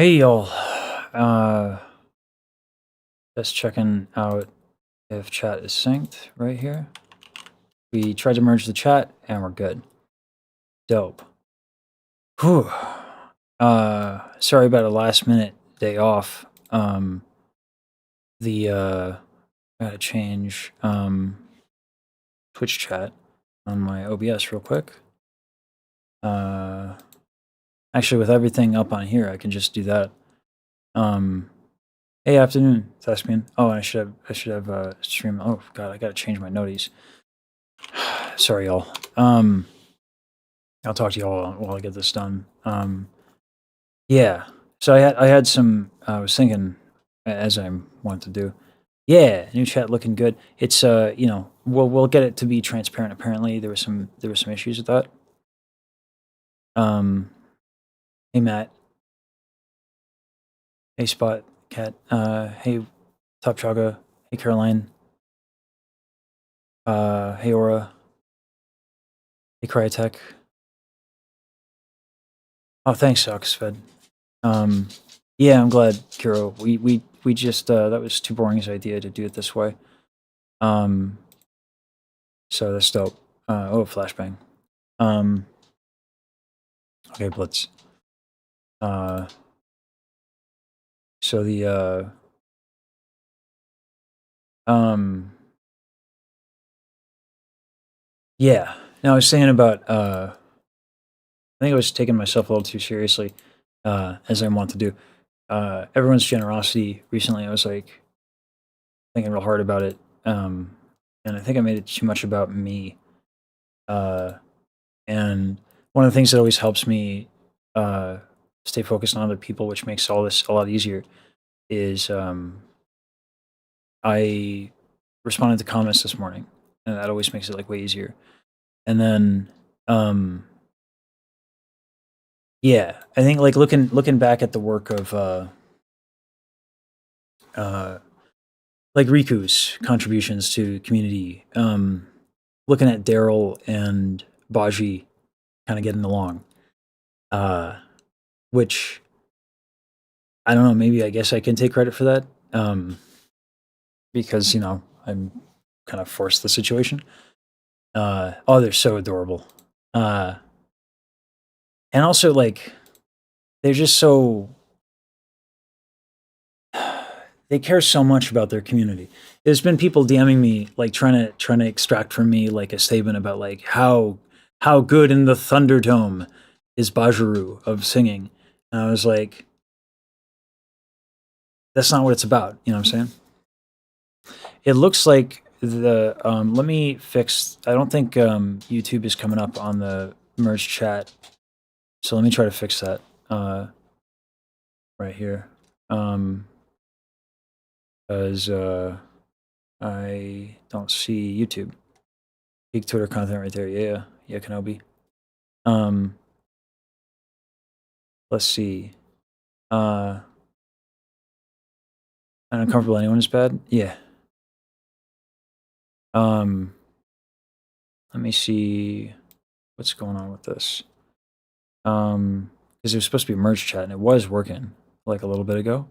Hey y'all. Just checking out if chat is synced right here. We tried to merge the chat and we're good. Dope. Whew. Sorry about a last minute day off. I gotta change Twitch chat on my OBS real quick. Actually with everything up on here I can just do that. Hey, afternoon, Thespian. Oh, and I should have stream. Oh god, I gotta change my noties. Sorry, y'all. I'll talk to y'all while I get this done. Yeah. So I had some. I was thinking, as I wanted to do. Yeah, new chat looking good. It's you know, we'll get it to be transparent. Apparently, there were some issues with that. Hey Matt. Hey Spot Cat. Hey Top Chaga. Hey Caroline. Hey Aura. Hey Cryotech. Oh, thanks, Oxfed. Yeah, I'm glad, Kiro. We just that was too boring his idea to do it this way. So that's dope. Oh, flashbang. Okay, Blitz. So the yeah. Now I was thinking about I think I was taking myself a little too seriously, as I want to do. Everyone's generosity recently, I was like thinking real hard about it. And I think I made it too much about me. And one of the things that always helps me stay focused on other people, which makes all this a lot easier, is I responded to comments this morning, and that always makes it like way easier. And then, yeah, I think like looking back at the work of like Riku's contributions to community, looking at Daryl and Baji kind of getting along, which I don't know, maybe I guess I can take credit for that. Because, you know, I'm kind of forced the situation. Oh, they're so adorable. And also like they're just so they care so much about their community. There's been people DMing me like trying to extract from me like a statement about like how good in the Thunderdome is Bajaru of singing. And I was like, that's not what it's about. You know what I'm saying? It looks like the let me fix. I don't think YouTube is coming up on the merge chat, so let me try to fix that right here. Because I don't see YouTube. Peak Twitter content right there. Yeah, yeah, Kenobi. Let's see. Uncomfortable anyone is bad. Yeah. Let me see what's going on with this. Because it was supposed to be a merge chat and it was working like a little bit ago.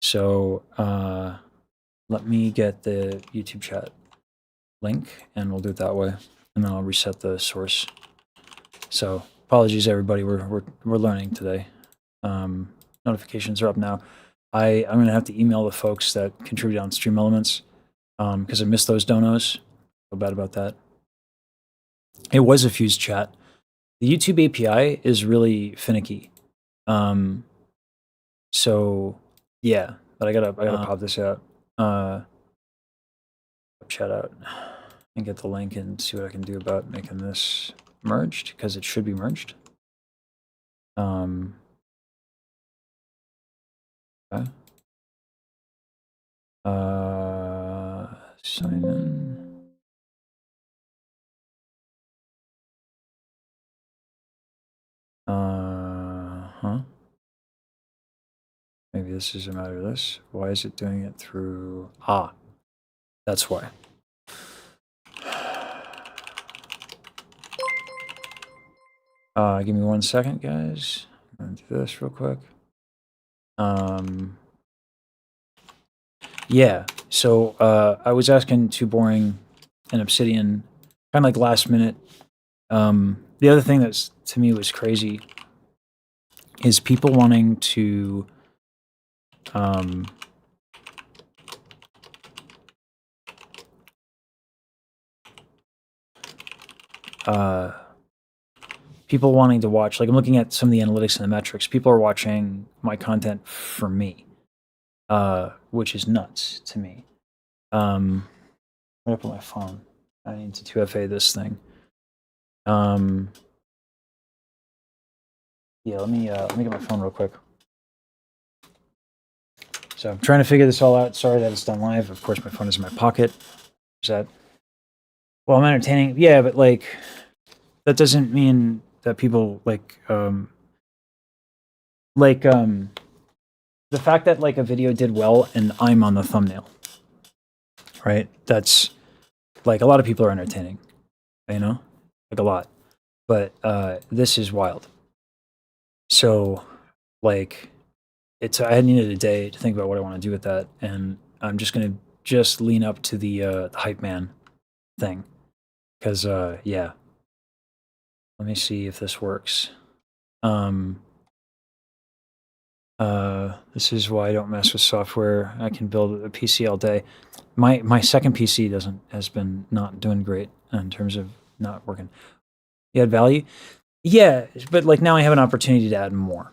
So let me get the YouTube chat link and we'll do it that way. And then I'll reset the source. So apologies everybody, we're learning today. Notifications are up now. I'm gonna have to email the folks that contribute on Stream Elements because I missed those donos. Feel bad about that. It was a fused chat. The YouTube API is really finicky. So yeah, but I gotta pop this out. Chat out and get the link and see what I can do about making this merged because it should be merged. Okay. Sign in. Maybe this is a matter of this. Why is it doing it through? Ah, that's why. Give me 1 second, guys. I'm gonna do this real quick. Yeah, so I was asking Too Boring and Obsidian, kind of like last minute. The other thing that's to me was crazy is people wanting to um, uh, people wanting to watch. Like I'm looking at some of the analytics and the metrics. People are watching my content for me, which is nuts to me. Where did I put my phone? I need to 2FA this thing. Yeah, let me get my phone real quick. So I'm trying to figure this all out. Sorry that it's done live. Of course, my phone is in my pocket. Is that? Well, I'm entertaining. Yeah, but like that doesn't mean that people the fact that like a video did well and I'm on the thumbnail, right? That's like a lot of people are entertaining, you know, like a lot. But this is wild. So like I needed a day to think about what I want to do with that, and I'm just gonna just lean up to the hype man thing because yeah. Let me see if this works. This is why I don't mess with software. I can build a PC all day. My second PC has been not doing great in terms of not working. You add value, yeah, but like now I have an opportunity to add more,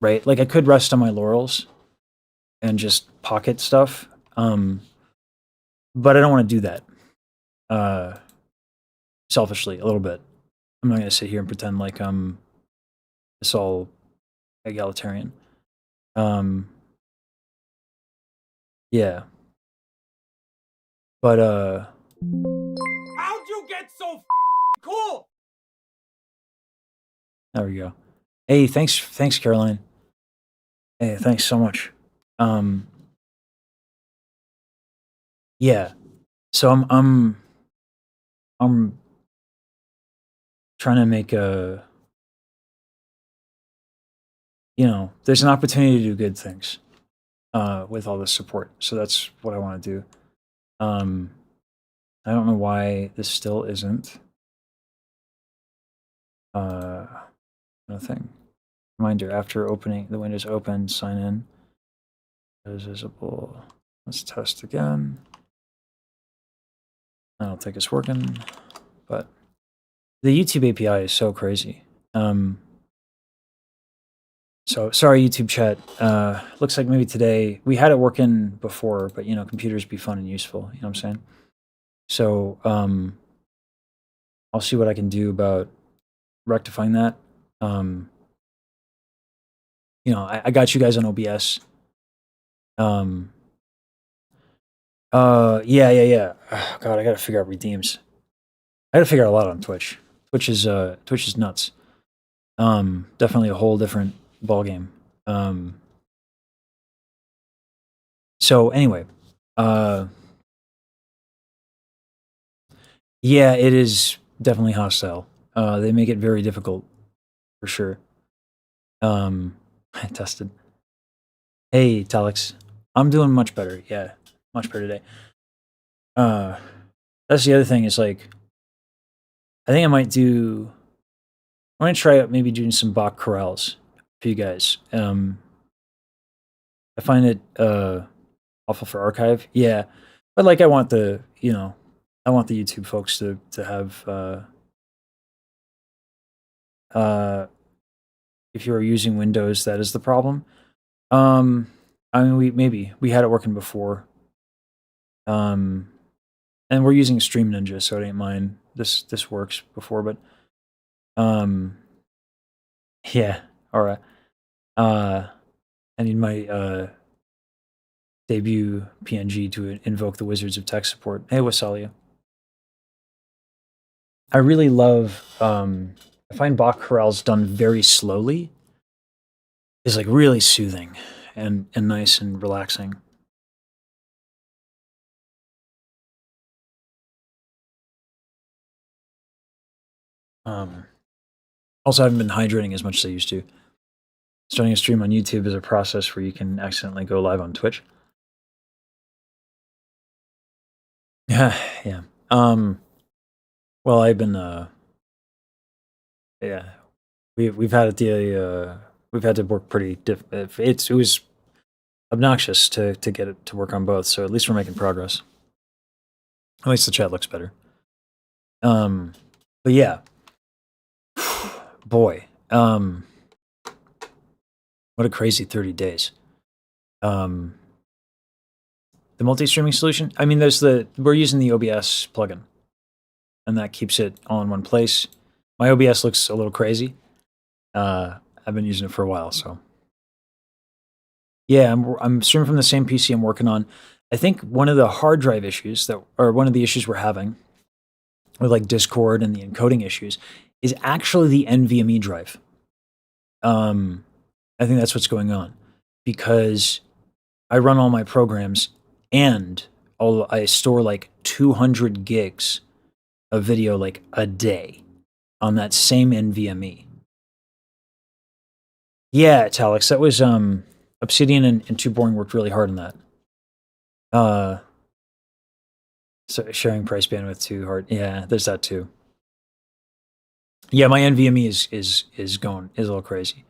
right? Like I could rest on my laurels and just pocket stuff, but I don't want to do that. Selfishly, a little bit. I'm not going to sit here and pretend like it's all egalitarian. Yeah, but how'd you get so cool? there we go. Hey, thanks, Caroline. Hey, thanks so much. Yeah. So I'm trying to make there's an opportunity to do good things with all this support. So that's what I want to do. I don't know why this still isn't nothing. Reminder, after opening the Windows open, sign in. It is visible. Let's test again. I don't think it's working, but the YouTube API is so crazy. So sorry, YouTube chat. Looks like maybe today we had it working before, but computers be fun and useful. You know what I'm saying? So I'll see what I can do about rectifying that. I got you guys on OBS. Yeah. Oh, God, I gotta figure out redeems. I gotta figure out a lot on Twitch. Twitch is nuts. Definitely a whole different ballgame. So anyway, yeah, it is definitely hostile. They make it very difficult, for sure. I tested. Hey, Talix. I'm doing much better. Yeah, much better today. That's the other thing is like, I think I might do. I'm gonna try out maybe doing some Bach chorales for you guys. I find it awful for archive. Yeah, but like I want the YouTube folks to have if you are using Windows, that is the problem. I mean, we had it working before. And we're using Stream Ninja, so it ain't mine. This works before, but yeah. All right. I need my debut PNG to invoke the Wizards of Tech support. Hey, Wasalia. I really love. I find Bach chorales done very slowly is like really soothing and nice and relaxing. Also, I haven't been hydrating as much as I used to. starting a stream on YouTube is a process where you can accidentally go live on Twitch. Yeah, yeah. Well, I've been, yeah, we've had we've had to work pretty it was obnoxious to get it to work on both. So at least we're making progress. At least the chat looks better. But yeah, boy, what a crazy 30 days. The multi-streaming solution. I mean, we're using the OBS plugin, and that keeps it all in one place. My OBS looks a little crazy. I've been using it for a while, so yeah, I'm streaming from the same PC I'm working on. I think one of the hard drive issues or one of the issues we're having with like Discord and the encoding issues is actually the NVMe drive. I think that's what's going on because I run all my programs and I store like 200 gigs of video like a day on that same NVMe. Yeah, it's Alex. That was Obsidian and Too Boring worked really hard on that. So sharing price bandwidth too hard. Yeah, there's that too. Yeah, my NVMe is a little crazy.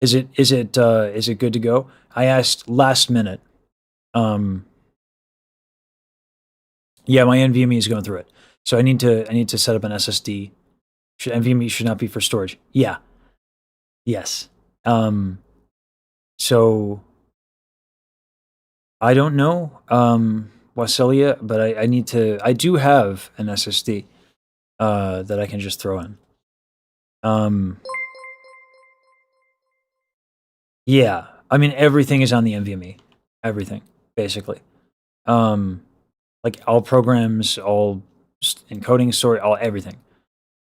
Is it good to go? I asked last minute. Yeah, my NVMe is going through it. So I need to set up an SSD. NVMe should not be for storage. Yeah. Yes. So I don't know, Wasilia, but I do have an SSD that I can just throw in. Yeah. I mean, everything is on the NVMe. Everything, basically. Like all programs, all encoding, story, everything.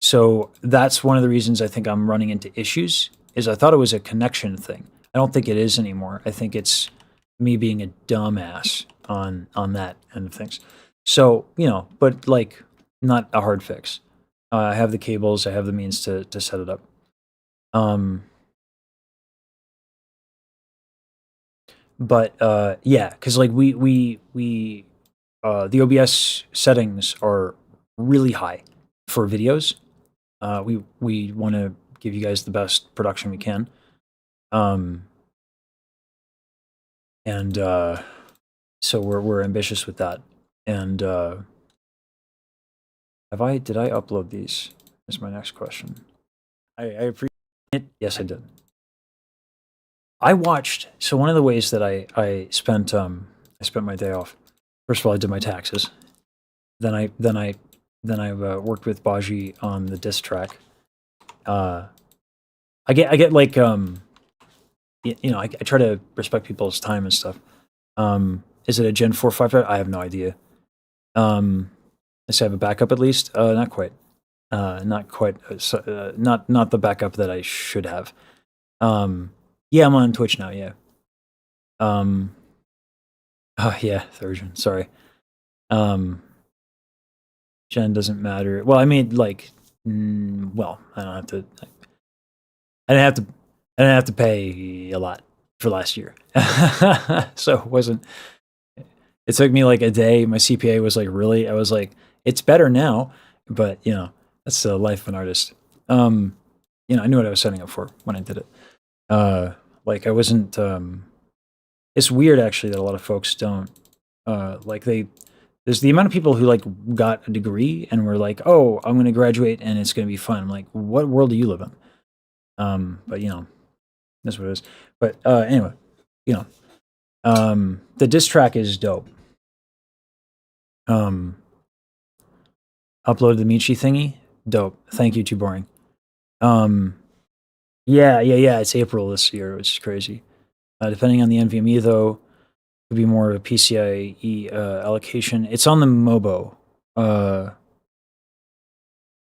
So that's one of the reasons I think I'm running into issues, is I thought it was a connection thing. I don't think it is anymore. I think it's me being a dumbass on that end of things. So, but like not a hard fix. I have the cables, I have the means to set it up. But yeah, because like the OBS settings are really high for videos. We want to give you guys the best production we can. And so we're ambitious with that. And did I upload these? Is my next question. I appreciate it. Yes, I did. I watched. So one of the ways that I spent my day off. First of all, I did my taxes. Then I worked with Baji on the diss track. I get like I try to respect people's time and stuff. Is it a Gen 4 5? I have no idea. Does it have a backup at least? Not quite. Not quite. Not the backup that I should have. Yeah, I'm on Twitch now. Yeah. Oh yeah, Thurgeon. Sorry. Gen doesn't matter. Well, I mean, like, well, I don't have to. I didn't have to pay a lot for last year, so it wasn't. It took me like a day. My CPA was like, really? I was like, it's better now, but that's the life of an artist. I knew what I was setting up for when I did it. Like I wasn't. It's weird actually that a lot of folks don't. There's the amount of people who like got a degree and were like, oh, I'm going to graduate and it's going to be fun. I'm like, what world do you live in? But that's what it is. But anyway, the diss track is dope. Uploaded the Michi thingy, dope. Thank you, Too Boring. Yeah. It's April this year, which is crazy. Depending on the NVMe though, could be more of a PCIe allocation. It's on the Mobo.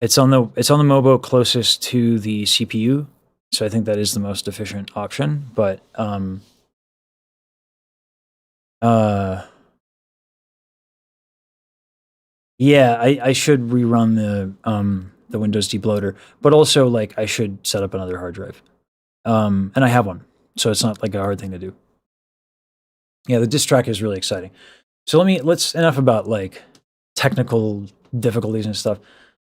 It's on the Mobo closest to the CPU, so I think that is the most efficient option. But yeah, I should rerun the Windows debootloader, but also like I should set up another hard drive. And I have one, so it's not like a hard thing to do. Yeah, the disk track is really exciting. So let's enough about like technical difficulties and stuff,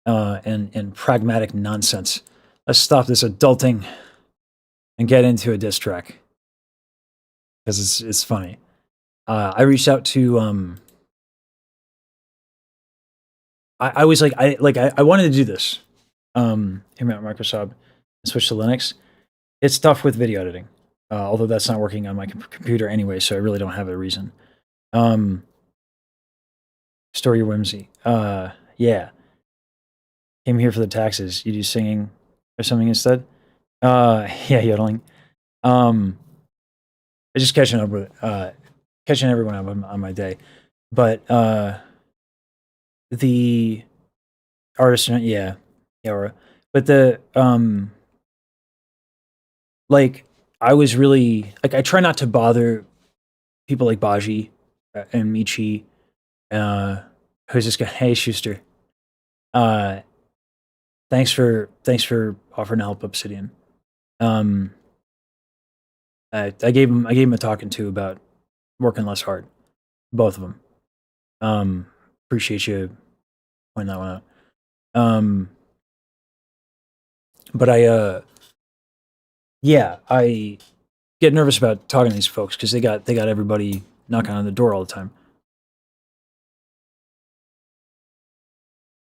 and pragmatic nonsense. Let's stop this adulting and get into a diss track because it's funny. I reached out to I was like I wanted to do this. Here at Microsoft and switch to Linux. It's tough with video editing, although that's not working on my computer anyway, so I really don't have a reason. Store your whimsy. Yeah. Came here for the taxes. You do singing or something instead? Yeah, yodeling. I just catching up with catching everyone up on my day. But the artist, yeah, but the like I was really like I try not to bother people like Baji and Michi. Who's this guy? Hey Schuster. Thanks for offering to help Obsidian. I gave him a talking to about working less hard. Both of them. Appreciate you pointing that one out. But I get nervous about talking to these folks because they got everybody knocking on the door all the time.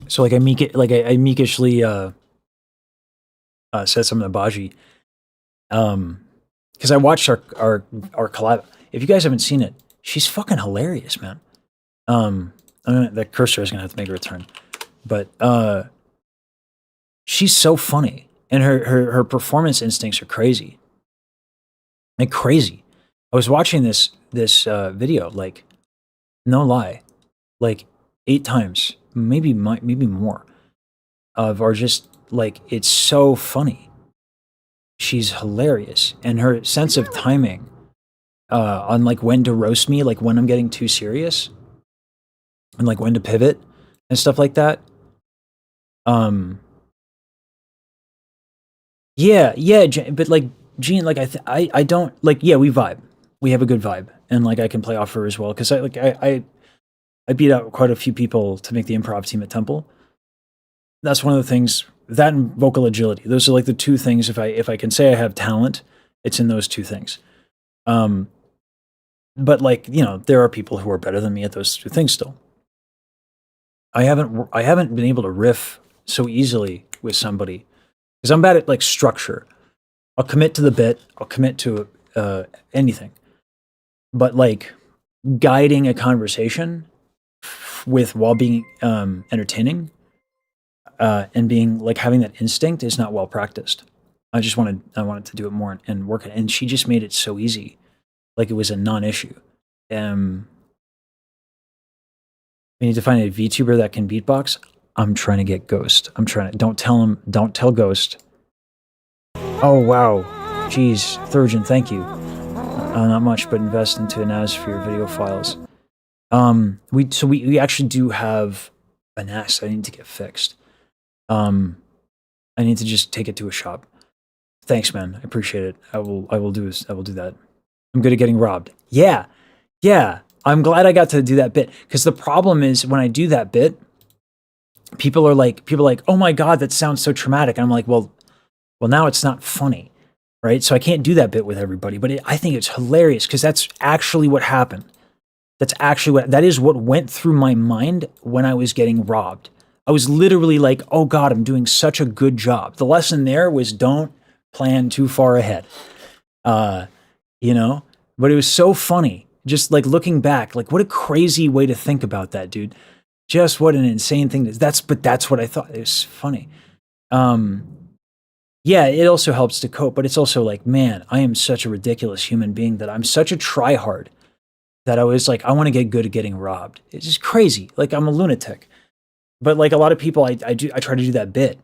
So like I meekishly said something to Baji, because I watched our collab. If you guys haven't seen it, she's fucking hilarious, man. The cursor is gonna have to make a return, but she's so funny, and her performance instincts are crazy, like crazy. I was watching this video, like no lie, like 8 times, maybe more, of our just like it's so funny. She's hilarious, and her sense of timing on like when to roast me, like when I'm getting too serious, and like when to pivot and stuff like that. Yeah, but like Gene, like I don't like. Yeah, we vibe. We have a good vibe, and like I can play off her as well because I beat out quite a few people to make the improv team at Temple. That's one of the things. That and vocal agility. Those are like the 2 things. If I can say I have talent, it's in those 2 things. But like there are people who are better than me at those 2 things still. I haven't been able to riff so easily with somebody because I'm bad at like structure. I'll commit to the bit. I'll commit to anything. But like guiding a conversation while being entertaining and being like having that instinct is not well practiced. I wanted to do it more and work it, and she just made it so easy, like it was a non-issue. We need to find a VTuber that can beatbox. I'm trying to get Ghost. Don't tell Ghost. Oh wow, jeez, Thurgeon, thank you. Not much, but invest into a NAS for your video files. We actually do have a NAS I need to get fixed. I need to just take it to a shop. Thanks, man. I appreciate it. I will do that. I'm good at getting robbed. Yeah. I'm glad I got to do that bit because the problem is when I do that bit, people are like, oh my God, that sounds so traumatic. And I'm like, well, now it's not funny, right? So I can't do that bit with everybody, but I think it's hilarious because that's actually what happened. That is what went through my mind when I was getting robbed. I was literally like, oh God, I'm doing such a good job. The lesson there was don't plan too far ahead. But it was so funny. Just like looking back, like what a crazy way to think about that, dude. Just what an insane thing. But that's what I thought. It was funny. Yeah, it also helps to cope, but it's also like, man, I am such a ridiculous human being that I'm such a tryhard that I was like, I want to get good at getting robbed. It's just crazy. Like I'm a lunatic. But like a lot of people, I try to do that bit,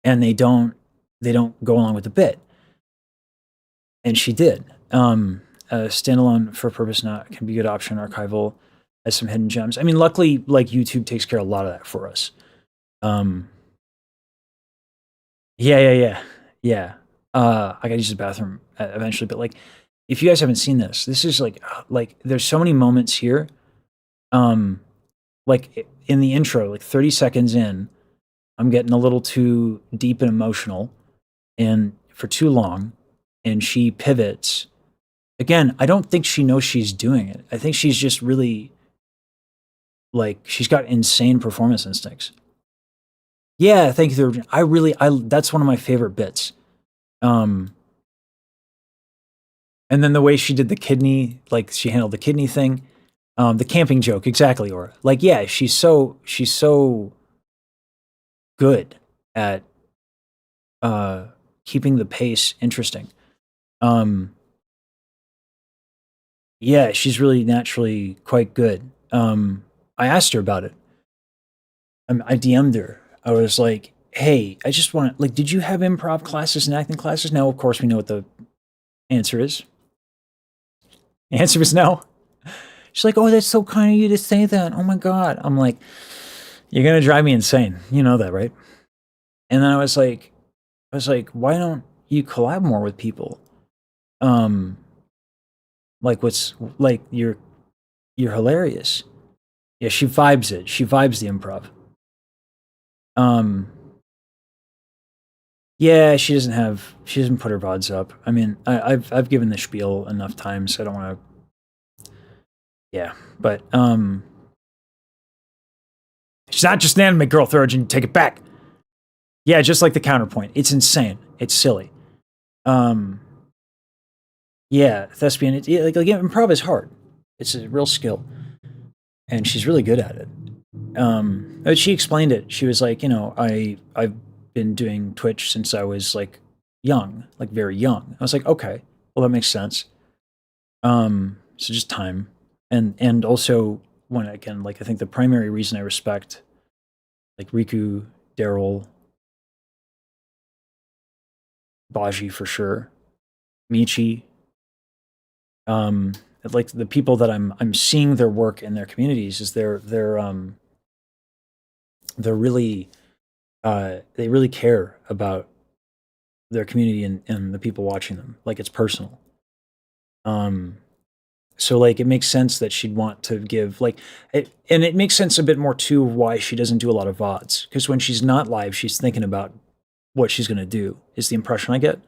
and they don't go along with the bit. And she did. Standalone for purpose not can be a good option. Archival has some hidden gems. I mean, luckily, like YouTube takes care of a lot of that for us. Yeah. I gotta use the bathroom eventually, but like, if you guys haven't seen this, this is like there's so many moments here. Um, like in the intro, like 30 seconds in, I'm getting a little too deep and emotional, and for too long, and she pivots. Again, I don't think she knows she's doing it. I think she's just really like she's got insane performance instincts. Yeah, thank you. I that's one of my favorite bits. Um, and then the way she did the kidney, like she handled the kidney thing, the camping joke, exactly. Or like, yeah, she's so good at uh, keeping the pace interesting. Um, yeah, she's really naturally quite good. I asked her about it. I DM'd her. I was like, "Hey, I just want like, did you have improv classes and acting classes?" Now, of course, we know what the answer is. The answer is no. She's like, "Oh, that's so kind of you to say that. Oh my god." I'm like, "You're gonna drive me insane. You know that, right?" And then I was like, "Why don't you collab more with people? Um, like what's like you're hilarious." Yeah, she vibes it. She vibes the improv. Um, yeah, she doesn't put her VODs up. I mean, I've given the spiel enough times. I don't want to. Yeah, but she's not just an anime girl, Thurgeon. Take it back. Yeah, just like the counterpoint. It's insane. It's silly. Um, yeah, thespian. Like improv is hard. It's a real skill, and she's really good at it. But she explained it. She was like, I've been doing Twitch since I was like young, like very young. I was like, okay, well that makes sense. So just time, and also when again, like I think the primary reason I respect like Riku, Daryl, Baji for sure, Michi, um, like the people that I'm seeing their work in their communities is they're really they really care about their community and the people watching them. Like it's personal. Um, so like it makes sense that she'd want to give like and it makes sense a bit more too why she doesn't do a lot of VODs because when she's not live, she's thinking about what she's gonna do. Is the impression I get.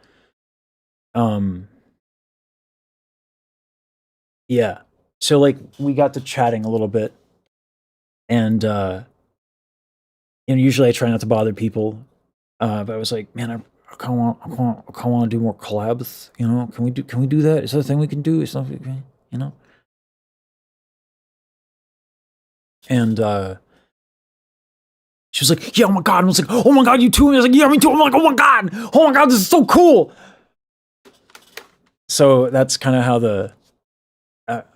Um, yeah. So like we got to chatting a little bit, and usually I try not to bother people, but I was like, man, I kind of want to do more collabs. Can we do that? Is that a thing we can do? Is that you know? And she was like, yeah, oh my god. And I was like, oh my god, you too? And I was like, yeah, me too. I'm like, oh my god, this is so cool. So that's kind of how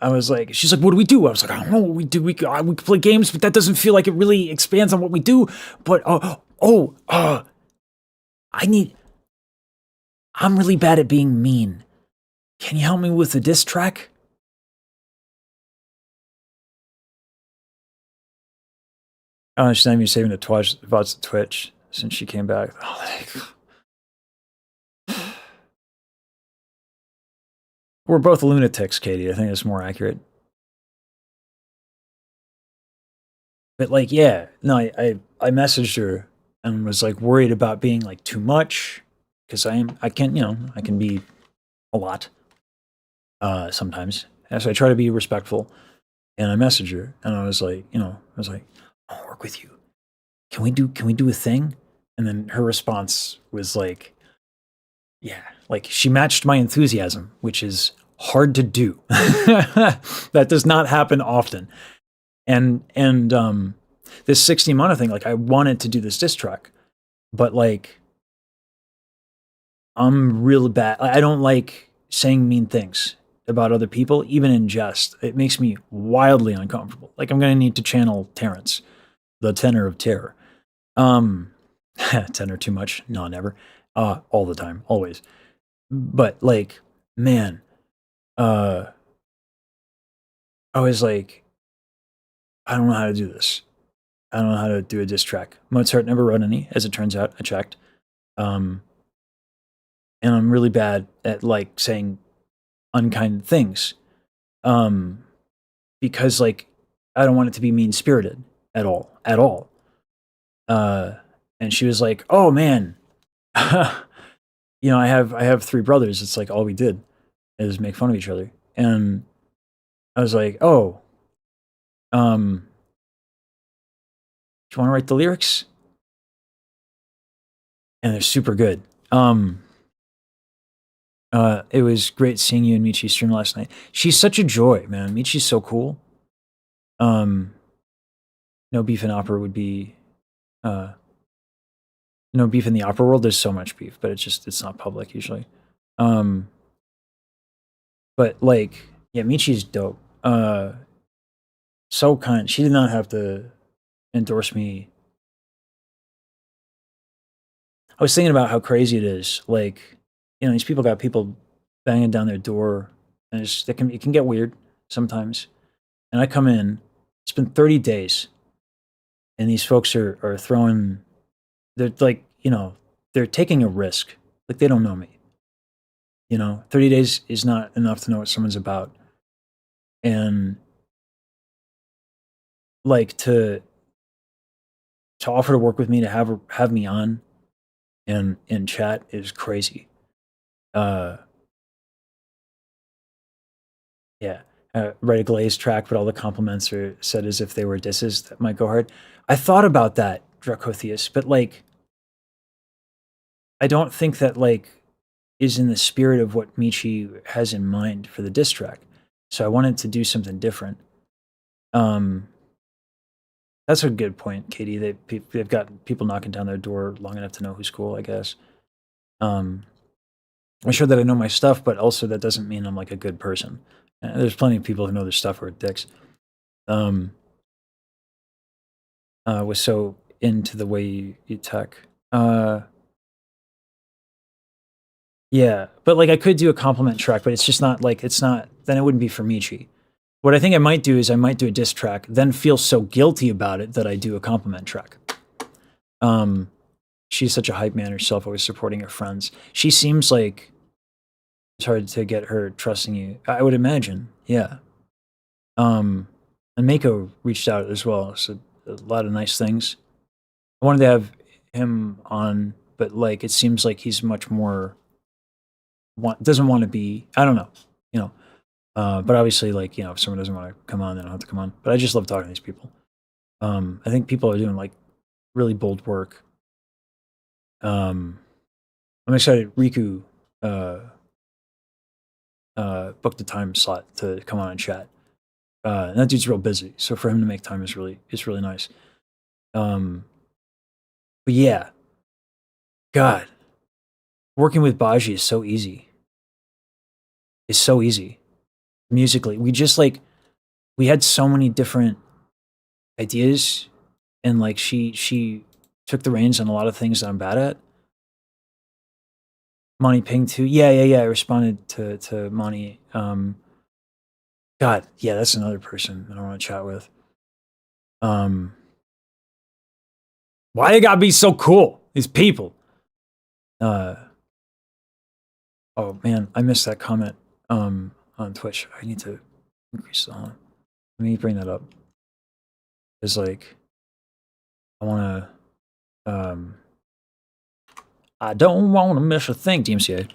I was like, she's like, what do we do? I was like, I don't know what we do. We could play games, but that doesn't feel like it really expands on what we do. But I'm really bad at being mean. Can you help me with the diss track? Oh, she's not even saving the VODs to Twitch since she came back. Oh, we're both lunatics, Katie. I think that's more accurate. But like, yeah, no, I messaged her and was like worried about being like too much because I can be a lot sometimes. And so I try to be respectful, and I messaged her and I was like, I'll work with you. Can we do a thing? And then her response was like, yeah, like she matched my enthusiasm, which is hard to do. That does not happen often. And this 60 mana thing, like I wanted to do this diss track, but like I'm real bad. I don't like saying mean things about other people, even in jest. It makes me wildly uncomfortable. Like I'm gonna need to channel Terrence, the tenor of terror. Um, tenor too much? No, never. All the time, always. But like, man, uh, I was like, I don't know how to do this. I don't know how to do a diss track. Mozart never wrote any, as it turns out. I checked. And I'm really bad at like saying unkind things. Because like I don't want it to be mean spirited at all. And she was like, "Oh man, I have 3 brothers. It's like all we did is make fun of each other." And I was like, "Oh, do you want to write the lyrics?" And they're super good. It was great seeing you and Michi stream last night. She's such a joy, man. Michi's so cool. No beef in opera would be, no beef in the opera world. There's so much beef, but it's not public usually. But like, yeah, Michi's dope. So kind. She did not have to endorse me. I was thinking about how crazy it is. Like, these people got people banging down their door, and it can get weird sometimes. And I come in. It's been 30 days, and these folks are throwing. They're like, they're taking a risk. Like they don't know me. 30 days is not enough to know what someone's about, and like to offer to work with me, to have me on and in chat is crazy. Yeah. Write a Glaze track, but all the compliments are said as if they were disses. That might go hard. I thought about that, Dracotheus, but like, I don't think that like is in the spirit of what Michi has in mind for the diss track. So I wanted to do something different. That's a good point, Katie. They've got people knocking down their door long enough to know who's cool, I guess. I'm sure that I know my stuff, but also that doesn't mean I'm like a good person. There's plenty of people who know their stuff who are dicks. Was so into the way you tech. Yeah, but like I could do a compliment track, but it's just not like then it wouldn't be for Michi. What I think I might do is I might do a diss track, then feel so guilty about it that I do a compliment track. She's such a hype man herself, always supporting her friends. She seems like it's hard to get her trusting you. I would imagine, yeah. And Mako reached out as well, so a lot of nice things. I wanted to have him on, but like it seems like he's much more doesn't want to be. I don't know, but obviously, like if someone doesn't want to come on, they don't have to come on. But I just love talking to these people. I think people are doing like really bold work. I'm excited. Riku booked a time slot to come on and chat. And that dude's real busy, so for him to make time is really nice. But yeah, God, working with Baji is so easy. It's so easy. Musically, we had so many different ideas, and like she took the reins on a lot of things that I'm bad at. Monty Ping too. Yeah. I responded to Monty. God, yeah, that's another person that I want to chat with. Why you gotta be so cool? These people. Oh man, I missed that comment on Twitch. I need to increase the volume. Let me bring that up. It's like I wanna I don't wanna miss a thing, DMCA.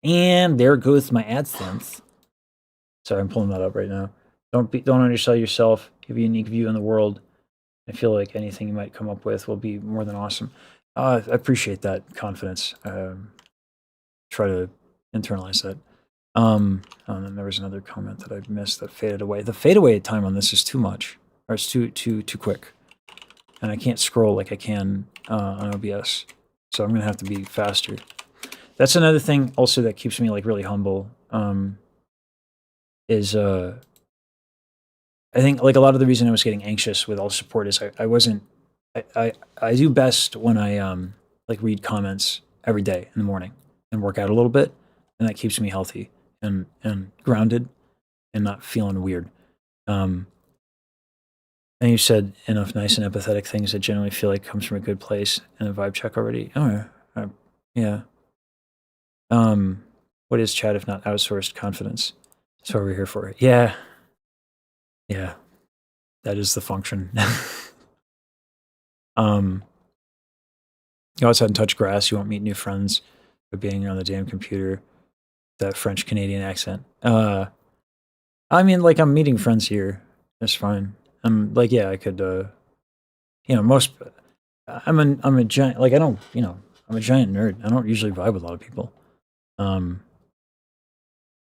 And there goes my AdSense. Sorry, I'm pulling that up right now. Don't undersell yourself. Give a unique view in the world. I feel like anything you might come up with will be more than awesome. I appreciate that confidence. Try to internalize that. And then there was another comment that I missed that faded away. The fade away time on this is too much, or it's too quick, and I can't scroll like I can on OBS. So I'm gonna have to be faster. That's another thing also that keeps me like really humble. Is I think like a lot of the reason I was getting anxious with all support is I wasn't. I do best when I like read comments every day in the morning and work out a little bit, and that keeps me healthy and grounded and not feeling weird. And you said enough nice and empathetic things that generally feel like comes from a good place and a vibe check already. Oh, yeah. What is chat if not outsourced confidence? That's what we're here for. Yeah. Yeah. That is the function. Go outside and touch grass. You won't meet new friends by being on the damn computer. That French Canadian accent. I mean, like, I'm meeting friends here. That's fine. I'm like, yeah, I could, you know, I'm a giant, like, I don't, you know, I'm a giant nerd. I don't usually vibe with a lot of people.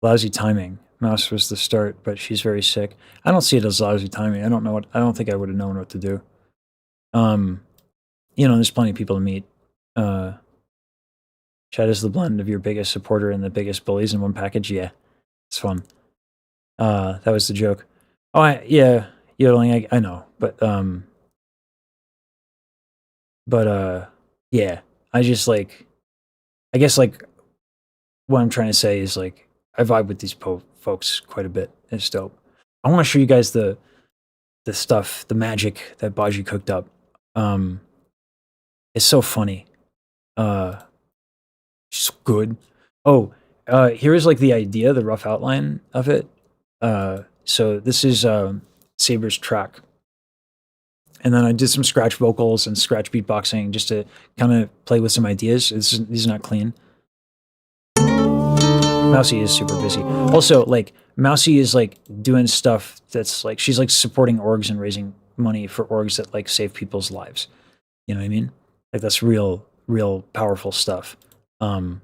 Lousy timing. Mouse was the start, but she's very sick. I don't see it as lousy timing. I don't think I would have known what to do. You know, there's plenty of people to meet. Chat is the blend of your biggest supporter and the biggest bullies in one package. Yeah, it's fun. That was the joke. Oh, yeah, yodeling. I know, but yeah. I just like. I guess like what I'm trying to say is like I vibe with these folks quite a bit. It's dope. I want to show you guys the stuff, the magic that Baji cooked up. It's so funny. It's good. Oh, here's like the idea, the rough outline of it. So this is Saber's track. And then I did some scratch vocals and scratch beatboxing just to kind of play with some ideas. These are not clean. Mousy is super busy. Also, like, Mousy is like doing stuff that's like, she's like supporting orgs and raising money for orgs that like save people's lives. You know what I mean? Like, that's real powerful stuff. I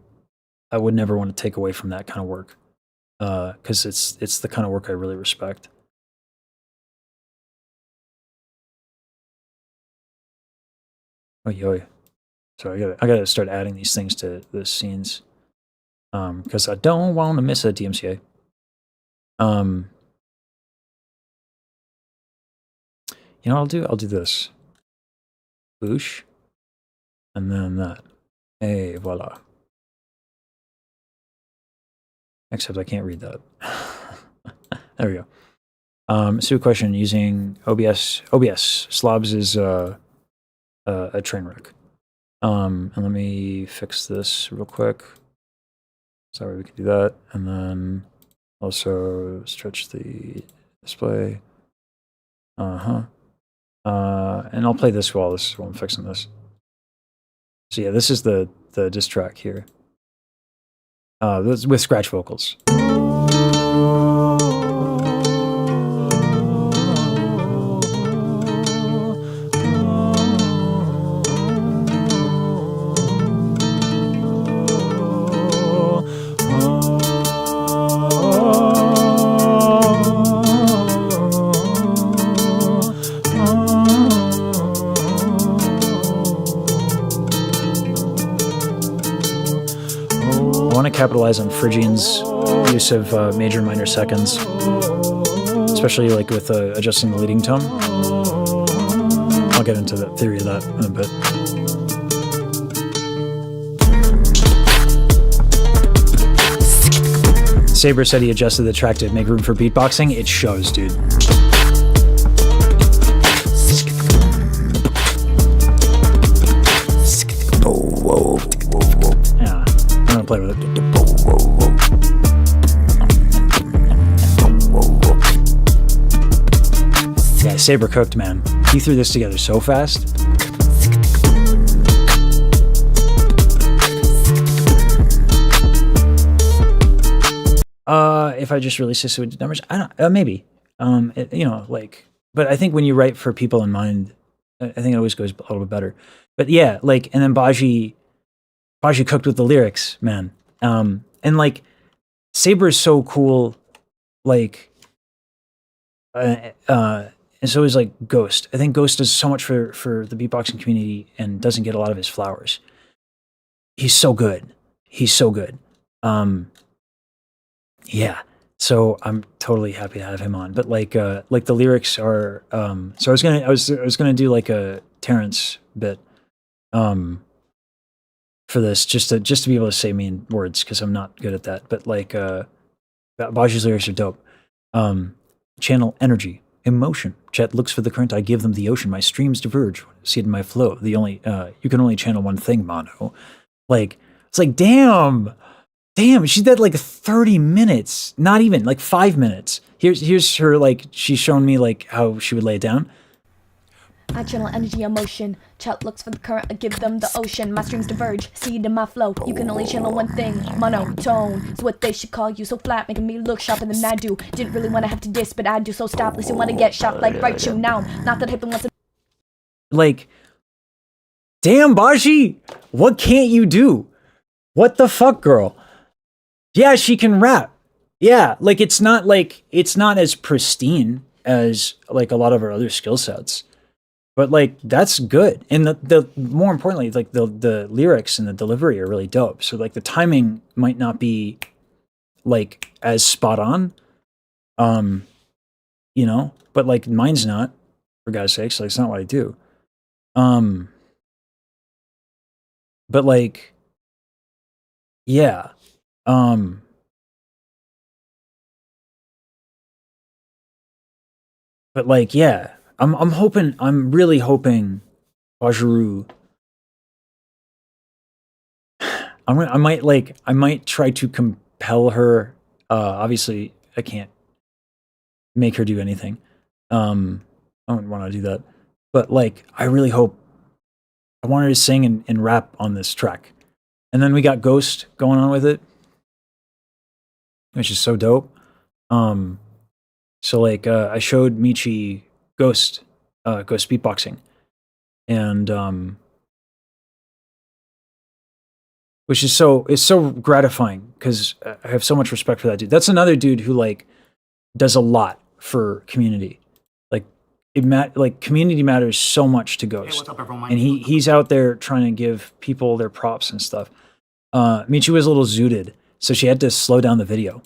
would never want to take away from that kind of work. Because it's the kind of work I really respect. Oh, yo. So I gotta start adding these things to the scenes. Because I don't want to miss a DMCA. You know what I'll do this. Boosh. And then that. Hey, voila. Except I can't read that. There we go. So question using OBS. Slobs is a train wreck. And let me fix this real quick. Sorry, we can do that. And then also stretch the display. And I'll play this while I'm fixing this. So yeah, this is the diss track here. With scratch vocals. Capitalize on Phrygian's use of major and minor seconds, especially like with adjusting the leading tone. I'll get into the theory of that in a bit. Saber said he adjusted the track to make room for beatboxing. It shows, dude. Yeah, I'm gonna play with it. Yeah, Saber cooked, man. He threw this together so fast. If I just release this with numbers, I don't. Maybe. You know, like. But I think when you write for people in mind, I think it always goes a little bit better. But yeah, like, and then Baji cooked with the lyrics, man. And like, Saber is so cool. Like, and so is like Ghost. I think Ghost does so much for the beatboxing community and doesn't get a lot of his flowers. He's so good. He's so good. Yeah. So I'm totally happy to have him on. But like the lyrics are so I was gonna do like a Terrence bit for this just to be able to say mean words because I'm not good at that. But like Baji's lyrics are dope. Channel energy. emotion. Chat looks for the current, I give them the ocean. My streams diverge, see it in my flow. The only you can only channel one thing, mono. Like, it's like, damn, she did like 30 minutes, not even like 5 minutes. Here's her, like, she's shown me like how she would lay it down. I channel energy, emotion. Chat looks for the current, I give them the ocean. My streams diverge, see it in my flow. You can only channel one thing, monotone. It's what they should call you, so flat, making me look sharper than I do. Didn't really want to have to diss, but I do, so stop. Listen, wanna get shot like right you now. Not the type that wants to. Like, damn, Baji, what can't you do? What the fuck, girl? Yeah, she can rap. Yeah, like, it's not as pristine as like a lot of her other skill sets. But like, that's good. And the more importantly, like the lyrics and the delivery are really dope. So like the timing might not be like as spot on. You know, but like mine's not, for God's sakes, like it's not what I do. But like, yeah. But like, yeah. I'm really hoping Bajaru. I might try to compel her. Obviously I can't make her do anything. I don't want to do that. But like, I really hope, I want her to sing and rap on this track. And then we got Ghost going on with it, which is so dope. So like, I showed Michi Ghost beatboxing, and which is so gratifying because I have so much respect for that dude. That's another dude who like does a lot for community. Like community matters so much to Ghost, what's up, everyone? and he's out there trying to give people their props and stuff. Michi was a little zooted, so she had to slow down the video.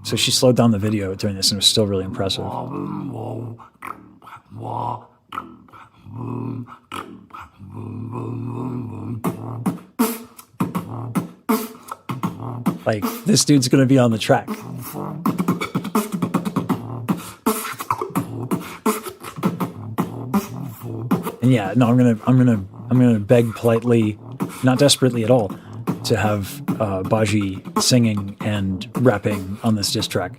So she slowed down the video during this, and it was still really impressive. Like, this dude's gonna be on the track. And yeah, no, I'm gonna beg politely, not desperately at all, to have Baji singing and rapping on this diss track.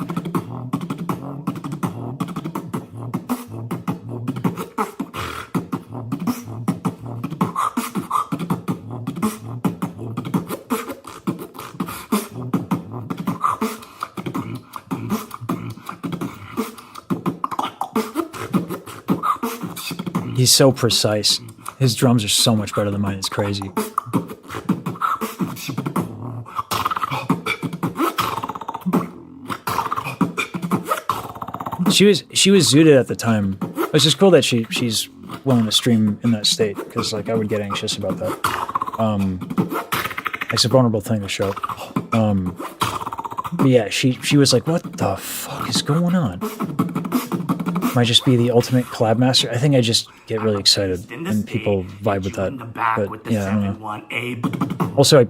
He's so precise. His drums are so much better than mine. It's crazy. She was zooted at the time. It's just cool that she's willing to stream in that state, because like I would get anxious about that. It's a vulnerable thing to show. But yeah, she was like, "What the fuck is going on?" Might just be the ultimate collab master. I think I just get really excited and people vibe with that. But yeah, I don't know. Also,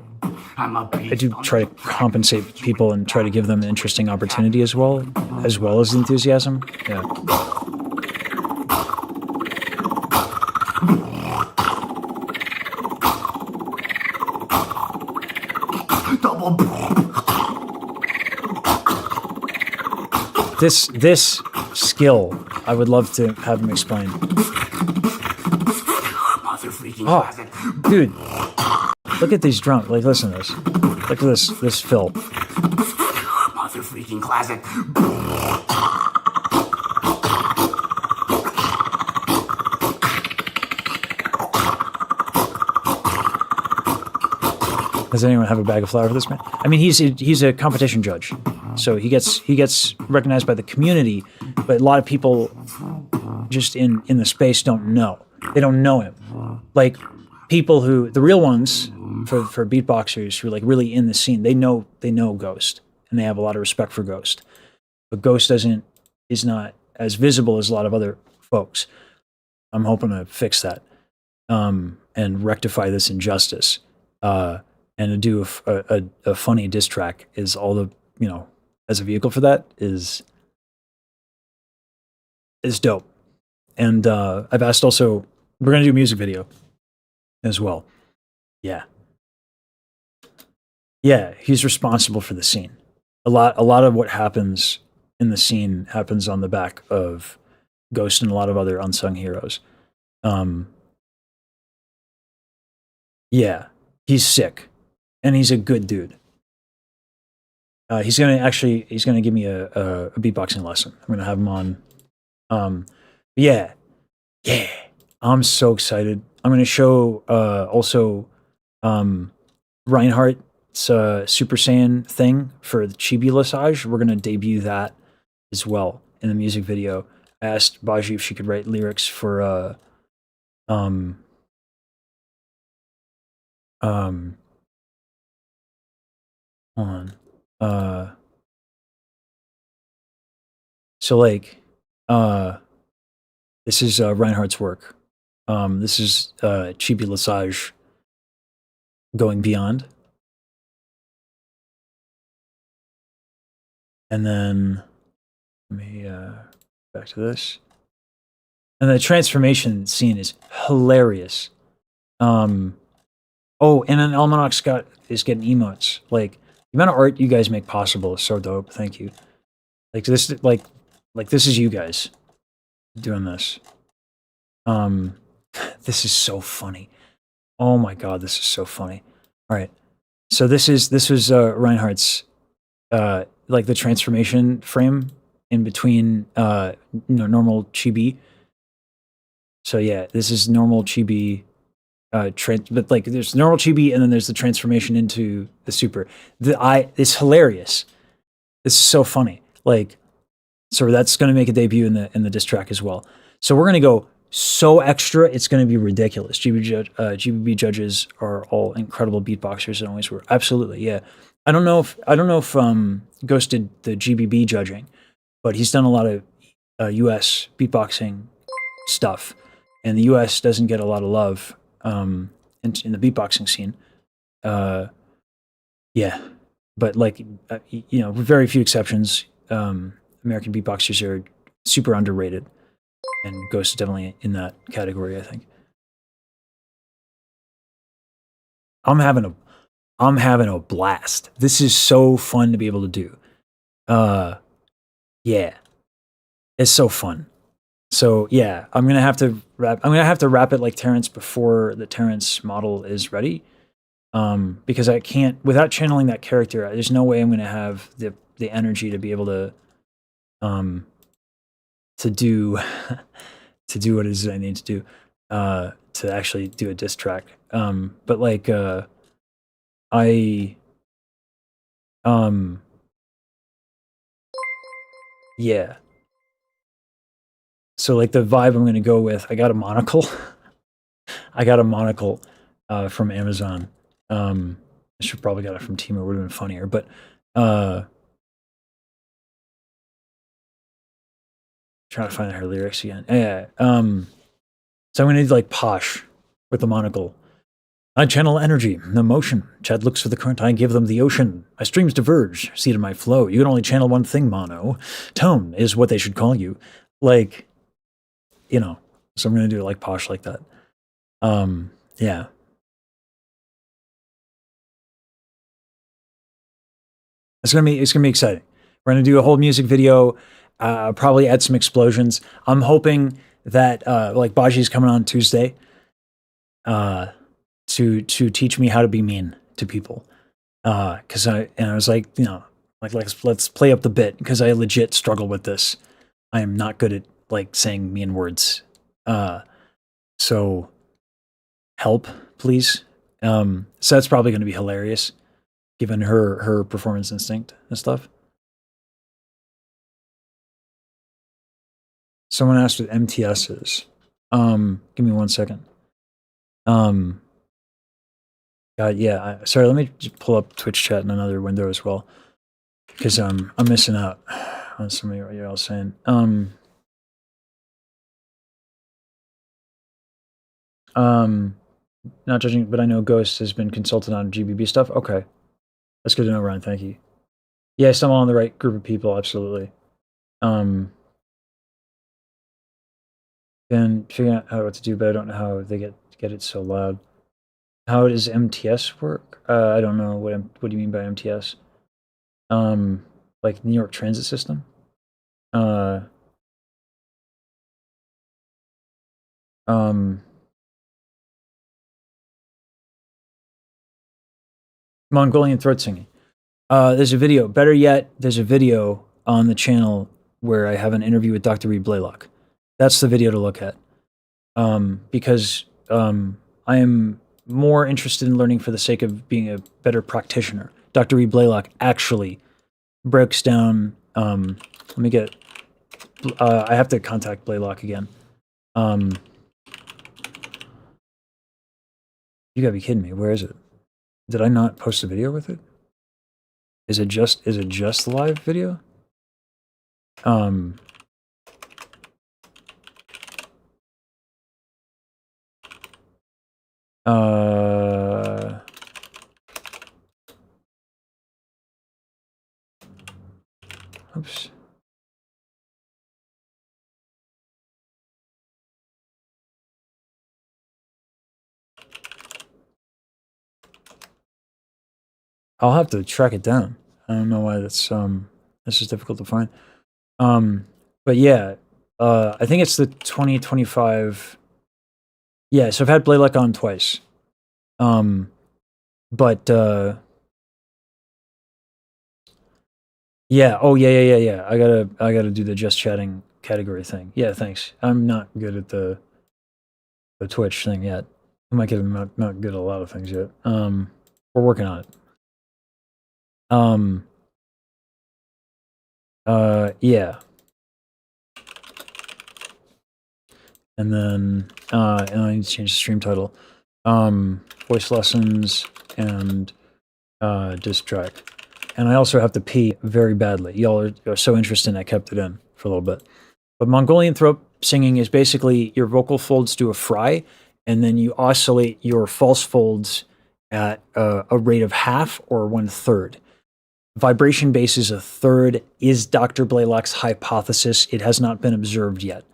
I do try to compensate people and try to give them an interesting opportunity as well as enthusiasm. Yeah. This skill, I would love to have him explain. Oh, dude, look at these drums. Like, listen to this. Look at this fill. Mother freaking classic. Does anyone have a bag of flour for this man? I mean, he's a competition judge, so he gets recognized by the community, but a lot of people just in the space don't know. They don't know him. Like, people who, the real ones for beatboxers who are like really in the scene, they know Ghost, and they have a lot of respect for Ghost. But Ghost is not as visible as a lot of other folks. I'm hoping to fix that, and rectify this injustice. And to do a funny diss track is all the, as a vehicle for that is dope. And I've asked also, we're gonna do a music video as well. Yeah. Yeah, he's responsible for the scene. A lot of what happens in the scene happens on the back of Ghost and a lot of other unsung heroes. Yeah, he's sick, and he's a good dude. He's gonna give me a beatboxing lesson. I'm gonna have him on. Yeah, yeah. I'm so excited. I'm gonna show also Reinhardt's Super Saiyan thing for the Chibi Lesage. We're gonna debut that as well in the music video. I asked Baji if she could write lyrics for hold on. So like this is Reinhardt's work. This is Chibi Lesage going beyond. And then let me back to this. And the transformation scene is hilarious. Oh, and then Almanac is getting emotes. Like the amount of art you guys make possible is so dope. Thank you. Like this, like this is you guys doing this. This is so funny. Oh my god, this is so funny. All right, so this was Reinhardt's like the transformation frame in between normal chibi. So yeah, this is normal chibi. But like there's normal chibi and then there's the transformation into the super. It's hilarious. This is so funny. Like, so that's going to make a debut in the diss track as well. So we're going to go so extra, it's going to be ridiculous. GBB judges are all incredible beatboxers and always were. Absolutely, yeah. I don't know if Ghost did the GBB judging, but he's done a lot of U.S. beatboxing stuff, and the U.S. doesn't get a lot of love in the beatboxing scene. Yeah, but like with very few exceptions, American beatboxers are super underrated, and Ghost is definitely in that category, I think. I'm having a blast. This is so fun to be able to do. Yeah, it's so fun. So yeah, I'm gonna have to wrap it like Terrence before the Terrence model is ready. Because I can't, without channeling that character, there's no way I'm gonna have the energy to be able to do to do what it is I need to do to actually do a diss track. But like yeah. So like the vibe I'm gonna go with, I got a monocle. I got a monocle from Amazon. I should probably got it from Timo, would have been funnier, but trying to find her lyrics again. Yeah. So I'm gonna do like Posh with the monocle. I channel energy, emotion. Chad looks for the current, I give them the ocean. My streams diverge, seed in my flow. You can only channel one thing, mono. Tone is what they should call you. Like, so I'm gonna do it like Posh like that. Yeah. It's gonna be exciting. We're gonna do a whole music video, probably add some explosions. I'm hoping that like Baji's coming on Tuesday to teach me how to be mean to people. Cause I was like, let's play up the bit, because I legit struggle with this. I am not good at like saying mean words. So help, please. So that's probably gonna be hilarious, given her performance instinct and stuff. Someone asked what MTS is. Give me 1 second. God, yeah. Sorry, let me just pull up Twitch chat in another window as well, because I'm missing out on some of what you're all saying. Not judging, but I know Ghost has been consulted on GBB stuff. Okay, that's good to know, Ryan. Thank you. Yes, I'm on the right group of people, absolutely. Been figuring out what to do, but I don't know how they get it so loud. How does MTS work? I don't know what do you mean by MTS? Like New York Transit System? Mongolian throat singing. There's a video. Better yet, there's a video on the channel where I have an interview with Dr. Reed Blaylock. That's the video to look at. Because I am more interested in learning for the sake of being a better practitioner. Dr. Reed Blaylock actually breaks down. Let me get. I have to contact Blaylock again. You gotta be kidding me. Where is it? Did I not post a video with it? Is it just the live video? Oops. I'll have to track it down. I don't know why that's this is difficult to find. But yeah, I think it's the 2025. Yeah, so I've had Blaylock on twice. But yeah, oh yeah. I gotta do the just chatting category thing. Yeah, thanks. I'm not good at the Twitch thing yet. I might get not good at a lot of things yet. We're working on it. Yeah. And then I need to change the stream title. Voice lessons and disc track. And I also have to pee very badly. Y'all are so interested, I kept it in for a little bit. But Mongolian throat singing is basically your vocal folds do a fry, and then you oscillate your false folds at a rate of half or 1/3. Vibration base is 1/3, is Dr. Blaylock's hypothesis. It has not been observed yet.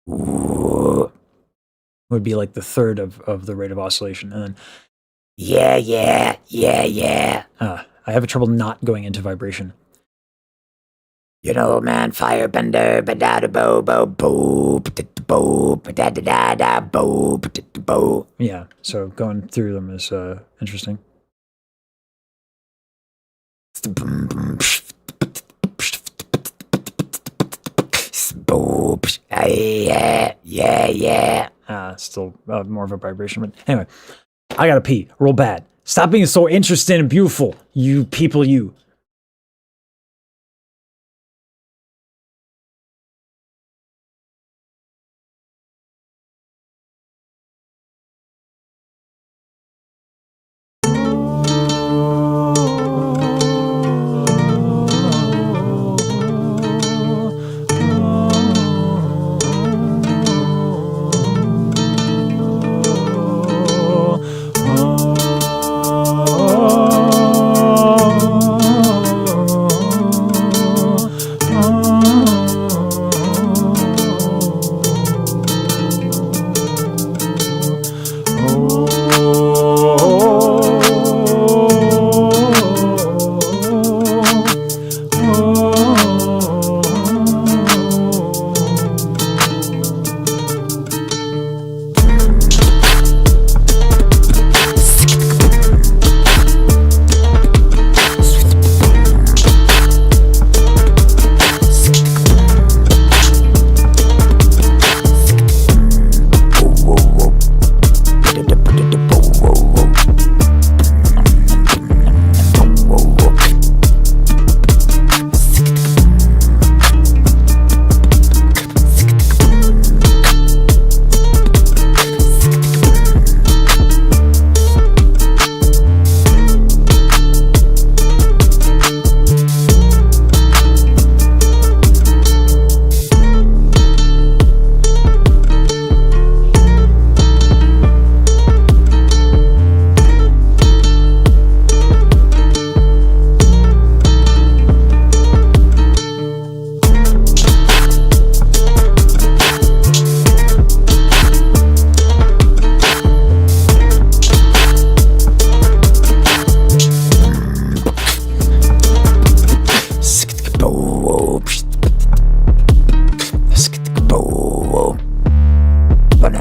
Would be like the third of the rate of oscillation. And then, yeah. I have trouble not going into vibration. You know, man, firebender, ba-da-da-bo, bo, bo, ba-da-da-bo, ba-da-da-da-da, bo, ba-da-da-bo. Yeah, so going through them is interesting. Yeah. Still more of a vibration, but anyway, I gotta pee real bad. Stop being so interested and beautiful, you people, you.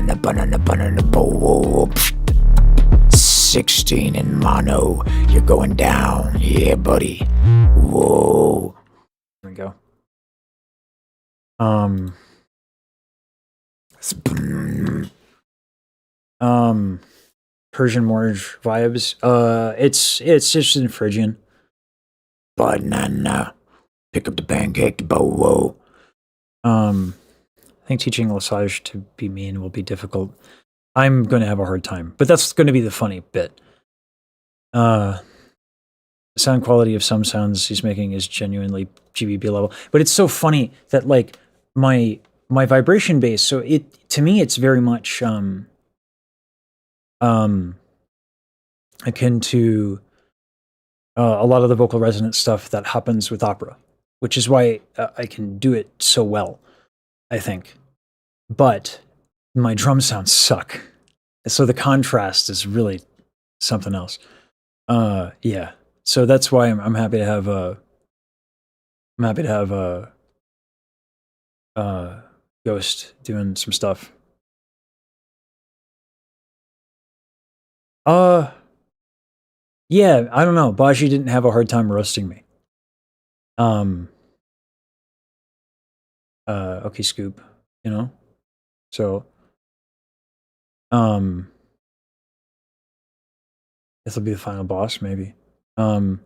banana, banana, banana, boop. 16 in mono. You're going down. Yeah, buddy. Whoa. There we go. Persian Mortgage vibes. It's just in Phrygian. Banana. Pick up the pancake, whoa. I think teaching Lesage to be mean will be difficult. I'm going to have a hard time, but that's going to be the funny bit. The sound quality of some sounds he's making is genuinely GBB level, but it's so funny that like my vibration bass. So to me it's very much akin to a lot of the vocal resonance stuff that happens with opera, which is why I can do it so well, I think. But my drum sounds suck, so the contrast is really something else. Yeah. So that's why I'm happy to have Ghost doing some stuff. Yeah, I don't know. Baji didn't have a hard time roasting me. Okay, Scoop, you know? So, this will be the final boss, maybe. Talix,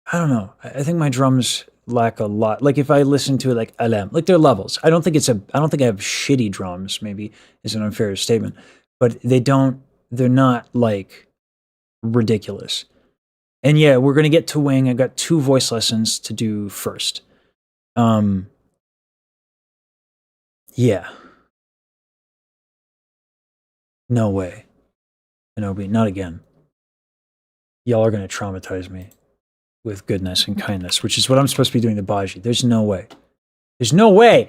I don't know. I think my drums lack a lot. Like if I listen to it like LM, like they're levels. I don't think I have shitty drums, maybe is an unfair statement, but they're not like ridiculous. And yeah, we're going to get to wing. I got 2 voice lessons to do first. Yeah. No way. Kenobi, not again. Y'all are going to traumatize me with goodness and kindness, which is what I'm supposed to be doing to Baji. There's no way. There's no way.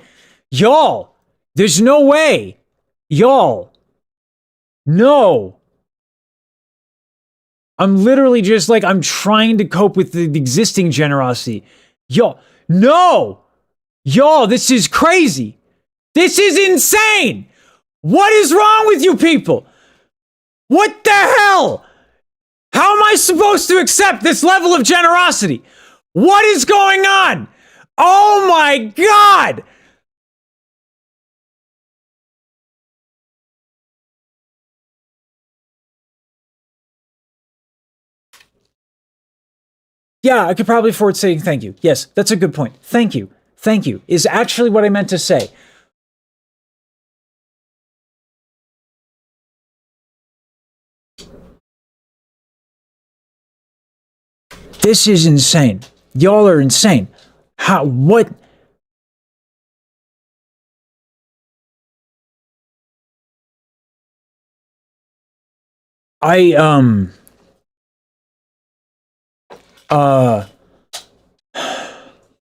Y'all! There's no way! Y'all! No! I'm literally just like, I'm trying to cope with the existing generosity. Y'all, no! Y'all, this is crazy! This is insane! What is wrong with you people? What the hell? How am I supposed to accept this level of generosity? What is going on? Oh my God! Yeah, I could probably afford saying thank you. Yes, that's a good point. Thank you. Thank you is actually what I meant to say. This is insane. Y'all are insane. How, what?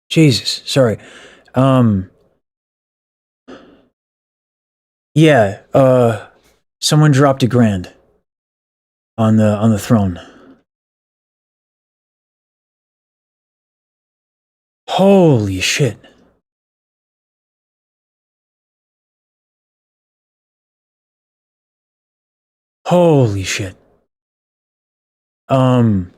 Jesus, sorry. Yeah, someone dropped $1,000 on the throne. Holy shit. Holy shit. No.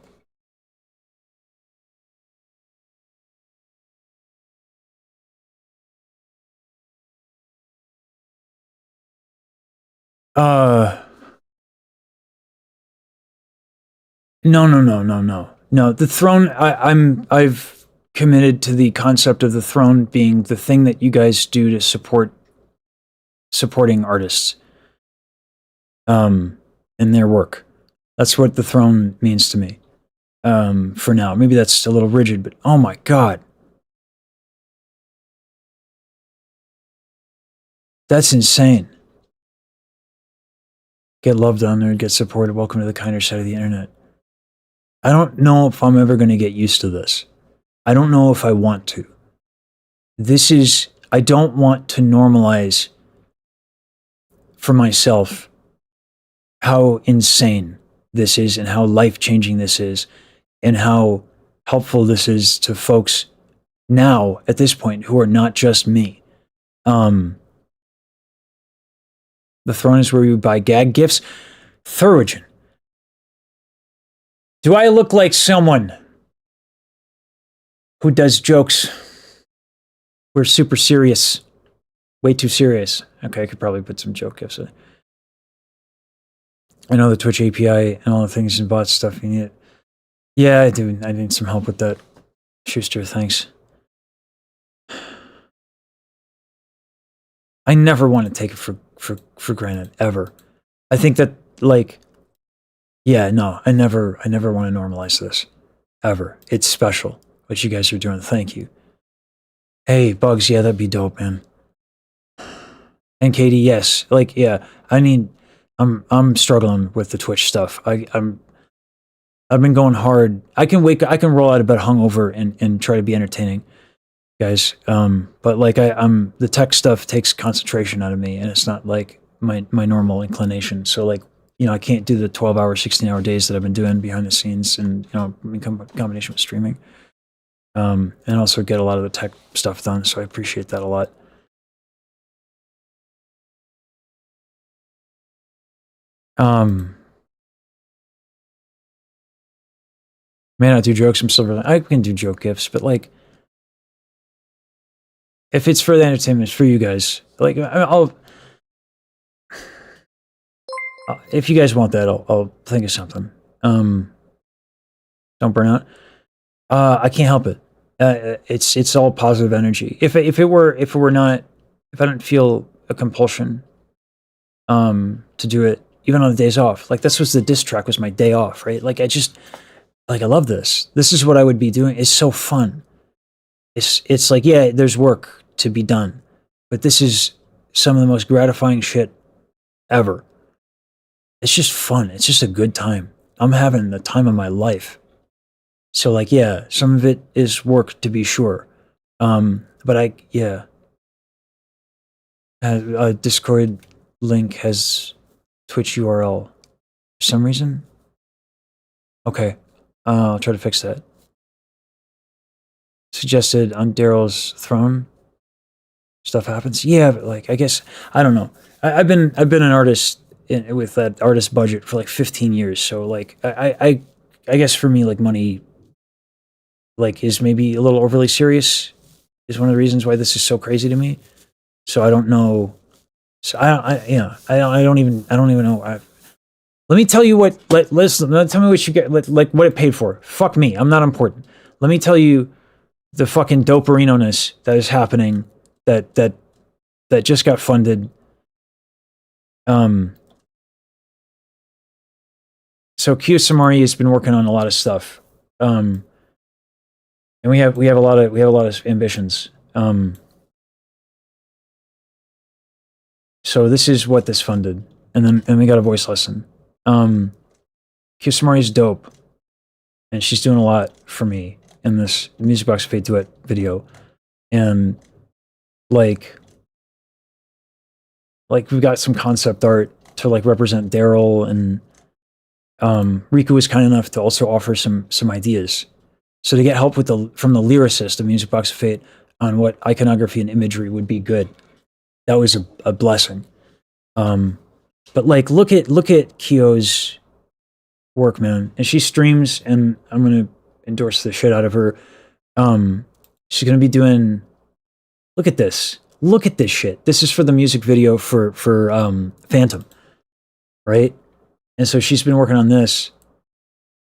The throne, I've committed to the concept of the throne being the thing that you guys do to supporting artists. In their work. That's what the throne means to me. For now. Maybe that's a little rigid, but oh my God. That's insane. Get loved on there, get supported. Welcome to the kinder side of the internet. I don't know if I'm ever going to get used to this. I don't know if I want to. I don't want to normalize for myself how insane this is and how life-changing this is and how helpful this is to folks now at this point who are not just me. The Throne is where we buy gag gifts. Thorogen. Do I look like someone who does jokes? We're super serious. Way too serious. Okay, I could probably put some joke gifts in. I know the Twitch API and all the things and bot stuff you need. Yeah, I do. I need some help with that. Schuster, thanks. I never want to take it for granted, ever. I think that, like, yeah, no, I never want to normalize this, ever. It's special what you guys are doing. Thank you. Hey, Bugs, yeah, that'd be dope, man. And Katie, yes, like, yeah, I need, I'm struggling with the Twitch stuff. I've been going hard. I can roll out of bed hungover and try to be entertaining, guys. But like the tech stuff takes concentration out of me, and it's not like my normal inclination. So like, you know, I can't do the 12-hour, 16-hour days that I've been doing behind the scenes, and you know, in combination with streaming, and also get a lot of the tech stuff done. So I appreciate that a lot. May not do jokes. I'm still I can do joke gifts, but like, if it's for the entertainment, it's for you guys. Like, if you guys want that, I'll think of something. Don't burn out. I can't help it. It's all positive energy. If I didn't feel a compulsion, to do it, even on the days off. Like, this was the diss track, was my day off, right? Like, I love this. This is what I would be doing. It's so fun. It's like, yeah, there's work to be done, but this is some of the most gratifying shit ever. It's just fun. It's just a good time. I'm having the time of my life. So like, yeah, some of it is work, to be sure. But Discord link has Twitch URL for some reason. Okay, I'll try to fix that. Suggested on Daryl's throne. Stuff happens. Yeah, but like, I guess, I don't know. I've been an artist with that artist budget for like 15 years. So like, I guess for me, like, money, like, is maybe a little overly serious, is one of the reasons why this is so crazy to me. So I don't know. So I don't even know. Let me tell you what. Listen. Tell me what you get. Like what it paid for. Fuck me. I'm not important. Let me tell you the fucking doperino-ness that is happening. That just got funded. So Q Samari has been working on a lot of stuff. And we have a lot of ambitions. So this is what this funded, and then we got a voice lesson. Q Samari's dope, and she's doing a lot for me in this Music Box Fate Duet video, and like we've got some concept art to like represent Daryl, and Riku was kind enough to also offer some ideas. So to get help from the lyricist of Music Box of Fate on what iconography and imagery would be good, that was a blessing. But like, look at Kyo's work, man. And she streams, and I'm gonna endorse the shit out of her. She's gonna be doing. Look at this. Look at this shit. This is for the music video for Phantom, right? And so she's been working on this,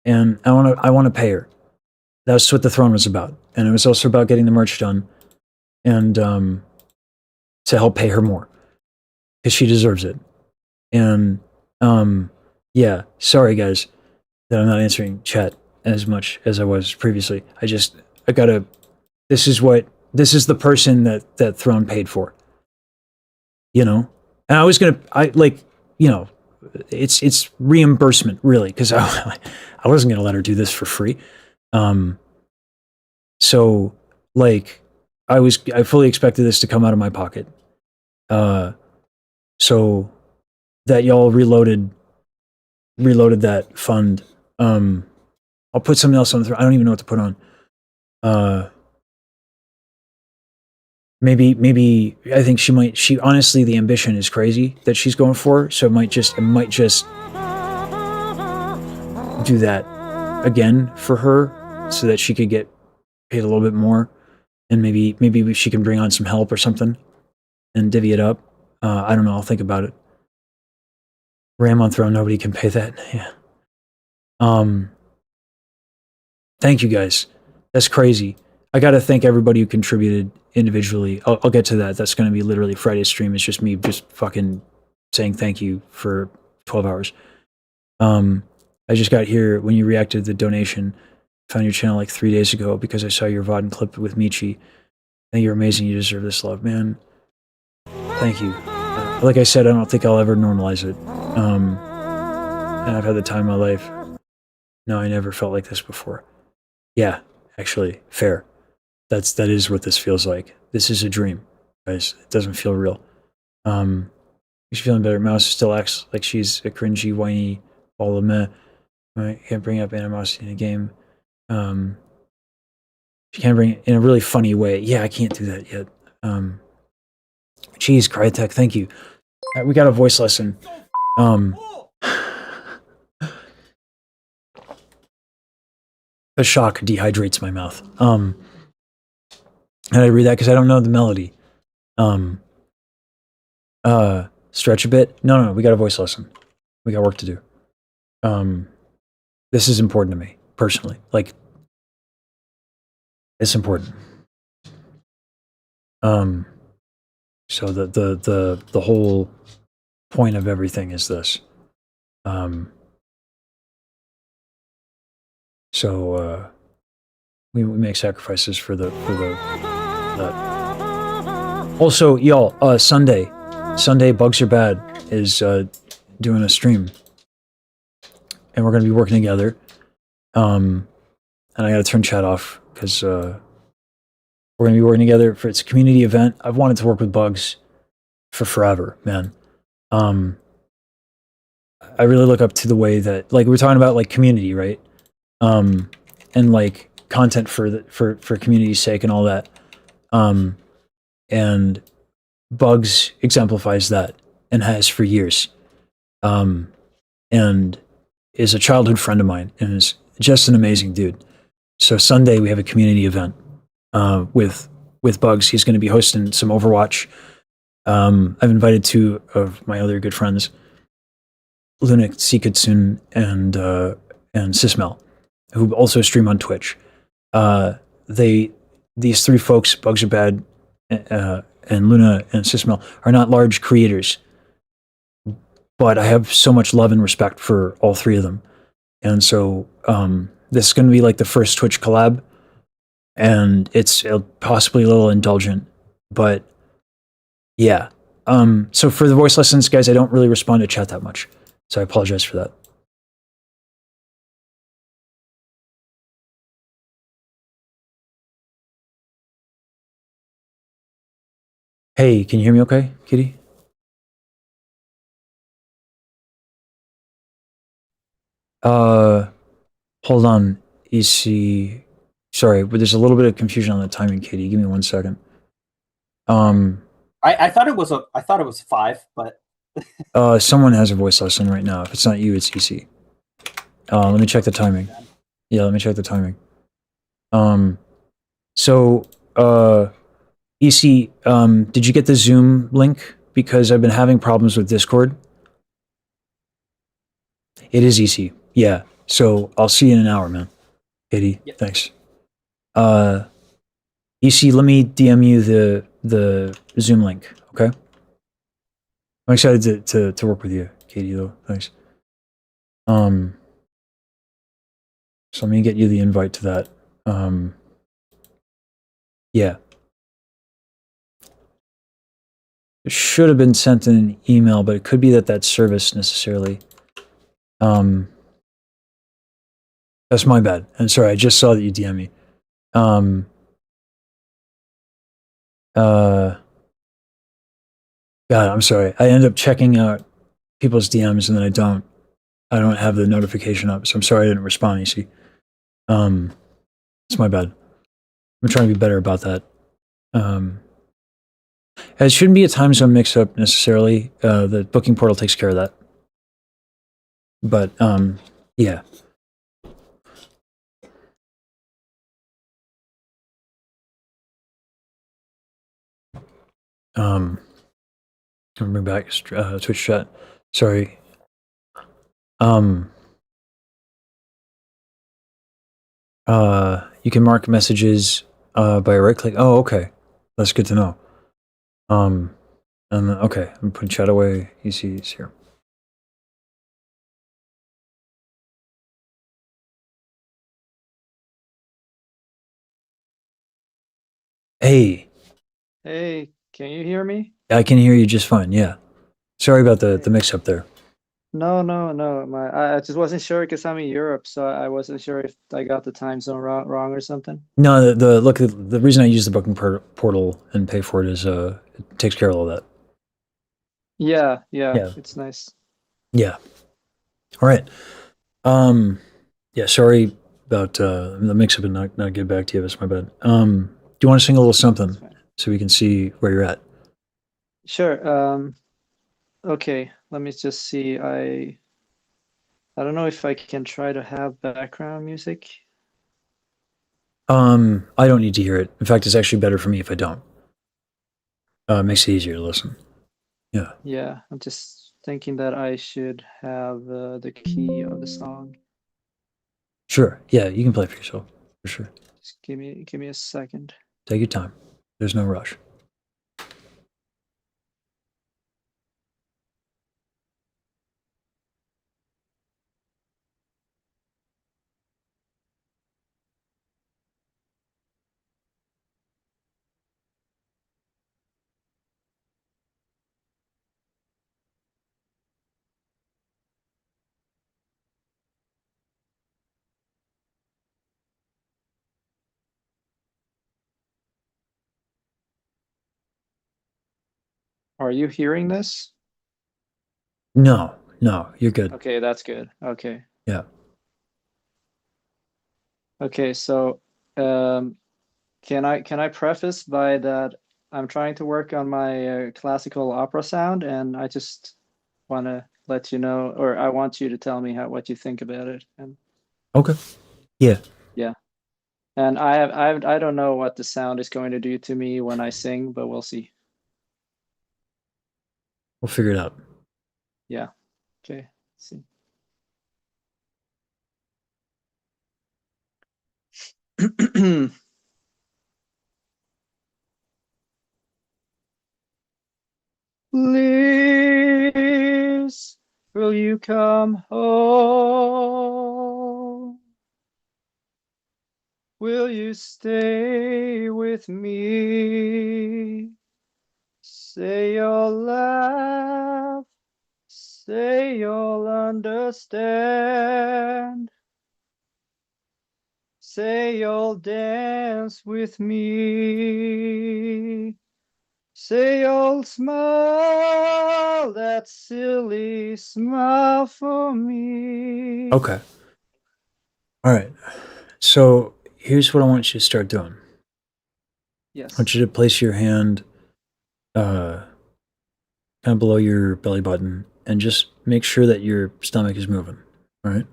and I want to pay her. That's what the throne was about, and it was also about getting the merch done, and to help pay her more, because she deserves it. And yeah, sorry guys that I'm not answering chat as much as I was previously. I gotta. This is the person that throne paid for. You know, and it's reimbursement, really, because I wasn't gonna let her do this for free. So like, I fully expected this to come out of my pocket. So that y'all reloaded that fund. I'll put something else on the throne. I don't even know what to put on. maybe I think she honestly, the ambition is crazy that she's going for, so it might just do that again for her so that she could get paid a little bit more, and maybe she can bring on some help or something and divvy it up. I don't know, I'll think about it. Ram on throne, nobody can pay that. Yeah. Thank you guys. That's crazy. I got to thank everybody who contributed individually. I'll get to that. That's going to be literally Friday's stream. It's just me just fucking saying thank you for 12 hours. I just got here when you reacted to the donation. Found your channel like 3 days ago because I saw your VOD and clip with Michi. I think you're amazing. You deserve this love, man. Thank you. Like I said, I don't think I'll ever normalize it. And I've had the time of my life. No, I never felt like this before. Yeah, actually, fair. That is what this feels like. This is a dream, guys. It doesn't feel real. She's feeling better. Mouse still acts like she's a cringy, whiny ball of meh. I can't bring up animosity in a game. She can't bring it in a really funny way. Yeah, I can't do that yet. Geez, Crytek, thank you. We got a voice lesson. The shock dehydrates my mouth. And I read that because I don't know the melody. Stretch a bit. No, we got a voice lesson. We got work to do. This is important to me, personally. Like, it's important. So the whole point of everything is this. So we make sacrifices for the Also, y'all, Sunday Bugs Are Bad is doing a stream, and we're gonna be working together. And I gotta turn chat off because we're gonna be working together for its a community event. I've wanted to work with Bugs for forever, man. I really look up to the way that, like, we're talking about, like, community, right? And like content for community's sake and all that. And Bugs exemplifies that and has for years. And is a childhood friend of mine and is just an amazing dude. So Sunday we have a community event with Bugs. He's going to be hosting some Overwatch. I've invited two of my other good friends, Luna Sikatsun and Sismel, who also stream on Twitch. These three folks, Bugs Are Bad, and Luna and Sismel, are not large creators, but I have so much love and respect for all three of them. And so this is going to be like the first Twitch collab, and it's possibly a little indulgent, but yeah. So for the voice lessons, guys, I don't really respond to chat that much, so I apologize for that. Hey, can you hear me okay, Kitty? Hold on, EC. Sorry, but there's a little bit of confusion on the timing, Kitty. Give me 1 second. I thought it was 5, but someone has a voice lesson right now. If it's not you, it's EC. Let me check the timing. Yeah, let me check the timing. EC, did you get the Zoom link? Because I've been having problems with Discord. It is EC. Yeah. So I'll see you in an hour, man. Katie, yep. Thanks. EC, let me DM you the Zoom link, okay? I'm excited to work with you, Katie, though. Thanks. So let me get you the invite to that. Yeah. It should have been sent in an email, but it could be that service necessarily. That's my bad. I'm sorry, I just saw that you DM me. God, I'm sorry. I end up checking out people's DMs and then I don't have the notification up, so I'm sorry I didn't respond, you see. It's my bad. I'm trying to be better about that. It shouldn't be a time zone mix-up necessarily. The booking portal takes care of that. But yeah. I'll bring back Twitch chat. Sorry. You can mark messages by right click. Oh, okay, that's good to know. And okay, I'm putting chat away. EC's here. Hey, Hey, can you hear me? I can hear you just fine. Yeah, sorry about the mix-up there. No. I just wasn't sure because I'm in Europe, so I wasn't sure if I got the time zone wrong or something. No, the reason I use the booking portal and pay for it is it takes care of all that. Yeah, Yeah. it's nice. Yeah. All right. Yeah. Sorry about the mix-up and not get back to you. That's my bad. Do you want to sing a little something That's fine. so we can see where you're at? Sure. Okay, let me just see. I don't know if I can try to have background music. I don't need to hear it. In fact, it's actually better for me if I don't. It makes it easier to listen. Yeah. Yeah, I'm just thinking that I should have the key of the song. Sure. Yeah, you can play for yourself for sure. Just give me a second. Take your time. There's no rush. Are you hearing this? No, you're good. Okay, that's good. Okay. Yeah. Okay, so can I preface by that I'm trying to work on my classical opera sound, and I just want to let you know, or I want you to tell me what you think about it. And Okay. Yeah. yeah, and I don't know what the sound is going to do to me when I sing, but we'll see. We'll figure it out. Yeah. Okay. Let's see. Please, will you come home? Will you stay with me? Say you'll laugh, say you'll understand. Say you'll dance with me. Say you'll smile that silly smile for me. Okay. All right. So here's what I want you to start doing. Yes. I want you to place your hand kind of below your belly button and just make sure that your stomach is moving. All right.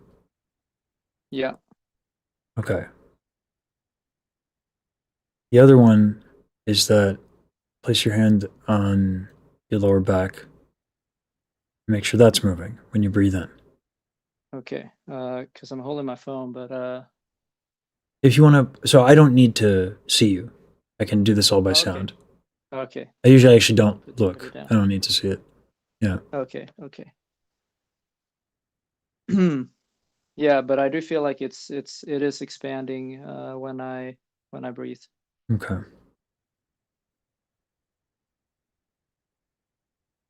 Yeah. Okay. The other one is that place your hand on your lower back. Make sure that's moving when you breathe in. Okay. Because I'm holding my phone, but If you want to, so I don't need to see you. I can do this all by Okay. sound. okay. I usually actually don't Put look. it down. I don't need to see it. Yeah. Okay. Yeah, but I do feel like it is expanding when I breathe. Okay.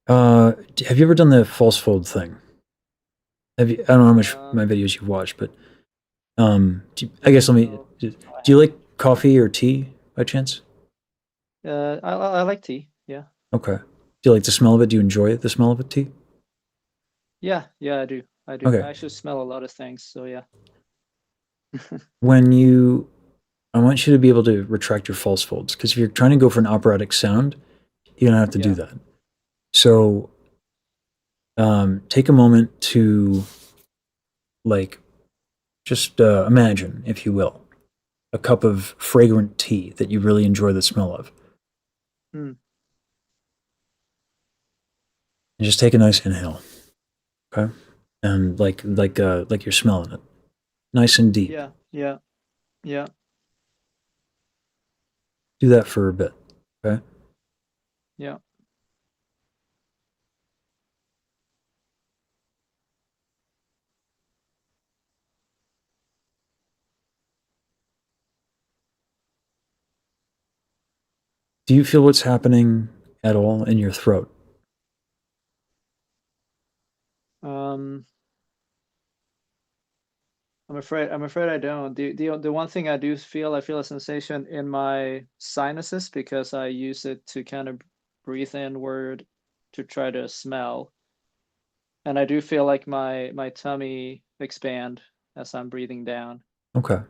Have you ever done the false fold thing? Have you? I don't know how much my videos you've watched, but I guess let me. No, Do you like coffee or tea by chance? I like tea. Yeah. Okay. Do you like the smell of it? Do you enjoy the smell of a tea? Yeah, I do. Okay. I actually smell a lot of things, so yeah. When you, I want you to be able to retract your false folds because if you're trying to go for an operatic sound, You're gonna have to do Yeah. that. So take a moment to like just imagine, if you will, a cup of fragrant tea that you really enjoy the smell of. Hmm. And just take a nice inhale, okay? And like you're smelling it, nice and deep. Yeah. Yeah. Yeah. Do that for a bit, okay? Yeah. Do you feel what's happening at all in your throat? Um, I'm afraid I don't. The one thing I feel a sensation in my sinuses because I use it to kind of breathe inward to try to smell. And I do feel like my tummy expand as I'm breathing down, Okay.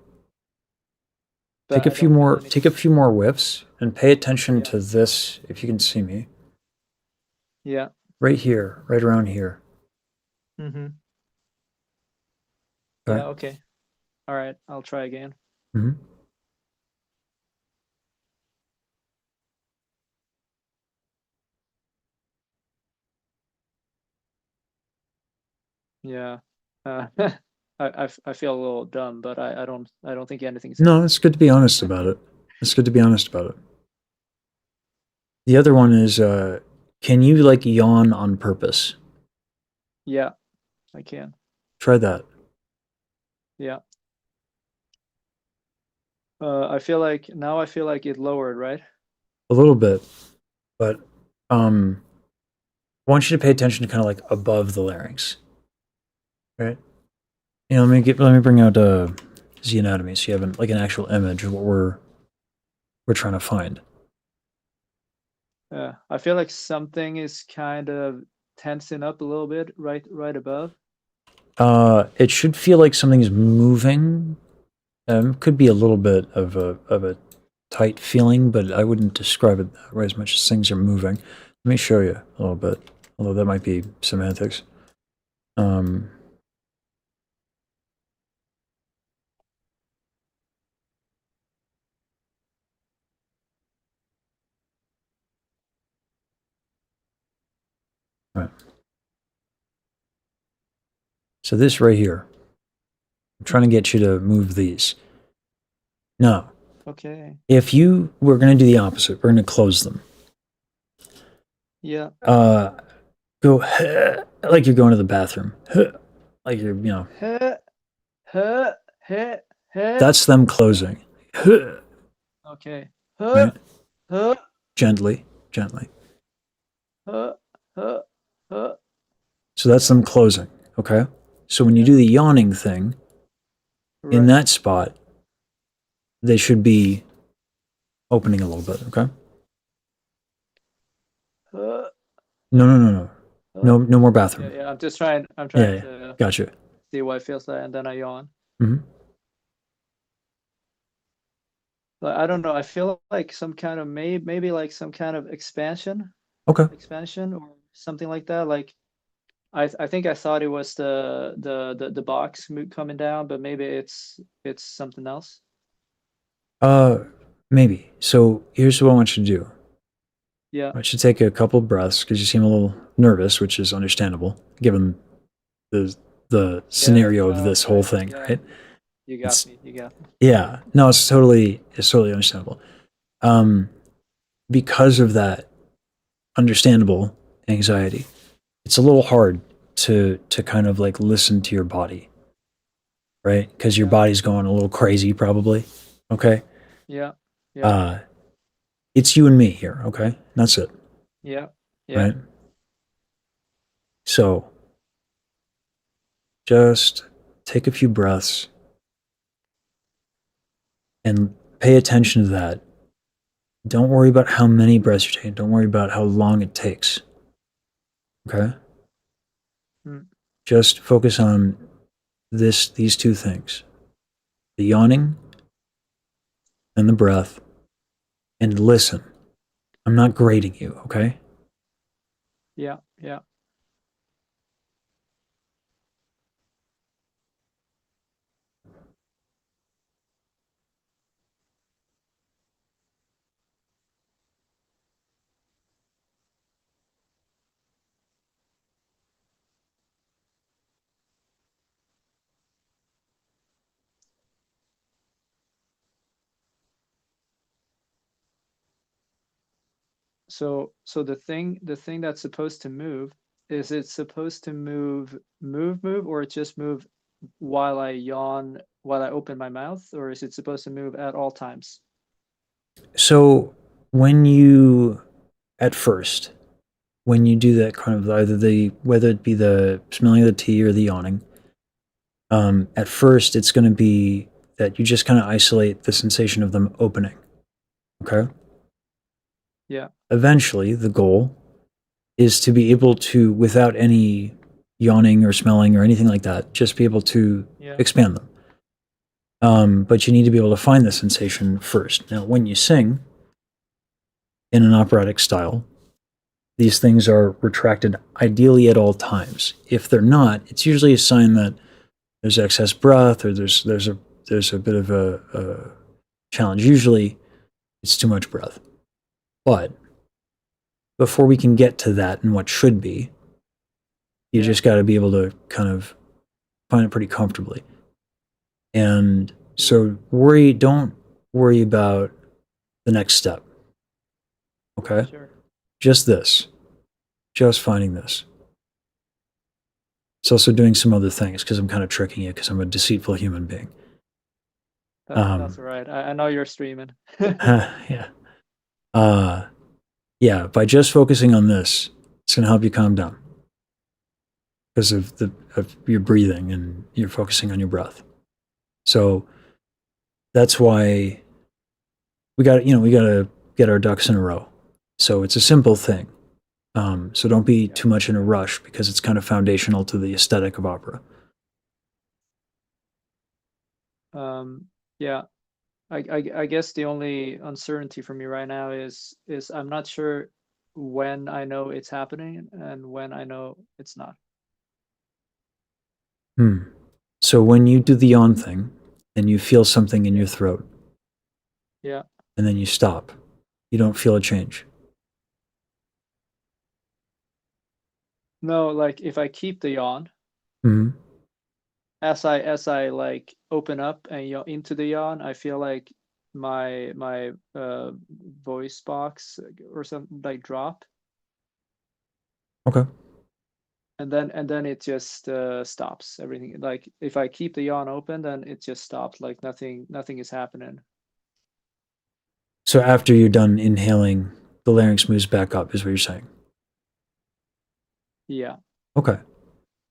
but I don't feel anything. Take a few more whiffs and pay attention Yeah. to this, if you can see me. Yeah. Right here, right around here. Mm-hmm. Okay. Yeah, okay. All right, I'll try again. Hmm. Yeah. I feel a little dumb, but I don't think anything's No, happening. it's good to be honest about it. It's good to be honest about it. The other one is, can you like yawn on purpose? Yeah, I can. Try that. Yeah. I feel like it lowered, right? A little bit, but I want you to pay attention to kind of like above the larynx, right? Let me bring out Z anatomy so you have like an actual image of what we're trying to find. Yeah. I feel like something is kind of tensing up a little bit right above. It should feel like something's moving. Could be a little bit of a tight feeling, but I wouldn't describe it that way as much as things are moving. Let me show you a little bit, although that might be semantics. Right. So this right here, I'm trying to get you to move these. Now, Okay. if you were going to do the opposite, we're going to close them. Yeah. Go like you're going to the bathroom. Like you're, Huh, huh, huh, huh. that's them closing. Okay. Huh, Right? huh, Gently, gently. huh, huh, huh. So that's them closing. Okay. So when you do the yawning thing, in Right. that spot, they should be opening a little bit. Okay. Huh, No. huh. No more Yeah, bathroom. yeah. I'm trying Yeah. to Gotcha. see what it feels like, and then I yawn. Hmm. But I don't know. I feel like some kind of maybe like some kind of Okay. expansion or something like that. Like I think I thought it was the box coming down, but maybe it's something else. Maybe. So here's what I want you to do. Yeah. I should take a couple breaths because you seem a little nervous, which is understandable given the Yeah. scenario of No, this whole right. thing, Yeah. right? You got It's me. You got me. yeah. No, it's totally understandable. Because of that understandable anxiety, it's a little hard to kind of like listen to your body, right? Because your Yeah. body's going a little crazy, probably. Okay. Yeah. Yeah. Uh, it's you and me here. Okay, that's it. Yeah. Yeah. Right. So just take a few breaths and pay attention to that. Don't worry about how many breaths you're taking. Don't worry about how long it takes. Okay? Mm. Just focus on these two things. The yawning and the breath, and listen. I'm not grading you, okay? Yeah, yeah. So the thing that's supposed to move, is it supposed to move, or it just move while I yawn, while I open my mouth, or is it supposed to move at all times? So when you, at first, when you do that kind of either the, whether it be the smelling of the tea or the yawning, at first it's going to be that you just kind of isolate the sensation of them opening. Okay. Yeah, Eventually, the goal is to be able to, without any yawning or smelling or anything like that, just be able to yeah, expand them. But you need to be able to find the sensation first. Now, when you sing in an operatic style, these things are retracted ideally at all times. If they're not, it's usually a sign that there's excess breath or there's a bit of a challenge. Usually, it's too much breath. But before we can get to that and what should be, you Yeah. just got to be able to kind of find it pretty comfortably. And so don't worry about the next step. Okay? sure. Just this. Just finding this. It's also doing some other things because I'm kind of tricking you because I'm a deceitful human being. That's all right. I know you're streaming. Yeah. Yeah, by just focusing on this, it's going to help you calm down because of your breathing and you're focusing on your breath. So that's why we got to get our ducks in a row. So it's a simple thing. So don't be too much in a rush because it's kind of foundational to the aesthetic of opera. Yeah. I guess the only uncertainty for me right now is I'm not sure when I know it's happening and when I know it's not. So when you do the yawn thing and you feel something in your throat Yeah. and then you stop, you don't feel a change. No, like if I keep the yawn, Hmm. as I like open up and yawn into the yawn, I feel like my voice box or something like drop, Okay. and then it just stops everything. Like if I keep the yawn open, then it just stops. Like nothing is happening. So after you're done inhaling, the larynx moves back up, is what you're saying. Yeah. Okay.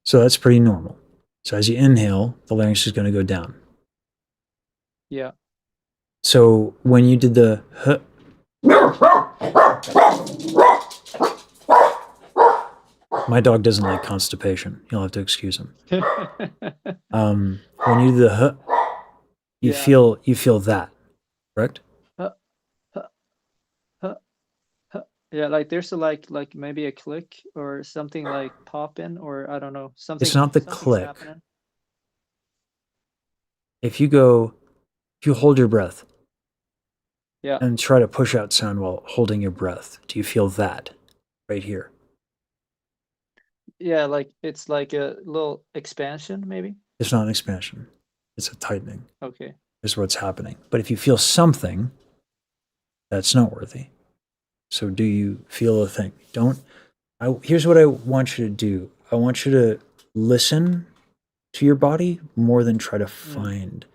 So that's pretty normal. So as you inhale, the larynx is going to go down. Yeah. So when you did the huh, my dog doesn't like constipation. You'll have to excuse him. When you do the huh, you Yeah. feel that, correct? Huh, huh, huh, huh. Yeah, like there's a like maybe a click or something like pop in, or I don't know, It's not the something's click. happening. If you hold your breath Yeah. and try to push out sound while holding your breath, do you feel that right here? Yeah, like it's like a little expansion maybe. It's not an expansion. It's a tightening. Okay. Is what's happening. But if you feel something, that's noteworthy. So do you feel a thing? Here's what I want you to do. I want you to listen to your body more than try to find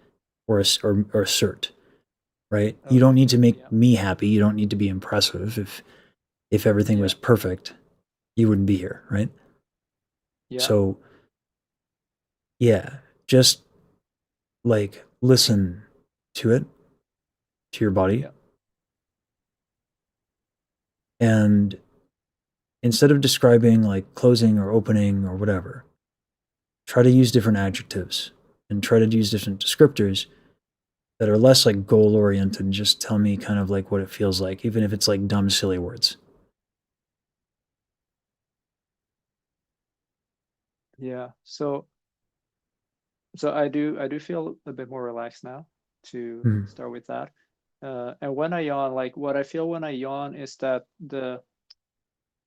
or assert, right? You don't Okay. need to make Yeah. me happy. You don't need to be impressive. If everything was perfect, you wouldn't be here, right? Yeah. So yeah, just like listen to it, to your body. Yeah. And instead of describing like closing or opening or whatever, try to use different adjectives and try to use different descriptors that are less like goal oriented. Just tell me kind of like what it feels like, even if it's like dumb, silly words. Yeah. So I do feel a bit more relaxed now to Hmm. start with that. And when I yawn, like what I feel when I yawn is that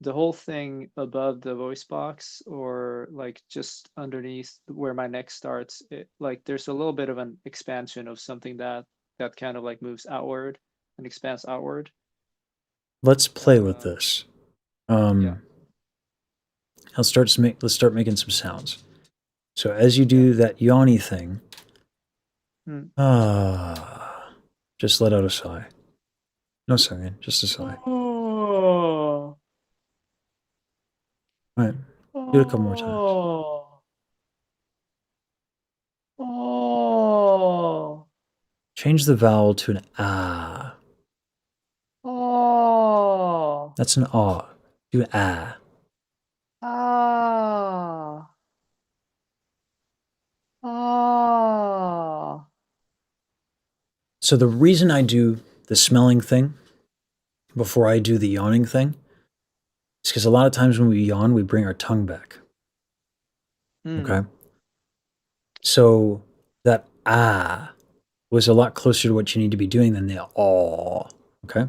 the whole thing above the voice box or like just underneath where my neck starts, like there's a little bit of an expansion of something that kind of like moves outward and expands outward. Let's play with Uh, this. yeah. Let's start making some sounds. So as you Yeah. do that yawny thing, Mm. just let out a sigh. No singing, just a sigh. Oh. All right, do it a couple more times. Oh. Oh. Change the vowel to an ah. Oh. That's an ah. Do an ah. Ah. Ah. So the reason I do the smelling thing before I do the yawning thing is because a lot of times when we yawn, we bring our tongue back. Mm. Okay. So that ah was a lot closer to what you need to be doing than the aw. Okay.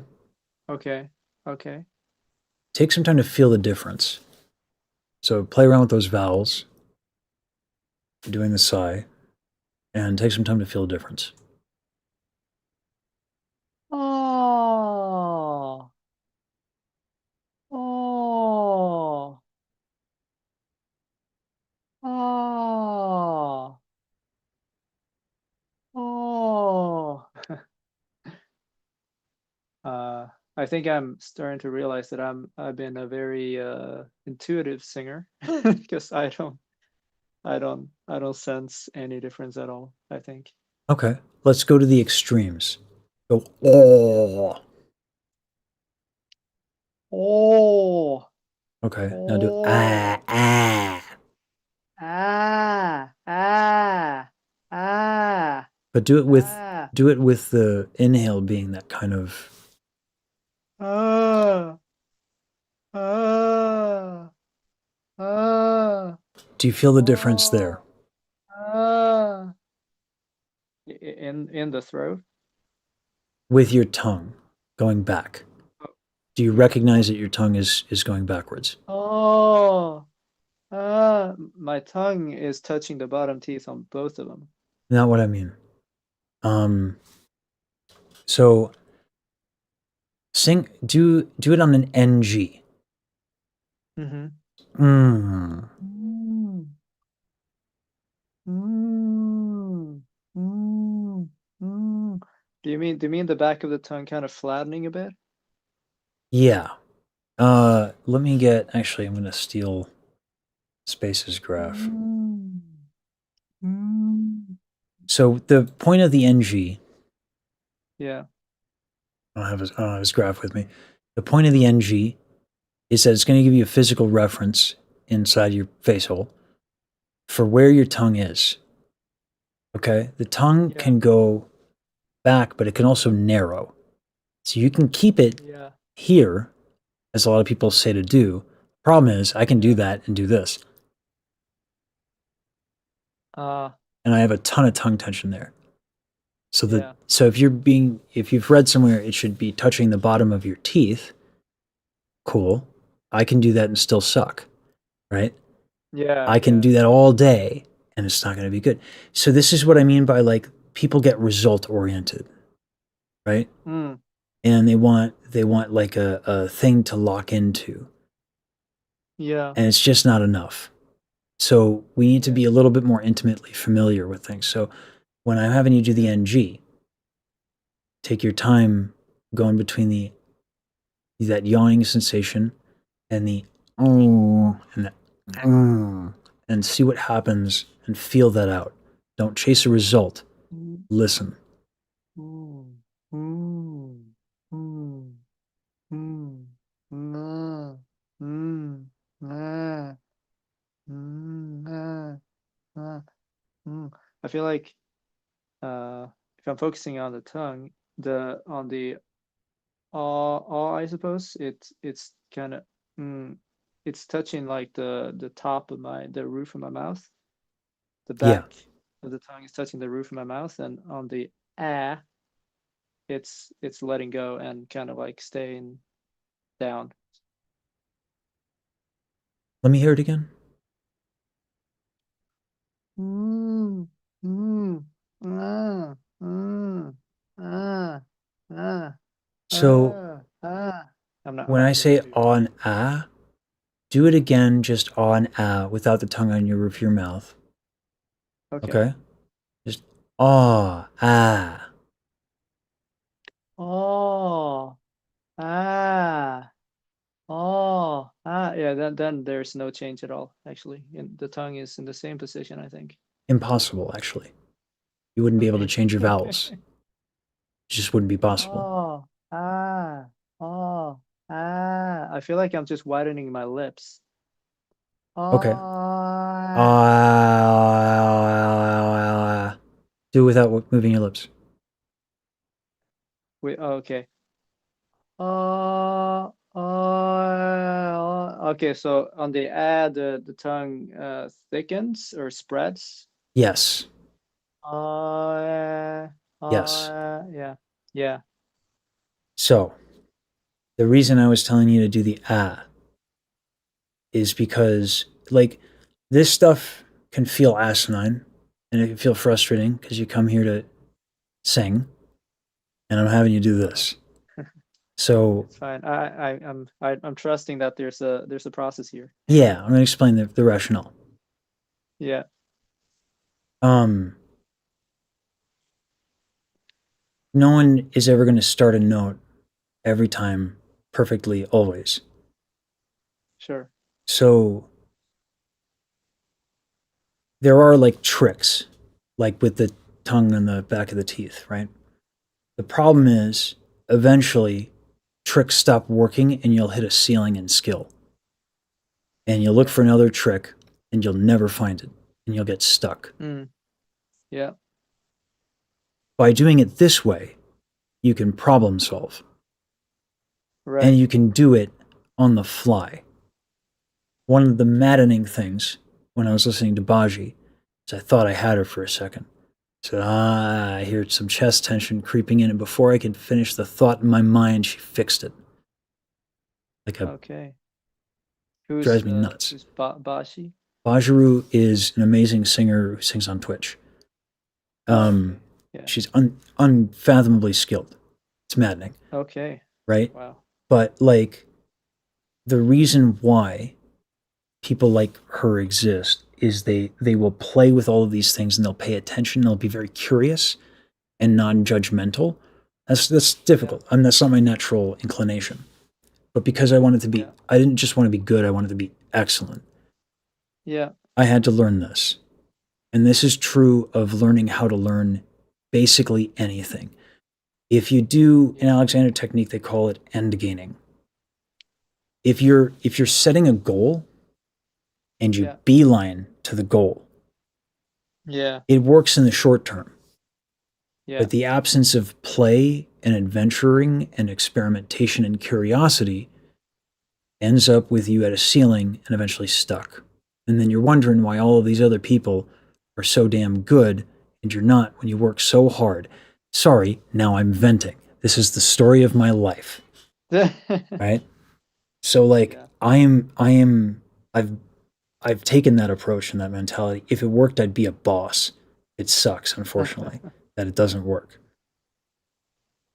Okay. Okay. Take some time to feel the difference. So play around with those vowels, doing the sigh, and take some time to feel the difference. Oh. Oh. Oh. Oh. Uh, I think I'm starting to realize that I've been a very intuitive singer because I don't sense any difference at all, I think. Okay. Let's go to the extremes. Go aw. Oh. Okay. Now do Oh. ah. Ah. Ah. Ah. But Ah. do it with the inhale being that kind of. Ah. Ah. Ah. Do you feel the difference there? Oh. Ah. In the throat. With your tongue going back. Do you recognize that your tongue is going backwards? Oh. My tongue is touching the bottom teeth on both of them. Not what I mean. Um so do it on an NG. Mm-hmm. Mm. Mm, mm, mm, mm. Do you mean the back of the tongue kind of flattening a bit? Yeah. Let me get actually I'm gonna steal Space's graph. Mm, mm. So the point of the NG, Yeah, I don't have his graph with me. The point of the NG is that it's going to give you a physical reference inside your face hole for where your tongue is. Okay? The tongue yeah, can go back, but it can also narrow. So you can keep it yeah, here, as a lot of people say to do. Problem is, I can do yeah. that and do this. Uh, And I have a ton of tongue tension there. yeah, So if you've read somewhere it should be touching the bottom of your teeth, cool. I can do that and still suck, right? yeah, I can yeah, do that all day and it's not going to be good. So this is what I mean by like people get result oriented, right? mm, And they want like a thing to lock into, yeah, and it's just not enough. So we need to yeah, be a little bit more intimately familiar with things. So when I'm having you do the yeah. NG, take your time going between the that yawning sensation and the oh and the and see what happens and feel that out. Don't chase a result. Mm, Listen. mm, mm, mm, mm, mm, mm, mm, mm, mm. I feel like uh, if I'm focusing on the tongue, on the I suppose it's kind of it's touching like the top of the roof of my mouth. The Yeah. back of the tongue is touching the roof of my mouth, and on the ah, it's letting go and kind of like staying down. Let me hear it again. Mm, mm, ah, mm, ah, ah, So ah. I'm when I not doing say too. on ah, do it again just on ah without the tongue on your roof of your mouth. Okay. Okay? Just ah, ah. Oh, ah, oh, ah. Yeah. Then there's no change at all. Actually, and the tongue is in the same position, I think. Impossible, actually. You wouldn't be able to Okay. change your vowels. It just wouldn't be possible. Oh, ah, oh, ah. I feel like I'm just widening my lips. Okay. Oh, Ah. Do it without moving your lips. wait, okay. Okay, so on the the tongue thickens or spreads. Yes. Uh, Yes. yeah, yeah, So the reason I was telling you to do the ah is because, like, this stuff can feel asinine and it can feel frustrating because you come here to sing and I'm having you do this. So it's fine. I'm trusting that there's a process here. yeah, I'm gonna explain the rationale. Yeah, Um, no one is ever gonna start a note every time perfectly always. sure. So there are like tricks, like with the tongue and the back of the teeth, right? The problem is eventually tricks stop working and you'll hit a ceiling in skill. And you'll look Yeah. for another trick and you'll never find it and you'll get stuck. Yeah. By doing it this way, you can problem solve Right. and you can do it on the fly. One of the maddening things when I was listening to Baji is I thought I had her for a second. I said, I hear some chest tension creeping in, and before I could finish the thought in my mind, she fixed it. Like a Okay. drives me nuts. Who's Bashi? Bajiru is an amazing singer who sings on Twitch. Okay. Yeah. She's unfathomably skilled. It's maddening, Okay. right? Wow. But like the reason why people like her exist is they will play with all of these things and they'll pay attention. They'll be very curious and non-judgmental. That's difficult. I mean, that's not my natural inclination. But because I wanted to be, Yeah. I didn't just want to be good. I wanted to be excellent. Yeah. I had to learn this. And this is true of learning how to learn basically anything. If you do an Alexander technique, they call it end gaining. If you're setting a goal and you Yeah. beeline to the goal, Yeah. it works in the short term. Yeah. But the absence of play and adventuring and experimentation and curiosity ends up with you at a ceiling and eventually stuck. And then you're wondering why all of these other people are so damn good and you're not when you work so hard. Sorry, now I'm venting. This is the story of my life, right? So like Yeah. I've taken that approach and that mentality. If it worked, I'd be a boss. It sucks, unfortunately, that it doesn't work.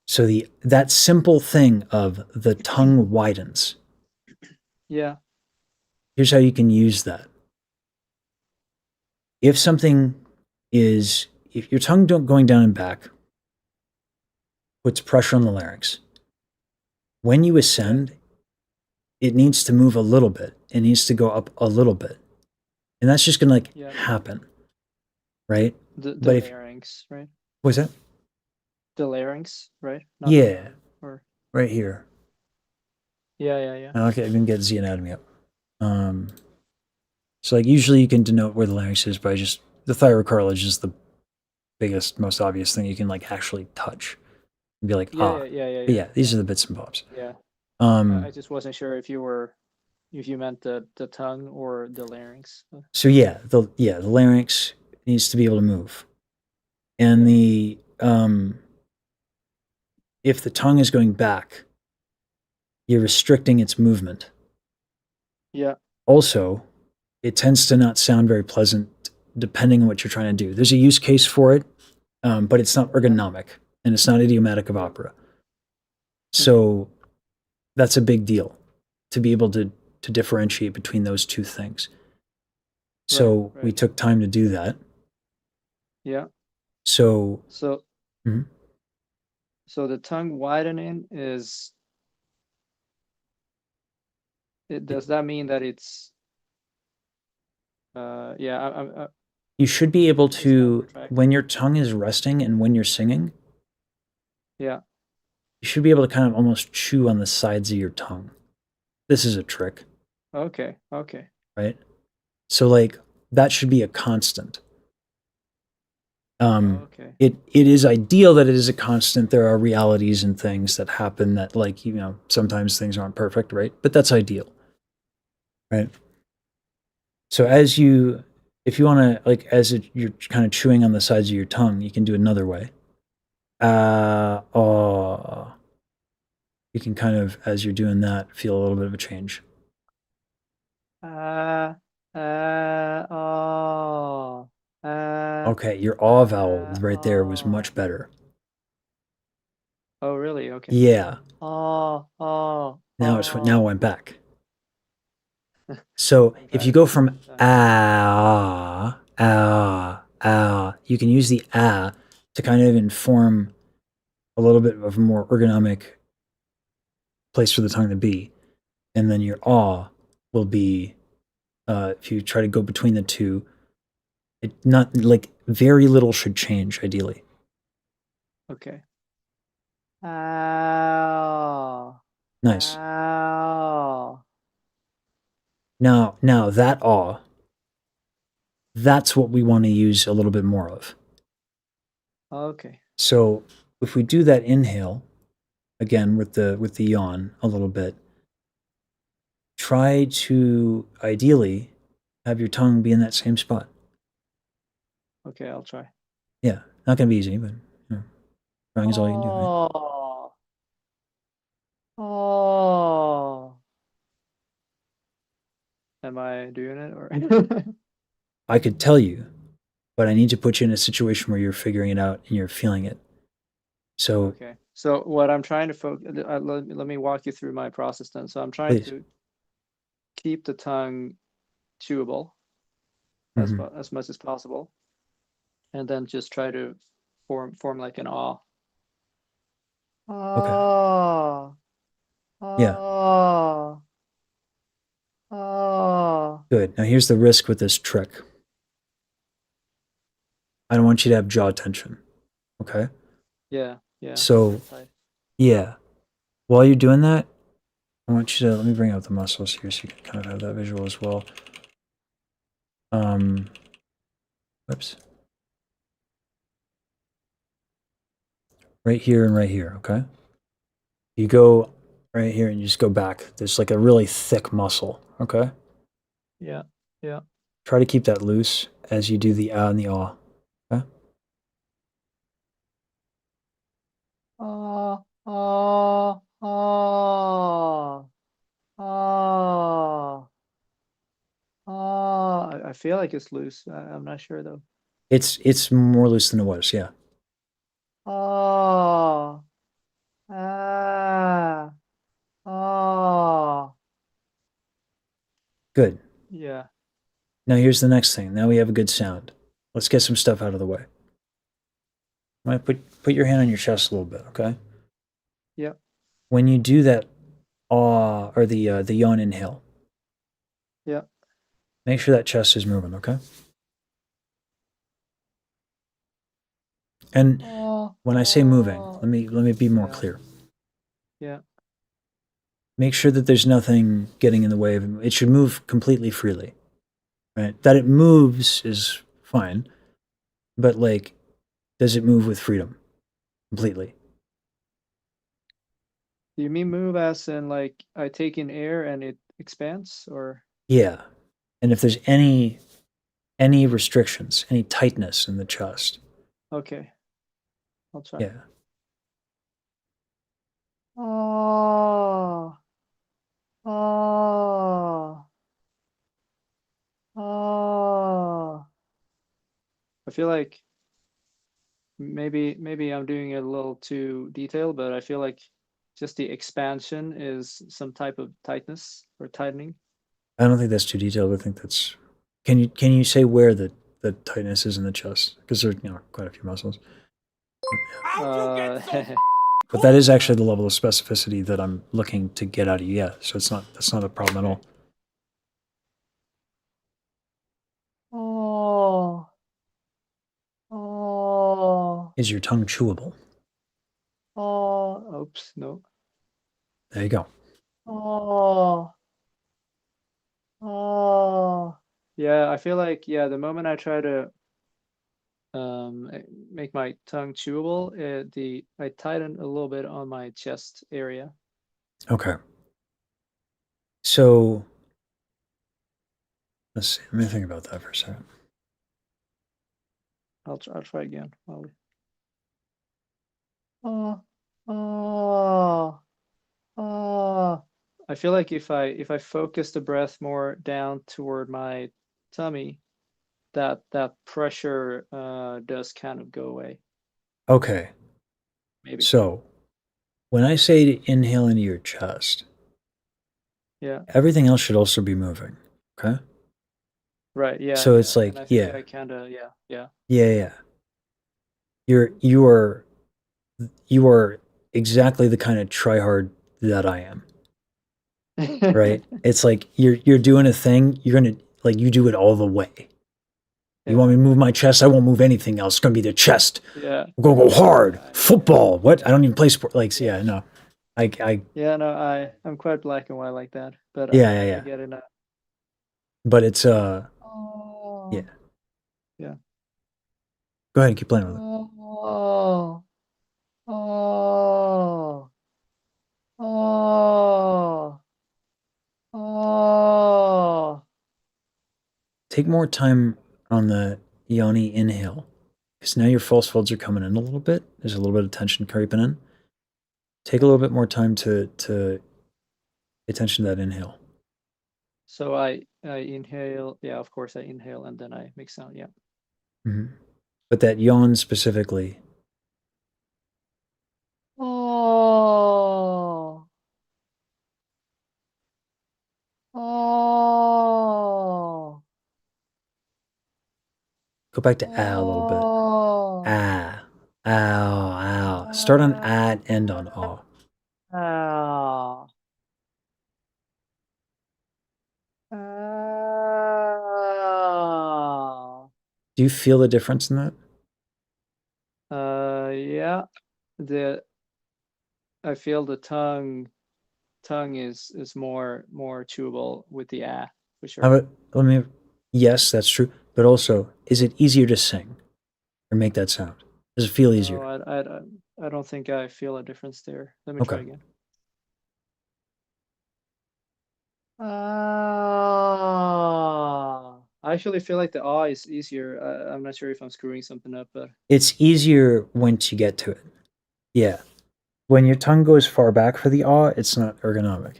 So that simple thing of the tongue widens. Yeah. Here's how you can use that. If something is, if your tongue going down and back puts pressure on the larynx, when you ascend, it needs to move a little bit. It needs to go up a little bit. And that's just going to happen, right? The But larynx, right? What's that? The larynx, right? Yeah. Or right here. yeah. Okay, I can get Z anatomy up. So like usually you can denote where the larynx is by just the thyrocartilage is the biggest, most obvious thing you can like actually touch and be like, Yeah, yeah. yeah, these are the bits and bobs. Yeah. Um, I just wasn't sure if you meant the tongue or the larynx. so yeah, the larynx needs to be able to move, and if the tongue is going back, you're restricting its movement. Yeah. Also, it tends to not sound very pleasant depending on what you're trying to do. There's a use case for it, but it's not ergonomic and it's not idiomatic of opera. So that's a big deal to be able to differentiate between those two things. So we Right. took time to do that. Yeah. So So Mhm. so the tongue widening is does that mean that it's yeah, you should be able it's not to, contracted. when your tongue is resting and when you're singing, Yeah. you should be able to kind of almost chew on the sides of your tongue. This is a trick, Okay. right? So like that should be a constant. Okay. It is ideal that it is a constant. There are realities and things that happen that, like, you know, sometimes things aren't perfect, right? But that's ideal, right? So if you want to, like, you're kind of chewing on the sides of your tongue, you can do another way. Oh. You can kind of, as you're doing that, feel a little bit of a change. Oh. Okay, your aw vowel right there was much better. Oh, really? Okay. Yeah. Oh. Now it went back. So if you go from you can use the to kind of inform a little bit of a more ergonomic place for the tongue to be, and then your aw will be, if you try to go between the two, it not like very little should change ideally. Okay. Ow. Nice. Ow. Now that aw, that's what we want to use a little bit more of. Okay. So if we do that inhale again with the yawn a little bit, try to ideally have your tongue be in that same spot. Okay, I'll try. Yeah, not gonna be easy, but you know, trying is all you can do, right? Oh. Am I doing it or? I could tell you, but I need to put you in a situation where you're figuring it out and you're feeling it. So Okay. So what I'm trying to focus, let me walk you through my process then. So I'm trying please. to keep the tongue chewable Mhm. as much as possible, and then just try to form like an aw. Okay. Ah. Yeah. Ah. Ah. Good. Now here's the risk with this trick. I don't want you to have jaw tension. Okay. Yeah. So Tight. yeah, while you're doing that, I want you to, let me bring out the muscles here so you can kind of have that visual as well. Whoops. Right here and right here, okay? You go right here and you just go back. There's like a really thick muscle, okay? Yeah. Try to keep that loose as you do the and the aw, okay? Ah. Ah. Ah. Ah. Ah. I feel like it's loose. I'm not sure though. It's more loose than it was, yeah. Ah. Ah. Ah. Good. Yeah. Now here's the next thing. Now we have a good sound. Let's get some stuff out of the way. All right, put your hand on your chest a little bit, okay? Yep. When you do that aw or the yawn inhale, Yep. make sure that chest is moving, okay? And when I say moving, let me be more clear. Yeah. Make sure that there's nothing getting in the way of it. It should move completely freely, right? That it moves is fine, but like does it move with freedom completely? Do you mean move as in like I take in air and it expands, or? Yeah. And if there's any restrictions, any tightness in the chest. Okay, I'll try. Yeah. Oh, oh, oh. I feel like maybe I'm doing it a little too detailed, but I feel like just the expansion is some type of tightness or tightening. I don't think that's too detailed. I think that's. Can you say where the tightness is in the chest? Because there are quite a few muscles. Uh, But that is actually the level of specificity that I'm looking to get out of you. Yeah, so that's not a problem at all. oh, oh, Is your tongue chewable? oh, oops, no. There you go. Oh, oh. Yeah, I feel like, yeah, the moment I try to make my tongue chewable, I tighten a little bit on my chest area. Okay. So let's see. Let me think about that for a second. I'll try again. Oh, oh, oh. I feel like if I focus the breath more down toward my tummy, that pressure does kind of go away. Okay. Maybe. So when I say to inhale into your chest, Yeah. everything else should also be moving. Okay. Right. Yeah. So it's And like, I think yeah, I kind of, yeah. yeah. You are exactly the kind of tryhard that I am. Right? It's like you're doing a thing, you're gonna like you do it all the way. You Yeah. want me to move my chest? I won't move anything else. It's gonna be the chest. Yeah. We're gonna go hard. Yeah. Football. What? I don't even play sport. Like, so yeah, no. I Yeah, no, I'm quite black and white like that, but yeah. I get it now. But it's Oh, yeah. yeah. Go ahead and keep playing with it. Oh, oh, oh, oh. Take more time on the yoni inhale. Because now your false folds are coming in a little bit. There's a little bit of tension creeping in. Take a little bit more time to pay attention to that inhale. So I inhale. Yeah, of course I inhale and then I make sound. Yeah. But that yawn specifically, Oh, oh, go back to ah a little bit. oh, Ah, ow, ow. Start on ah, end on ah. ah, ah. Do you feel the difference in that? Yeah. I feel the tongue is more chewable with the ah, for How sure. about, let me, yes, that's true. But also, is it easier to sing or make that sound? Does it feel No, easier? I don't think I feel a difference there. Let me try Okay. again. Ah, I actually feel like the ah is easier. I'm not sure if I'm screwing something up, but It's easier once you get to it. Yeah. When your tongue goes far back for the ah, it's not ergonomic.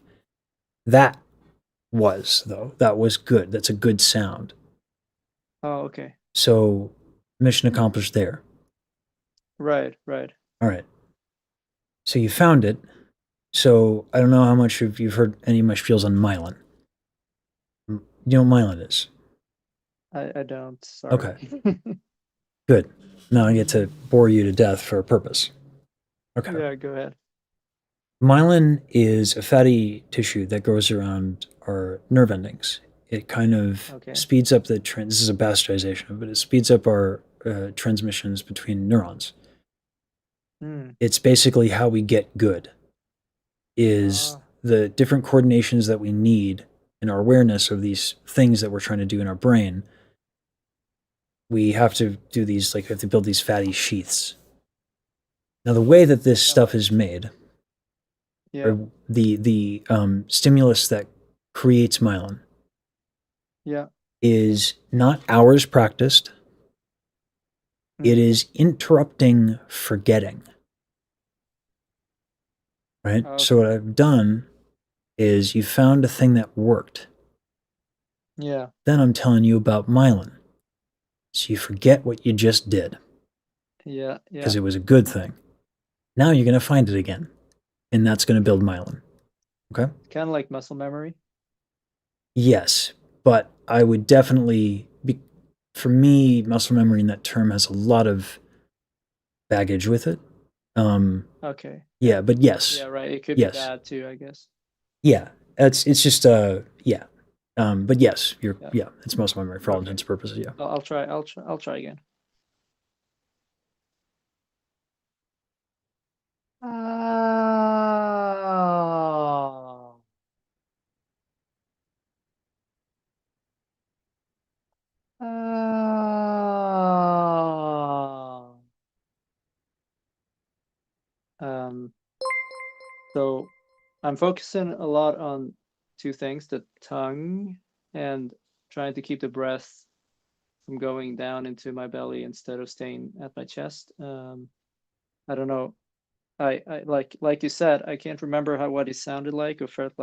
That was, though. That was good. That's a good sound. oh, okay. So, mission accomplished there. Right. All right. So you found it. So I don't know how much you've heard any of my spiels on myelin. You know what myelin is? I don't, sorry. Okay. Good. Now I get to bore you to death for a purpose. Okay. Yeah, go ahead. Myelin is a fatty tissue that grows around our nerve endings. It kind of Okay. speeds up the this is a bastardization, but it speeds up our transmissions between neurons. Hmm. It's basically how we get good. Is Ah. the different coordinations that we need in our awareness of these things that we're trying to do in our brain. we have to do these, like, we have to build these fatty sheaths. Now, the way that this stuff is made, Yeah. or the stimulus that creates myelin, Yeah. is not hours practiced. It is interrupting forgetting. Right? So what I've done is you found a thing that worked. Yeah. Then I'm telling you about myelin. So you forget what you just did. Yeah. Because it was a good thing. Now you're going to find it again. And that's going to build myelin. Okay? Kind of like muscle memory. Yes. But I would definitely, for me, muscle memory in that term has a lot of baggage with it. Okay. Yeah, but yes. Yeah, right. It could Yes. be bad too, I guess. Yeah. It's just, yeah. But yes, it's muscle memory for all intents and purposes, yeah. I'll try again. Oh. Oh. So I'm focusing a lot on two things, the tongue and trying to keep the breath from going down into my belly instead of staying at my chest. I don't know. I like you said, I can't remember what it sounded like or felt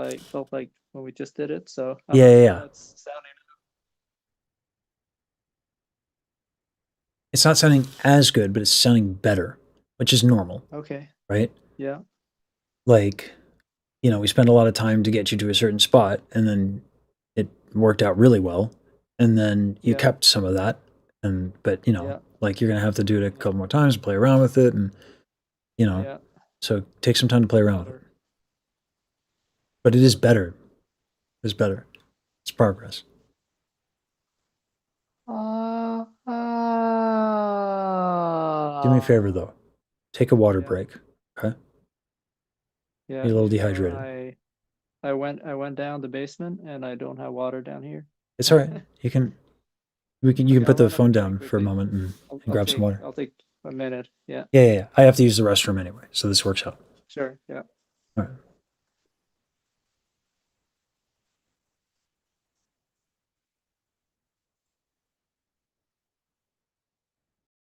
like when we just did it. So I'm not sure Yeah. how it's sounding. It's not sounding as good, but it's sounding better, which is normal, Okay. right? Yeah. Like, we spend a lot of time to get you to a certain spot, and then it worked out really well, and then you Yeah. kept some of that, but Yeah. like, you're gonna have to do it a couple more times, play around with it, and Yeah. so take some time to play around with it. But it is better. It's better. It's progress. Do me a favor though. Take a water break. Okay? Yeah. You're a little you know, dehydrated. I went down the basement and I don't have water down here. It's all right. You can Okay, put I'll the run up phone really down for a quickly. moment and I'll grab some water. I'll take a minute. Yeah. Yeah. I have to use the restroom anyway, so this works out. Sure. Yeah. All right.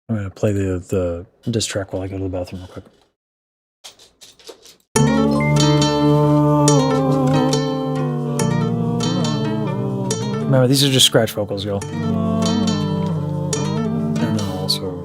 I'm gonna play the diss track while I go to the bathroom real quick. Remember, these are just scratch vocals, y'all. And then I'll also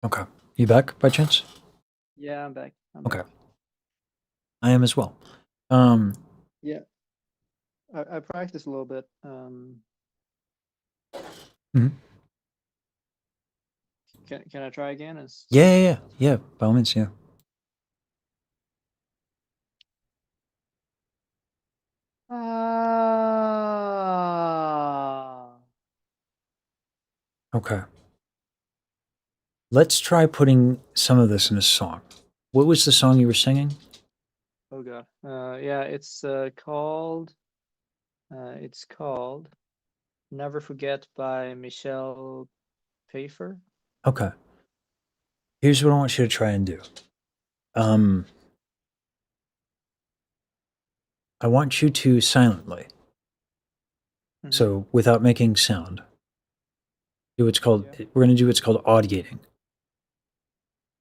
Okay. You back by chance? Yeah, I'm back. Okay. I am as well. Yeah. I practiced a little bit. Mhm. can I try again? Yeah. By all means, yeah. Okay. Let's try putting some of this in a song. What was the song you were singing? Oh god. Yeah, it's called Never Forget by Michelle Pfeiffer. Okay. Here's what I want you to try and do. I want you to silently, Mhm. so without making sound, do what's called, Yeah. we're going to do what's called audiating.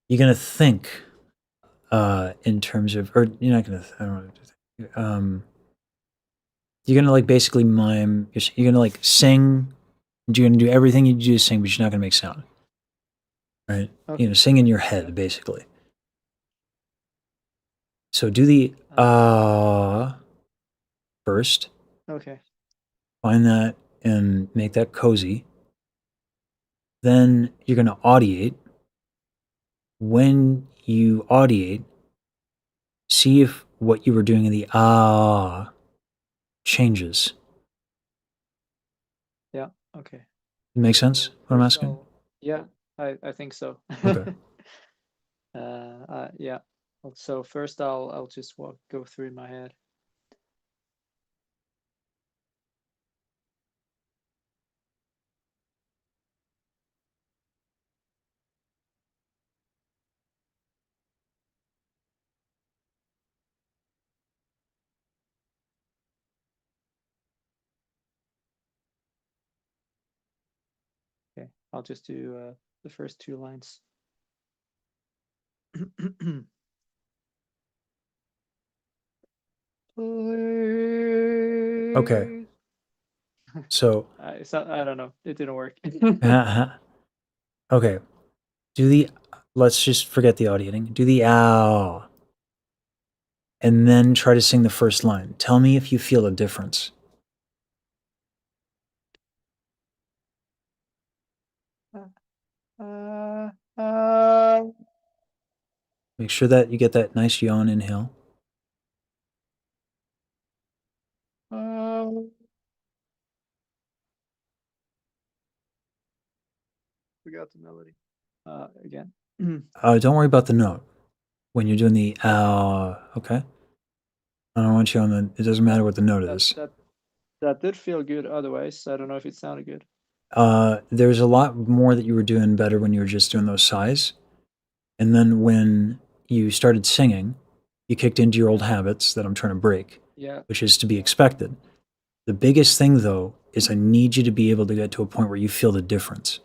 You're going to think in terms of, or you're not going to, I don't know what to think. You're going to like basically mime, you're going to like sing, you're going to do everything you do to sing, but you're not going to make sound. Right? Okay. Sing in your head, basically. So do the first, Okay. find that and make that cozy. Then you're going to audiate. When you audiate, see if what you were doing in the changes. Yeah. Okay. Make sense? What I'm First asking? yeah, I think so. Okay. Yeah. So first I'll just go through in my head. Okay, I'll just do the first two lines. Okay. So, I don't know. It didn't work. okay. Let's just forget the auditing. Do the ow. And then try to sing the first line. Tell me if you feel a difference. Uh, uh, Make sure that you get that nice yawn inhale. uh, Forgot the melody. Again. Don't worry about the note when you're doing the okay? I don't want you on the, it doesn't matter what the note is. That did feel good otherwise. I don't know if it sounded good. There's a lot more that you were doing better when you were just doing those sighs. And then when you started singing, you kicked into your old habits that I'm trying to break, Yeah. which is to be expected. The biggest thing, though, is I need you to be able to get to a point where you feel the difference.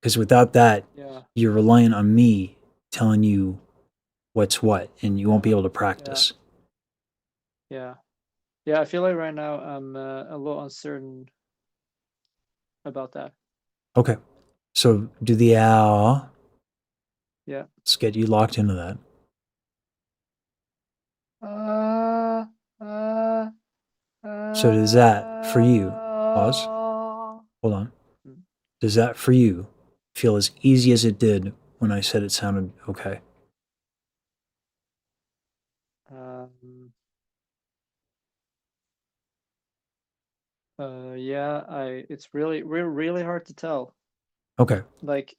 Because without that, Yeah. you're relying on me telling you what's what, and you won't be able to practice. Yeah. Yeah, I feel like right now I'm a little uncertain about that. Okay. So do the ow. Yeah. Let's get you locked into that. So does that for you, pause, hold on. Does that for you feel as easy as it did when I said it sounded okay? Yeah, it's really hard to tell. Okay. Like,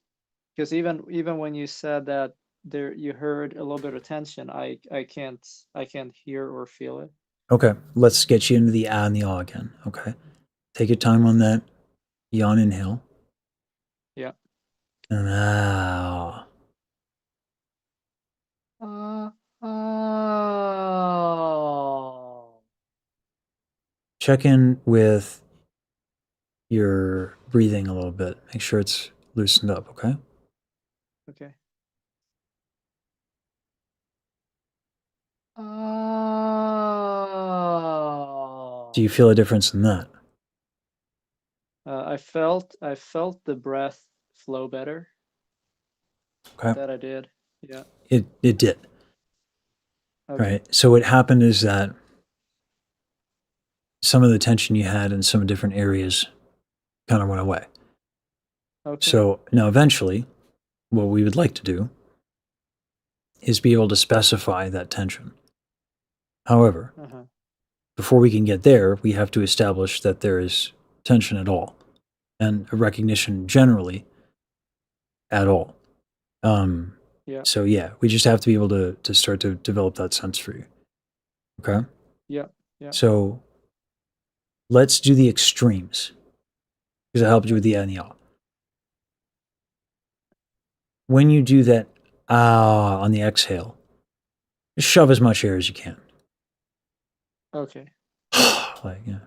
because even when you said that there you heard a little bit of tension, I can't hear or feel it. Okay. Let's get you into the and the again. Okay. Take your time on that. Yawn inhale. Yeah. And Oh. check in with your breathing a little bit. Make sure it's loosened up, okay? Okay. Do you feel a difference in that? I felt the breath flow better. Okay. That I did. Yeah. It did. Okay. Right. So what happened is that some of the tension you had in some different areas kind of went away. Okay. So now eventually, what we would like to do is be able to specify that tension. However, Uh-huh. before we can get there, we have to establish that there is tension at all and a recognition generally at all. Yeah. So yeah, we just have to be able to start to develop that sense for you. Okay. Yeah. Yeah. So let's do the extremes because I helped you with the and the ah. When you do that ah on the exhale, just shove as much air as you can. Okay. Like, yeah.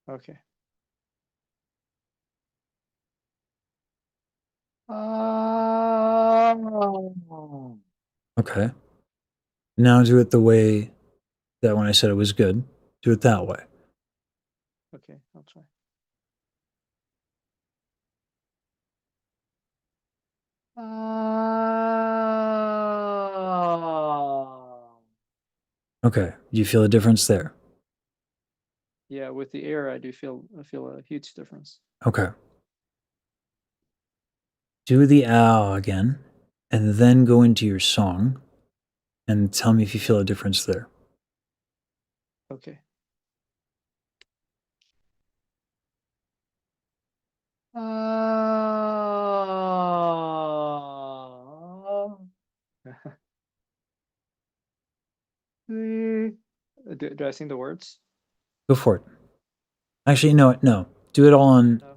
Okay. Okay. Now do it the way that when I said it was good, do it that way. Okay, I'll try. Okay. Do you feel a difference there? Yeah, with the air, I feel a huge difference. Okay. Do the ow again, and then go into your song and tell me if you feel a difference there. Okay. Do I sing the words? Go for it. Actually, no. Do it all on No.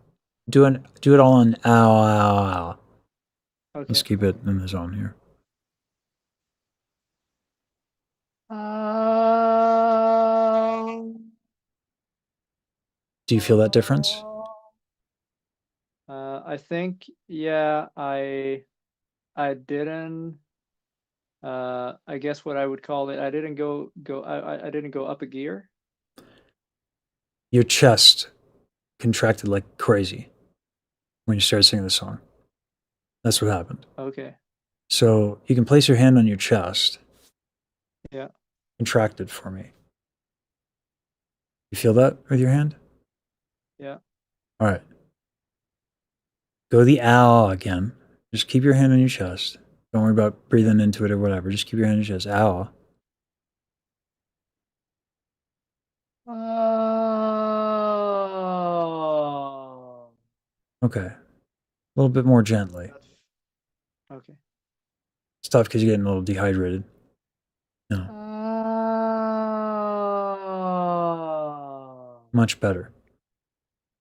do it all on ow ow ow. Okay. Let's keep it in the zone here. Do you feel that difference? I think, yeah, I didn't. I guess what I would call it, I didn't go I didn't go up a gear. Your chest contracted like crazy when you started singing the song. That's what happened. Okay. So you can place your hand on your chest. Yeah. Contract it for me. You feel that with your hand? Yeah. All right. Go the ow again. Just keep your hand on your chest. Don't worry about breathing into it or whatever. Just keep your hand on your chest. Ow. Okay. A little bit more gently. Okay. It's tough because you're getting a little dehydrated. No. Much better.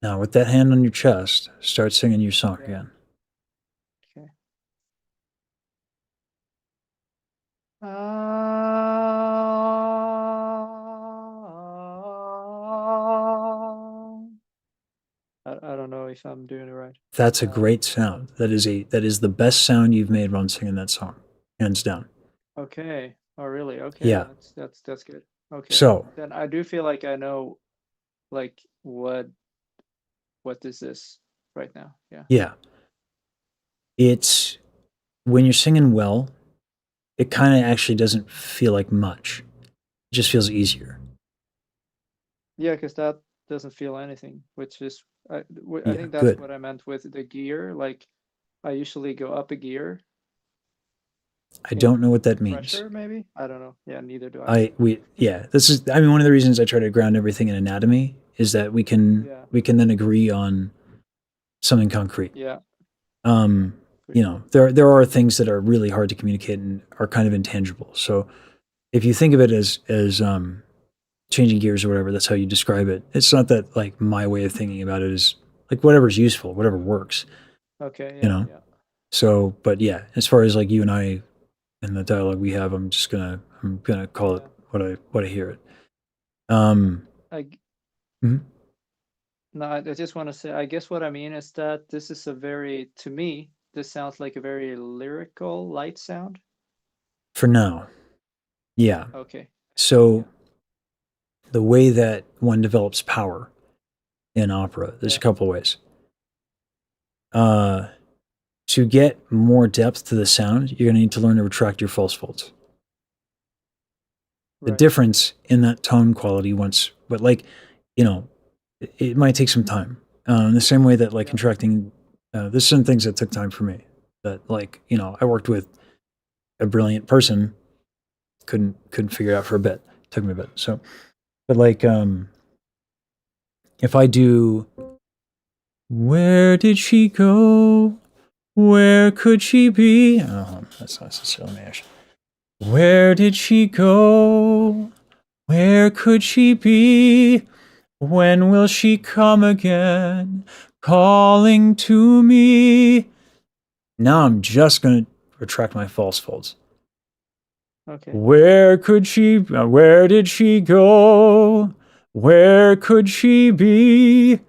Now, with that hand on your chest, start singing your song again. Okay. I don't know if I'm doing it right. That's a great sound. That is the best sound you've made while singing that song, hands down. Okay. Oh, really? Okay. Yeah. That's good. Okay. So Then I do feel like I know, like what this is right now. Yeah. yeah, it's when you're singing well, it kind of actually doesn't feel like much. It just feels easier. Yeah, because that doesn't feel anything, which is I Yeah, think that's good. what I meant with the gear. Like I usually go up a gear I don't know what that means. pressure, maybe. I don't know. Yeah, neither do This is one of the reasons I try to ground everything in anatomy is that we can Yeah. then agree on something concrete. Yeah. There are things that are really hard to communicate and are kind of intangible. So if you think of it as changing gears or whatever, that's how you describe it. It's not that like my way of thinking about it is like whatever's useful, whatever works. Okay. You Yeah. know? Yeah. So, but yeah, as far as like you and I and the dialogue we have, I'm gonna call it what I hear it. I g- Mhm. no, I just want to say, I guess what I mean is that this is to me, this sounds like a very lyrical, light sound. For now, yeah. Okay. So the way that one develops power in opera, there's a Yeah. couple of ways. To get more depth to the sound, you're gonna need to learn to retract your false folds. The Right. difference in that tone quality but like, it might take some time. The same way that like Yeah. contracting There's some things that took time for me. That, like, you know, I worked with a brilliant person, couldn't figure it out for a bit. Took me a bit. So, but like, if I do, where did she go? Where could she be? Oh, that's not necessarily my action. Where did she go? Where could she be? When will she come again? Calling to me. Now I'm just going to retract my false folds. Okay. Where did she go? Where could she be?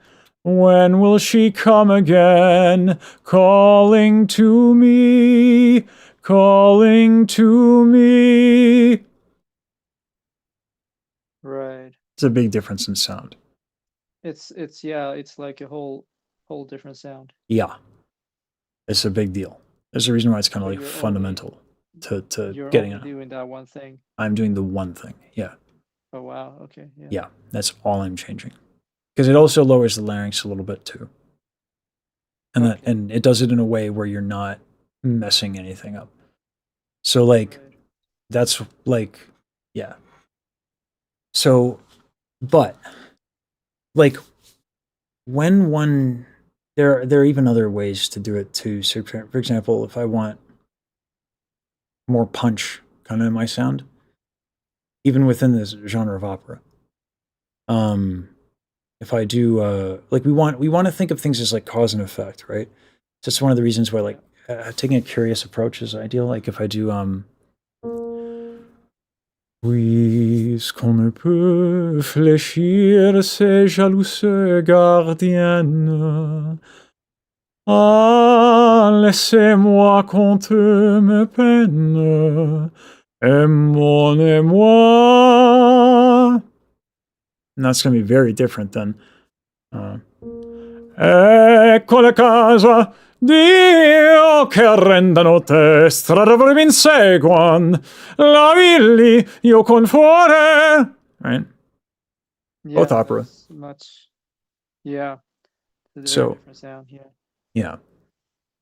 When will she come again? Calling to me, calling to me. Right. It's a big difference in sound. It's like a whole different sound. Yeah. It's a big deal. There's a reason why it's kind of But like you're fundamental to You're getting only it. doing that one thing. I'm doing the one thing. Yeah. Oh wow. Okay. Yeah. Yeah. That's all I'm changing. Because it also lowers the larynx a little bit too. And Okay. and it does it in a way where you're not messing anything up. So like Right. that's like, yeah. So, but like when one there are even other ways to do it too. So for example, if I want more punch kind of in my sound, even within this genre of opera, if I do like we want to think of things as like cause and effect, right? So it's one of the reasons why like taking a curious approach is ideal. Like if I do puisqu'on ne peut fléchir ces jalouses gardiennes, ah, laissez-moi compter mes peines, aimons-moi. And that's going to be very different than ecco le casa Dio che arrendano te, strada mi inseguan, la villi io con fuore. Right? Yeah, Both opera. that's much. Yeah. It's a So- very different sound. Yeah. Yeah.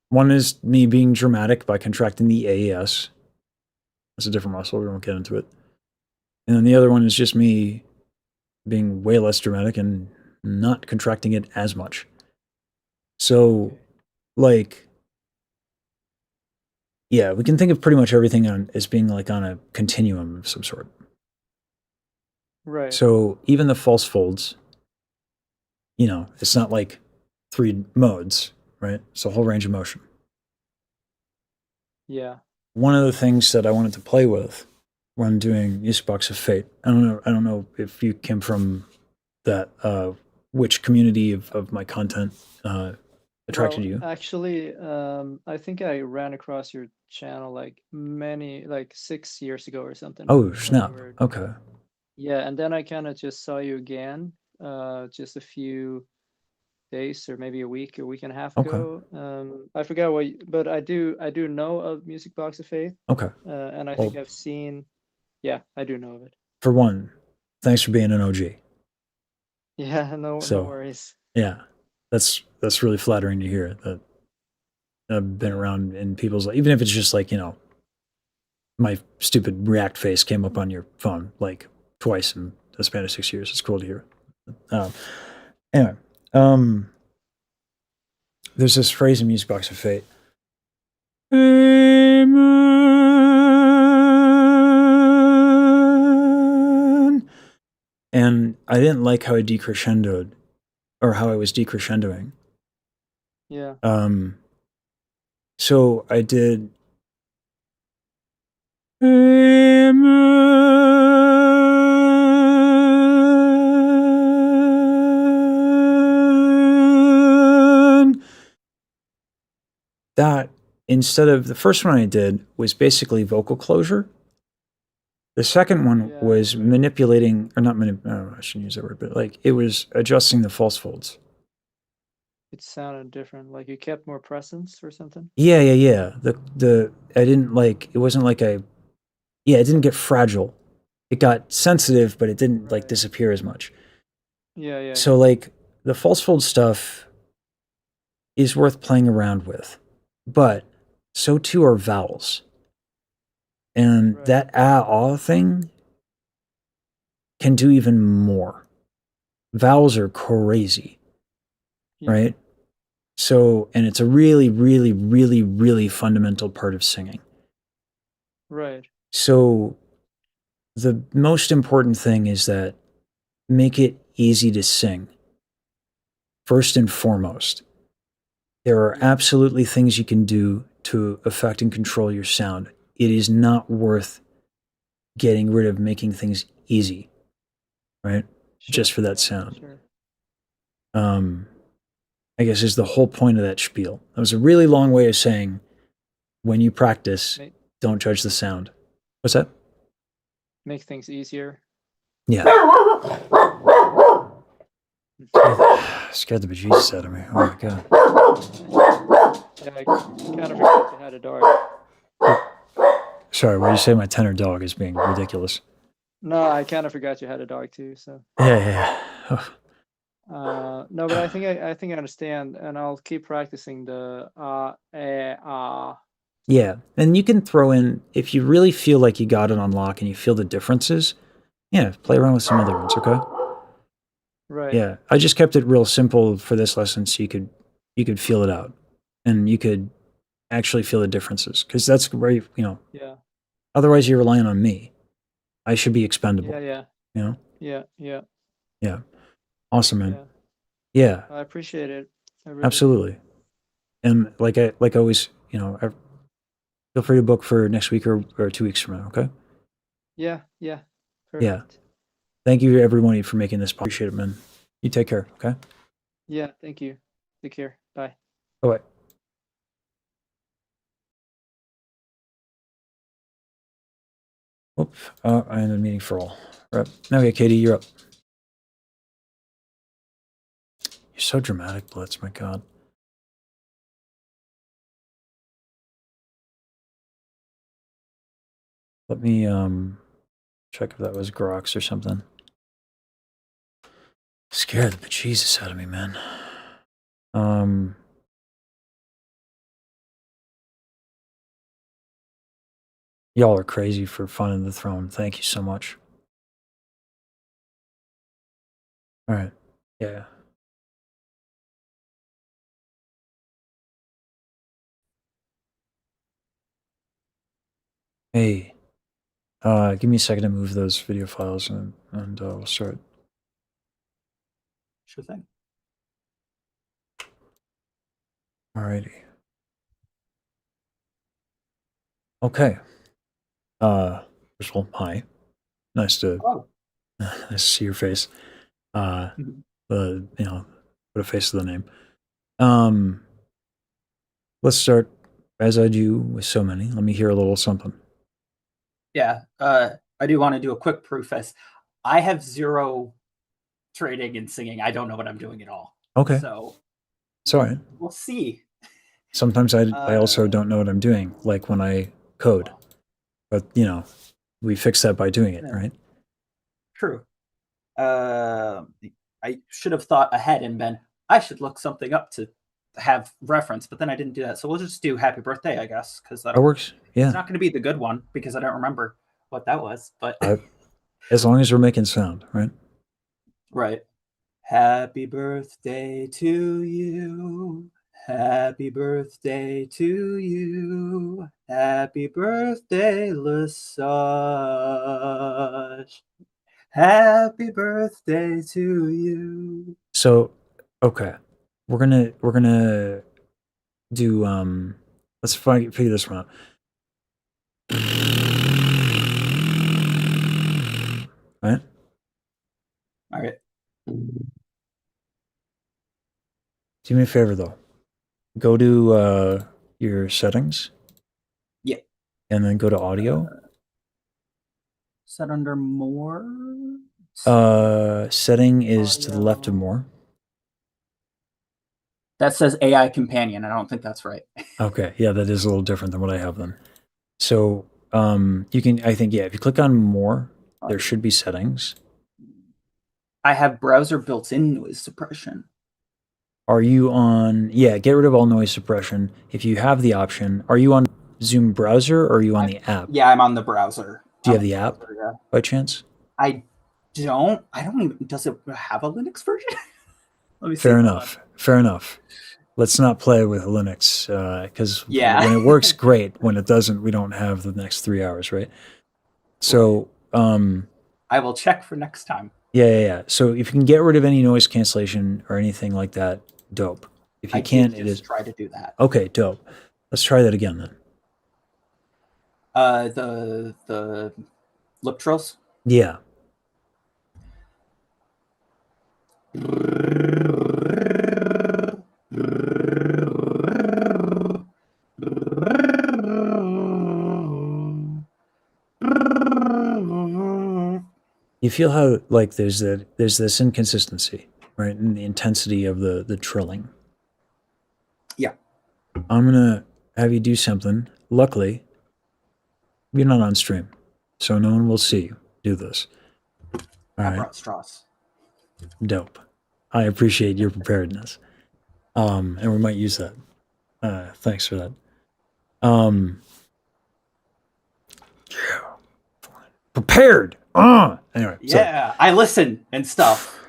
One is me being dramatic by contracting the AES. That's a different muscle. We won't get into it. And then the other one is just me being way less dramatic and not contracting it as much. So, like, yeah, we can think of pretty much everything as being like on a continuum of some sort. Right. So even the false folds, you know, it's not like 3 modes, right? It's a whole range of motion. Yeah. One of the things that I wanted to play with when doing Music Box of Fate, I don't know if you came from that, which community of my content attracted Well, you. actually, I think I ran across your channel like 6 years ago or something. Oh, when snap. you were- Okay. Yeah, and then I kind of just saw you again, just a few days or maybe a week and a half Okay. ago. I forgot but I do know of Music Box of Faith, Okay. and I think Well- I've seen. Yeah, I do know of it. For one, thanks for being an OG. Yeah, no So- worries. Yeah. That's really flattering to hear that I've been around in people's, even if it's just like, you know, my stupid React face came up on your phone like twice in the span of 6 years. It's cool to hear. Anyway, there's this phrase in Music Box of Fate. Amen. And I didn't like how I decrescendoed, or how I was decrescendoing. Yeah. So I did Amen. That, instead of the first one I did was basically vocal closure. The second one Yeah, was right. manipulating, or not I shouldn't use that word, but like it was adjusting the false folds. It sounded different. Like you kept more presence or something. Yeah. The I didn't like, it wasn't like it didn't get fragile. It got sensitive, but it didn't like Right. disappear as much. Yeah. So like the false fold stuff, is worth playing around with, but so too are vowels. And Right. that ah thing can do even more. Vowels are crazy, Yeah. right? So, and it's a really, really, really, really fundamental part of singing. Right. So, the most important thing is that make it easy to sing. First and foremost, there are Yeah. absolutely things you can do to affect and control your sound. It is not worth getting rid of making things easy, right? Just Sure. for that sound. Sure. I guess is the whole point of that spiel. That was a really long way of saying when you practice, Make don't judge the sound. What's that? make things easier. Yeah. Scared the bejesus out of me. Oh my god. Yeah, I kind of forgot you had a dog. Sorry, what you say my tenor dog is being ridiculous. No, I kind of forgot you had a dog too. So Yeah. no, but I think I understand, and I'll keep practicing the Yeah. And you can throw in, if you really feel like you got it on lock and you feel the differences, yeah, play around with some other ones, okay? Right. Yeah. I just kept it real simple for this lesson so you could feel it out and you could actually feel the differences. Because that's where Yeah. otherwise you're relying on me. I should be expendable. Yeah. You know? Yeah. Yeah. Awesome, man. Yeah. Yeah, I appreciate it. I really do. absolutely. And like I always, feel free to book for next week or 2 weeks from now, okay? Yeah. Yeah. Perfect. Thank you everyone for making this. Appreciate it, man. You take care, okay? Yeah. Thank you. Take care. Bye. Bye-bye. Whoop. I ended the meeting for all. Right. Okay, Katie, you're up. You're so dramatic, Blitz, my god. Let me check if that was Grox or something. Scared the bejesus out of me, man. Y'all are crazy for finding the throne. Thank you so much. All right. Yeah. Hey, give me a second to move those video files and we'll start. Sure thing. Alrighty. Okay. First of all, hi. Nice to nice to see your face. Mhm. Put a face to the name. Let's start as I do with so many. Let me hear a little something. Yeah. I do want to do a quick preface. I have zero training in singing. I don't know what I'm doing at all. Okay. So It's all right. we'll see. Sometimes I also don't know what I'm doing, like when I code. But we fix that by doing it, Yeah. right? True. I should have thought ahead and been, I should look something up to have reference, but then I didn't do that. So we'll just do happy birthday, I guess, because That works. Yeah. it's not going to be the good one because I don't remember what that was. But As long as we're making sound, right? right. Happy birthday to you. Happy birthday to you. Happy birthday, Lesage. Happy birthday to you. So, okay, we're gonna do let's figure this one out. Right? All right. Do me a favor though. Go to your settings. Yeah. And then go to audio. Set under more. Setting is to the left of more. That says AI companion. I don't think that's right. Okay, yeah, that is a little different than what I have then. So you can, I think, yeah, if you click on more, there should be settings. I have browser built-in noise suppression. Are you on? Yeah, get rid of all noise suppression if you have the option. Are you on Zoom browser or are you on the app? Yeah, I'm on the browser. Do you I'm have the on app browser, yeah. by chance? I don't even. Does it have a Linux version? Let me see. Fair Hold enough. Fair enough. Let's not play with Linux because Yeah. when it works, great. When it doesn't, we don't have the next 3 hours, right? So, I will check for next time. yeah. So if you can get rid of any noise cancellation or anything like that, dope. If you I can't, did it just is try to do that. okay. Dope. Let's try that again then. The lip trills. Yeah. You feel how like there's this inconsistency, right, in the intensity of the trilling. Yeah. I'm gonna have you do something. Luckily, you're not on stream, so no one will see you do this. All I right, brought straws. dope. I appreciate your preparedness, and we might use that. Thanks for that. Prepared. Anyway, Yeah, I listen and stuff.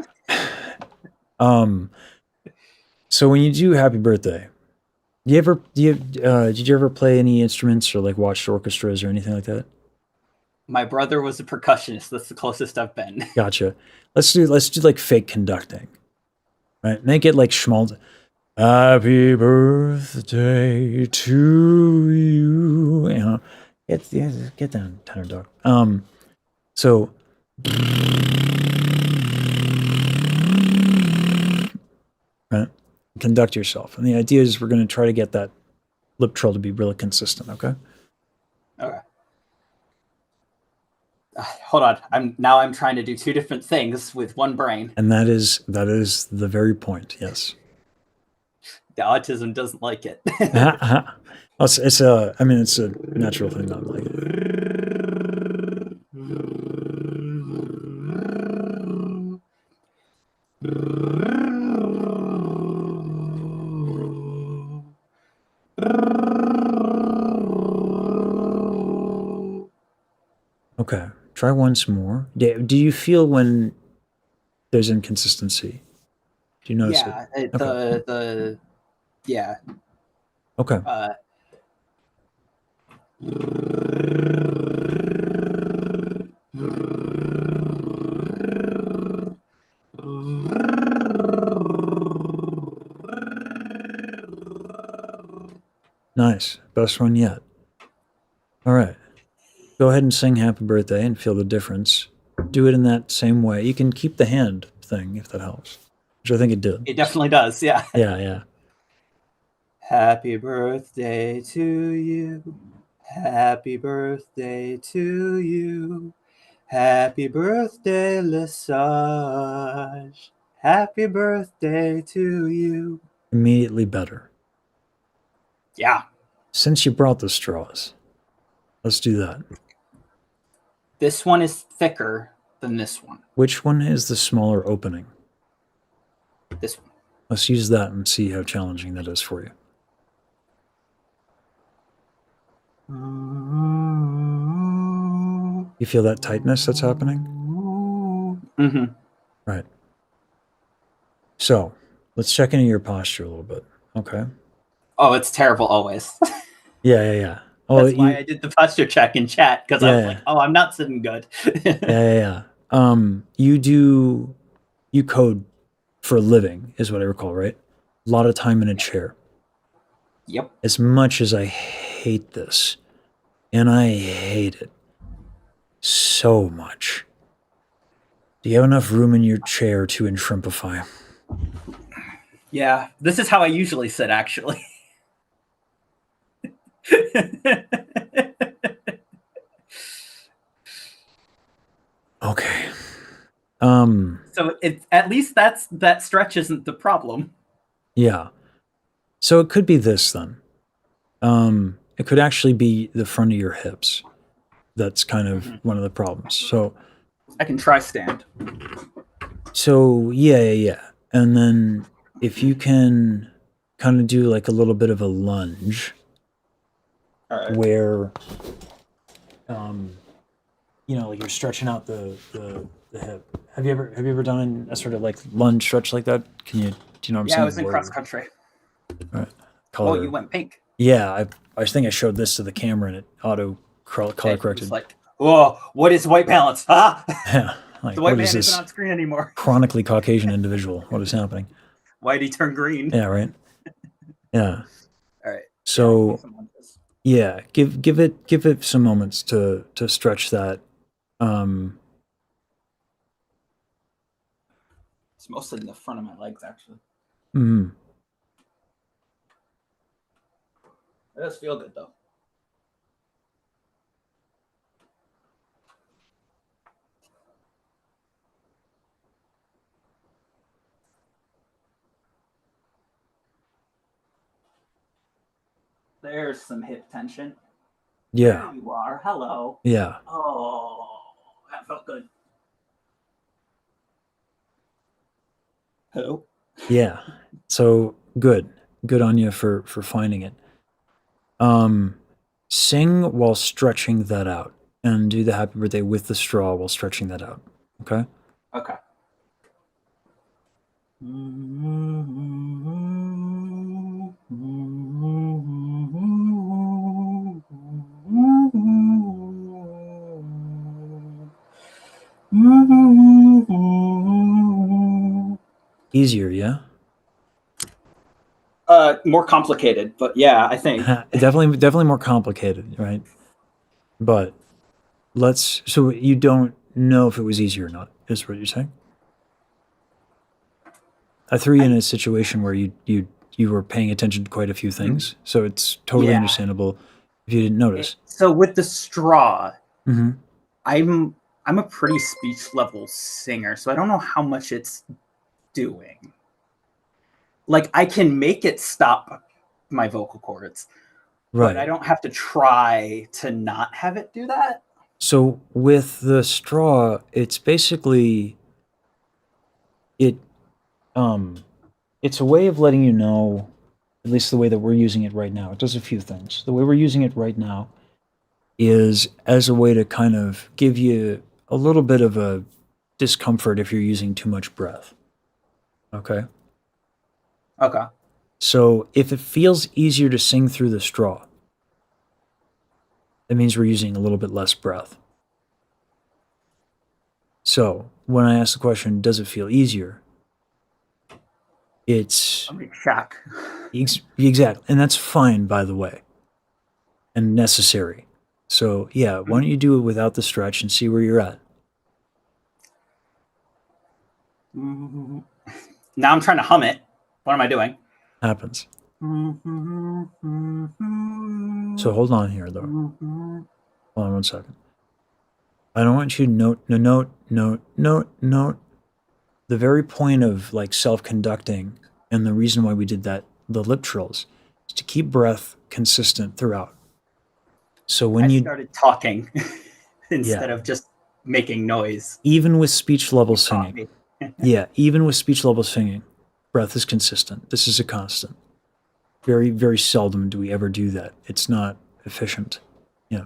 so when you do Happy Birthday, did you ever play any instruments or like watched orchestras or anything like that? My brother was a percussionist. That's the closest I've been. Gotcha. Let's do like fake conducting, right? Make it like schmaltz. Happy birthday to you. You know, get down, tenor dog. So right, conduct yourself, and the idea is we're going to try to get that lip trill to be really consistent. Okay. Okay. Hold on. I'm trying to do two different things with one brain. And that is the very point. Yes. The autism doesn't like it. It's a natural thing not like it. Okay, try once more. Do you feel when there's inconsistency? Do you notice Yeah, it? yeah. Okay. Nice. Best one yet. All right. Go ahead and sing Happy Birthday and feel the difference. Do it in that same way. You can keep the hand thing if that helps, which I think it did. It definitely does. Yeah. Yeah. Happy birthday to you. Happy birthday to you. Happy birthday, Lesage. Happy birthday to you. Immediately better. Yeah. Since you brought the straws, let's do that. This one is thicker than this one. Which one is the smaller opening? This one. Let's use that and see how challenging that is for you. You feel that tightness that's happening? Mm-hmm. Right. So let's check into your posture a little bit. Okay. Oh, it's terrible always. Yeah. Oh, That's why I did the posture check in chat, because I was like, oh, I'm not sitting good. Yeah. You code for a living, is what I recall, right? A lot of time in a chair. Yep. As much as I hate this, and I hate it so much, do you have enough room in your chair to enshrimpify? Yeah, this is how I usually sit, actually. Okay. So at least that stretch isn't the problem. Yeah. So it could be this then. It could actually be the front of your hips. That's kind of one of the problems. So I can try stand. So yeah. And then if you can kind of do like a little bit of a lunge All right. where, you know, like you're stretching out the hip. Have you ever done a sort of like lunge stretch like that? Can you, do you know what I'm Yeah, saying? I was in Where cross you- country. Right. Oh, Color. you went pink. Yeah, I think I showed this to the camera and it color It was corrected. like, oh, what is white balance? Ah, Yeah, like the white what man is isn't this on screen anymore. chronically Caucasian individual? What is happening? Why'd he turn green? Yeah, right. Yeah. All right. So yeah, give it some moments to stretch that. It's mostly in the front of my legs, actually. Mm, It does feel good though. There's some hip tension. yeah, There you are. Hello. yeah. Oh, that felt good. Hello. Yeah. So good. Good on you for finding it. Sing while stretching that out and do the happy birthday with the straw while stretching that out. Okay? Okay. Easier, yeah? More complicated, but yeah, I think. Definitely more complicated, right? But so you don't know if it was easy or not, is what you're saying? I threw you in a situation where you were paying attention to quite a few things, so it's totally Yeah. understandable if you didn't notice. So with the straw, Mm-hmm. I'm a pretty speech level singer, so I don't know how much it's doing. Like I can make it stop my vocal cords, Right. but I don't have to try to not have it do that. So with the straw, it's basically it it's a way of letting you know, at least the way that we're using it right now. It does a few things. The way we're using it right now is as a way to kind of give you a little bit of a discomfort if you're using too much breath. Okay? Okay. So if it feels easier to sing through the straw, it means we're using a little bit less breath. So when I ask the question, does it feel easier? It's I'm in shock. exactly, and that's fine, by the way, and necessary. So yeah, why don't you do it without the stretch and see where you're at? Now I'm trying to hum it. What am I doing? Happens. So hold on here, though. Hold on one second. I don't want you to note. The very point of like self-conducting and the reason why we did that, the lip trills, is to keep breath consistent throughout. So when I you started talking instead Yeah. of just making noise. even with speech level You taught singing, me. yeah, even with speech level singing, breath is consistent. This is a constant. Very, very seldom do we ever do that. It's not efficient. Yeah.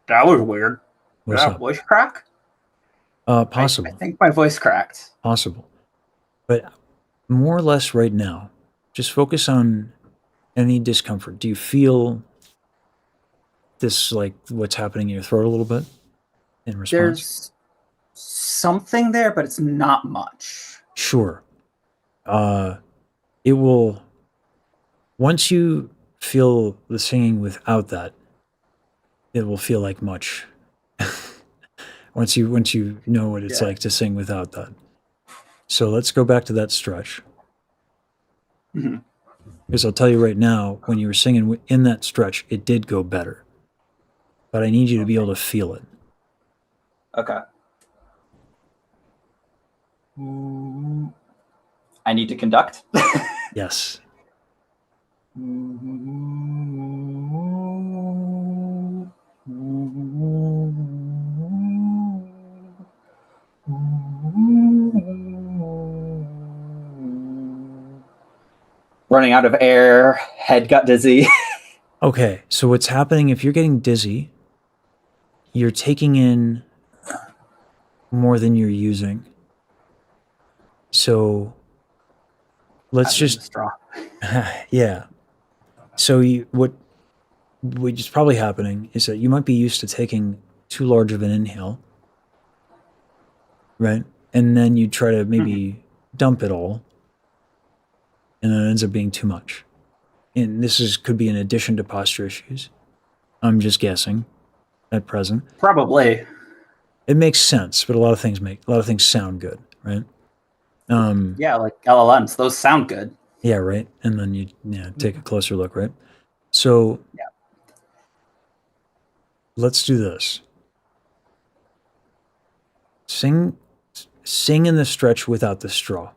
That was weird. Did What's I have up? voice crack? Possible. I think my voice cracked. Possible. But more or less right now, just focus on any discomfort. Do you feel this, like what's happening in your throat a little bit in response? There's something there, but it's not much. Sure. It will, once you feel the singing without that, it will feel like much. once you know what it's Yeah. like to sing without that. So let's go back to that stretch. Mhm. Because I'll tell you right now, when you were singing in that stretch, it did go better. But I need you to be able to feel it. Okay. I need to conduct. Yes. Running out of air, head got dizzy. Okay, so what's happening if you're getting dizzy, you're taking in more than you're using. So let's Having the just straw. yeah. So what's probably happening is that you might be used to taking too large of an inhale, right? And then you try to maybe dump it all, and then it ends up being too much. And could be in addition to posture issues. I'm just guessing at present. Probably. It makes sense, but a lot of things sound good, right? Yeah, like LLMs. Those sound good. Yeah, right. And then you take a closer look, right? So Yeah. let's do this. Sing in the stretch without the straw,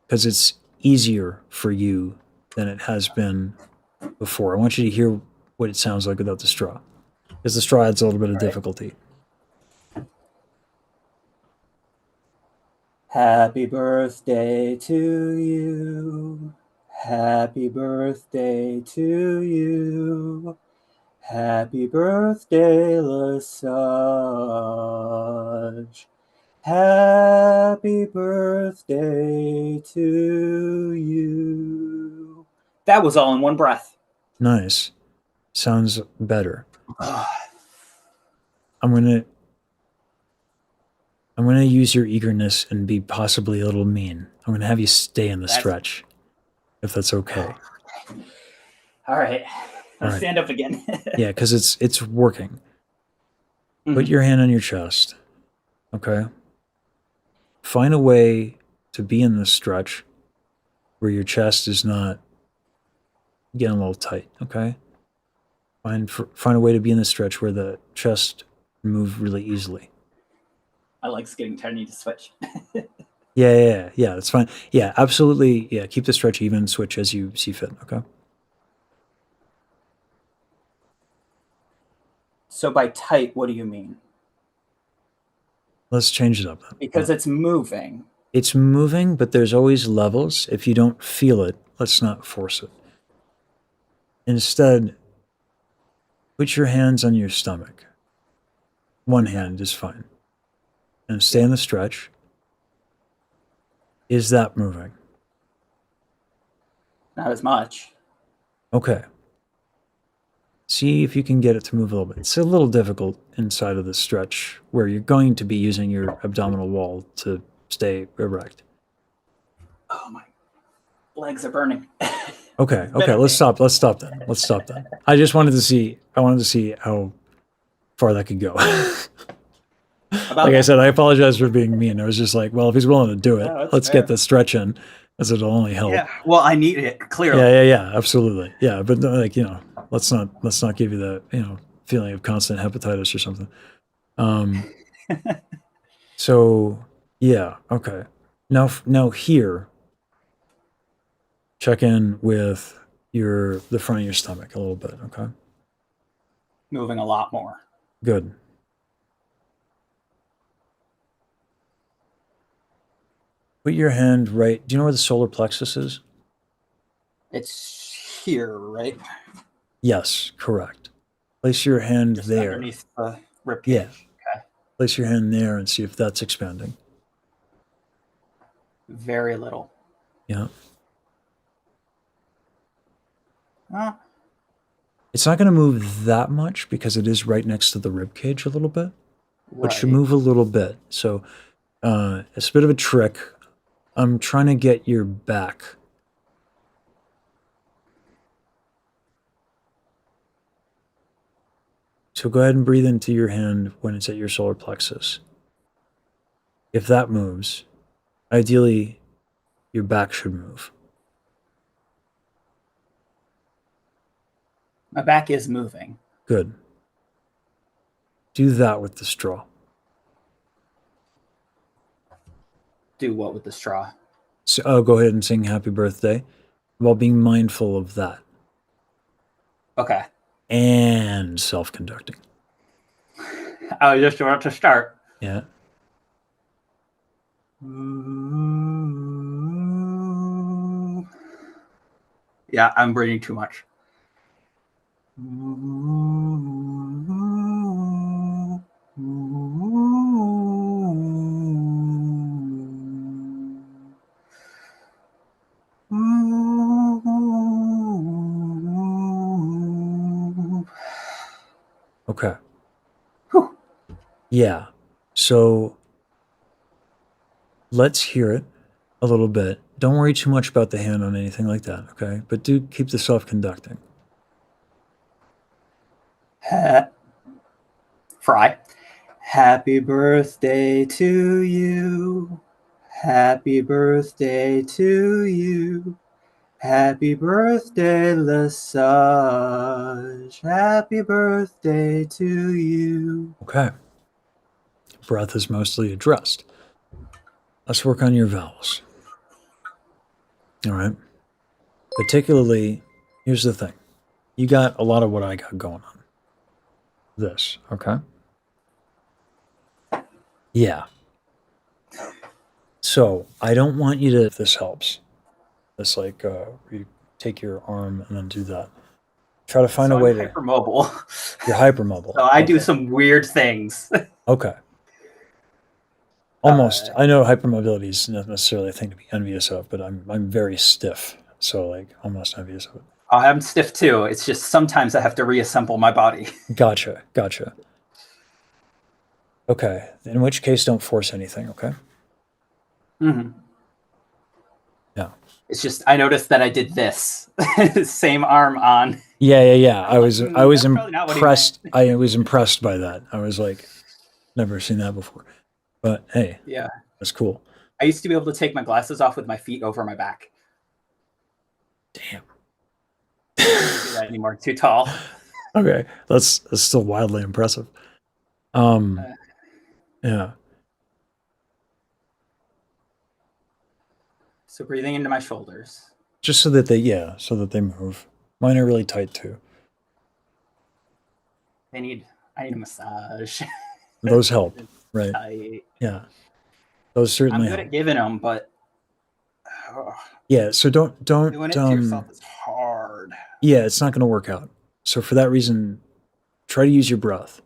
because it's easier for you than it has been before. I want you to hear what it sounds like without the straw, because the straw adds a little bit of difficulty. Happy birthday to you. Happy birthday to you. Happy birthday, Lesage. Happy birthday to you. That was all in one breath. Nice. Sounds better. I'm gonna use your eagerness and be possibly a little mean. I'm gonna have you stay in the stretch, if that's okay. All right. All right. Stand up again. Yeah, because it's working. Put your hand on your chest. Okay. Find a way to be in this stretch where your chest is not getting a little tight. Okay. Find a way to be in the stretch where the chest move really easily. My leg's getting tired. I need to switch. Yeah. That's fine. Yeah, absolutely. Yeah, keep the stretch even. Switch as you see fit. Okay. So by tight, what do you mean? Let's change it up then. Because it's moving. It's moving, but there's always levels. If you don't feel it, let's not force it. Instead, put your hands on your stomach. One hand is fine. And stay in the stretch. Is that moving? Not as much. Okay. See if you can get it to move a little bit. It's a little difficult inside of the stretch where you're going to be using your abdominal wall to stay erect. Oh, my legs are burning. Okay. Let's stop then. I wanted to see how far that could go. Like I said, I apologize for being mean. I was just like, well, if he's willing to do it, No, let's get the stretch in, as it'll only help. Yeah. Well, I need it clearly. Yeah, absolutely. Yeah, but like, let's not give you that, feeling of constant hepatitis or something. So yeah, okay. Now here, check in with the front of your stomach a little bit, okay? Moving a lot more. Good. Put your hand right. Do you know where the solar plexus is? It's here, right? Yes, correct. Place your hand Just there. underneath the ribcage. Yeah. Okay. Place your hand there and see if that's expanding. Very little. Yeah. Uh, It's not going to move that much because it is right next to the rib cage a little bit, but it should move a little bit. So it's a bit of a trick. I'm trying to get your back. So go ahead and breathe into your hand when it's at your solar plexus. If that moves, ideally, your back should move. My back is moving. Good. Do that with the straw. Do what with the straw? So go ahead and sing happy birthday while being mindful of that. Okay. and self-conducting. I was just about to start. Yeah. Yeah, I'm breathing too much. Okay. Whew. Yeah. So let's hear it a little bit. Don't worry too much about the hand on anything like that, okay? But do keep the self-conducting. Fry. Happy birthday to you. Happy birthday to you. Happy birthday, Lesage. Happy birthday to you. Okay. Breath is mostly addressed. Let's work on your vowels. All right. Particularly, here's the thing. You got a lot of what I got going on. This, okay? Yeah. So I don't want you to, if this helps, this like, you take your arm and then do that. Try to find So a way I'm to, hypermobile. you're hypermobile. So I do Okay. some weird things. Okay. Almost. I know hypermobility is not necessarily a thing to be envious of, but I'm very stiff. So like almost envious of it. I'm stiff too. It's just sometimes I have to reassemble my body. Gotcha. Gotcha. Okay. In which case, don't force anything. Okay. Mm-hmm. Yeah. It's just I noticed that I did this same arm on. Yeah. I was That's probably not what he impressed. I was impressed by that. I was like, never seen that before. But hey, Yeah, that's cool. I used to be able to take my glasses off with my feet over my back. Damn. I can't do that anymore. Too tall. Okay, that's still wildly impressive. Yeah. So breathing into my shoulders. Just so that they move. Mine are really tight too. I need a massage. Those help, right? Tight. Yeah. Those certainly I'm good help. at giving them, but Yeah, so don't doing it to yourself is hard. yeah, it's not going to work out. So for that reason, try to use your breath.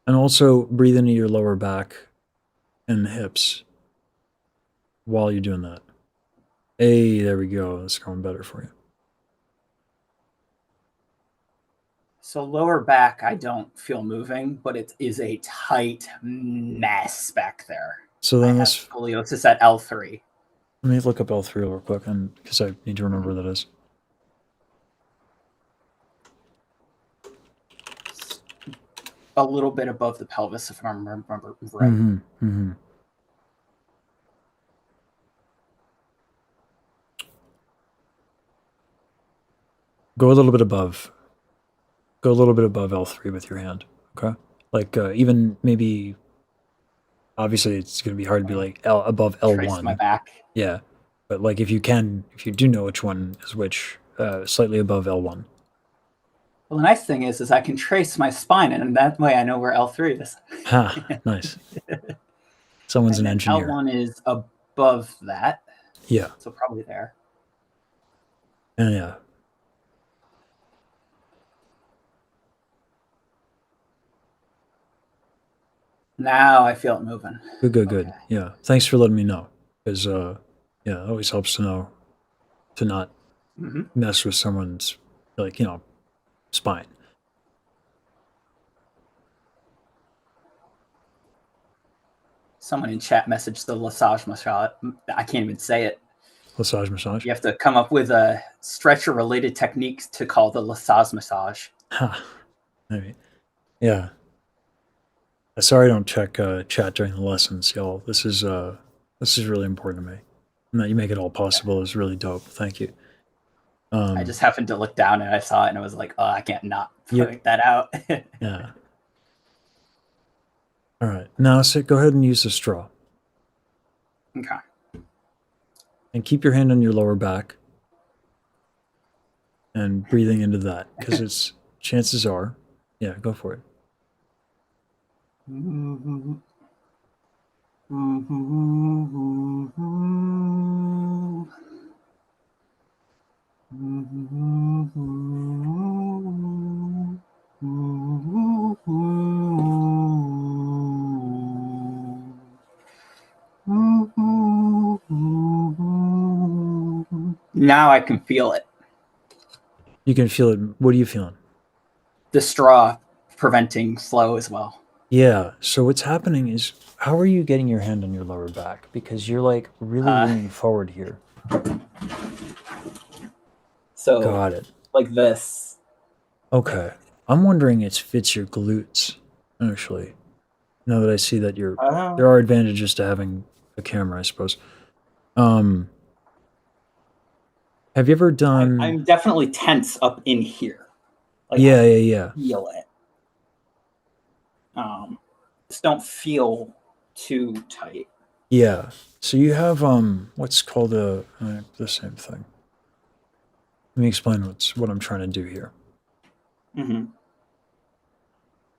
And also breathe into your lower back and hips while you're doing that. Hey, there we go. That's going better for you. So lower back, I don't feel moving, but it is a tight mess back there. So I then have let's scoliosis at L3. let me look up L3 real quick, and because I need to remember where that is. A little bit above the pelvis, if I remember right. Mm-hmm. Mm-hmm. Go a little bit above. Go a little bit above L3 with your hand. Okay. Like even maybe. Obviously, it's going to be hard to be like above Trace my L1. back. Yeah, but like if you do know which one is which, slightly above L1. Well, the nice thing is I can trace my spine, and that way I know where L3 is. Ha! Nice. Someone's an And then engineer. L1 is above that, Yeah. so probably there. Yeah. Now I feel it moving. Good. Okay. Yeah. Thanks for letting me know. Because yeah, it always helps to know to not mess with someone's like spine. Someone in chat messaged the Lesage massage. I can't even say it. Massage. You have to come up with a stretcher-related technique to call the Lesage massage. Ha. Maybe. Yeah. Sorry, I don't check chat during the lessons, y'all. This is really important to me. And that you make it all possible is really dope. Thank you. I just happened to look down and I saw it and I was like, oh, I can't not point that out. Yeah. All right. Now, go ahead and use the straw. Okay. And keep your hand on your lower back and breathing into that, because it's chances are, yeah, go for it. Now I can feel it. You can feel it. What are you feeling? The straw preventing flow as well. Yeah. So what's happening is, how are you getting your hand on your lower back? Because you're like really leaning forward here. So Got it. like this. Okay. I'm wondering it fits your glutes, actually. Now that I see that there are advantages to having a camera, I suppose. Have you ever done? I'm definitely tense up in here. Like, yeah. feel it. Just don't feel too tight. Yeah. So you have what's called the same thing. Let me explain what I'm trying to do here. Mm-hmm.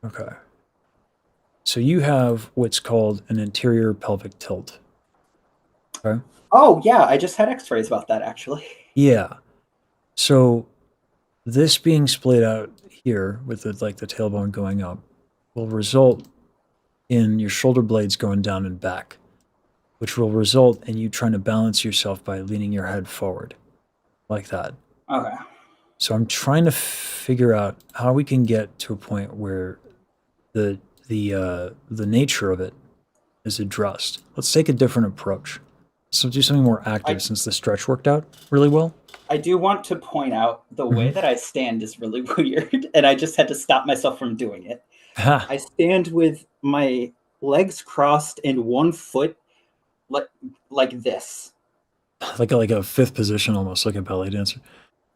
Okay. So you have what's called an anterior pelvic tilt. Okay. Oh yeah, I just had X-rays about that actually. Yeah. So this being splayed out here with the tailbone going up will result in your shoulder blades going down and back, which will result in you trying to balance yourself by leaning your head forward like that. Okay. So I'm trying to figure out how we can get to a point where the nature of it is addressed. Let's take a different approach. So do something more active, since the stretch worked out really well. I do want to point out the way that I stand is really weird, and I just had to stop myself from doing it. I stand with my legs crossed and one foot like this. like a fifth position, almost like a ballet dancer.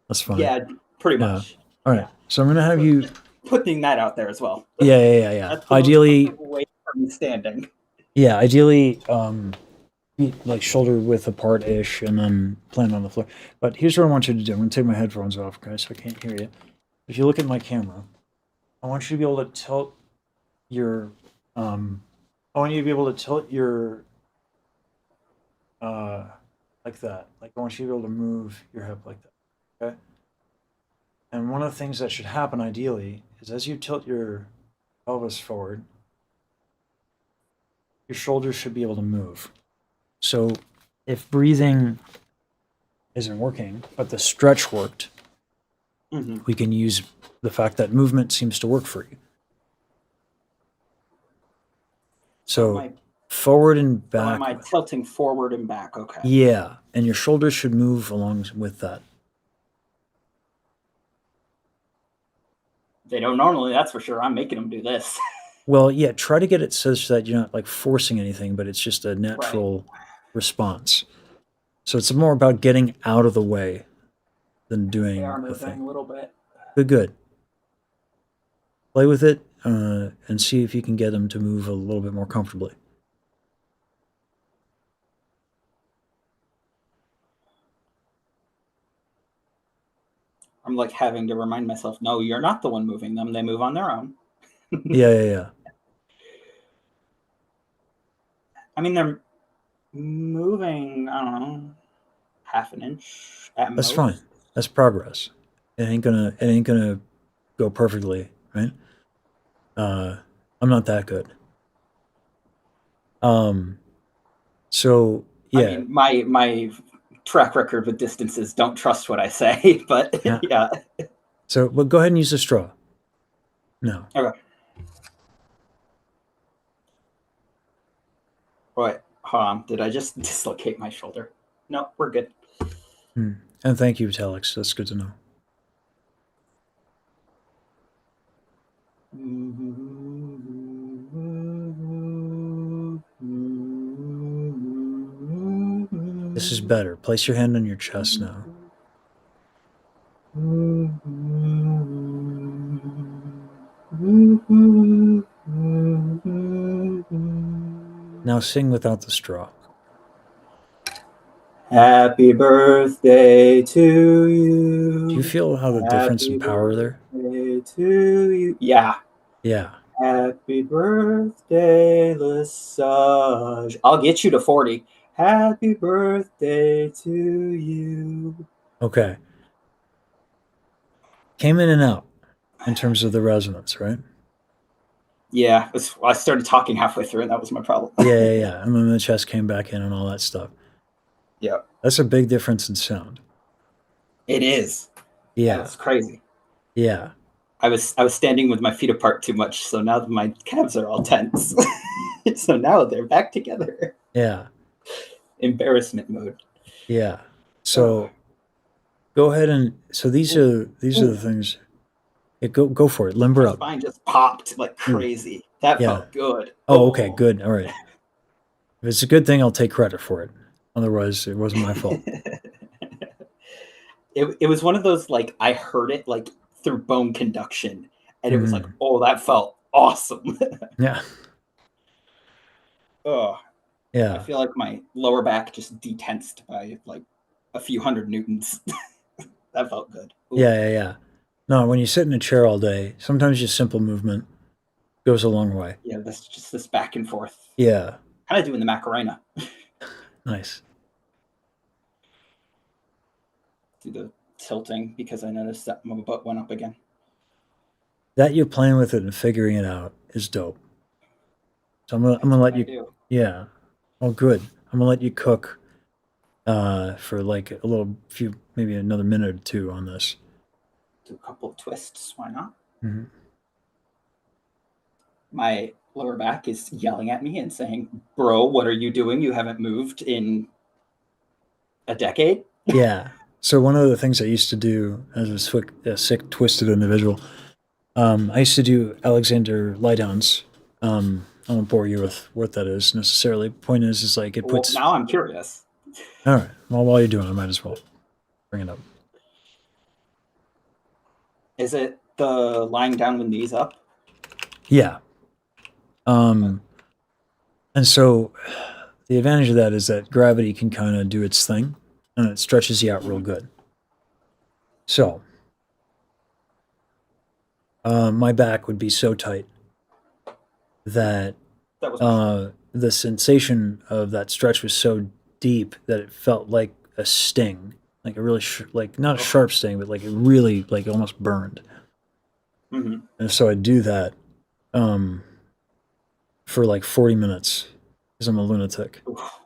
That's funny. Yeah, pretty much. All right. Yeah. So I'm gonna have you putting that out there as well. Yeah. That's Ideally, way for me standing. Yeah, ideally, like shoulder width apart ish, and then plan on the floor. But here's what I want you to do. I'm gonna take my headphones off, guys, so I can't hear you. If you look at my camera, I want you to be able to tilt your like that. Like I want you to be able to move your hip like that. Okay. And one of the things that should happen ideally is as you tilt your pelvis forward, your shoulders should be able to move. So if breathing isn't working, but the stretch worked, we can use the fact that movement seems to work for you. So forward and back. Am I tilting forward and back? Okay. Yeah, and your shoulders should move along with that. They don't normally, that's for sure. I'm making them do this. Well, yeah, try to get it such that you're not like forcing anything, but it's just a natural response. So it's more about getting out of the way than doing a thing. A little bit. Good. Play with it and see if you can get them to move a little bit more comfortably. I'm like having to remind myself, no, you're not the one moving them. They move on their own. Yeah. I mean, they're moving, I don't know, half an inch at most. That's fine. That's progress. It ain't gonna go perfectly, right? I'm not that good. So yeah. I mean, my track record with distances, don't trust what I say, but yeah. So, but go ahead and use the straw. No. Okay. Wait, hold on. Did I just dislocate my shoulder? No, we're good. And thank you, Telex. That's good to know. This is better. Place your hand on your chest now. Now sing without the straw. Happy birthday to you. Do you feel how the difference in power there? Birthday to you. Yeah. Yeah. Happy birthday, Lesage. I'll get you to 40. Happy birthday to you. Okay. Came in and out in terms of the resonance, right? Yeah, I started talking halfway through, and that was my problem. Yeah. And then the chest came back in and all that stuff. Yeah, That's a big difference in sound. it is. Yeah. That's crazy. Yeah. I was standing with my feet apart too much, so now my calves are all tense. So now they're back together. Yeah. Embarrassment mode. Yeah. So go ahead and so these are the things. Yeah, go for it. Limber My up. spine just popped like crazy. That Yeah. felt good. Oh, okay, good. All right. If it's a good thing, I'll take credit for it. Otherwise, it wasn't my fault. It was one of those, like, I heard it like through bone conduction, and it was like, Mhm. oh, that felt awesome. Yeah. Oh, I Yeah. feel like my lower back just detensed by like a few hundred newtons. That felt good. Ooh. Yeah. No, when you sit in a chair all day, sometimes just simple movement goes a long way. Yeah, this back and forth. Yeah. Kind of doing the Macarena. Nice. Do the tilting because I noticed that my butt went up again. That you're playing with it and figuring it out is dope. So I'm gonna let you. Do. Yeah. Oh, good. I'm gonna let you cook for like a little few, maybe another minute or two on this. Do a couple of twists. Why not? Mm-hmm. My lower back is yelling at me and saying, "Bro, what are you doing? You haven't moved in a decade." Yeah. So one of the things I used to do as a sick, twisted individual, I used to do Alexander lie downs. I won't bore you with what that is necessarily. Point is like it Well, puts. now I'm curious. All right. Well, while you're doing it, I might as well bring it up. Is it the lying down with knees up? Yeah. And so the advantage of that is that gravity can kind of do its thing and it stretches you out real good. So my back would be so tight that That was the sensation of that stretch was so deep that it felt like a sting, like a really like not a sharp sting, but like it really like almost burned. Mhm. And so I'd do that for like 40 minutes because I'm a lunatic. Oof.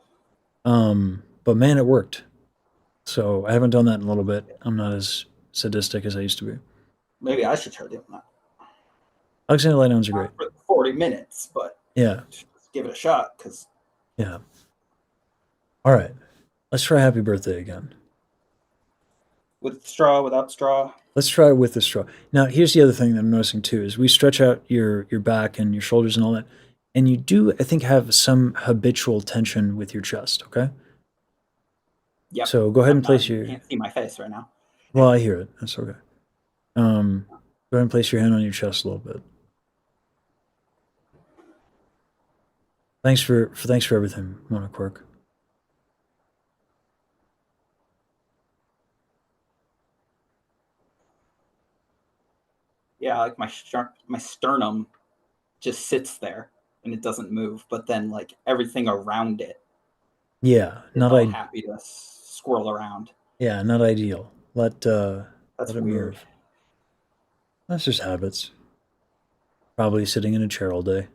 But man, it worked. So I haven't done that in a little bit. I'm not as sadistic as I used to be. Maybe I should try doing that. Alexander lie downs are great. Not for 40 minutes, but Yeah. just give it a shot because Yeah. All right. Let's try happy birthday again. with straw, without straw. Let's try it with the straw. Now, here's the other thing that I'm noticing too is we stretch out your back and your shoulders and all that, and you do, I think, have some habitual tension with your chest. Okay. Yep. So go ahead and place You your. can't see my face right now. Well, I hear it. That's okay. Go ahead and place your hand on your chest a little bit. Thanks for everything, Mona Quirk. Yeah, like my sternum just sits there and it doesn't move, but then like everything around it Yeah, is not all happy to swirl around. Yeah, not ideal. Let That's it weird. move. That's just habits. Probably sitting in a chair all day.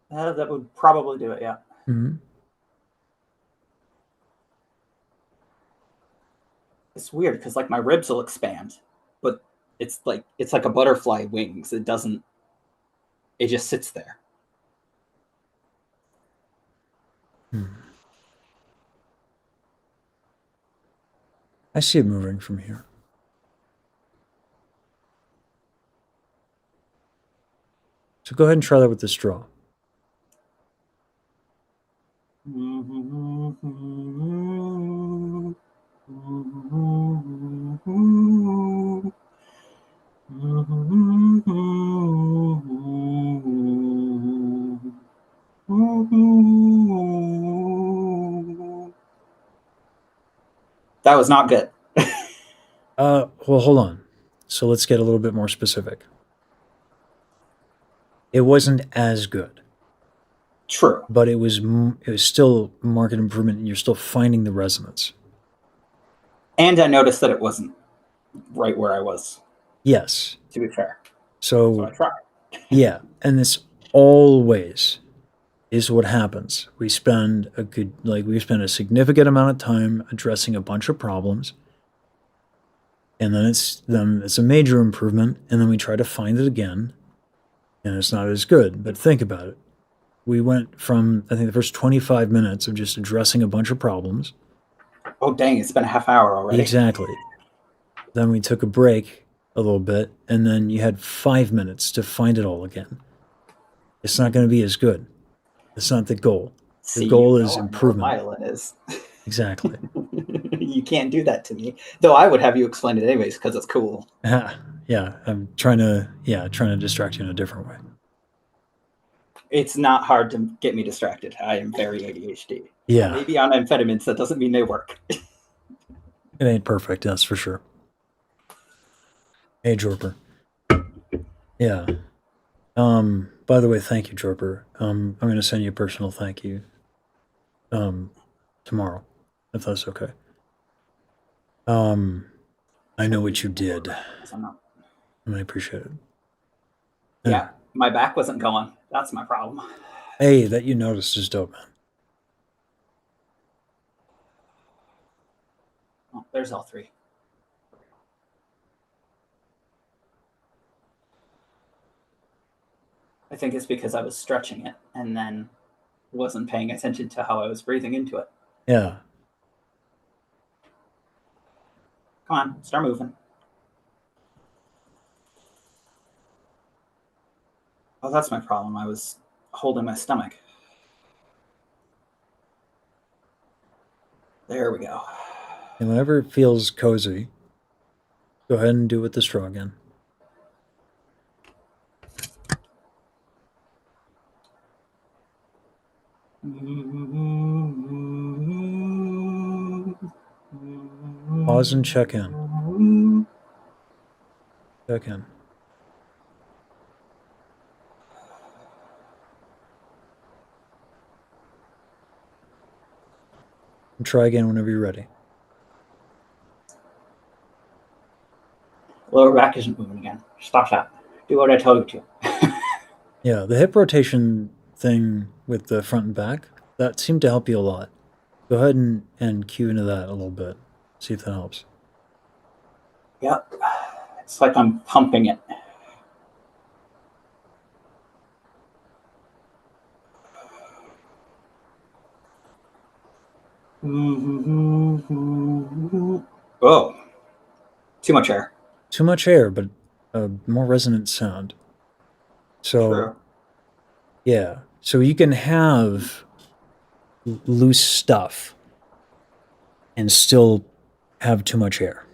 That would probably do it. Yeah. Mm-hmm. It's weird because like my ribs will expand, but it's like a butterfly wings. It doesn't. It just sits there. I see it moving from here. So go ahead and try that with the straw. That was not good. Well, hold on. So let's get a little bit more specific. It wasn't as good, True. but it was still market improvement, and you're still finding the resonance. And I noticed that it wasn't right where I was, Yes. to be fair. So So I tried. yeah, and this always is what happens. We spend a significant amount of time addressing a bunch of problems, and then it's a major improvement, and then we try to find it again, and it's not as good. But think about it. We went from, I think, the first 25 minutes of just addressing a bunch of problems. Oh, dang, it's been a half hour already. Exactly. Then we took a break a little bit, and then you had 5 minutes to find it all again. It's not going to be as good. It's not the goal. The goal is improvement. I know what violin is. Exactly. You can't do that to me. Though I would have you explain it anyways because it's cool. Yeah, I'm trying to distract you in a different way. It's not hard to get me distracted. I am very ADHD. Yeah. Maybe on amphetamines, that doesn't mean they work. It ain't perfect, that's for sure. Hey, Jorper. Yeah. By the way, thank you, Jorper. I'm going to send you a personal thank you tomorrow, if that's okay. I know what you did, and I appreciate it. Yeah, my back wasn't going. That's my problem. Hey, that you noticed is dope, man. Oh, there's all three. I think it's because I was stretching it and then wasn't paying attention to how I was breathing into it. Yeah. Come on, start moving. Oh, that's my problem. I was holding my stomach. There we go. And whenever it feels cozy, go ahead and do it with the straw again. Pause and check in. Check in. And try again whenever you're ready. Lower back isn't moving again. Stop that. Do what I told you to. Yeah, the hip rotation thing with the front and back, that seemed to help you a lot. Go ahead and cue into that a little bit. See if that helps. Yep. It's like I'm pumping it. Oh, too much air. Too much air, but a more resonant sound. So, True. yeah. So you can have loose stuff and still have too much air.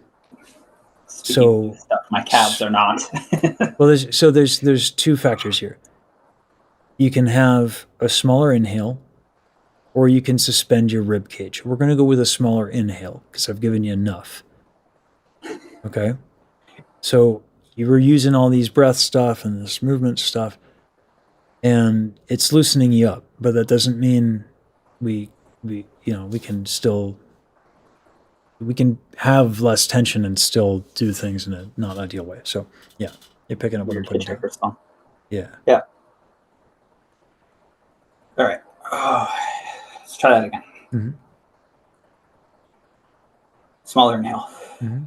Speaking of stuff, my calves are not. Well, there's two factors here. You can have a smaller inhale, or you can suspend your rib cage. We're going to go with a smaller inhale because I've given you enough. Okay? So you were using all these breath stuff and this movement stuff, and it's loosening you up, but that doesn't mean we can have less tension and still do things in a not ideal way. So yeah, you're picking up what I'm putting down. Yeah. Yeah. All right. Oh, let's try that again. Mm-hmm. Smaller inhale. Mm-hmm.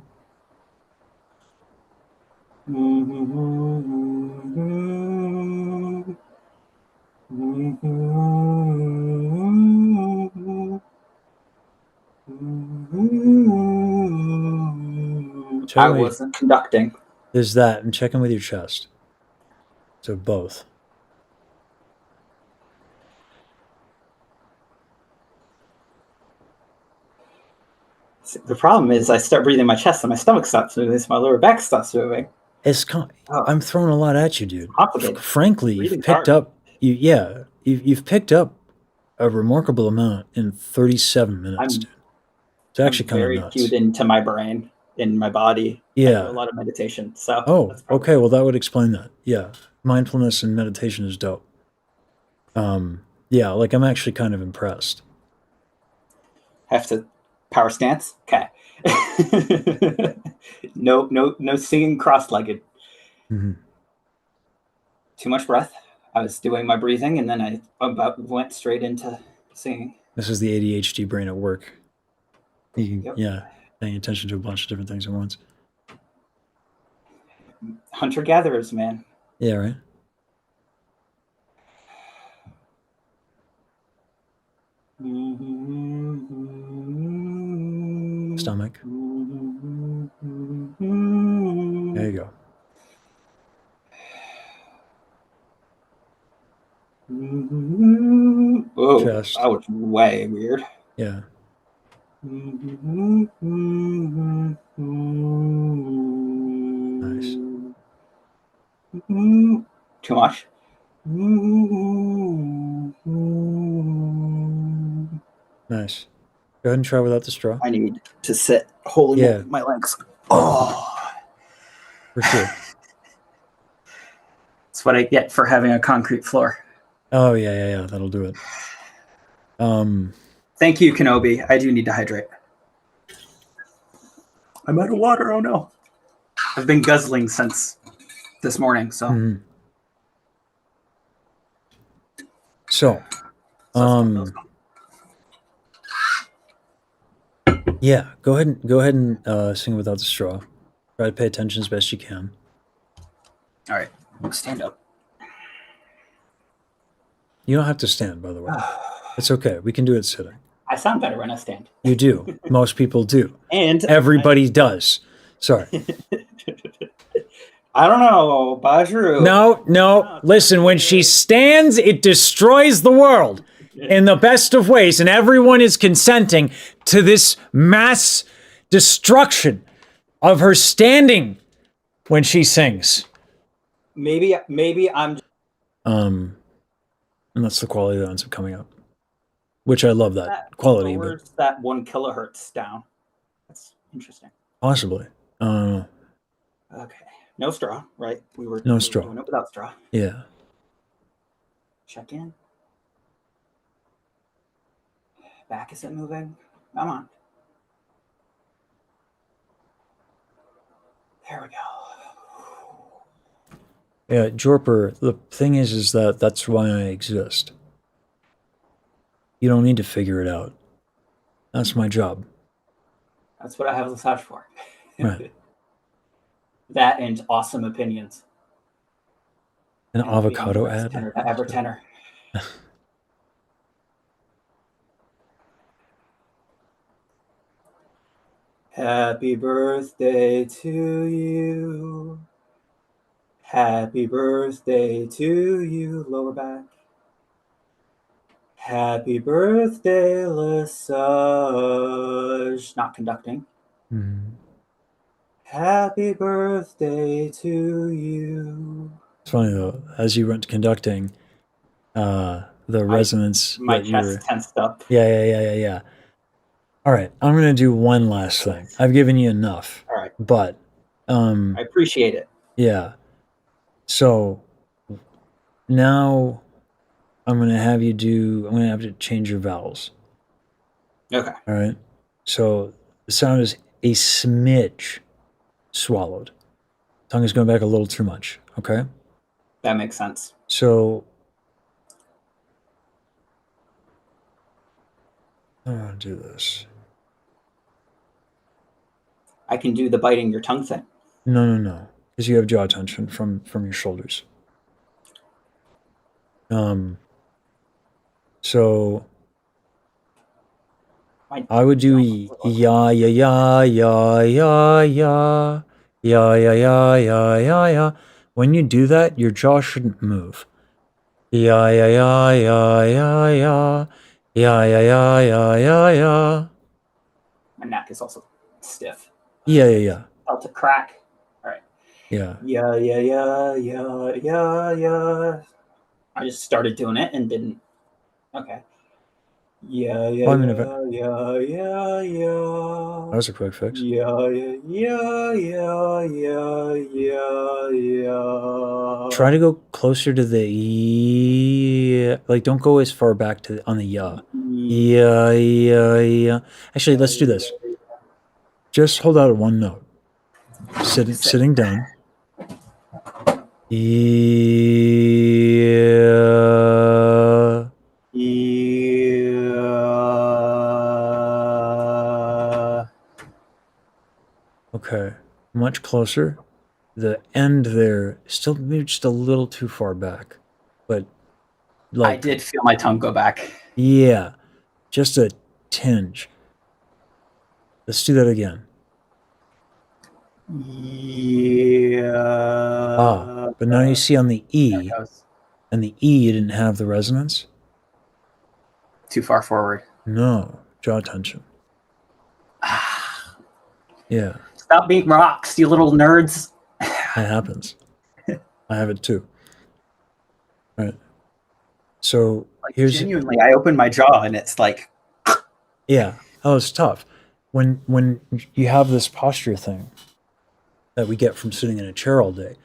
I wasn't conducting. There's that, and check in with your chest. So both. The problem is I start breathing my chest and my stomach stops moving, so my lower back stops moving. I'm throwing a lot at you, dude. Complicated. Frankly, you've picked up you've picked up a remarkable amount in 37 minutes, dude. It's actually kind of very nuts. cued into my brain, in my body. Yeah. I do a lot of meditation. So Oh, that's probably- okay. Well, that would explain that. Yeah. Mindfulness and meditation is dope. Yeah, like I'm actually kind of impressed. Have to power stance. Okay. No singing cross-legged. Mm-hmm. Too much breath. I was doing my breathing, and then I about went straight into singing. This is the ADHD brain at work. Yep. Yeah, paying attention to a bunch of different things at once. Hunter-gatherers, man. Yeah, right? Stomach. There you go. Oh, Chest. that was way weird. Yeah. Nice. Too much. Nice. Go ahead and try without the straw. I need to sit holding Yeah. my legs. Oh, For sure. that's what I get for having a concrete floor. Oh, yeah. That'll do it. Thank you, Kenobi. I do need to hydrate. I'm out of water. Oh no. I've been guzzling since this morning, so. mhm. So, yeah, go ahead and sing without the straw. Try to pay attention as best you can. All right, stand up. You don't have to stand, by the way. It's okay. We can do it sitting. I sound better when I stand. You do. Most people do. And Everybody does. Sorry. I don't know, Bajru. No. Listen, when she stands, it destroys the world in the best of ways, and everyone is consenting to this mass destruction of her standing when she sings. Maybe I'm. And that's the quality that ends up coming up, which I love that quality. Lowers that 1 kilohertz down. That's interesting. Possibly. Okay. No straw, right? We were straw. doing it without straw. Yeah. Check in. Back isn't moving. Come on. There we go. Yeah, Jorper, the thing is that that's why I exist. You don't need to figure it out. That's my job. That's what I have the massage for. Right. That and awesome opinions. An And avocado being the ad? tenor to ever tenor. Happy birthday to you. Happy birthday to you, lower back. Happy birthday, Lesage. Not conducting. Mhm. Happy birthday to you. It's funny though, as you went conducting, the resonance My that you chest were. tensed up. Yeah. All right, I'm gonna do one last thing. I've given you enough. All right. But, I appreciate it. yeah. So now I'm gonna have you change your vowels. Okay. All right. So the sound is a smidge swallowed. Tongue is going back a little too much. Okay. That makes sense. So I'm gonna do this. I can do the biting your tongue thing. No. Because you have jaw tension from your shoulders. So I would do ya. When you do that, your jaw shouldn't move. Ya. My neck is also stiff. Yeah. Felt a crack. All right. Yeah. Yeah. I just started doing it and didn't. Okay. Yeah, yeah, Well, I mean, yeah, yeah, yeah. that was a quick fix. Yeah, yeah, yeah, yeah, yeah, yeah. Try to go closer to the E. Like, don't go as far back to on the ya. Yeah, yeah, yeah. Actually, let's do this. Just hold out one note. Sitting down. Yeah. Yeah. Okay. Much closer. The end there still maybe just a little too far back. But I like did feel my tongue go back. yeah. Just a tinge. Let's do that again. Yeah. But now you see on the There E, it goes. and the E you didn't have the resonance? Too far forward. No. Jaw tension. Yeah. Stop being rocks, you little nerds. That happens. I have it too. All right. So Like, here's genuinely, I opened my jaw and it's like, yeah. Oh, it's tough. When you have this posture thing that we get from sitting in a chair all day,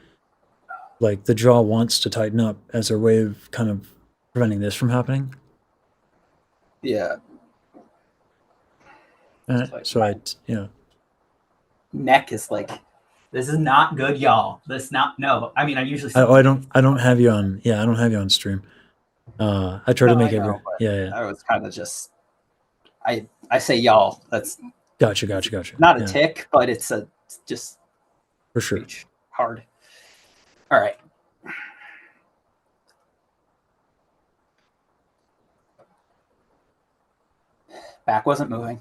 like the jaw wants to tighten up as a way of kind of preventing this from happening. yeah. Like So I, you know, neck is like, this is not good, y'all. This not no. I mean, I usually. I don't have you on. Yeah, I don't have you on stream. I try to make every. Yeah. I was kind of just. I say y'all. That's Gotcha. not a Yeah, tick, but it's a just for sure. reach hard. All right. Back wasn't moving.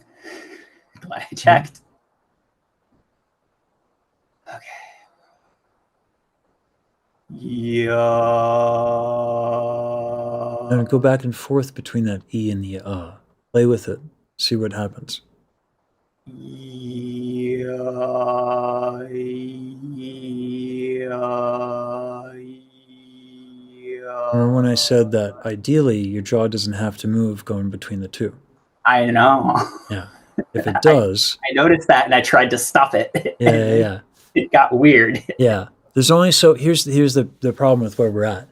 Glad I checked. Okay. Yeah. And go back and forth between that E and the Play with it. See what happens. Yeah. Remember when I said that ideally your jaw doesn't have to move going between the two? I know. Yeah. If it does, I noticed that and I tried to stop it. yeah. It got weird. Yeah. There's only so here's the problem with where we're at.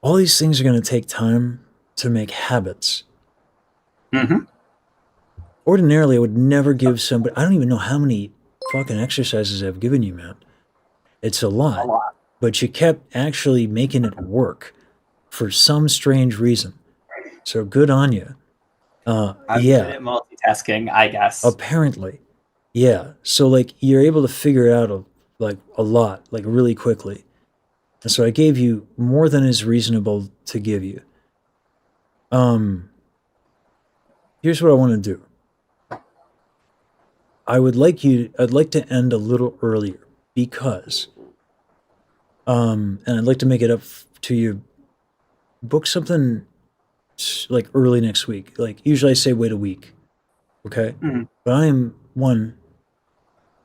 All these things are going to take time to make habits. Mm-hmm. Ordinarily, I would never give somebody. I don't even know how many fucking exercises I've given you, man. It's a lot. A lot. But you kept actually making it work for some strange reason. So good on you. I'm yeah. good at multitasking, I guess. Apparently. Yeah. So like you're able to figure it out a lot, like really quickly. And so I gave you more than is reasonable to give you. Here's what I want to do. I'd like to end a little earlier because and I'd like to make it up to you. Book something like early next week. Like usually I say wait a week. Okay? Mm-hmm. But I am one,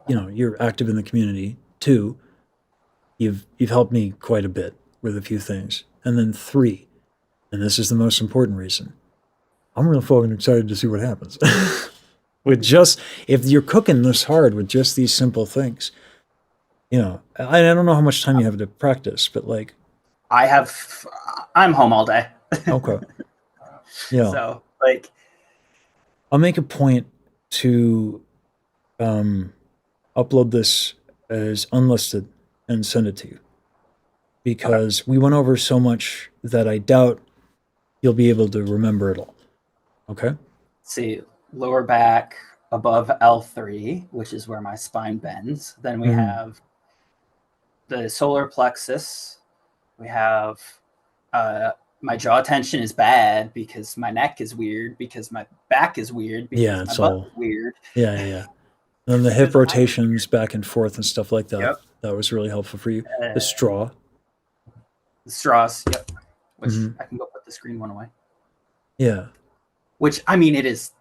you're active in the community. Two, you've helped me quite a bit with a few things. And then three, and this is the most important reason, I'm real fucking excited to see what happens. With just, if you're cooking this hard with just these simple things, I don't know how much time you have to practice, but like. I'm home all day. Okay. Yeah. So like. I'll make a point to upload this as unlisted and send it to you. Because we went over so much that I doubt you'll be able to remember it all. Okay? Let's see, lower back above L3, which is where my spine bends. Then we have the solar plexus. We have my jaw tension is bad because my neck is weird, because my back is weird, because my butt is weird. Yeah. And then the hip rotations back and forth and stuff like that. Yep. That was really helpful for you. The straw. The straws, yep. Which I can go put the screen one away. Yeah. Which, I mean, it is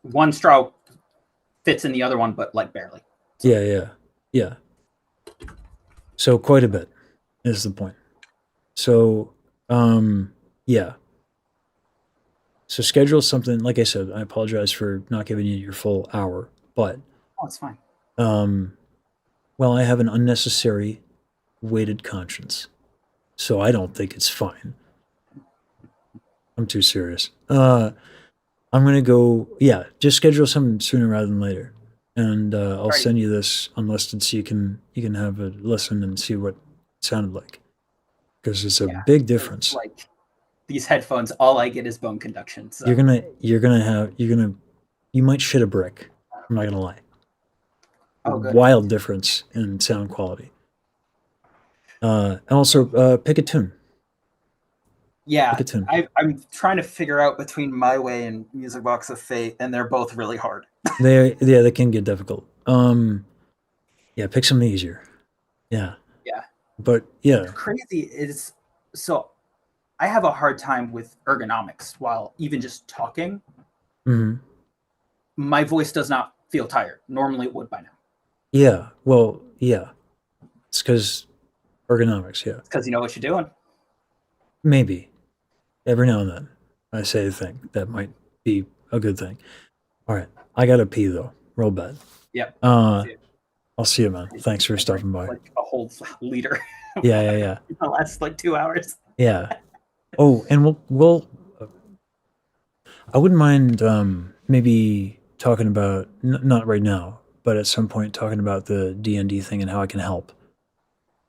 one straw fits in the other one, but like barely. So. Yeah. So quite a bit is the point. So, yeah. So schedule something. Like I said, I apologize for not giving you your full hour, but Oh, it's fine. well, I have an unnecessary weighted conscience, so I don't think it's fine. I'm too serious. I'm gonna go. Yeah, just schedule something sooner rather than later, and I'll Alrighty. send you this unlisted so you can have a listen and see what it sounded like, because it's a Yeah. big difference. Like these headphones, all I get is bone conduction. So You might shit a brick. I'm not gonna lie. oh, good. Wild difference in sound quality. And also pick a tune. Yeah, Pick a tune. I'm trying to figure out between My Way and Music Box of Fate, and they're both really hard. They can get difficult. Yeah, pick something easier. Yeah. Yeah. But yeah. Crazy is so I have a hard time with ergonomics while even just talking. Hmm. My voice does not feel tired. Normally it would by now. Yeah. Well, yeah. It's because ergonomics. Yeah. Because you know what you're doing. Maybe every now and then I say a thing that might be a good thing. All right. I gotta pee though. Real bad. Yep. I'll see you, man. Thanks for stopping by. Like a whole liter. Yeah. In the last like 2 hours. Yeah. Oh, and we'll I wouldn't mind maybe talking about not right now, but at some point talking about the D&D thing and how I can help.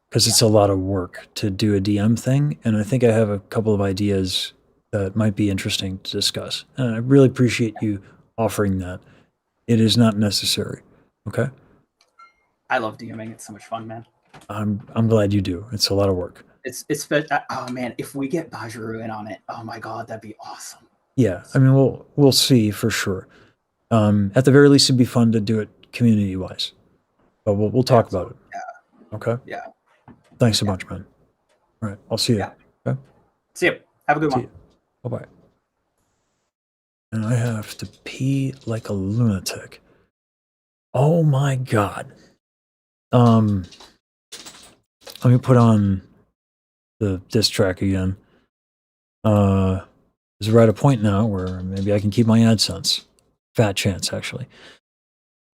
Because it's a lot of work to do a DM thing, and I think I have a couple of ideas that might be interesting to discuss. And I really appreciate you offering that. It is not necessary. Okay? I love DMing. It's so much fun, man. I'm glad you do. It's a lot of work. It's oh man, if we get Bajaru in on it, oh my god, that'd be awesome. Yeah, I mean we'll see for sure. At the very least, it'd be fun to do it community wise, but we'll talk about it. Yeah. Okay. Yeah. Thanks so much, man. All right, I'll see you. Yeah. Okay. See you. Have a good one. Bye bye. And I have to pee like a lunatic. Oh my god. Let me put on the diss track again. Is we're at a point now where maybe I can keep my AdSense. Fat chance, actually.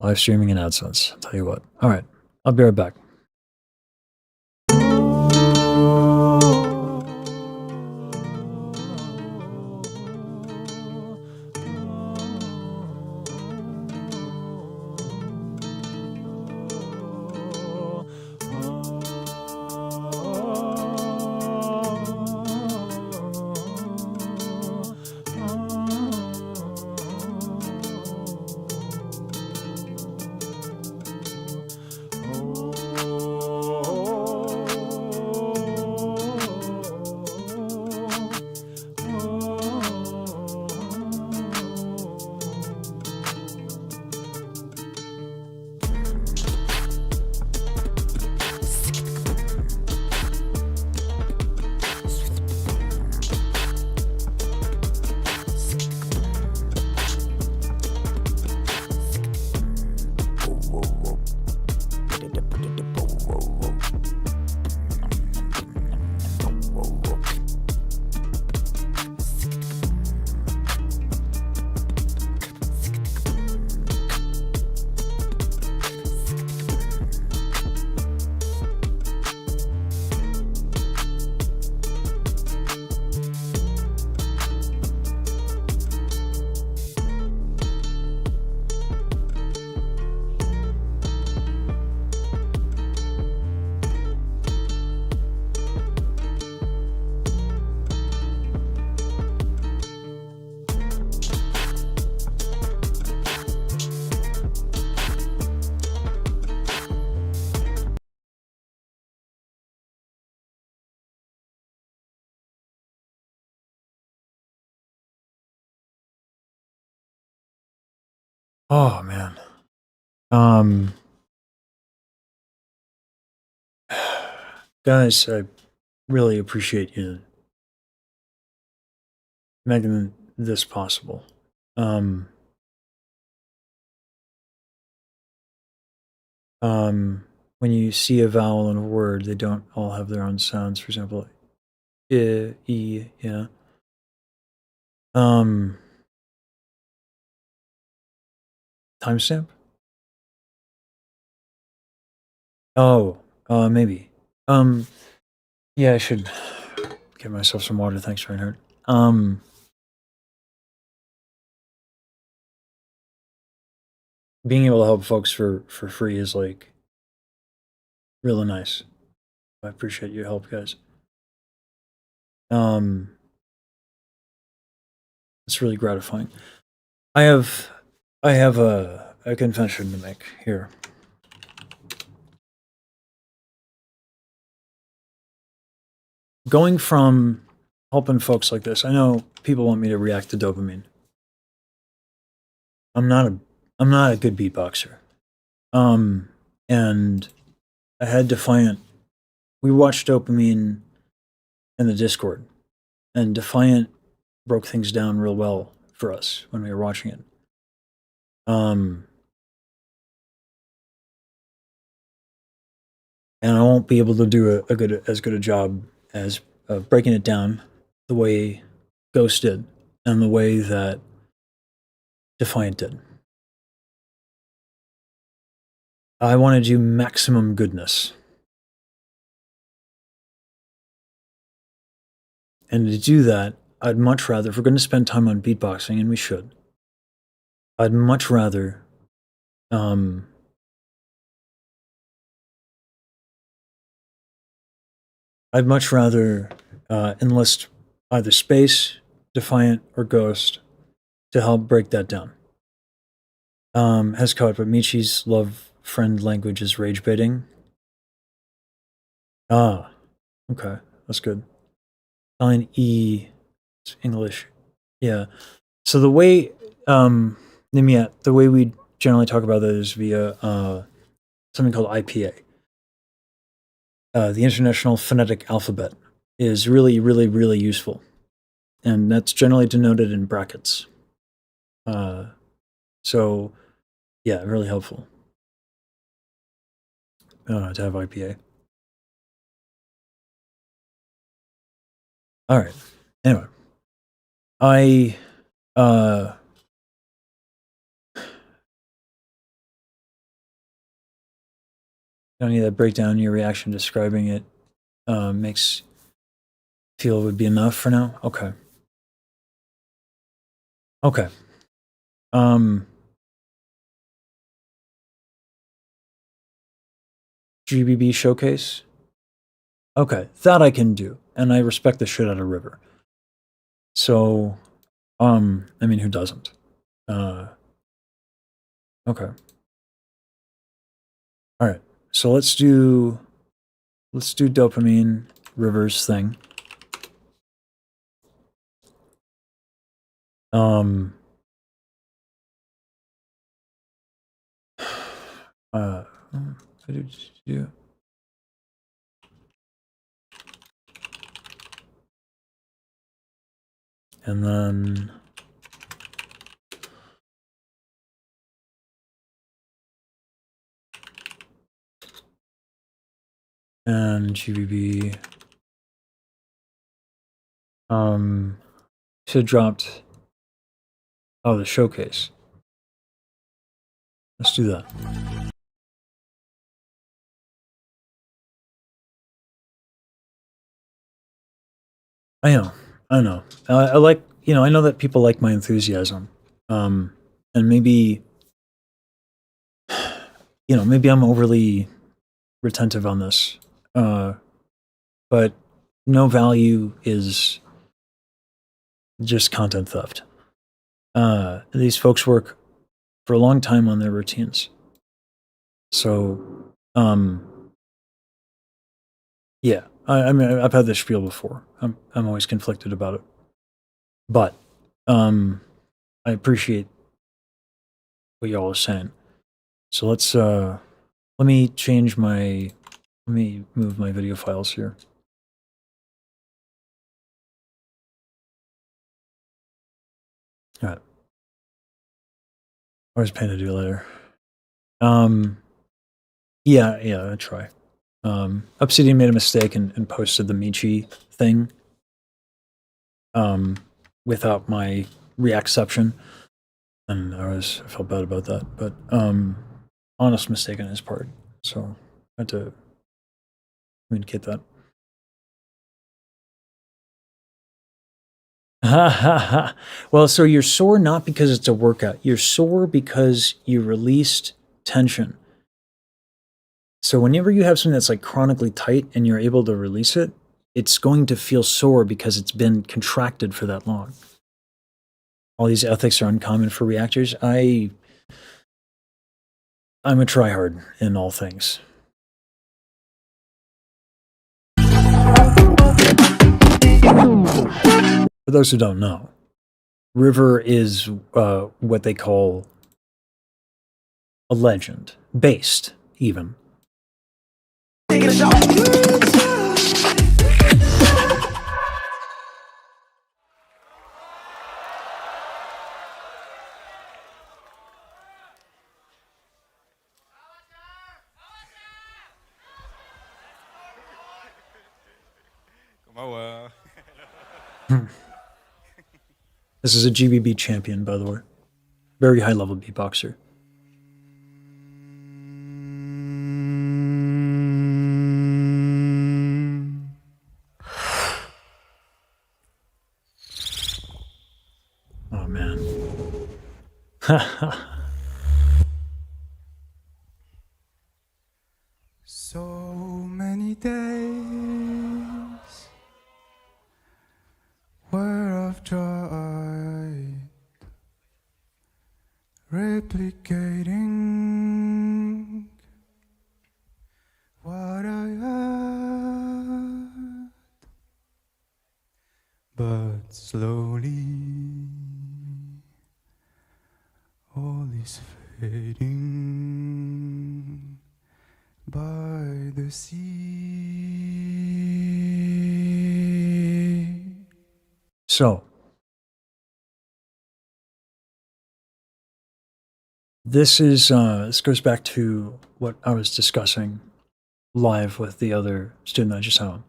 Live streaming and AdSense. I'll tell you what. All right. I'll be right back. Oh man. Guys, I really appreciate you making this possible. When you see a vowel in a word, they don't all have their own sounds. For example, I, E, yeah. Timestamp? Oh, maybe. Yeah, I should get myself some water. Thanks, Reinhardt. Being able to help folks for free is like really nice. I appreciate your help, guys. It's really gratifying. I have a confession to make here. Going from helping folks like this, I know people want me to react to dopamine. I'm not a good beatboxer. And I had Defiant. We watched Dopamine in the Discord, and Defiant broke things down real well for us when we were watching it. And I won't be able to do as good a job as breaking it down the way Ghost did and the way that Defiant did. I want to do maximum goodness. And to do that, I'd much rather, if we're going to spend time on beatboxing, and we should, I'd much rather enlist either Space, Defiant, or Ghost to help break that down. Has caught, but Michi's love friend language is rage baiting. Ah, okay, that's good. Line E, English, yeah. So the way, the way we generally talk about that is via something called IPA. The International Phonetic Alphabet is really, really, really useful, and that's generally denoted in brackets. So, yeah, really helpful to have IPA. All right. Anyway, I don't need that breakdown. Your reaction describing it makes feel would be enough for now. Okay. Okay. GBB showcase. Okay, that I can do, and I respect the shit out of River. So, I mean, who doesn't? Okay. All right. So let's do Dopamine River's thing. What did you do? And then and GBB should have dropped the showcase. Let's do that. I know. I like, I know that people like my enthusiasm. And maybe, maybe I'm overly retentive on this. But no value is just content theft. These folks work for a long time on their routines. So, yeah, I mean, I've had this spiel before. I'm always conflicted about it, but I appreciate what y'all are saying. So let me move my video files here. All right. I was planning to do it later. Yeah, I try. Obsidian made a mistake and posted the Michi thing. without my reacception, and I felt bad about that. But honest mistake on his part, so I had to communicate that. Well, so you're sore not because it's a workout. You're sore because you released tension. So whenever you have something that's like chronically tight and you're able to release it, it's going to feel sore because it's been contracted for that long. All these ethics are uncommon for reactors. I'm a tryhard in all things. For those who don't know, River is what they call a legend, based even. This is a GBB champion, by the way. Very high level beatboxer. Oh man. So many days where I've tried replicating what I had, but slowly all is fading by the sea. So, this goes back to what I was discussing live with the other student I just had on.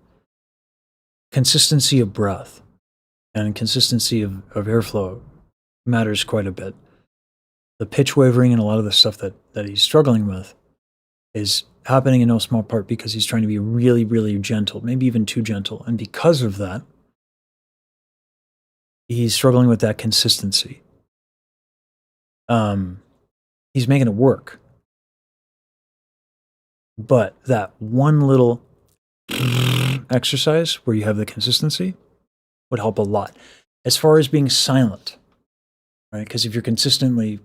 Consistency of breath and consistency of airflow matters quite a bit. The pitch wavering and a lot of the stuff that he's struggling with is happening in no small part because he's trying to be really, really gentle, maybe even too gentle. And because of that, he's struggling with that consistency. He's making it work. But that one little exercise where you have the consistency would help a lot. As far as being silent, right? Because if you're consistently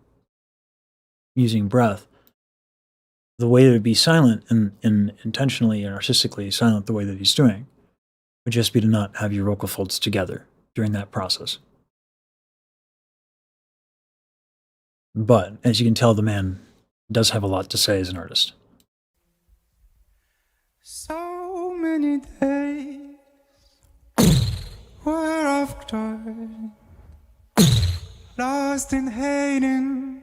using breath, the way to be silent and intentionally and artistically silent the way that he's doing would just be to not have your vocal folds together during that process. But as you can tell, the man does have a lot to say as an artist. So many days where I've tried, lost in hating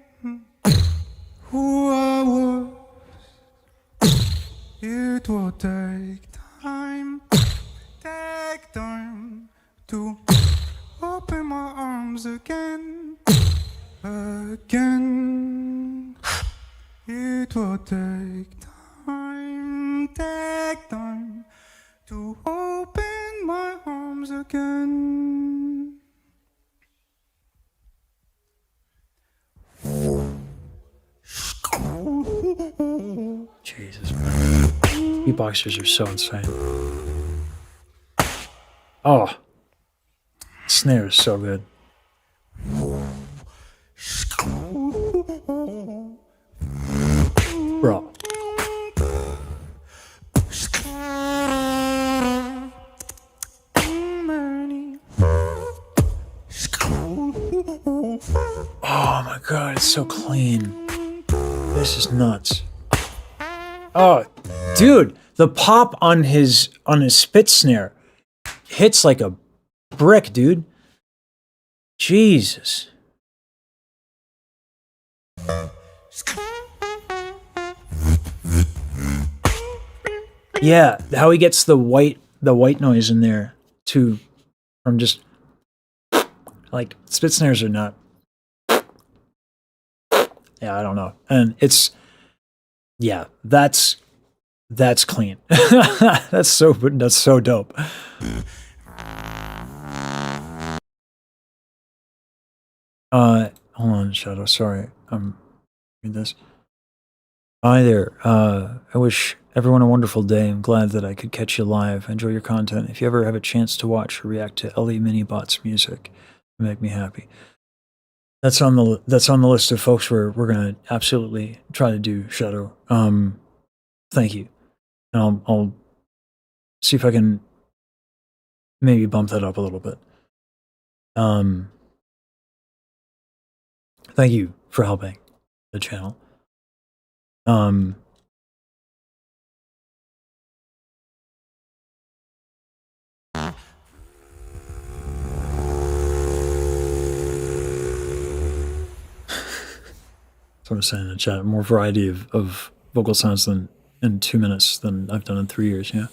who I was. It will take time to open my arms again. It will take time to open my arms again. Jesus, man. Beatboxers are so insane. Oh, snare is so good. Bro. Oh my god, it's so clean. This is nuts. Oh, dude, the pop on his spit snare hits like a brick, dude. Jesus. Yeah, how he gets the white noise in there too, from just like spit snares are not. Yeah, I don't know, and it's yeah, that's clean. That's so dope. Hold on, Shadow. Sorry, read this. Hi there. I wish everyone a wonderful day. I'm glad that I could catch you live. Enjoy your content. If you ever have a chance to watch or react to Ellie Minibot's music, it make me happy. That's on the list of folks we're gonna absolutely try to do, Shadow. Thank you, and I'll see if I can maybe bump that up a little bit. Thank you for helping the channel. So I'm saying in the chat, more variety of vocal sounds than in 2 minutes than I've done in 3 years, yeah.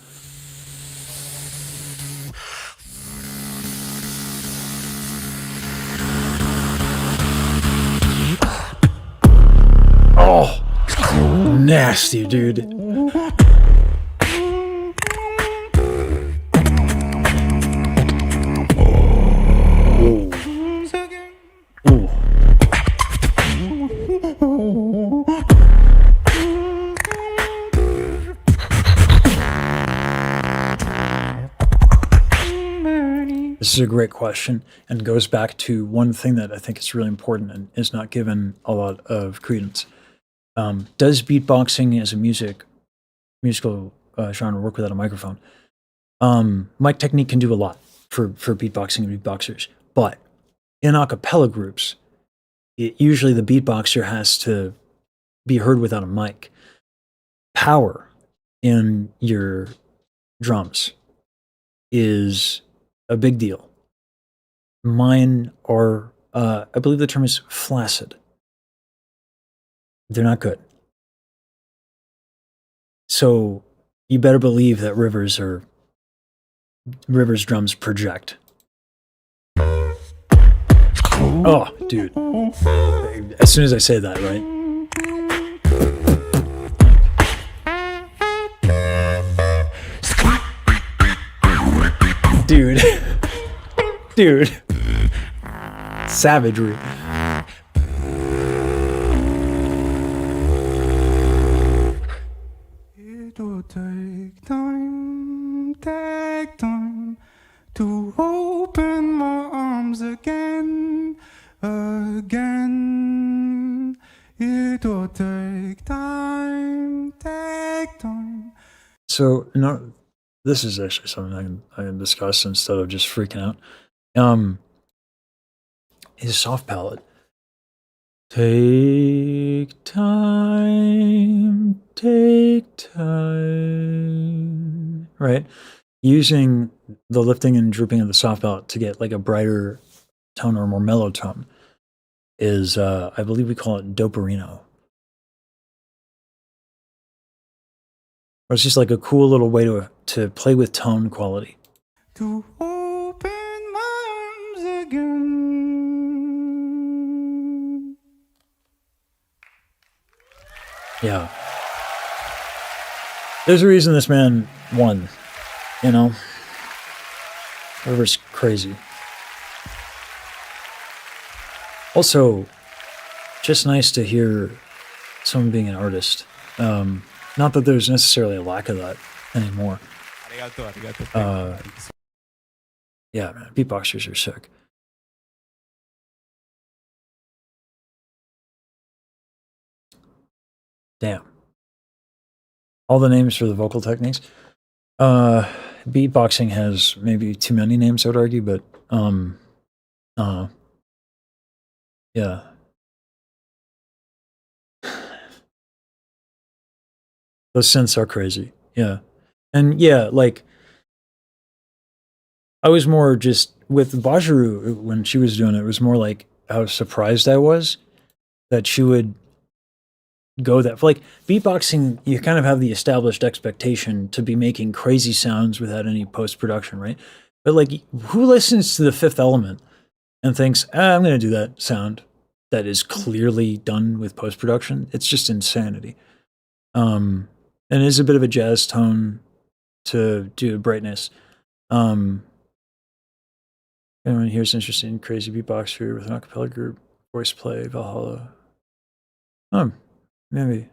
Oh, nasty, dude. Ooh. This is a great question and goes back to one thing that I think is really important and is not given a lot of credence. Does beatboxing as a musical genre work without a microphone? Mic technique can do a lot for beatboxing and beatboxers, but in a cappella groups, usually the beatboxer has to be heard without a mic. Power in your drums is a big deal. Mine are, I believe the term is flaccid. They're not good. So you better believe that Rivers drums project. Oh, dude. As soon as I say that, right? Dude. Dude. Savagery. It will take time to open my arms again. It will take time. So, no, this is actually something I can discuss instead of just freaking out. His soft palette. Take time, right? Using the lifting and drooping of the soft palette to get like a brighter tone or more mellow tone is, I believe we call it doperino. Or it's just like a cool little way to play with tone quality. To open my arms again. Yeah. There's a reason this man won, you know? River's crazy. Also, just nice to hear someone being an artist. Not that there's necessarily a lack of that anymore. Yeah, man, beatboxers are sick. Damn. All the names for the vocal techniques. Beatboxing has maybe too many names, I would argue, but yeah. Those synths are crazy. Yeah. And yeah, like I was more just with Bajaru when she was doing it, it was more like how surprised I was that she would go that like beatboxing. You kind of have the established expectation to be making crazy sounds without any post-production, right? But like who listens to The Fifth Element and thinks, I'm going to do that sound that is clearly done with post-production. It's just insanity. And it is a bit of a jazz tone to do brightness. Anyone here's interested in crazy beatboxer with an acapella group, voice play, Valhalla? Maybe.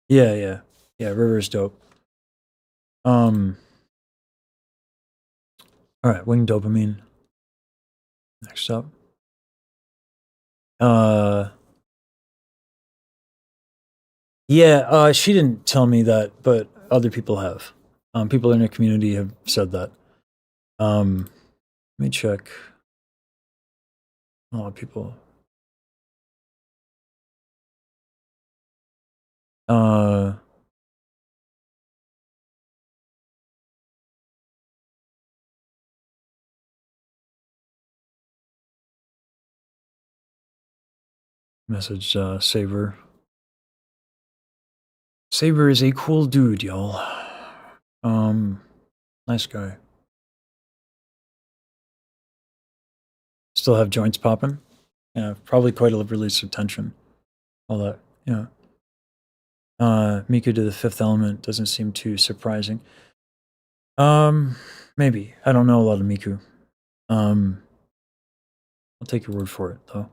Yeah, River's dope. All right, wing dopamine. Next up. Yeah, she didn't tell me that, but other people have. People in the community have said that. Let me check. A lot of people. Message Saber. Saber is a cool dude, y'all. Nice guy. Still have joints popping? Yeah, probably quite a release of tension. All that, yeah. Miku to the Fifth Element doesn't seem too surprising. Maybe. I don't know a lot of Miku. I'll take your word for it, though.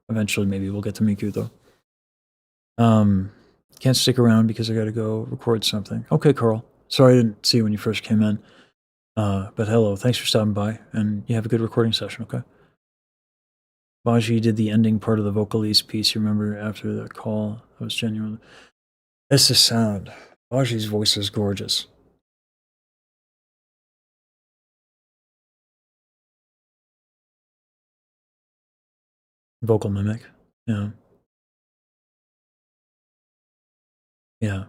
Eventually, maybe we'll get to Miku, though. Can't stick around because I gotta go record something. Okay, Carl. Sorry I didn't see you when you first came in. But hello, thanks for stopping by, and you have a good recording session, okay? Baji did the ending part of the Vocalese piece, you remember, after the call. That was genuine. It's the sound. Baji's voice is gorgeous. Vocal mimic, yeah. Yeah.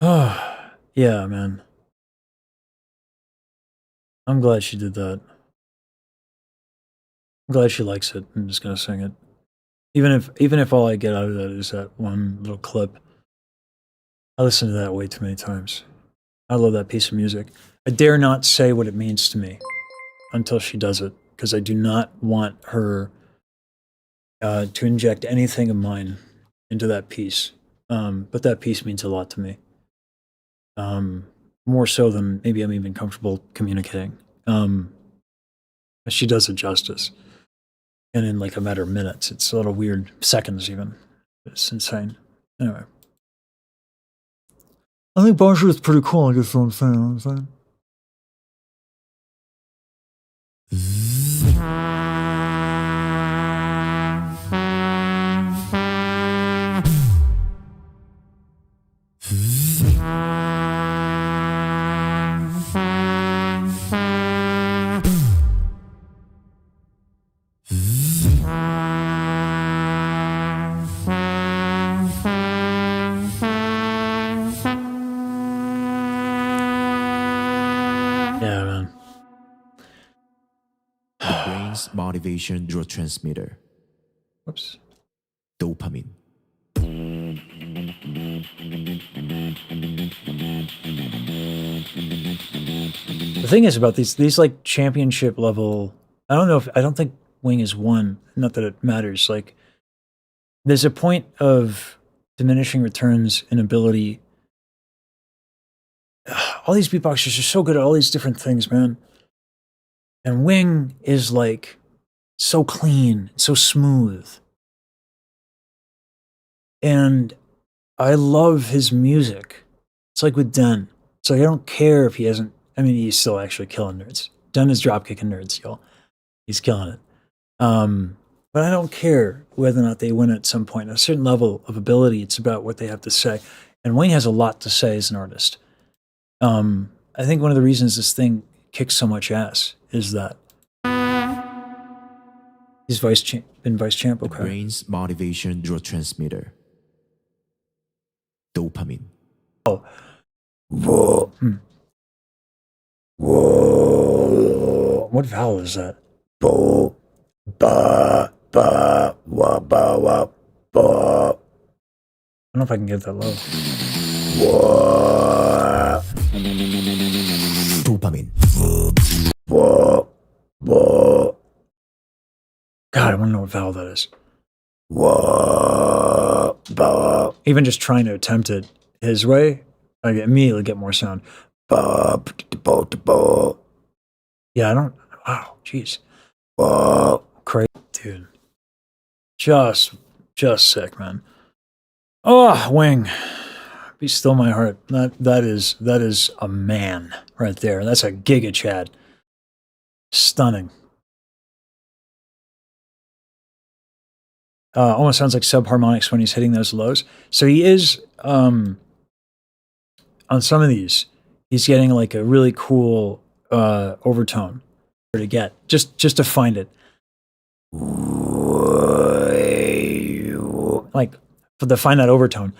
Oh, yeah, man. I'm glad she did that. I'm glad she likes it. I'm just gonna sing it. Even if all I get out of that is that one little clip. I listened to that way too many times. I love that piece of music. I dare not say what it means to me until she does it, because I do not want her to inject anything of mine into that piece. But that piece means a lot to me. More so than maybe I'm even comfortable communicating. She does it justice. And in like a matter of minutes. It's a little weird. Seconds even. It's insane. Anyway. I think Bonjour is pretty cool, I guess what I'm saying. You know what I'm saying? Yeah, man. The brain's motivation neurotransmitter. Whoops. Dopamine. The thing is about these like championship level, I don't think Wing is one. Not that it matters. Like, there's a point of diminishing returns in ability. All these beatboxers are so good at all these different things, man. And Wing is like so clean, so smooth. And I love his music. It's like with Den. It's like I don't care if he hasn't, I mean, he's still actually killing nerds. Den is dropkicking nerds, y'all. He's killing it. But I don't care whether or not they win at some point. At a certain level of ability, it's about what they have to say. And Wing has a lot to say as an artist. I think one of the reasons this thing kicks so much ass is that he's been vice champ. Okay. The brain's motivation neurotransmitter. Dopamine. Oh. Whoa. Whoa. What vowel is that? Bo. Ba. Ba. Wa. Ba. Wa. Ba. I don't know if I can get that low. Dopamine. God, I want to know what vowel that is. Even just trying to attempt it his way, I immediately get more sound. Yeah, I don't. Wow, jeez. Crazy, dude. Just sick, man. Oh, Wing. Be still my heart. That is a man right there. That's a giga Chad. Stunning. Almost sounds like subharmonics when he's hitting those lows. So he is, on some of these, he's getting like a really cool overtone to get, just to find it. Like, to find that overtone.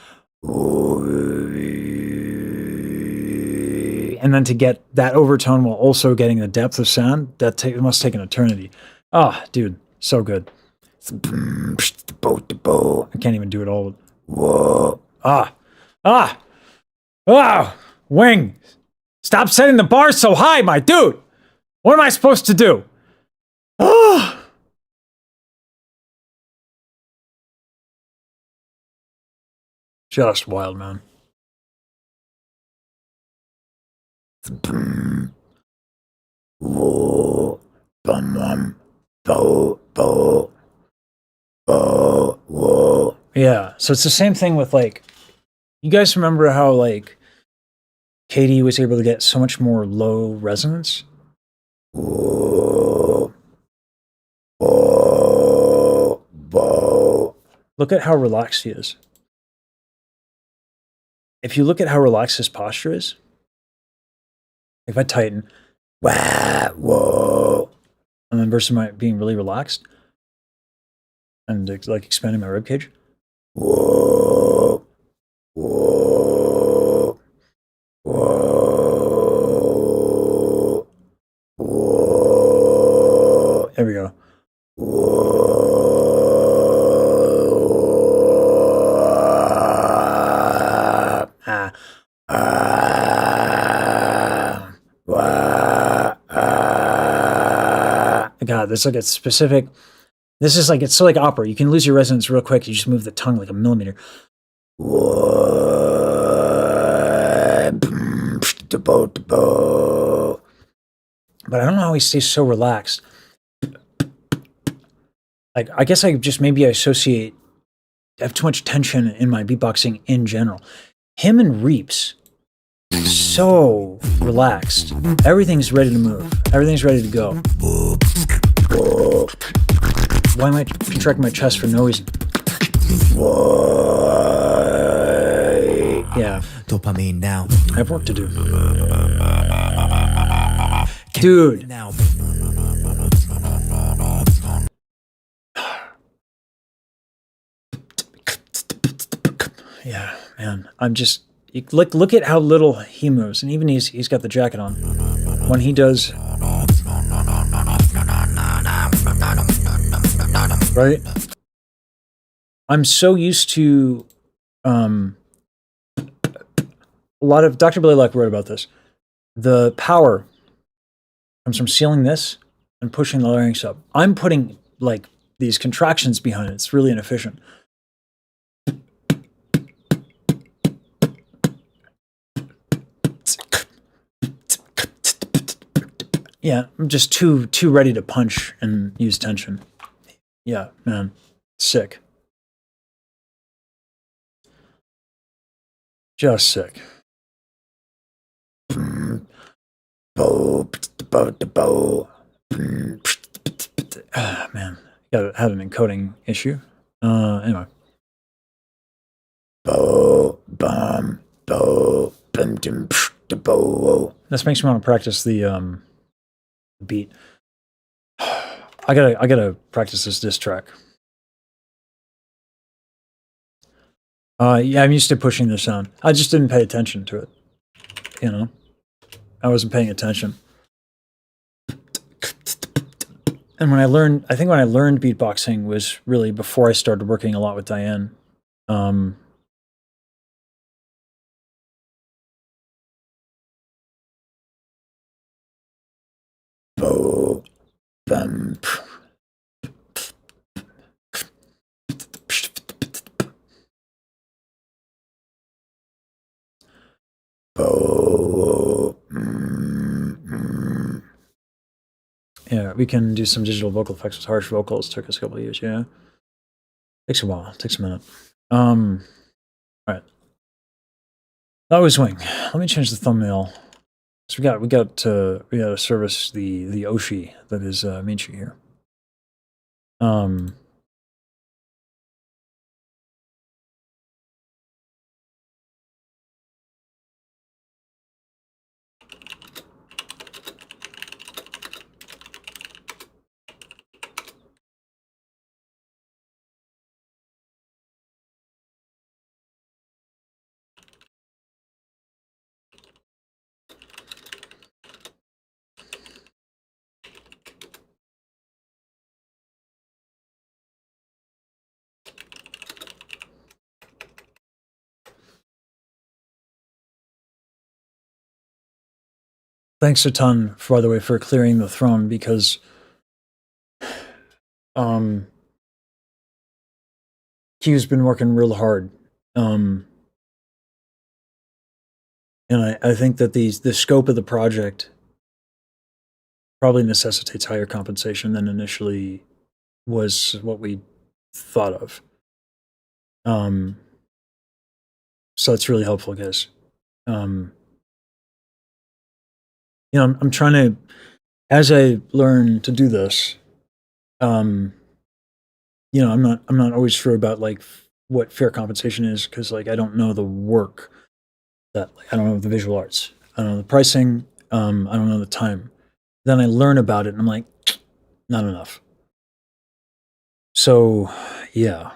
And then to get that overtone while also getting the depth of sound, it must take an eternity. Oh, dude, so good. I can't even do it all. Wow, Wing, stop setting the bar so high, my dude. What am I supposed to do? Just wild, man. Yeah, so it's the same thing with, like, you guys remember how, like, Katie was able to get so much more low resonance? Look at how relaxed he is. If you look at how relaxed his posture is, if I tighten, and then versus my being really relaxed, and like expanding my ribcage. There we go. God, there's like a specific. This is like, it's so like opera. You can lose your resonance real quick. You just move the tongue like a millimeter. But I don't know how he stays so relaxed. Like, I guess I just maybe I have too much tension in my beatboxing in general. Him and Reaps, so relaxed. Everything's ready to move. Everything's ready to go. Why am I contracting my chest for no reason? Yeah. Dopamine now. I have work to do. Dude. Now. Yeah, man. I'm just look at how little he moves, and even he's got the jacket on. When he does, right? I'm so used to a lot of Dr. Billy Luck wrote about this. The power comes from sealing this and pushing the larynx up. I'm putting like these contractions behind it. It's really inefficient. Yeah, I'm just too ready to punch and use tension. Yeah, man, sick. Just sick. Man, had an encoding issue. Anyway. This makes me want to practice the beat. I gotta practice this diss track. Yeah, I'm used to pushing the sound. I just didn't pay attention to it. You know, I wasn't paying attention. And when I learned beatboxing was really before I started working a lot with Diane. Bum. Oh. Yeah, we can do some digital vocal effects with harsh vocals. Took us a couple of years, yeah. Takes a while, takes a minute. All right. That was Wing. Let me change the thumbnail. So we got to service the Oshi that is Michi here. Thanks a ton, by the way, for clearing the throne, because Q's been working real hard. And I think that the scope of the project probably necessitates higher compensation than initially was what we thought of. So that's really helpful, guys. You know, I'm trying to, as I learn to do this, you know, I'm not always sure about like what fair compensation is, because like I don't know the work that, like, I don't know the visual arts, I don't know the pricing, I don't know the time. Then I learn about it and I'm like, not enough. So yeah,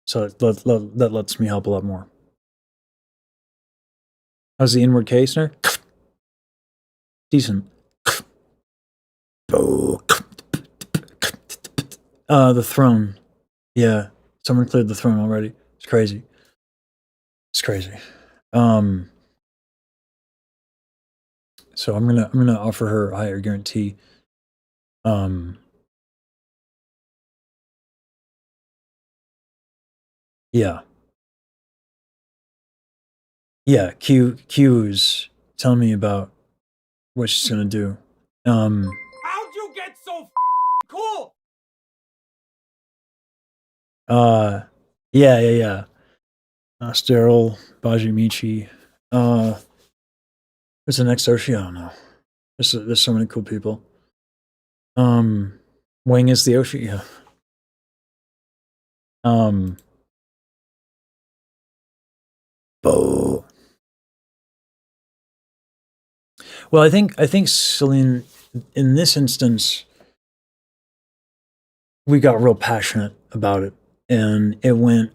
so that lets me help a lot more. How's the inward K snare? Decent. The throne. Yeah, someone cleared the throne already. It's crazy. It's crazy. So I'm gonna offer her a higher guarantee. Yeah. Yeah, Q's telling me about what she's gonna do. How'd you get so cool? Yeah. Sterile, Baji Michi. What's the next Oshi? I don't know. There's so many cool people. Wing is the Oshi, yeah. Well, I think Celine, in this instance, we got real passionate about it, and it went.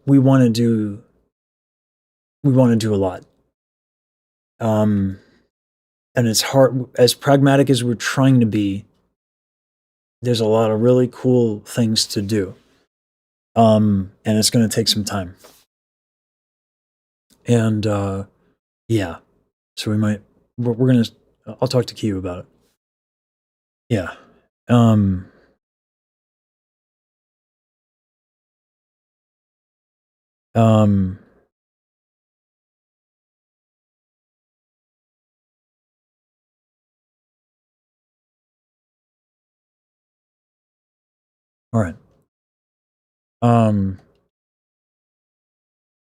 We want to do a lot. And it's hard, as pragmatic as we're trying to be. There's a lot of really cool things to do. And it's going to take some time. And yeah, so we're going to. I'll talk to Q about it. Yeah. All right.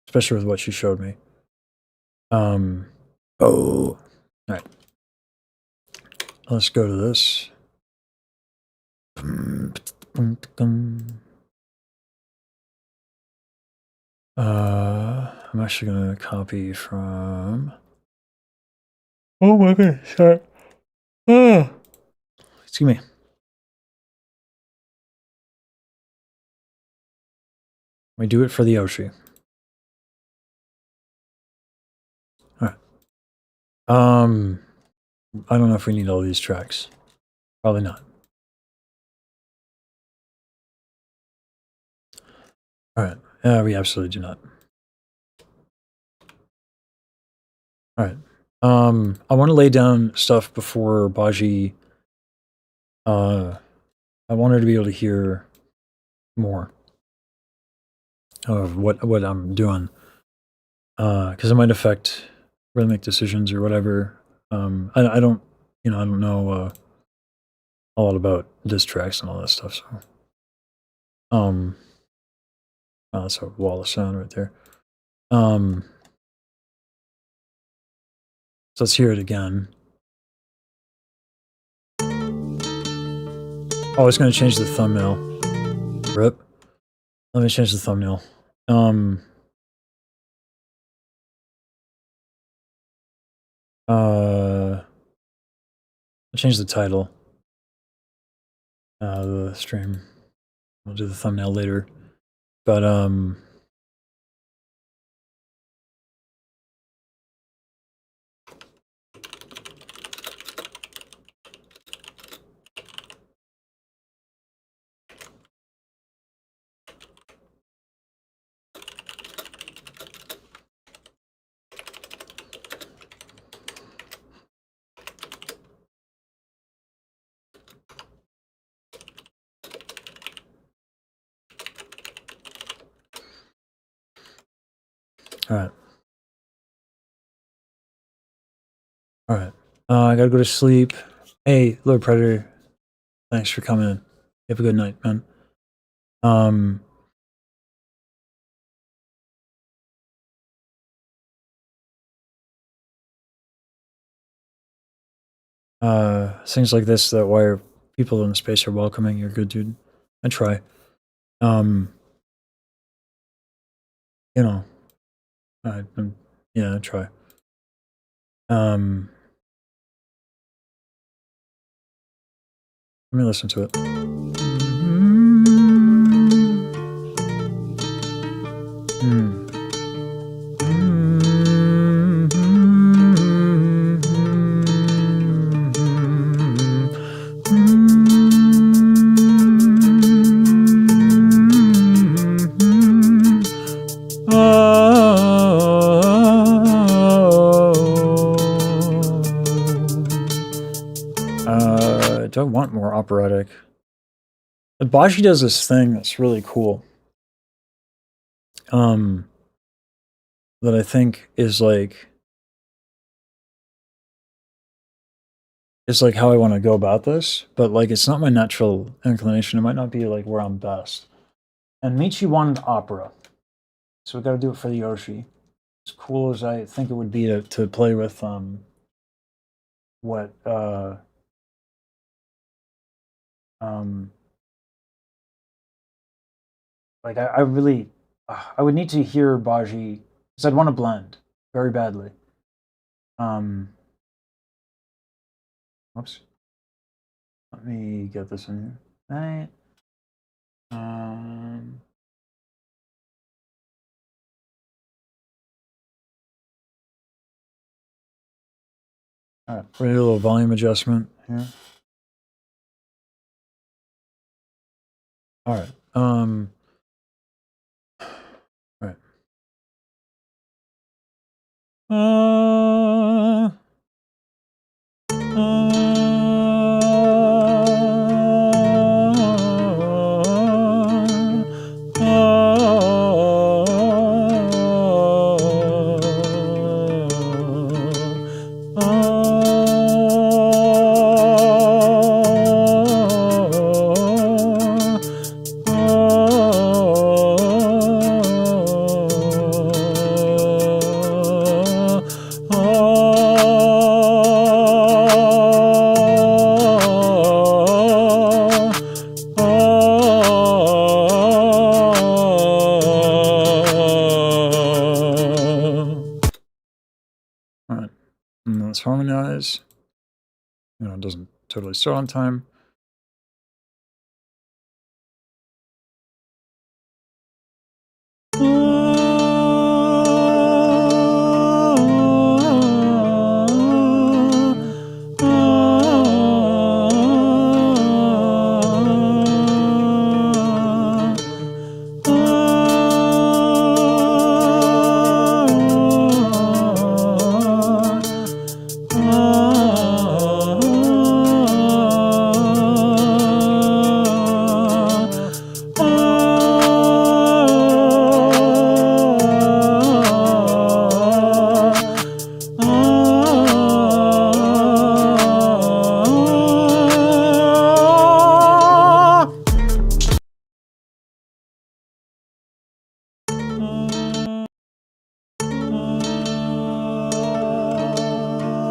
Especially with what she showed me. All right. Let's go to this. I'm actually gonna copy from. Oh my goodness! Sorry. Excuse me. We do it for the Oshi. All right. I don't know if we need all these tracks. Probably not. All right. We absolutely do not. All right. I want to lay down stuff before Baji. I want her to be able to hear more of what I'm doing, because it might affect rhythmic decisions or whatever. I don't, I don't know a lot about diss tracks and all that stuff. So, oh, that's a wall of sound right there. So let's hear it again. Oh, it's going to change the thumbnail. Rip. Let me change the thumbnail. I'll change the title. The stream. We'll do the thumbnail later. But, alright. Alright. I gotta go to sleep. Hey, Lord Predator. Thanks for coming in. Have a good night, man. Things like this that why people in the space are welcoming. You're good, dude. I try. You know, yeah, I try. Let me listen to it. Do I want more operatic? Baji does this thing that's really cool. That I think is like how I want to go about this, but like it's not my natural inclination. It might not be like where I'm best. And Michi wanted opera, so we got to do it for the Yoshi. As cool as I think it would be to play with what like I really I would need to hear Baji because I'd want to blend very badly. Oops. Let me get this in here. Right. All right, we're gonna do a little volume adjustment here. All right. All right. Let's harmonize. It doesn't totally start on time.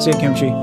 See you, Kimchi.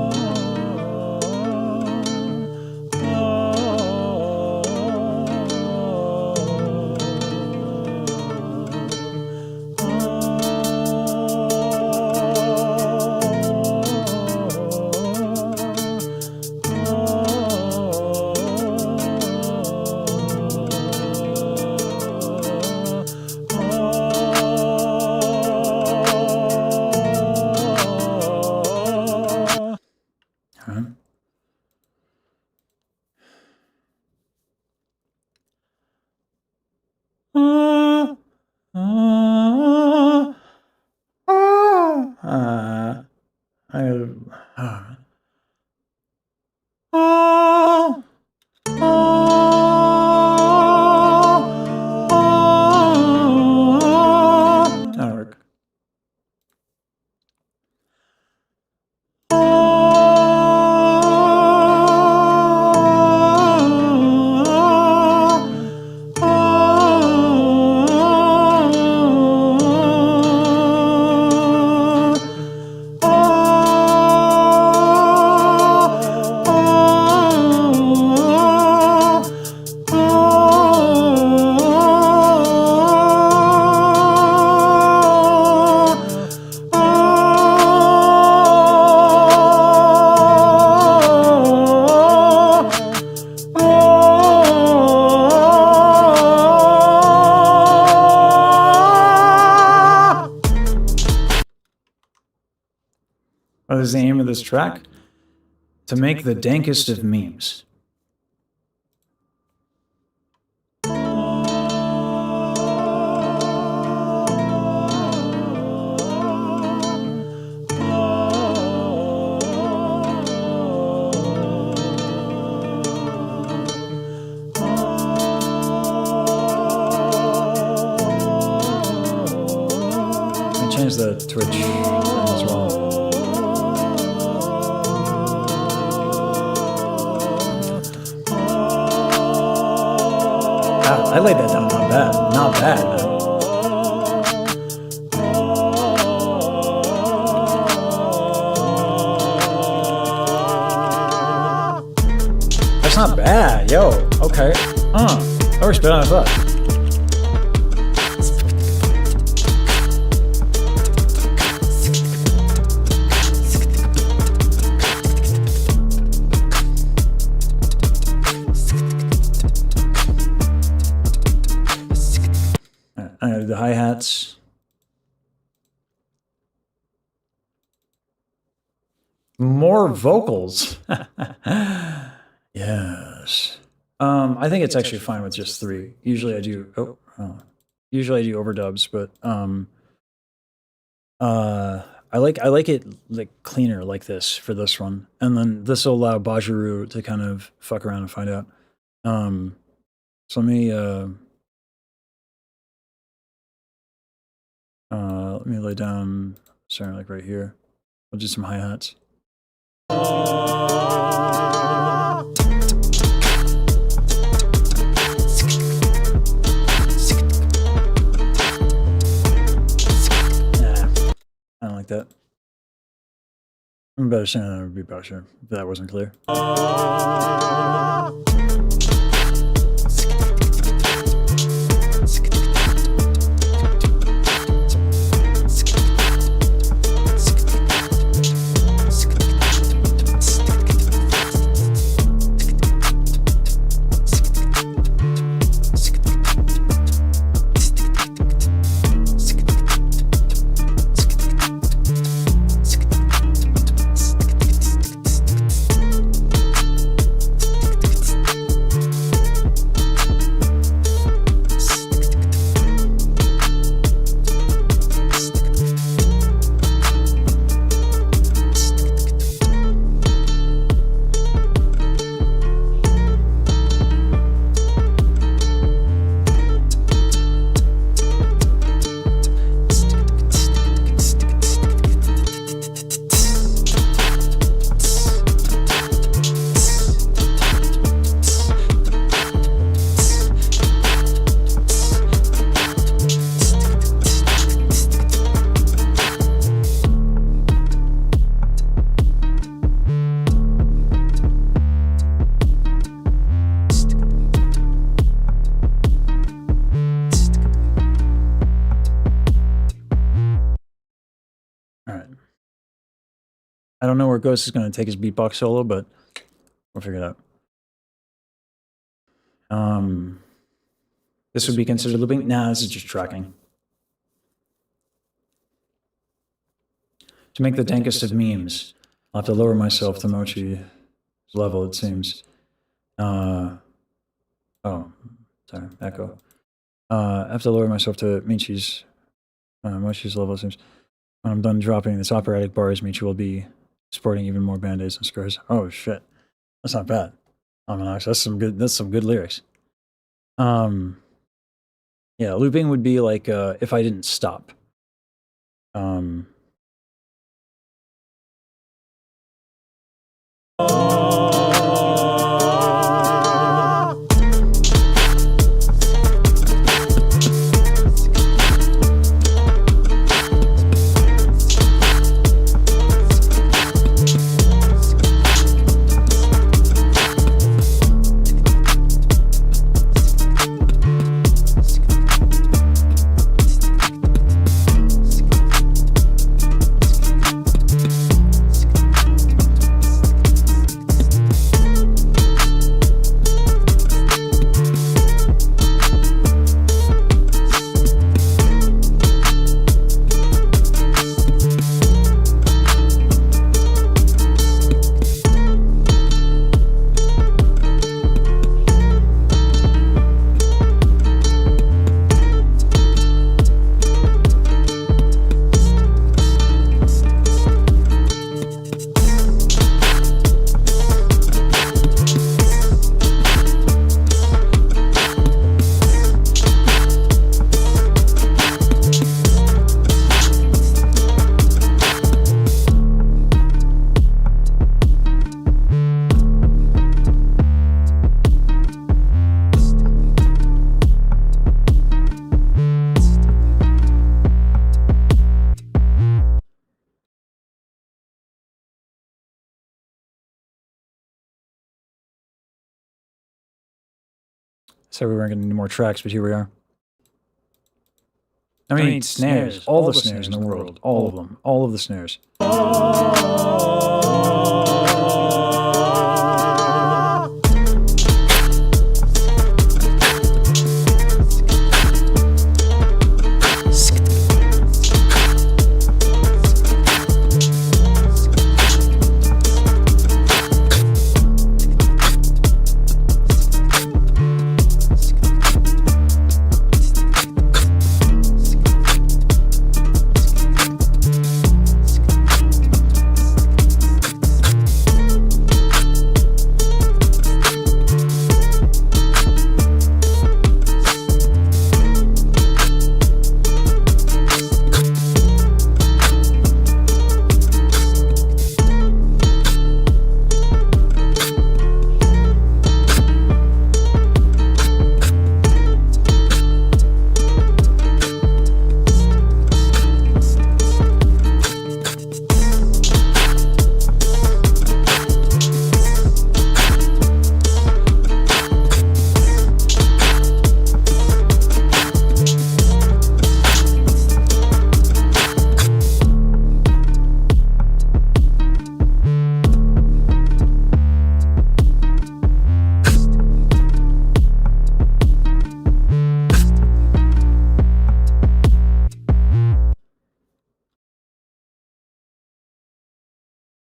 That'll work. What is the aim of this track? To make the dankest of memes. I changed the Twitch thing as well. I laid that down not bad. Not bad, man. That's not bad, yo. Okay. I respect on that. The hi-hats. More vocals. Yes. I think it's actually fine with just 3. Usually I do usually I do overdubs, but I like it like cleaner like this for this one. And then this will allow Bajiru to kind of fuck around and find out. So let me lay down, sorry, like right here. I'll do some hi-hats. I don't like that. I'm better saying that would be better if that wasn't clear. don't know where Ghost is going to take his beatbox solo, but we'll figure it out. This would be considered looping? Nah, this is just tracking. To make the dankest of memes, I'll have to lower myself to Mochi's level, it seems. Oh, sorry, echo. I have to lower myself to Michi's, Mochi's level, it seems. When I'm done dropping this operatic bars, Michi will be sporting even more band-aids and scars. Oh shit, that's not bad. Ominox, that's some good lyrics. Yeah, looping would be like if I didn't stop. So we weren't going to need more tracks, but here we are. I mean, snares. All the snares in the world. All of them. All of the snares.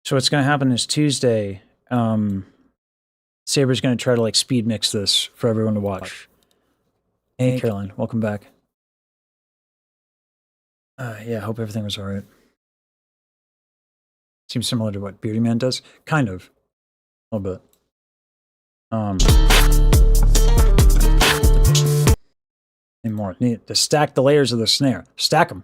So what's going to happen is Tuesday, Saber's going to try to like speed mix this for everyone to watch. Hey, Caroline, welcome back. Yeah, I hope everything was all right. Seems similar to what Beardy Man does. Kind of. A little bit. Need more. Need to stack the layers of the snare. Stack them.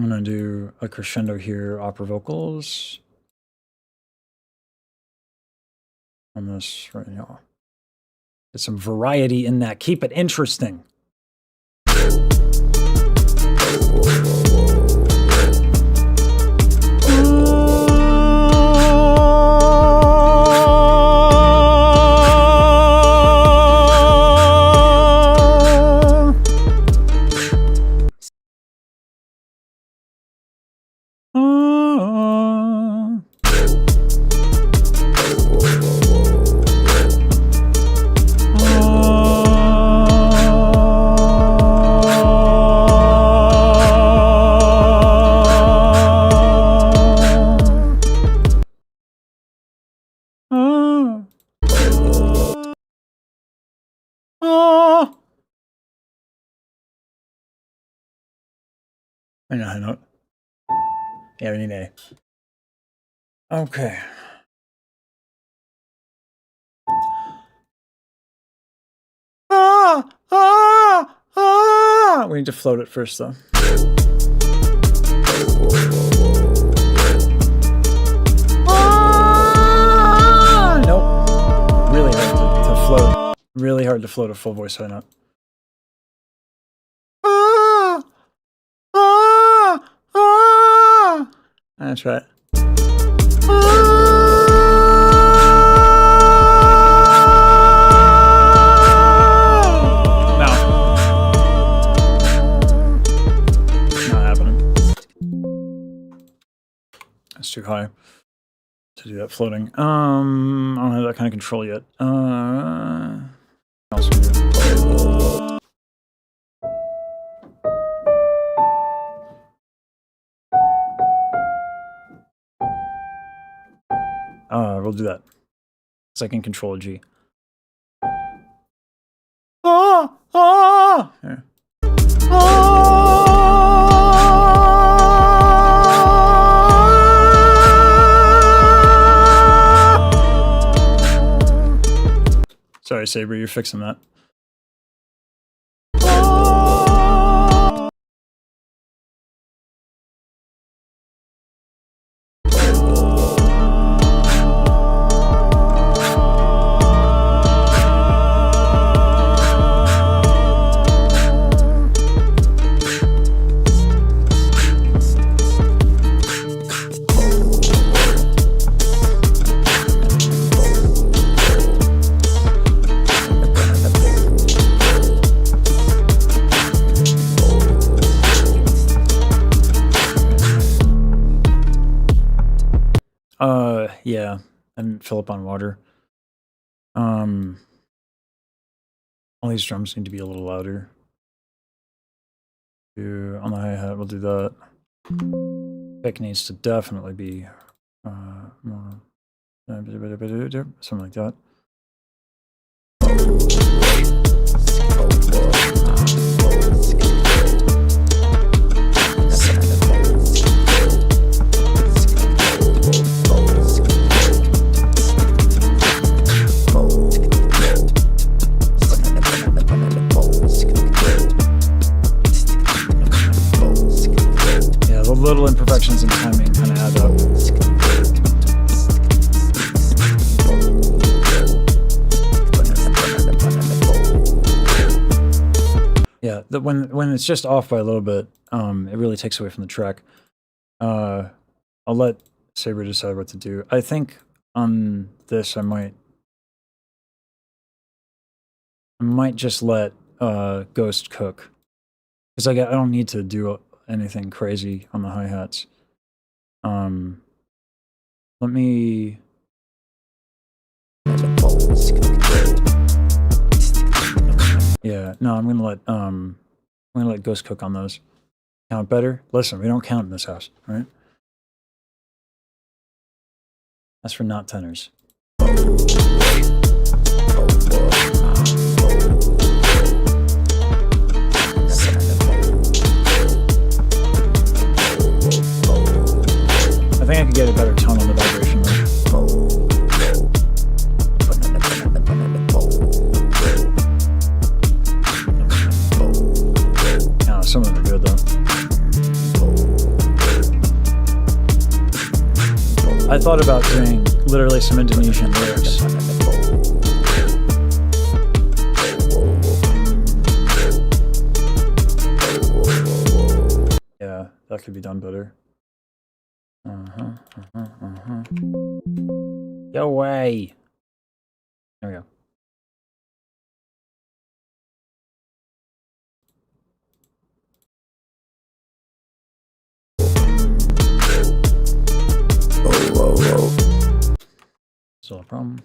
I'm gonna do a crescendo here, opera vocals. On this right now. Get some variety in that. Keep it interesting. I know, I know. Yeah, we need A. Okay. We need to float it first, though. Nope. Really hard to float. Really hard to float a full voice high note. That's right. That's too high to do that floating. I don't have that kind of control yet. We'll do that. So I can control a G. Here. Sorry, Saber, you're fixing that. Yeah, I didn't fill up on water. All these drums need to be a little louder. On the hi-hat, we'll do that. Pick needs to definitely be more, something like that. Little imperfections in timing kind of add up. Yeah, when it's just off by a little bit, it really takes away from the track. I'll let Saber decide what to do. I think on this I might just let Ghost cook, because I don't need to do anything crazy on the hi-hats. Let me... Yeah, no, I'm gonna let Ghost cook on those. Count better? Listen, we don't count in this house, right? That's for not tenors. I think I can get a better tone on the vibration though. Yeah, some of them are good though. I thought about doing literally some Indonesian lyrics. Yeah, that could be done better. Go away. There we go. Still a problem.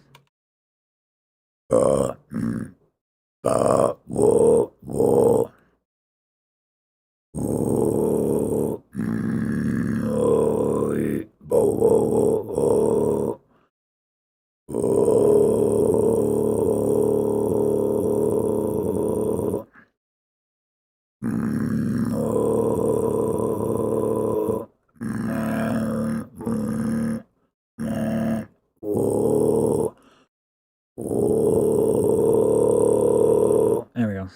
There we go.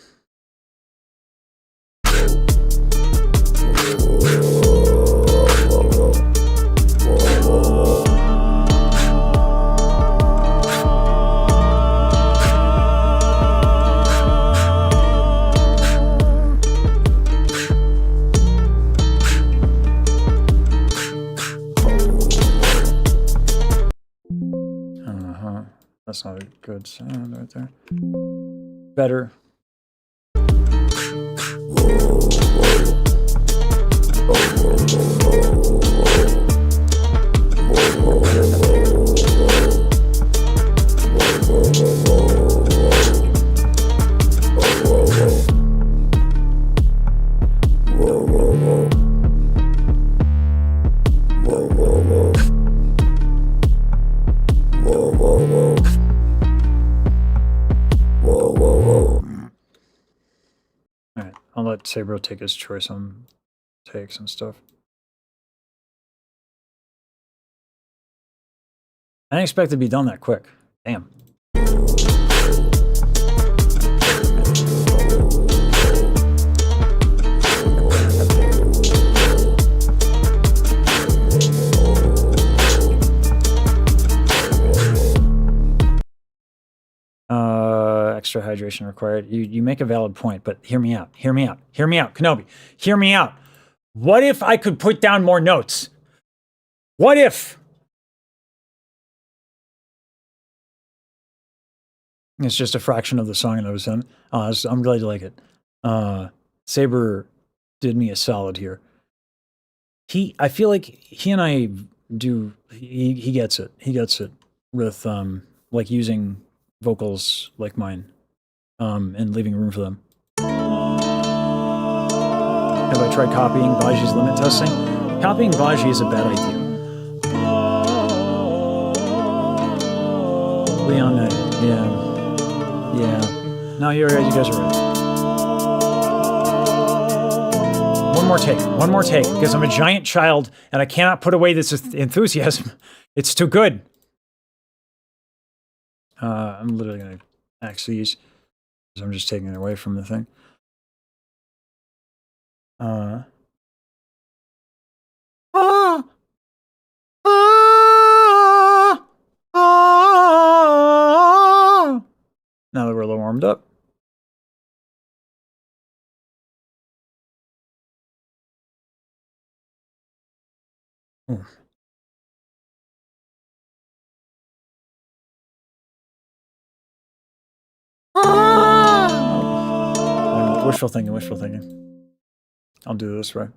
That's not a good sound right there. Better. Alright, I'll let Sabro take his choice on takes and stuff. I didn't expect it to be done that quick. Damn. Extra hydration required. You make a valid point, but hear me out. Hear me out. Hear me out, Kenobi. Hear me out. What if I could put down more notes? What if? It's just a fraction of the song that I was in. I'm glad you like it. Saber did me a solid here. I feel like he and I do. He gets it. He gets it with like using vocals like mine, and leaving room for them. Have I tried copying Baji's limit testing? Copying Baji is a bad idea. Leon, yeah. No, you guys are right. One more take, because I'm a giant child and I cannot put away this enthusiasm. It's too good. I'm literally gonna axe these because I'm just taking it away from the thing. Now that we're a little warmed up. Ooh. Wishful thinking. I'll do this right.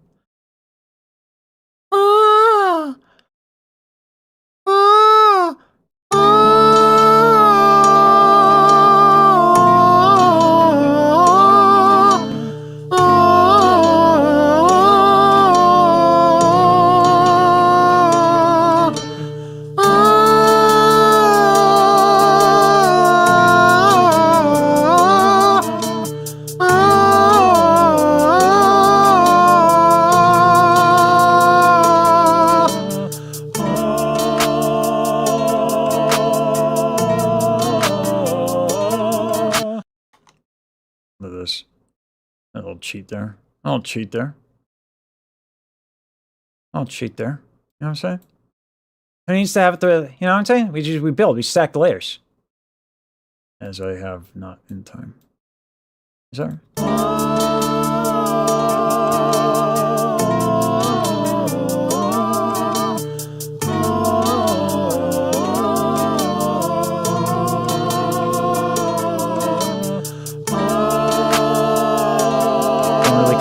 Look at this. A little cheat there. I'll cheat there. You know what I'm saying? Who needs to have the, you know what I'm saying? We build, we stack the layers. As I have not in time. Is that right?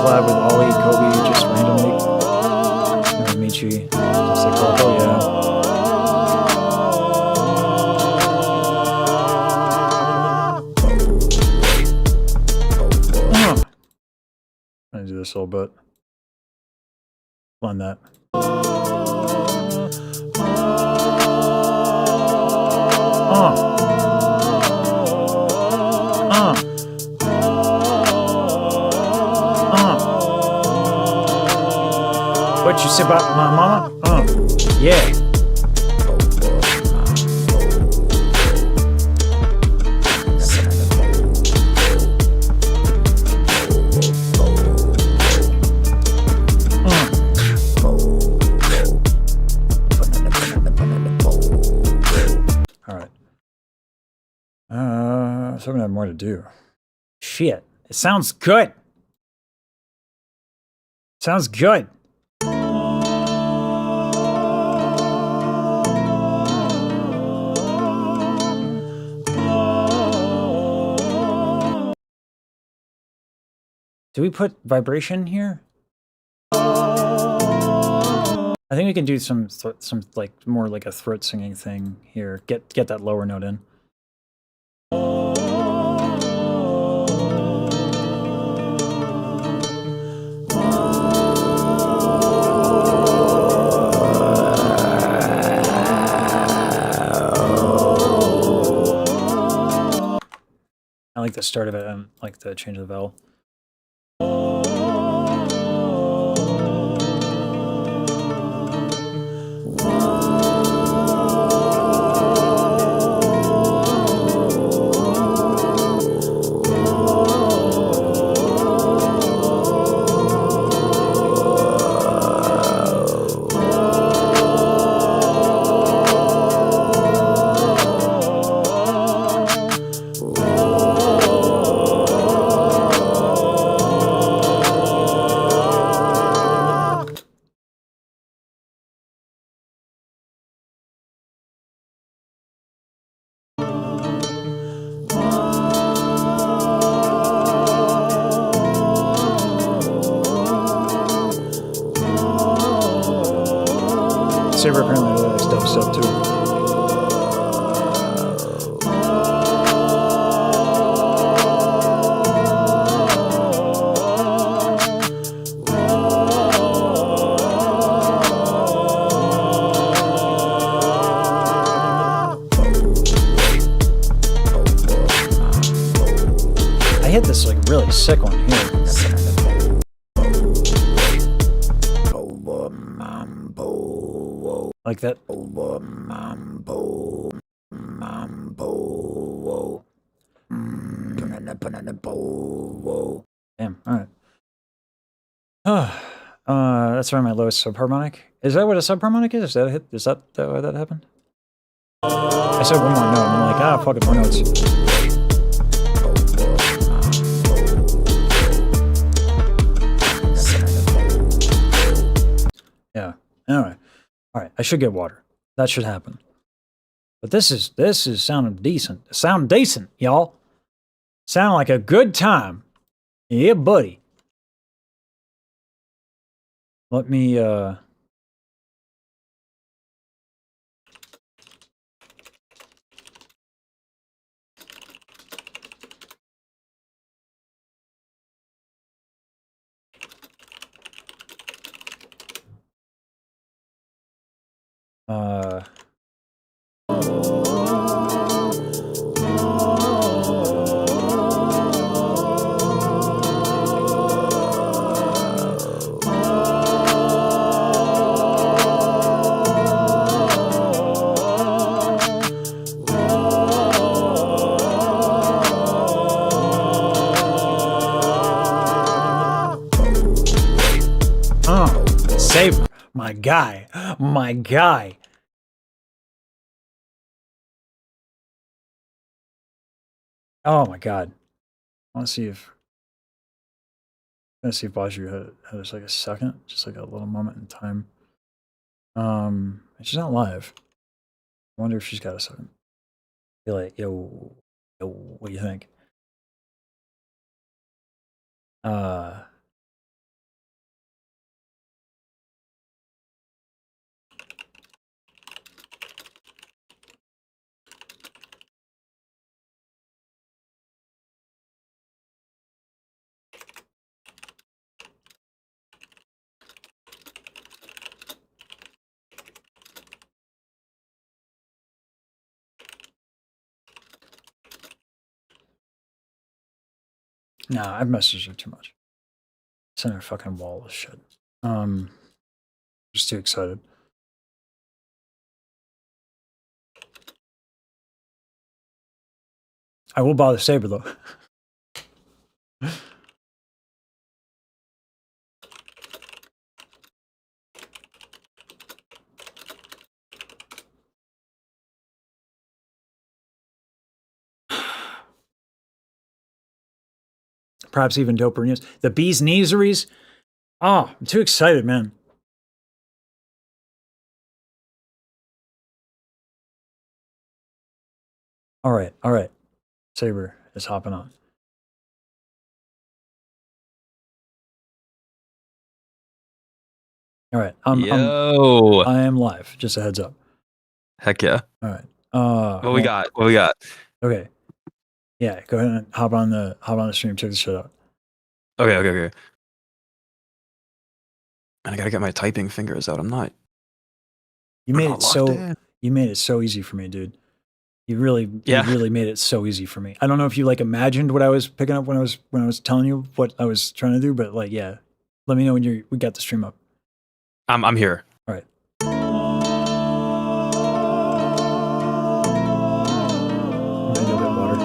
Collab with Ollie, Kobe, just randomly. Or Michi, just like, oh yeah. I'm gonna do this a little bit. Blend that. What you say about my mama? Yeah. All right. So I'm gonna have more to do. Shit. It sounds good. Sounds good. Do we put vibration here? I think we can do some like more like a throat singing thing here. Get that lower note in. I like the start of it and like the change of the vowel. Saber apparently really likes dubstep too. I hit this like really sick one here. Like that. Damn, alright. That's around my lowest subharmonic. Is that what a subharmonic is? Is that a hit? Is that why that happened? I said one more note, and I'm like, fuck it, more notes. Yeah, anyway. Alright, I should get water. That should happen. But this is sounding decent. Sound decent, y'all. Sound like a good time. Yeah, buddy. Let me Saber, my guy, Oh my god. I want to see if Baju has like a second, just like a little moment in time. She's not live. I wonder if she's got a second. Be like, yo, what do you think? Nah, I've messaged her too much. Send her a fucking wall of shit. Just too excited. I will bother Saber though. Perhaps even doper news. The bee's kneeseries. Oh, I'm too excited, man. All right. Saber is hopping on. All right, Yo. I am live. Just a heads up. Heck yeah. All right. What we got? What we got? Okay. Yeah, go ahead and hop on the stream. Check this shit out. Okay. And I gotta get my typing fingers out. I'm not. You made not it locked so. in. You made it so easy for me, dude. You really made it so easy for me. I don't know if you like imagined what I was picking up when I was telling you what I was trying to do, but like, yeah. Let me know when we got the stream up. I'm here. All right. Maybe a little bit of water.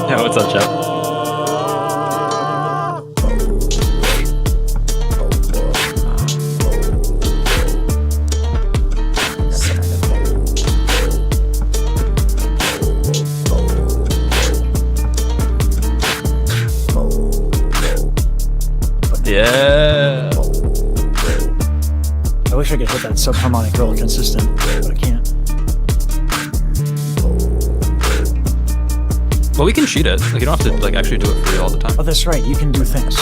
Yeah, what's up, Jeff? Yeah. I wish I could hit that subharmonic really consistent, but I can't. Well, we can cheat it. Like, you don't have to like actually do it for real all the time. Oh, that's right. You can do things.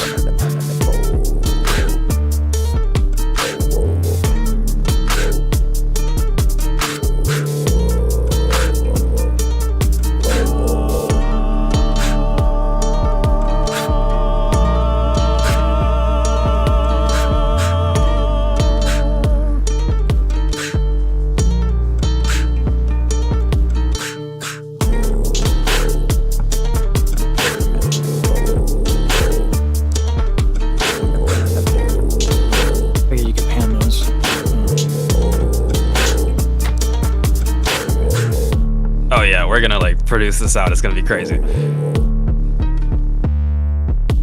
Okay, you can pan those. Oh yeah, we're gonna like produce this out. It's gonna be crazy.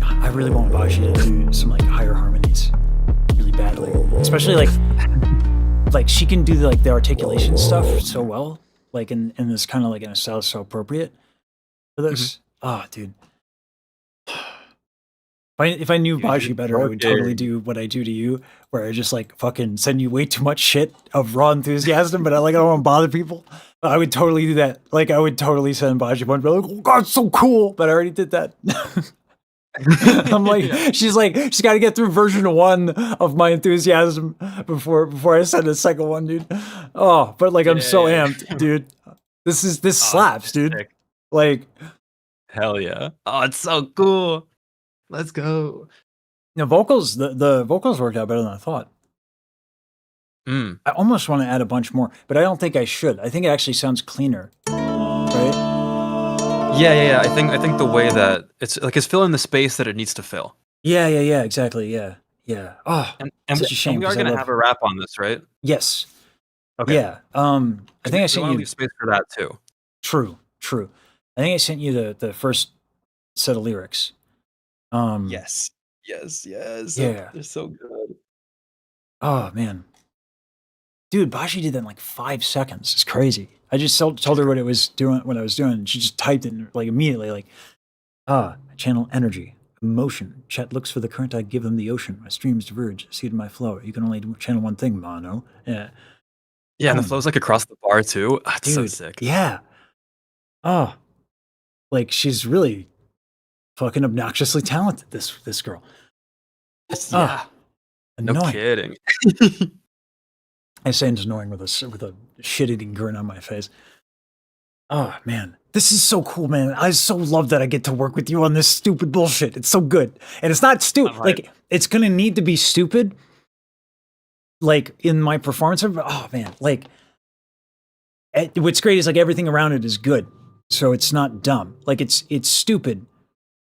I really want Baji to do some like higher harmonies really badly, especially like she can do the articulation stuff so well, like in this kind of like in a style so appropriate for this. Oh, dude. If I knew Baji better, I would totally do what I do to you, where I just like fucking send you way too much shit of raw enthusiasm, but I don't want to bother people. I would totally do that. Like I would totally send Baji one, be like, "Oh God, it's so cool!" But I already did that. I'm like, she's got to get through version 1 of my enthusiasm before I send a second one, dude. Oh, but like I'm so amped, dude. This slaps, dude. Sick. Like, Hell yeah. Oh, it's so cool. Let's go. the vocals, the vocals worked out better than I thought. I almost want to add a bunch more, but I don't think I should. I think it actually sounds cleaner, right? Yeah. I think the way that it's filling the space that it needs to fill. Yeah, exactly. Yeah. Oh, such a shame we are because I gonna love. have a wrap on this, right? Yes. Okay. Yeah. I think I We sent want to you. leave space for that too. True. I think I sent you the first set of lyrics. Yes. Yeah. They're so good. Oh man, dude, Bashi did that in like 5 seconds. It's crazy. I just told her what I was doing. She just typed it like immediately. Like, channel energy, emotion. Chat looks for the current. I give them the ocean. My streams diverge. Seed in my flow. You can only channel one thing, mono. Yeah. Yeah, and the flow's like across the bar too. Ah, it's so Dude. sick. Yeah. Oh, like she's really fucking obnoxiously talented. This girl. Yeah. No Annoying. kidding. I say it's annoying with a shit-eating grin on my face. Oh man, this is so cool, man. I so love that I get to work with you on this stupid bullshit. It's so good, and it's not stupid. Right. Like it's gonna need to be stupid, like in my performance. Oh man, like what's great is like everything around it is good, so it's not dumb. Like it's stupid,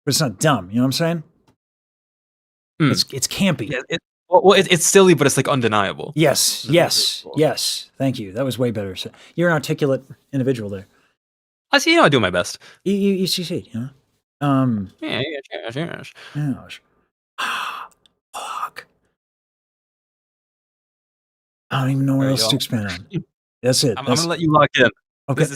but it's not dumb. You know what I'm saying? It's campy. Yeah, it's silly, but it's like undeniable. Yes. Thank you. That was way better. You're an articulate individual there. I see. I do my best. You see, you know. Yes. Gosh. Fuck. I don't even know where else to expand on. That's it. I'm gonna let you lock in. Okay.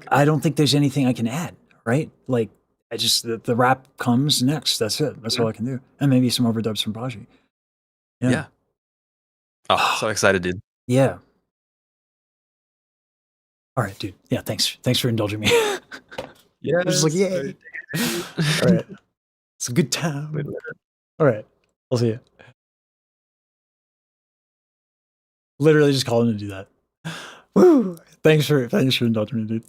I don't think there's anything I can add. Right? Like I just the rap comes next. That's it. That's all I can do. And maybe some overdubs from Baji. Yeah. Oh, so excited, dude. Yeah. All right, dude. Yeah, thanks. Thanks for indulging me. Yeah. Just like, yay. All right. It's a good time. All right. I'll see you. Literally just call him to do that. Woo! Thanks for indulging me, dude.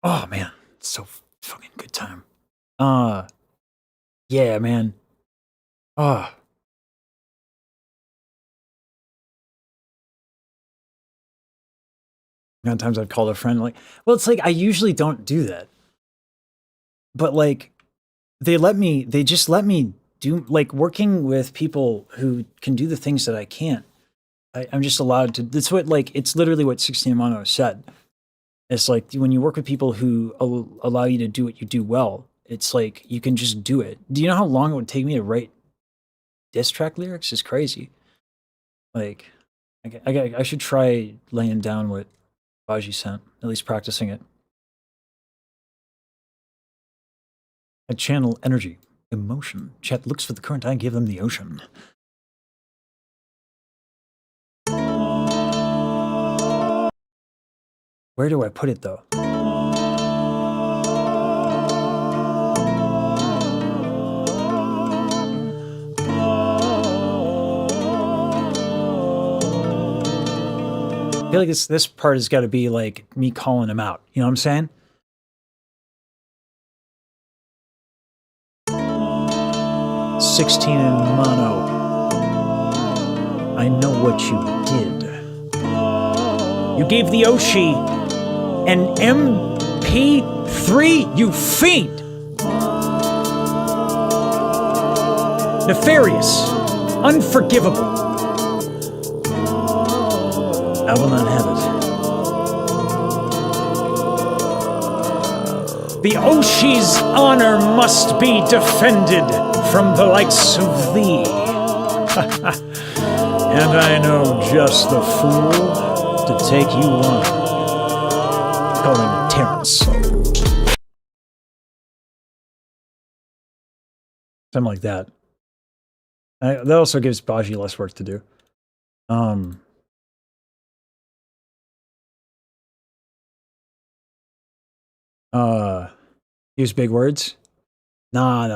Oh man, it's so fucking good time. Yeah, man. Oh. Amount of times I've called a friend like, well, it's like I usually don't do that. But like they just let me do like working with people who can do the things that I can't. I'm just allowed to. That's what like it's literally what 16 Mono said. It's like when you work with people who allow you to do what you do well, it's like you can just do it. Do you know how long it would take me to write diss track lyrics? It's crazy. Like, I should try laying down what Baji sent, at least practicing it. I channel energy, emotion. Chat looks for the current. I give them the ocean. Where do I put it though? I feel like this part has got to be like me calling him out. You know what I'm saying? "16 in mono. I know what you did. You gave the Oshi an MP3, you fiend! Nefarious, unforgivable. I will not have it. The Oshi's honor must be defended from the likes of thee. And I know just the fool to take you on. Calling Terrence. Something like that. That also gives Baji less work to do. Use big words? No.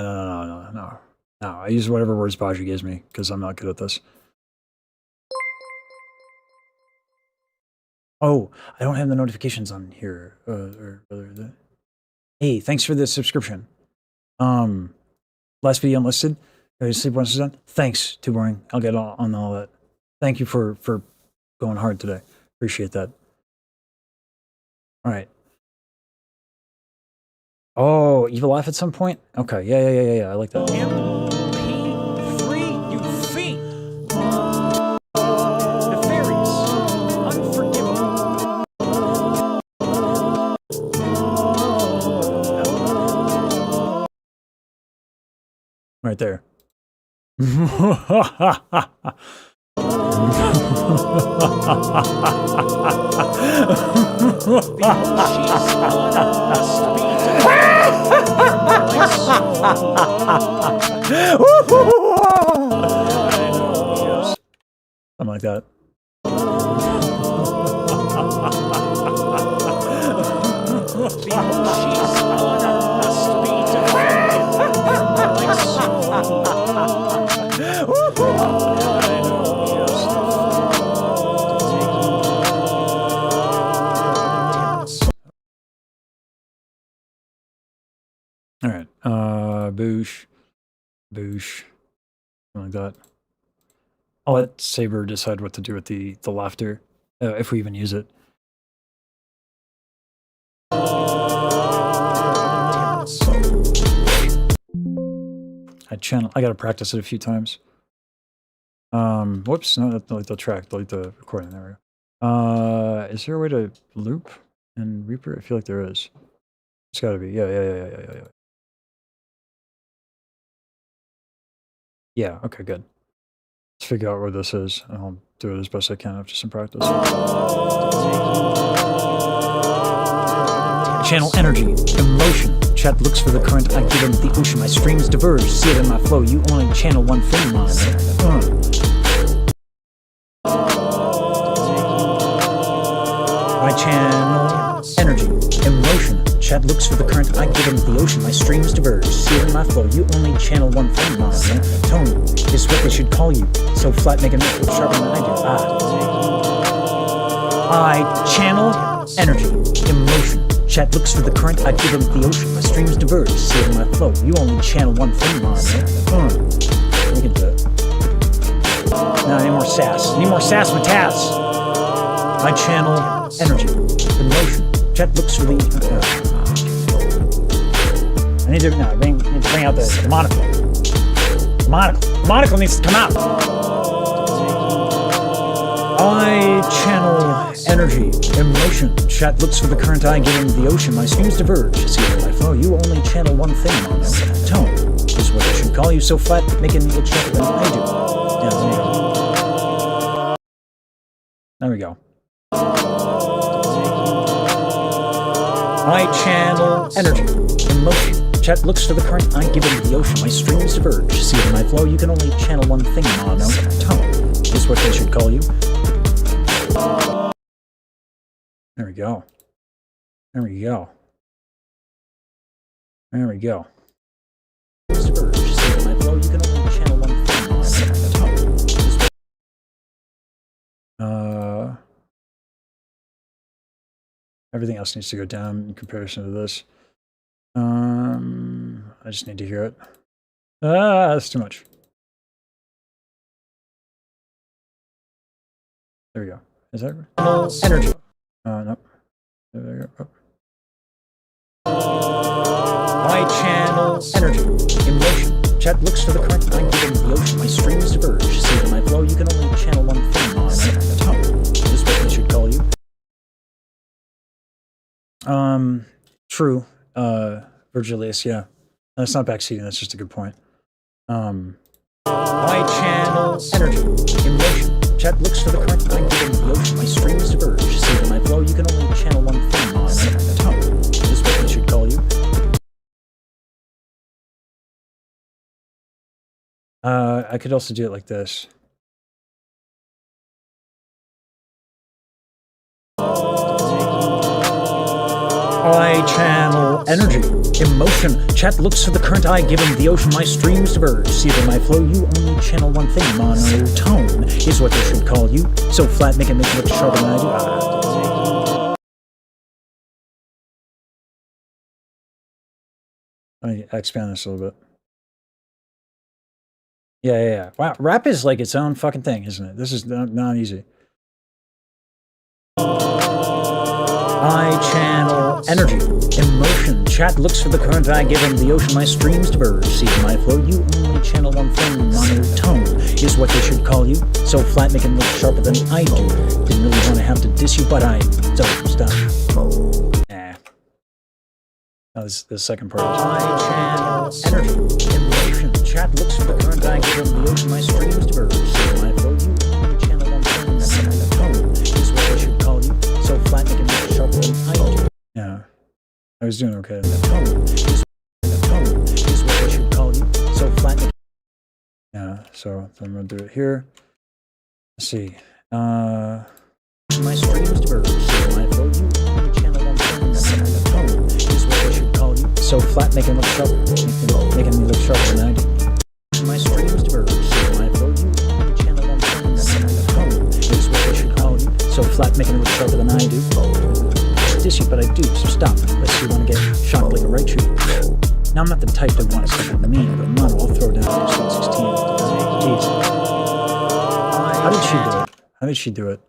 No, I use whatever words Baji gives me because I'm not good at this. Oh, I don't have the notifications on here. Hey, thanks for the subscription. Last video unlisted. Sleep once it's done. Thanks, Too Boring. I'll get on all that. Thank you for going hard today. Appreciate that. All right. Oh, Evil Laugh at some point? Okay, yeah. I like that. MP3, you fiend! Nefarious, unforgivable. Right there. Something like that. All right, boosh, something like that. I'll let Saber decide what to do with the laughter, if we even use it. I gotta practice it a few times. Whoops, no, delete the track, delete the recording, there we go. Is there a way to loop and Reaper? I feel like there is. It's gotta be, yeah. Yeah, okay, good. Let's figure out where this is, and I'll do it as best I can after some practice. Channel energy, emotion. Chat looks for the current, I give him the ocean. My streams diverge, see it in my flow. You only channel one thing, man. My channel energy, emotion. Chat looks for the current, I give him the ocean. My streams diverge, see it in my flow. You only channel one thing, man. Tone is what they should call you. So flat, making it sharper than I do. I channel energy, emotion. Chat looks for the current, I give him the ocean. My streams diverge, see it in my flow. You only channel one thing, man. Look at that. No, I need more sass. Need more sass with Taz. I channel energy, emotion. Chat looks for the. I need to bring out the monocle. The monocle needs to come out. I channel energy, emotion. Chat looks for the current, I give him the ocean. My streams diverge, see it in my flow. You only channel one thing, man. Tone is what they should call you. So flat, making it look sharper than I do. Yeah, there we go. I channel energy, emotion. Chat looks for the current, I give him the ocean. My streams diverge, see it in my flow. You can only channel one thing, mono. Tone is what they should call you. There we go. There we go. There we go. Diverge, see it in my flow. You can only channel one thing, mono. Tone. Everything else needs to go down in comparison to this. I just need to hear it. That's too much. There we go. Is that energy? Nope. There we go. I channel energy, emotion. Chat looks for the current, I give him the ocean. My streams diverge, see it in my flow. You can only channel one thing, mono. Tone is what they should call you. True. Virgilius, yeah. That's not backseating, that's just a good point. I channel energy, emotion. Chat looks for the current, I give him the ocean. My streams diverge, see it in my flow. You can only channel one thing, mono. Tone is what they should call you. I could also do it like this. I channel energy, emotion. Chat looks for the current I give him. The ocean, my streams diverge. See that my flow, you only channel one thing. Monotone is what they should call you. So flat, make it look sharper than I do. Let me expand this a little bit. Yeah. Wow, rap is like its own fucking thing, isn't it? This is not easy. I channel energy, emotion. Chat looks for the current I give him. The ocean, my streams diverge. See my flow, you only channel one thing. Monotone is what they should call you. So flat, make it look sharper than I do. Didn't really want to have to diss you, but I. So stop. Nah. That was the second part. I channel energy, emotion. Chat looks for the current I give him. The ocean, my streams diverge. See my flow, you only channel one thing. Monotone is what they should call you. So flat, make it look sharper than I do. Yeah, I was doing okay. The tone is what they should call you. So flat. Yeah, so I'm gonna do it here. Let's see. My streams diverge. So my flow, you only channel one thing. The tone is what they should call you. So flat, make it look sharper. Making me look sharper than I do. My streams diverge. So my flow, you only channel one thing. The tone is what they should call you. So flat, making it look sharper than I do. Diss you, but I do, so stop. Unless you want to get shocked like a right shoe. Now I'm not the type that wants something mean, but mono, I'll throw down 16. Jeez. How did she do it? How did she do it?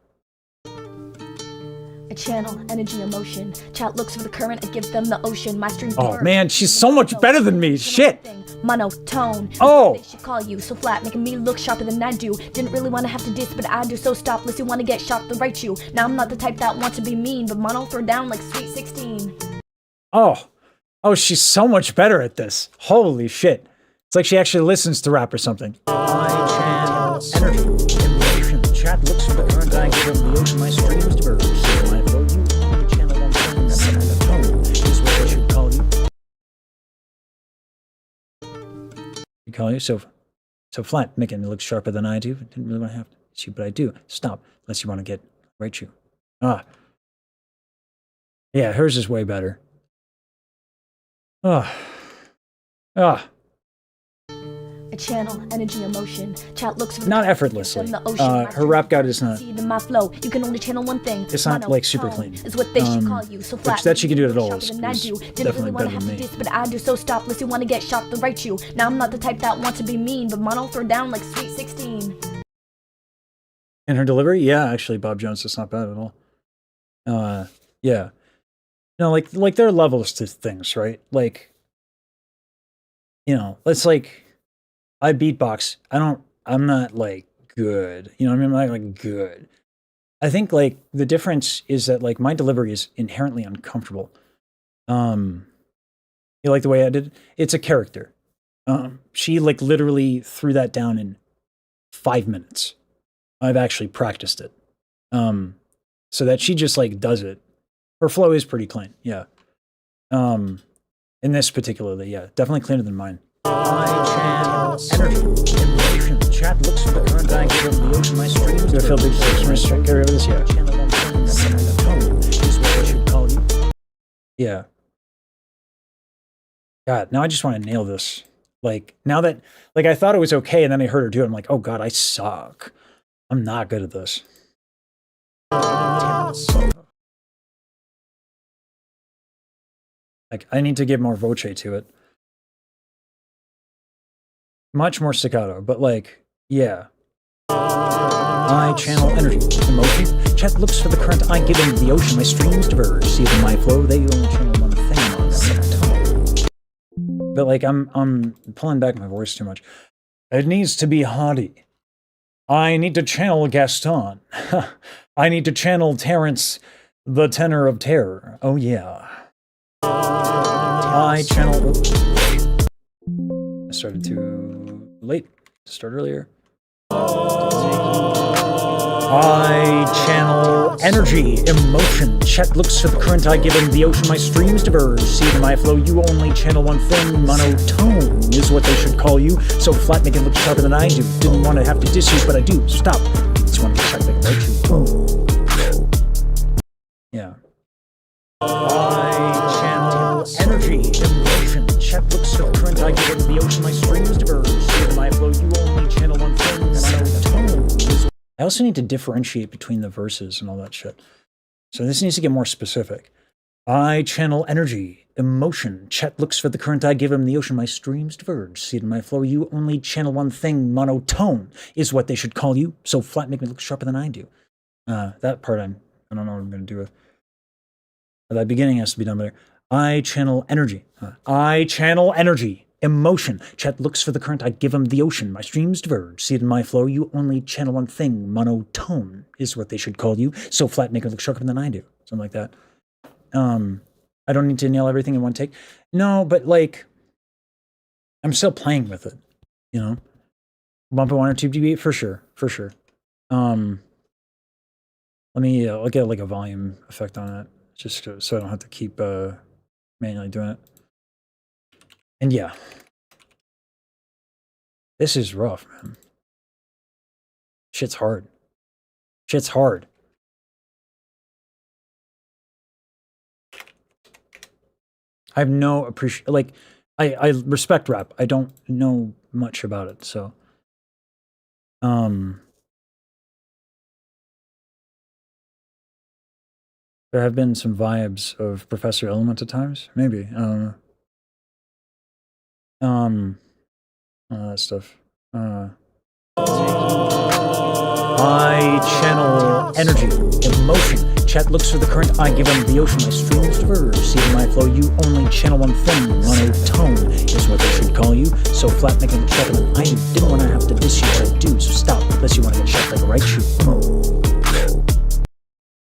I channel energy, emotion. Chat looks for the current, I give them the ocean. My streams. Oh man, she's so much better than me. Shit. Monotone. Oh. They should call you so flat, making me look sharper than I do. Didn't really want to have to diss, but I do. So stop, unless you want to get shocked to right you. Now I'm not the type that wants to be mean, but mono throw down like sweet 16. Oh, she's so much better at this. Holy shit. It's like she actually listens to rap or something. I channel energy, emotion. Chat looks for the current I give him. The ocean, my streams diverge. See my flow, you only channel one thing. The tone is what they should call you. You call you so flat, making it look sharper than I do. Didn't really want to have to shoot, but I do. Stop, unless you want to get right you. Yeah, hers is way better. I channel energy, emotion. Chat looks for not effortlessly. Her rap god is not. See my flow. You can only channel one thing. It's not like super clean. Is what they should call you. So flat. That she can do it at all is definitely better than me. Diss, but I do. So stop, unless you want to get shocked to right you. Now I'm not the type that wants to be mean, but mono throw down like sweet 16. In her delivery, yeah, actually, Bob Jones is not bad at all. Yeah. You know, like there are levels to things, right? Like, you know, it's like I beatbox. I'm not like good. You know what I mean? I'm not like good. I think like the difference is that like my delivery is inherently uncomfortable. You like the way I did it? It's a character. She like literally threw that down in 5 minutes. I've actually practiced it. So that she just like does it. Her flow is pretty clean, yeah. In this particularly, yeah, definitely cleaner than mine. I channel energy, emotion. Chat looks for the current I give him. The ocean, my streams. Do I feel big streams carry over this? Yeah. Channel one thing. The tone is what I should call you. Yeah. God, now I just want to nail this. Like now that, like I thought it was okay, and then I heard her do it. I'm like, oh God, I suck. I'm not good at this. Like, I need to give more voce to it. Much more staccato, but like, yeah. I channel energy, emotion. Chat looks for the current I give him. The ocean, my streams diverge. See them my flow, they only channel one thing on the tone. But like, I'm pulling back my voice too much. It needs to be haughty. I need to channel Gaston. I need to channel Terrence, the tenor of terror. Oh yeah. I channel. I started too late. Start earlier. I channel energy, emotion. Chat looks for the current I give him. The ocean, my streams diverge. See them I flow. You only channel one thing. Monotone is what they should call you. So flat, make it look sharper than I do. Didn't want to have to diss you, but I do. Stop. Just want to get checked like a right shoe. Yeah. I channel energy, I also need to differentiate between the verses and all that shit. So this needs to get more specific. I channel energy, emotion. Chet looks for the current, I give him the ocean. My streams diverge, seed in my flow. You only channel one thing. Monotone is what they should call you. So flat, make me look sharper than I do. That part I don't know what I'm going to do with. That beginning has to be done better. I channel energy. I channel energy. Emotion. Chet looks for the current, I give him the ocean. My streams diverge, see it in my flow. You only channel one thing. Monotone is what they should call you. So flat, make it look sharper than I do. Something like that. I don't need to nail everything in one take. No, but like, I'm still playing with it, you know? Bump it 1 or 2 dB for sure, for sure. Let me, I'll get like a volume effect on it, just so I don't have to keep manually doing it. And yeah, this is rough, man. Shit's hard. Shit's hard. I have no appreciation. Like, I respect rap. I don't know much about it, so. There have been some vibes of Professor Element at times, maybe. I don't know. All that stuff. I channel energy, emotion. Chat looks for the current, I give him the ocean. My streams diverge, see in my flow. You only channel one thing. Monotone is what they should call you. So flat, making the second I didn't want to have to diss you, but I do. So stop, unless you want to get shot like a right shoe.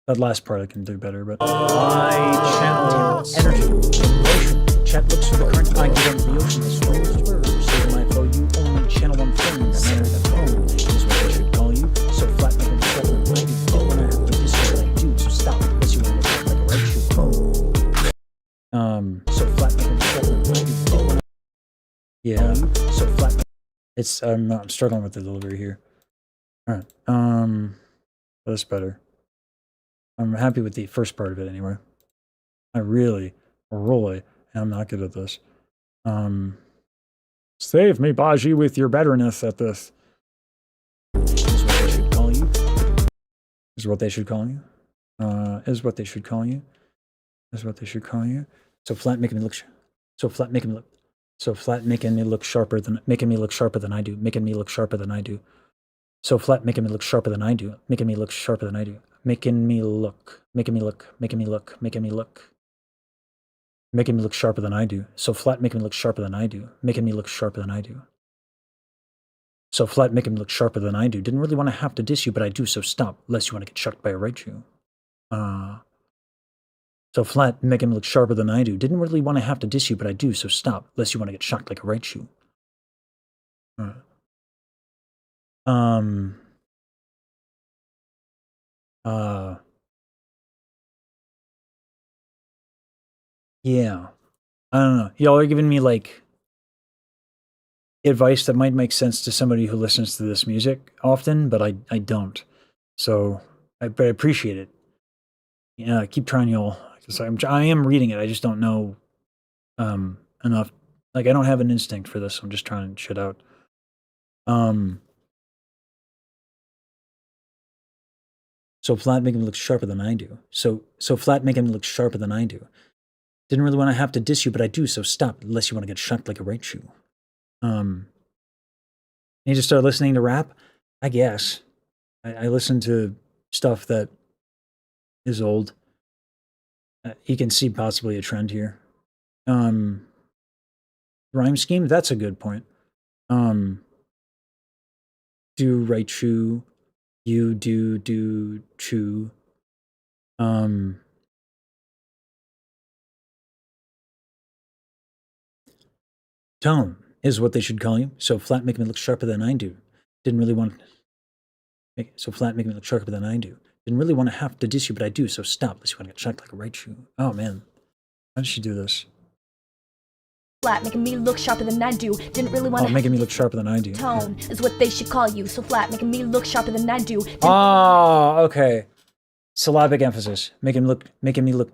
That last part I can do better, but I channel energy, emotion. Chat looks for the current, I give him the ocean. My streams diverge, see in my flow. You only channel one thing. Monotone is what they should call you. So flat, making the second I didn't want to have to diss you, but I do. So stop, unless you want to get shot like a right shoe. So flat, making the second I didn't. Yeah. So flat. It's I'm struggling with the delivery here. All right. That's better. I'm happy with the first part of it anyway. I really am not good at this. Save me, Baji, with your betterness at this. Is what they should call you. Is what they should call you. Is what they should call you. Is what they should call you. So flat, making me look. So flat, making me look. So flat, making me look sharper than I do. Making me look sharper than I do. So flat, making me look sharper than I do. Making me look sharper than I do. Making me look sharper than I do. So flat, making me look sharper than I do. Making me look sharper than I do. So flat, making me look sharper than I do. Didn't really want to have to diss you, but I do, so stop, unless you want to get chucked by a right shoe. So flat, making me look sharper than I do. Didn't really want to have to diss you, but I do, so stop, unless you want to get shocked like a right shoe. Yeah. I don't know. Y'all are giving me, like, advice that might make sense to somebody who listens to this music often, but I don't. So, I appreciate it. Yeah, keep trying, y'all. Because I am reading it. I just don't know enough. Like, I don't have an instinct for this. I'm just trying shit out. So flat, making me look sharper than I do. So flat, making me look sharper than I do. Didn't really want to have to diss you, but I do, so stop, unless you want to get shocked like a right shoe. Need to start listening to rap? I guess. I listen to stuff that is old. You can see possibly a trend here. Rhyme scheme? That's a good point. Do right shoe. You do chew. Tone is what they should call you. So flat, making me look sharper than I do. Didn't really want so flat, making me look sharper than I do. Didn't really want to have to diss you, but I do. So stop, unless you want to get shocked like a right shoe. Oh man, how did she do this? Flat, making me look sharper than I do. Didn't really want to. Making me look sharper than I do. Tone is what they should call you. So flat, making me look sharper than I do. Okay. Syllabic emphasis. Making me look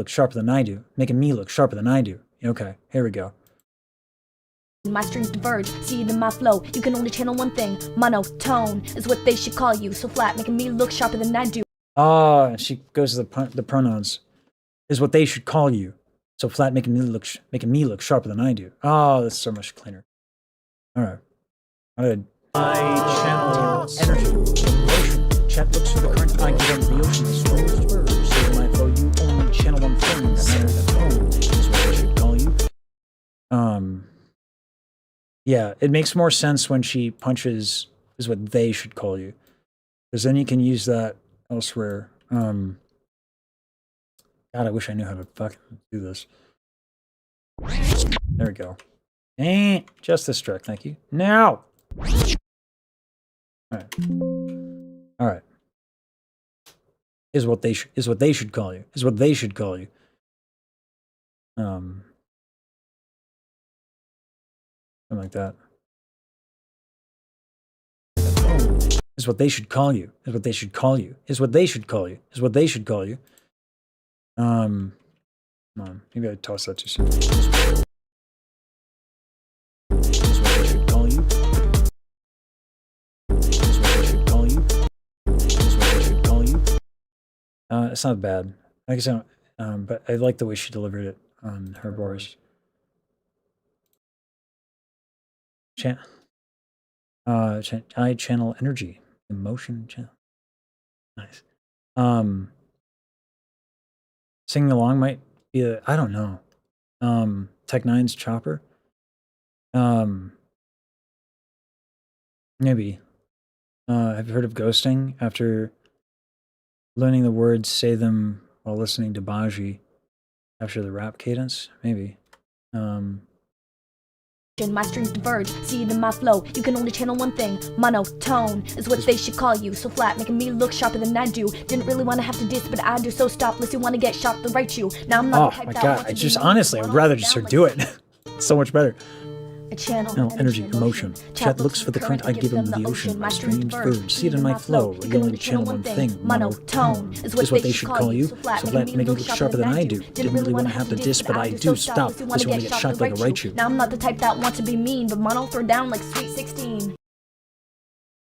sharper than I do. Making me look sharper than I do. Okay, here we go. My strings diverge, see it in my flow. You can only channel one thing. Monotone is what they should call you. So flat, making me look sharper than I do. Ah, she goes to the pronouns. Is what they should call you. So flat, making me look sharper than I do. Oh, that's so much cleaner. All right. Good. I channel energy. Emotion. Chat looks for the current I give them the ocean. Strongest words. So my flow, you only channel one thing. That matters at home. Is what they should call you. Yeah, it makes more sense when she punches is what they should call you. Because then you can use that elsewhere. God, I wish I knew how to fucking do this. There we go. Just this trick, thank you. Now! Alright. Alright. Is what they should call you. Is what they should call you. Something like that. Is what they should call you. Is what they should call you. Is what they should call you. Is what they should call you. Come on. Maybe I tossed that too soon. Is what they should call you. Is what they should call you. Is what they should call you. It's not bad. I guess but I like the way she delivered it on her bars. I channel energy. Emotion channel. Nice. Singing along might be I don't know. Tech Nine's Chopper. Maybe. Have you heard of ghosting? After learning the words, say them while listening to Baji after the rap cadence? Maybe. My strings diverge, see it in my flow. You can only channel one thing. Monotone is what they should call you. So flat, making me look sharper than I do. Didn't really want to have to diss, but I do. So stop, unless you want to get shot to write you. Now I'm not the type my that god, wants I to just be honestly I would rather just her do it. It's so much better. A channel, No, energy, emotion. Chat looks for the current I give them the ocean. My strange bird, see it in my flow. You only channel one thing. Monotone is what they should call you. So flat, making me look sharper than I do. Didn't really want to have to diss, but I do. Stop, unless you want to get shot to write you. Now I'm not the type that wants to be mean, but mono throw down like Sweet 16.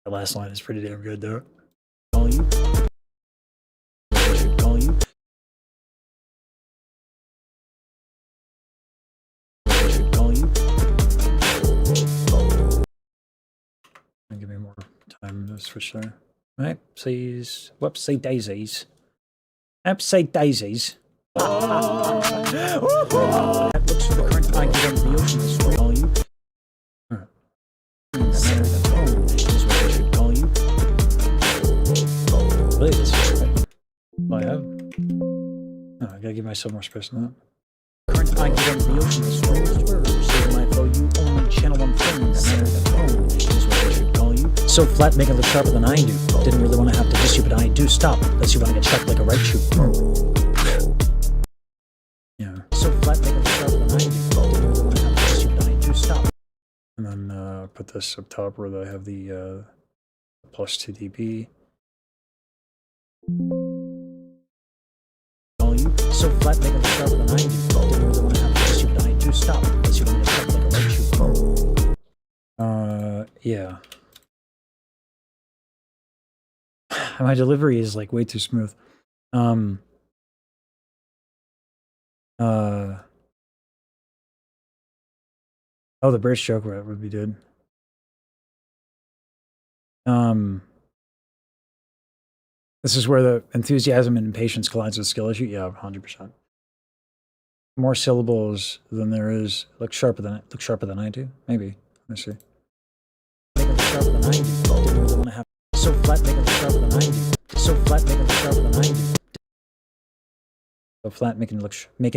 The last line is pretty damn good though. Call you. They should call you. They should call you. Give me more time to switch there. Right, please. Whoopsie daisies. Whoopsie daisies. That looks for the current I give them the ocean. Is what call you. Is what they should call you. Really, this is right. Oh, I have. Oh, I gotta give myself more space than that. Current I give them the ocean. Is strongest word. Save my flow. You only channel one thing. That matters at home. Is what they should call you. So flat, making it look sharper than I do. Didn't really want to have to diss you, but I do. Stop, unless you want to get shot like a right shoe. Yeah. So flat, making it look sharper than I do. Didn't really want to have to diss you, but I do. Stop. And then put this up top where I have the plus 2 dB. Call you. So flat, making it look sharper than I do. Didn't really want to have to diss you, but I do. Stop, unless you want to get shot like a right shoe. Yeah. My delivery is like way too smooth. Oh, the British joke would be good. This is where the enthusiasm and impatience collides with skill issue. Yeah, 100%. More syllables than there is. Look sharper than I do. Maybe. Let me see. Make it look sharper than I do. Didn't really want to have so flat. Make it look sharper than I do. So flat, making it look sharper than I do. So flat, making me look sharper than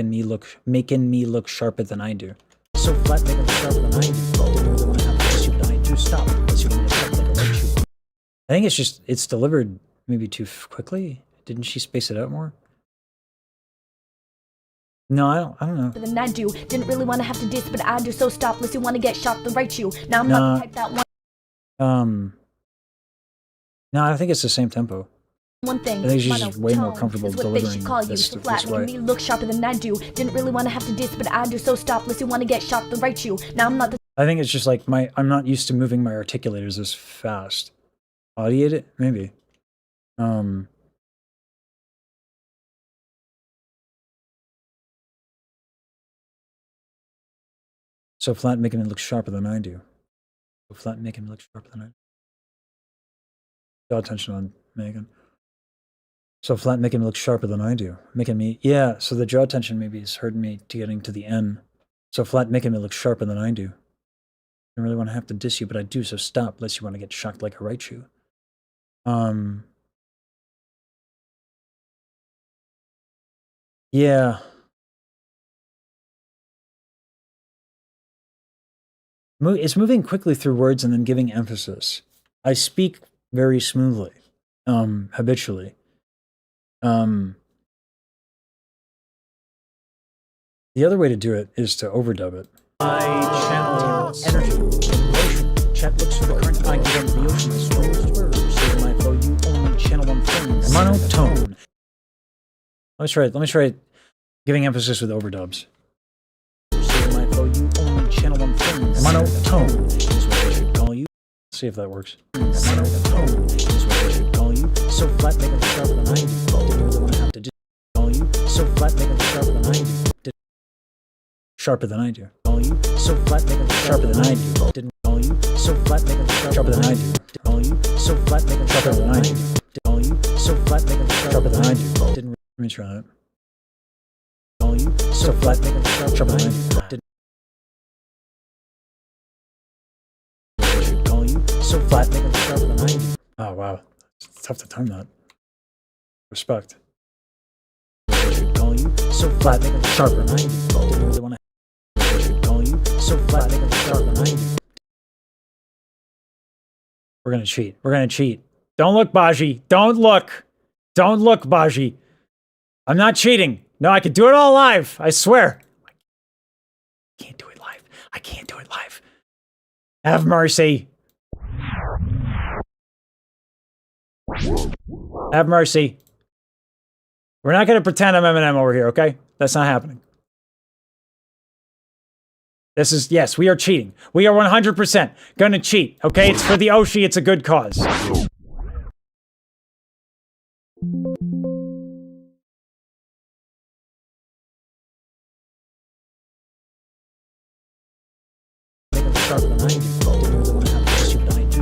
I do. So flat, making it look sharper than I do. Didn't really want to have to diss you, but I do. Stop, unless you want to get shot like a right shoe. I think it's delivered maybe too quickly. Didn't she space it out more? No, I don't know. Than I do. Didn't really want to have to diss, but I do. So stop, unless you want to get shot to write you. Now I'm not the type that wants. No, I think it's the same tempo. One thing. I think she's just way more comfortable is what delivering they should call you. this So flat, way. making me look sharper than I do. Didn't really want to have to diss, but I do. So stop, unless you want to get shot to write you. Now I'm not the I think it's just like I'm not used to moving my articulators this fast. Audiate it? Maybe. So flat, making it look sharper than I do. So flat, making it look sharper than I do. Draw attention on Megan. So flat, making me look sharper than I do. Making me, yeah, so the draw tension maybe has hurt me to getting to the N. So flat, making me look sharper than I do. I don't really want to have to diss you, but I do, so stop, unless you want to get shocked like I write you. Yeah. It's moving quickly through words and then giving emphasis. I speak very smoothly, habitually. The other way to do it is to overdub it. I channel energy in the ocean. Chat looks for the current I give into the ocean. The streams diverge. Say my flow, you only channel one thing. Monotone. Let me try giving emphasis with overdubs. Say my flow, you only channel one thing. Monotone is what I should call you. See if that works. Monotone is what I should call you. So flat, make it sharper than I do. I have to just call you. So flat, make it sharper than I do. Sharper than I do. Call you. So flat, make it sharper than I do. Didn't call you. So flat, make it sharper than I do. Call you. So flat, make it sharper than I do. Call you. So flat, make it sharper than I do. Didn't. Let me try that. Call you. So flat, make it sharper than I do. Didn't. Call you. So flat, make it sharper than I do. Oh wow, it's tough to time that. Respect. Call you. So flat, make it sharper than I do. Didn't really want to. So flat, make it sharper than I do. We're gonna cheat. We're gonna cheat. Don't look, Baji. Don't look. Don't look, Baji. I'm not cheating. No, I could do it all live. I swear. I can't do it live. I can't do it live. Have mercy. Have mercy. We're not gonna pretend I'm Eminem over here, okay? That's not happening. This is, yes, we are cheating. We are 100% gonna cheat, okay? It's for the Oshi, it's a good cause.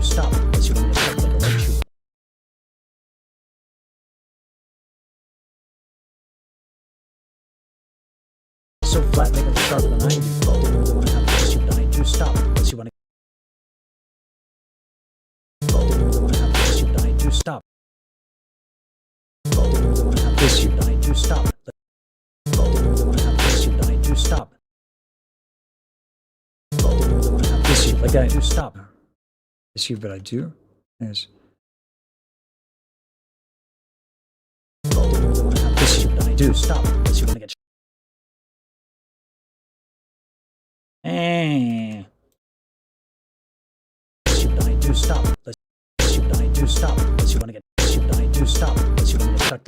Stop. So flat, make it sharper than I do. Stop. Unless you want to stop. This you I do stop. This you I do stop. This you like I do stop. This you but I do. Yes. This you I do stop. Unless you want to get. I do stop. Let's I do stop. Let's you want to get. I do stop. Let's you want to get stuck.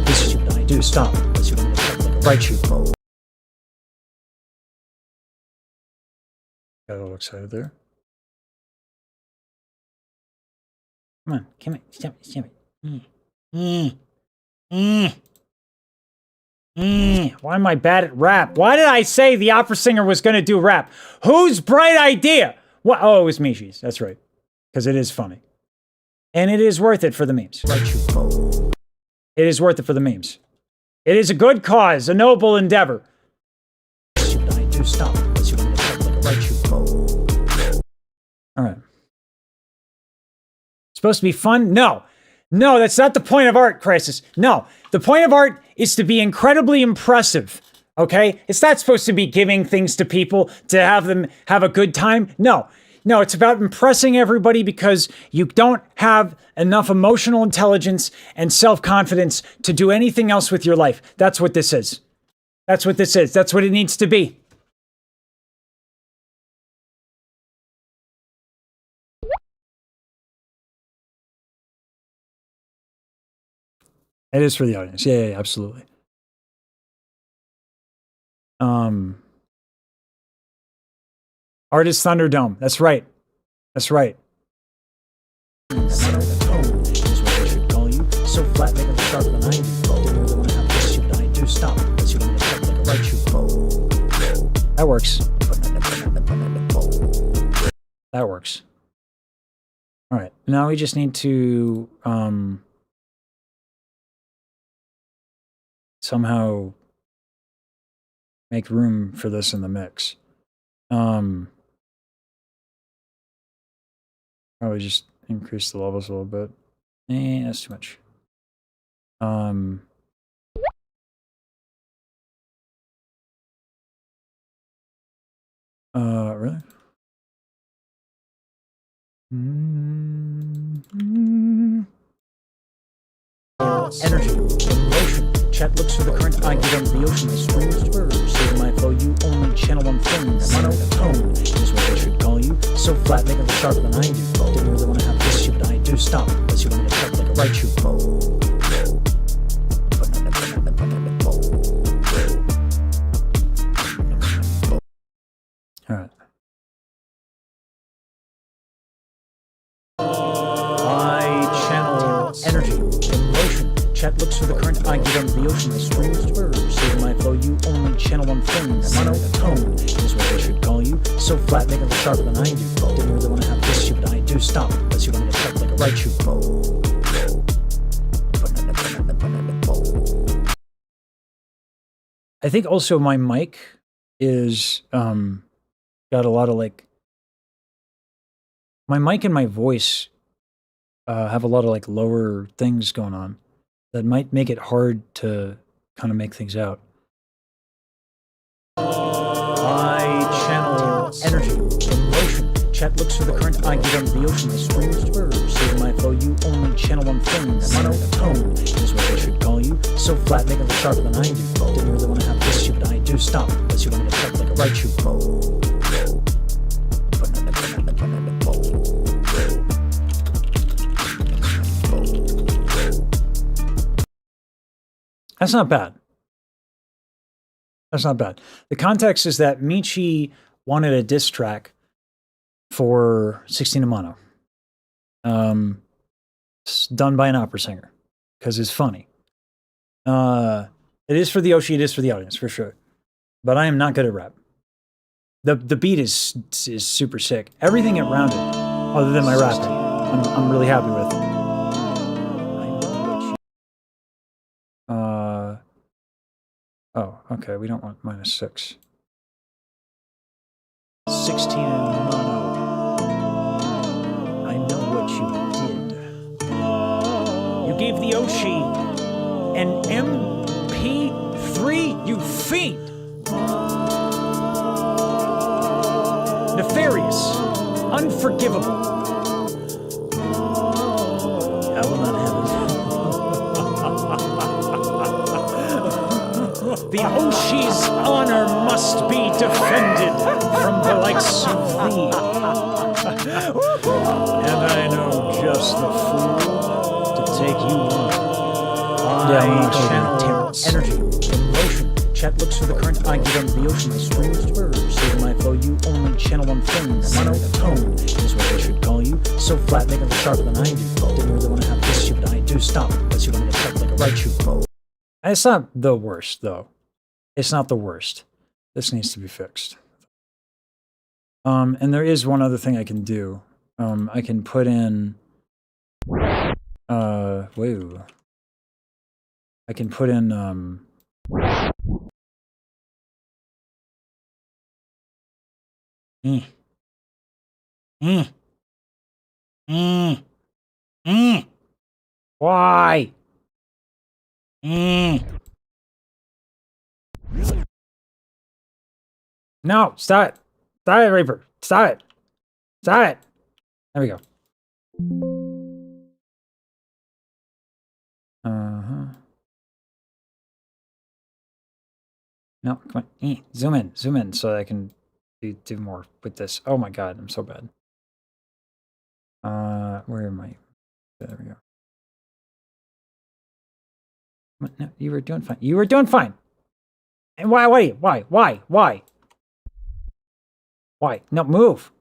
This I do stop. Let's you want to get stuck like a right shoe. Got a little excited there. Come on, come on, stop it. Why am I bad at rap? Why did I say the opera singer was going to do rap? Whose bright idea? What? Oh, it was MICHI'S. That's right. Because it is funny. And it is worth it for the memes. It is worth it for the memes. It is a good cause, a noble endeavor. All right. Supposed to be fun? No. No, that's not the point of art, Crisis. No. The point of art is to be incredibly impressive. Okay? It's not supposed to be giving things to people to have them have a good time. No. No, it's about impressing everybody because you don't have enough emotional intelligence and self-confidence to do anything else with your life. That's what this is. That's what this is. That's what it needs to be. It is for the audience. Yeah, absolutely. Artist Thunderdome. That's right. That's right. Is what I should call you. So flat, make it sharper than I do. Didn't really want to have this shoot. I do stop. Let's you want me to check like a right shoot. That works. That works. All right. Now we just need to somehow make room for this in the mix. Probably just increase the levels a little bit. That's too much. Really? Energy, emotion. Chat looks for the current. I give them the ocean. The streams diverge. Saving my flow. You only channel one thing. Monotone is what I should call you. So flat, make it sharper than I do. Didn't really want to have this shoot. I do stop. Let's you want me to check like a right shoot. All right. I channel energy, emotion. Chat looks for the current. I give them the ocean. The streams diverge. Saving my flow. You only channel one thing. Monotone is what I should call you. So flat, make it sharper than I do. Didn't really want to have this shoot. I do stop. Let's you want me to check like a right shoot. I think also my mic is got a lot of like my mic and my voice have a lot of like lower things going on that might make it hard to kind of make things out. I channel energy, emotion. Chat looks for the current. I give them the ocean. The streams diverge. Saving my flow. You only channel one thing. Monotone is what I should call you. So flat, make it sharper than I do. Didn't really want to have this shoot. I do stop. Let's you want me to check like a right shoot. That's not bad. That's not bad. The context is that Michi wanted a diss track for 16 Mono. It's done by an opera singer because it's funny. It is for the Yoshi, it is for the audience, for sure. But I am not good at rap. The beat is super sick. Everything around it, other than my rapping, I'm really happy with. Oh, okay, we don't want -6. 16 in mono. I know what you did. You gave the Oshi an MP3, you fiend! Nefarious, unforgivable. I will not have it. The Oshi's honor must be defended from the likes of thee. And I know just the fool to take you on. Yeah, I'm not channel energy, emotion. Chat looks for the current. I give them the ocean. My streams diverge. Saving my flow. You only channel one thing. Monotone is what I should call you. So flat, make it sharper than I do. Didn't really want to have this shoot. I do stop. Let's you want me to check like a right shoot. It's not the worst, though. It's not the worst. This needs to be fixed. And there is one other thing I can do. I can put in... whoa. I can put in... Why? No, stop it. Stop it, Reaper. Stop it. Stop it. There we go. No, come on. Zoom in so I can do more with this. Oh my god, I'm so bad. Where am I? There we go. No, you were doing fine. You were doing fine. And why? No, move.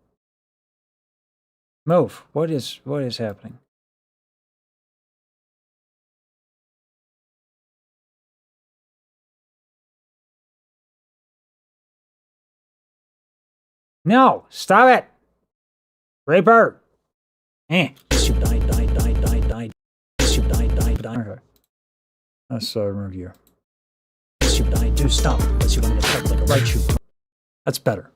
Move. What is happening? No, stop it. Raper. You die. You die. Okay. Let's review. You die. Do stop. Unless you want to get like a right shoe. That's better.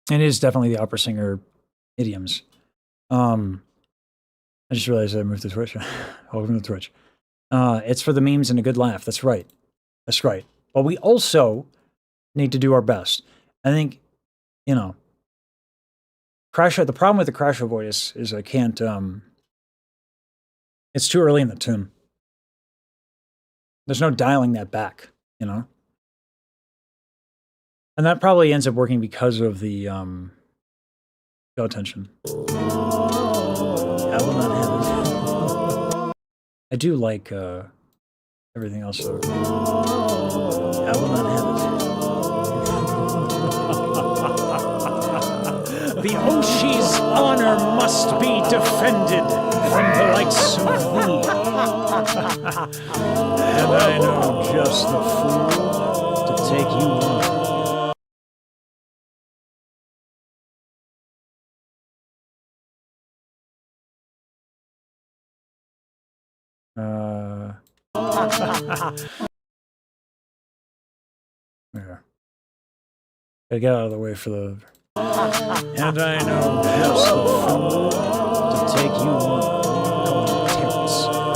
It is definitely the opera singer idioms. I just realized I moved to Twitch. Welcome to Twitch. It's for the memes and a good laugh. That's right. That's right. But we also need to do our best. I think, you know, the problem with the crash avoid is I can't, it's too early in the tune. There's no dialing that back, you know? And that probably ends up working because of the, go attention. I will not have it. I do like, everything else though. I will not have it. The Oshi's honor must be defended from the likes of thee. And I know just the fool to take you on. Yeah. Gotta get out of the way for the. And I know just the fool to take you on.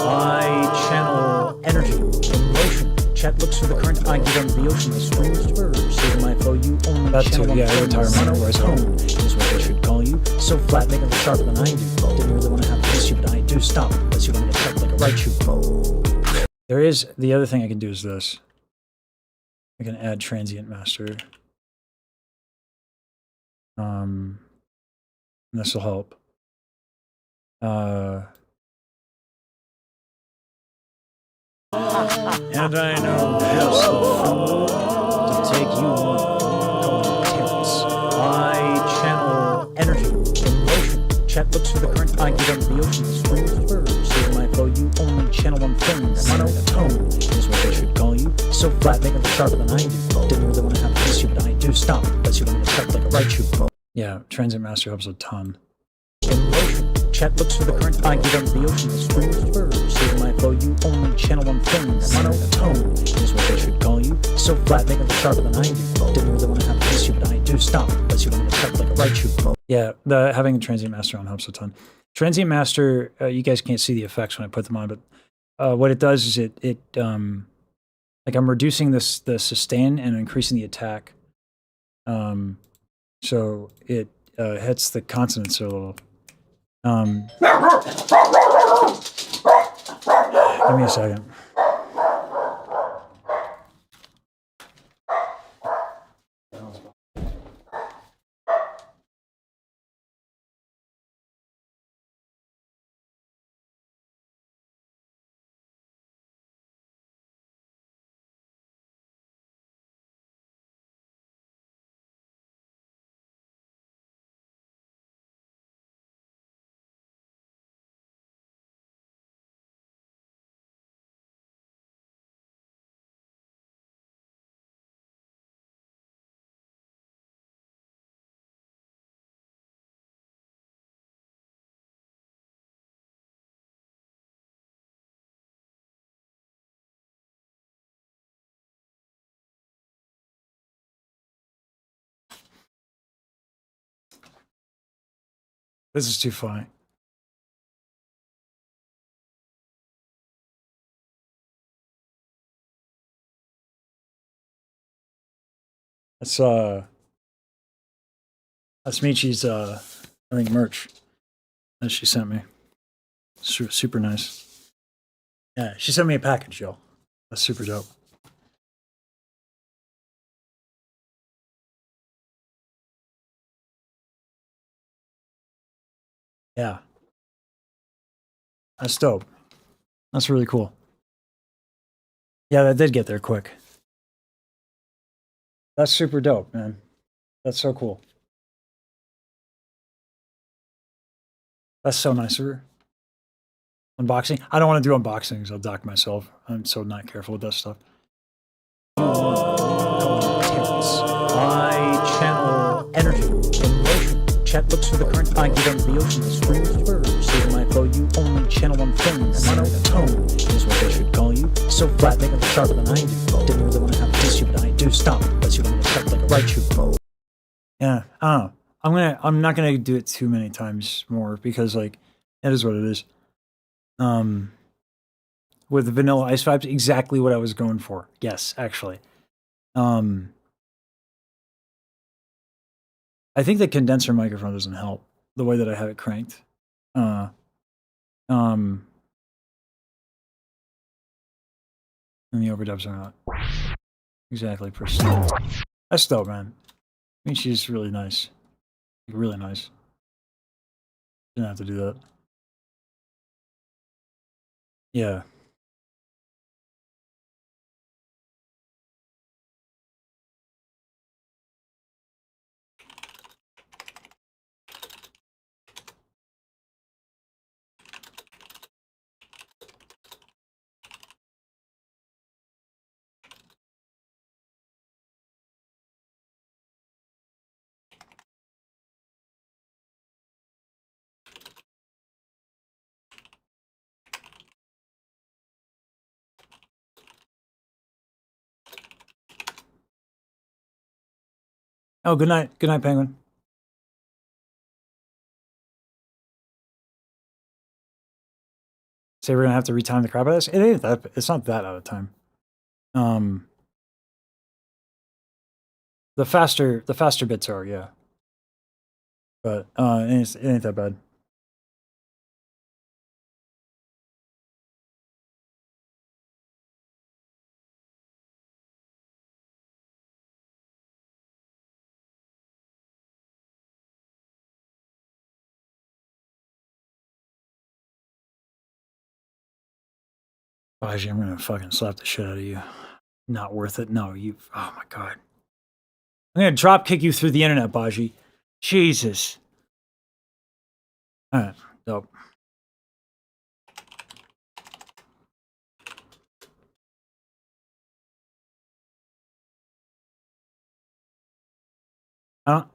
I channel energy, emotion. Chat looks for the current. I give them the ocean. The streams diverge. Save my flow. You only That channel too, one yeah, thing. retirement voice. Monotone is what they should call you. So flat, making it sharper than I do. Didn't really want to have this, but I do stop. Unless you want me to cut like a right shoe. There is the other thing I can do is this. I can add transient master. And this will help. And I know just the fool to take you on. I channel energy, emotion. Chat looks for the current. I give them the ocean. The streams diverge. Save my flow. You only channel one thing. Monotone is what they should call you. So flat, making it sharper than I do. Didn't really want to have this, but I do stop. Unless you want me to cut like a right shoe. Yeah, transient master helps a ton. Emotion. Chat looks for the current. I give them the ocean. The streams diverge. Save my flow. You only channel one thing. Monotone is what they should call you. So flat, making it sharper than I do. Didn't really want to have this, but I do stop. Unless you want me to cut like a right shoe. Yeah, having a transient master on helps a ton. Transient master, you guys can't see the effects when I put them on, but what it does is it like I'm reducing the sustain and increasing the attack. So it hits the consonants a little. Give me a second. This is too funny. That's MICHI'S I think merch that she sent me. Super nice. Yeah, she sent me a package, y'all. That's super dope. Yeah. That's dope. That's really cool. Yeah, that did get there quick. That's super dope, man. That's so cool. That's so nice of her. Unboxing? I don't want to do unboxings. I'll dock myself. I'm so not careful with that stuff. I channel energy in motion. Chat looks for the current. I give them the ocean. The streams diverge. Saving my flow, you only channel one thing. Monotone is what they should call you. So flat, make it sharper than I do. Didn't really want to have this, but I do. Stop. Let's see what I'm gonna step like a right shoe. Yeah, I don't know. I'm not gonna do it too many times more because like that is what it is. With the Vanilla Ice vibes, exactly what I was going for. Yes, actually. I think the condenser microphone doesn't help the way that I have it cranked. And the overdubs are not exactly pristine. That's dope, man. I mean, she's really nice. Like, really nice. Didn't have to do that. Yeah. Oh, good night. Good night, Penguin. Say we're gonna have to retime the crap out of this? It ain't that. It's not that out of time. The faster bits are, yeah. But it ain't that bad. Baji, I'm gonna fucking slap the shit out of you. Not worth it. No, you. Oh my god. I'm gonna drop kick you through the internet, Baji. Jesus. All right, dope.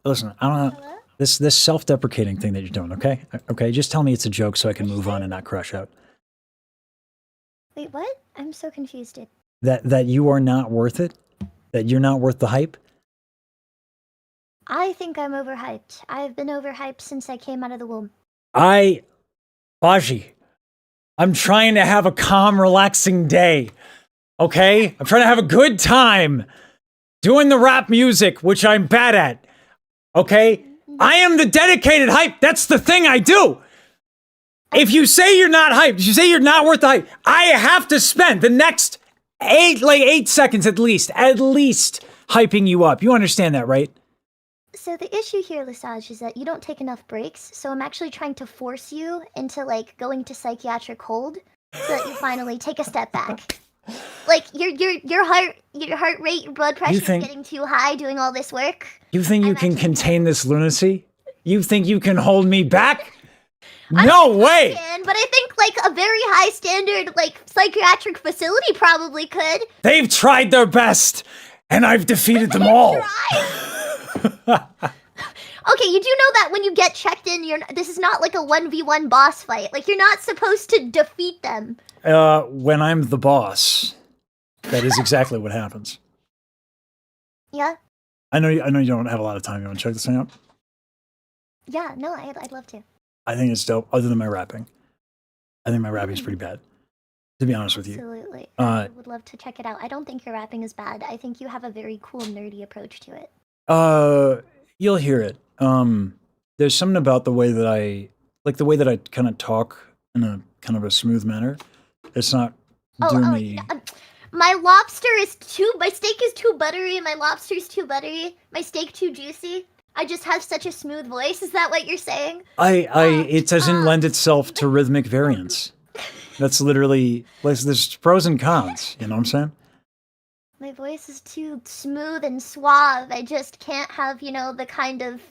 Listen. I don't know. Hello? This self-deprecating thing that you're doing. Okay. Okay. Just tell me it's a joke so I can move on and not crash out. Wait, what? I'm so confused. That you are not worth it. That you're not worth the hype. I think I'm overhyped. I've been overhyped since I came out of the womb. Baji, I'm trying to have a calm, relaxing day. Okay? I'm trying to have a good time doing the rap music, which I'm bad at. Okay? I am the dedicated hype. That's the thing I do. If you say you're not hyped, if you say you're not worth the hype, I have to spend the next 8 seconds at least hyping you up. You understand that, right? So the issue here, Lesage, is that you don't take enough breaks, so I'm actually trying to force you into, like, going to psychiatric hold so that you finally take a step back. Like, your heart rate, your blood pressure is getting too high doing all this work. You think you can contain this lunacy? You think you can hold me back? No way! But I think, like, a very high standard, like, psychiatric facility probably could. They've tried their best, and I've defeated them all. Okay, you do know that when you get checked in, this is not like a 1v1 boss fight. Like, you're not supposed to defeat them. When I'm the boss, that is exactly what happens. Yeah? I know you don't have a lot of time. You want to check this thing out? Yeah, no, I'd love to. I think it's dope, other than my rapping. I think my rapping is pretty bad, to be honest with you. Absolutely. I would love to check it out. I don't think your rapping is bad. I think you have a very cool, nerdy approach to it. You'll hear it. There's something about the way that I kind of talk in a kind of a smooth manner. It's not doing me. My steak is too buttery, and my lobster's too buttery. My steak too juicy. I just have such a smooth voice. Is that what you're saying? It doesn't lend itself to rhythmic variance. That's literally, like, there's pros and cons. You know what I'm saying? My voice is too smooth and suave. I just can't have, you know, the kind of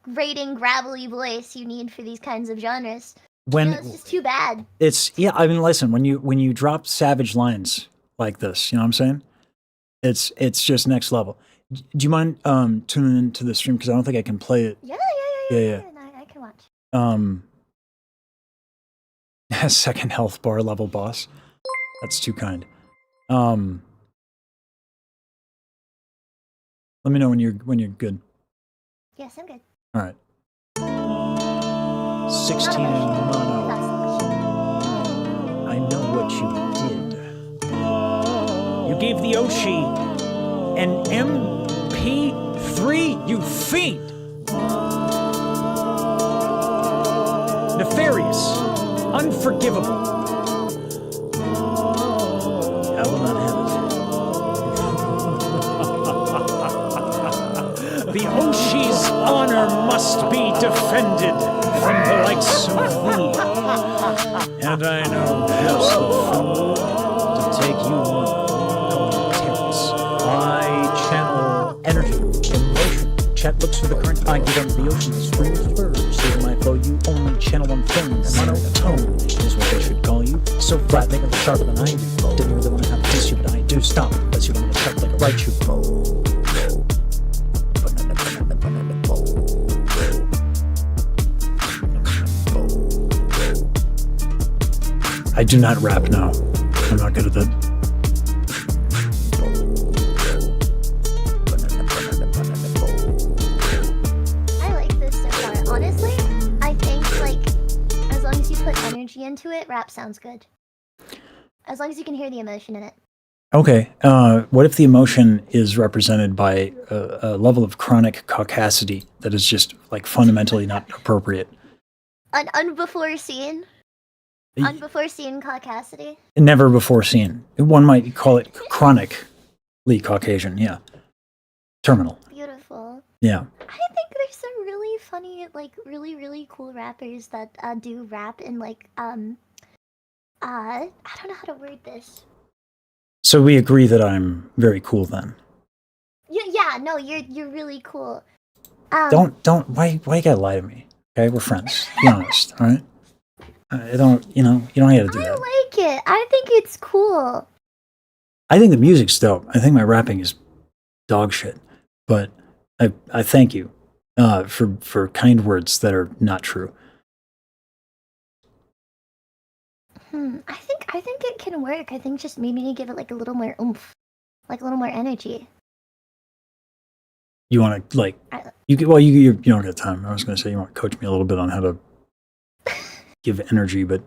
grating, gravelly voice you need for these kinds of genres. When It's just too bad. it's yeah, I mean, listen, when you drop savage lines like this, you know what I'm saying? It's just next level. Do you mind tuning into the stream, because I don't think I can play it. Yeah. Yeah. No, I can watch. Second health bar level boss. That's too kind. Let me know when you're good. Yes, I'm good. All right. 16 Not mono. much. I know what you did. You gave the Oshi an MP3, you fiend! Nefarious, unforgivable. I will not have it. The Oshi's honor must be defended from the likes of thee. And I know just the fool to take you on. Terrence. I channel energy, emotion. Chat looks for the current. I give them the ocean. The streams diverge. Save my flow. You only channel one thing. Monotone is what they should call you. So flat, make it sharper than I do. Didn't really want to have to diss you, but I do. Stop. Unless you want to check like a right shoe. I do not rap now. I'm not good at that. I like this so far. Honestly, I think, like, as long as you put energy into it, rap sounds good. As long as you can hear the emotion in it. Okay. What if the emotion is represented by a level of chronic caucasity that is just like fundamentally not appropriate? An unbefore seen caucasity. Never before seen. One might call it chronically Caucasian. Yeah. Terminal. Beautiful. Yeah. I think there's some really funny, like, really, really cool rappers that do rap in, like, I don't know how to word this. So we agree that I'm very cool then. Yeah, no, you're really cool. Don't why you gotta lie to me? Okay, we're friends. Be honest, all right? I don't, you don't have to do I that. like it. I think it's cool. I think the music's dope. I think my rapping is dog shit. But I thank you for kind words that are not true. I think it can work. I think just maybe you give it like a little more oomph, like a little more energy. You want to like you don't get time. I was going to say you want to coach me a little bit on how to give energy, but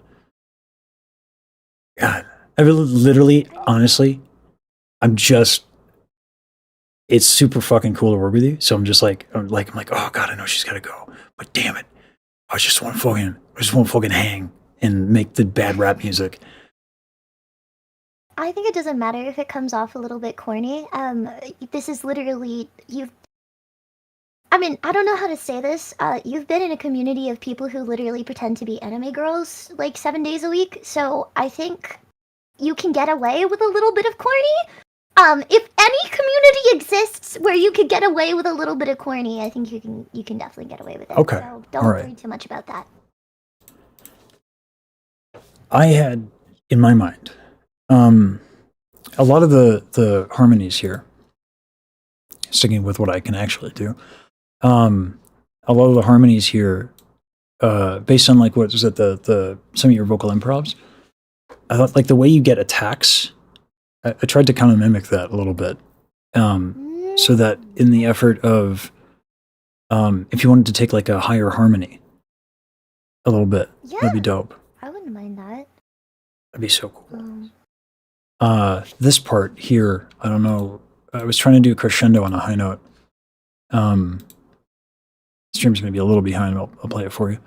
God, I really, literally, honestly, it's super fucking cool to work with you. So I'm like, oh God, I know she's got to go, but damn it, I just want to fucking hang and make the bad rap music. I think it doesn't matter if it comes off a little bit corny. This is literally I mean, I don't know how to say this. You've been in a community of people who literally pretend to be anime girls like 7 days a week. So I think you can get away with a little bit of corny. If any community exists where you could get away with a little bit of corny, I think you can definitely get away with it. Okay. So don't worry too much about that. I had in my mind a lot of the harmonies here, sticking with what I can actually do. A lot of the harmonies here, based on like what was it, some of your vocal improvs, I thought like the way you get attacks, I tried to kind of mimic that a little bit, so that in the effort of, if you wanted to take like a higher harmony, a little bit, that'd be dope. I wouldn't mind that. That'd be so cool. This part here, I don't know. I was trying to do a crescendo on a high note. Stream's gonna be a little behind. I'll play it for you.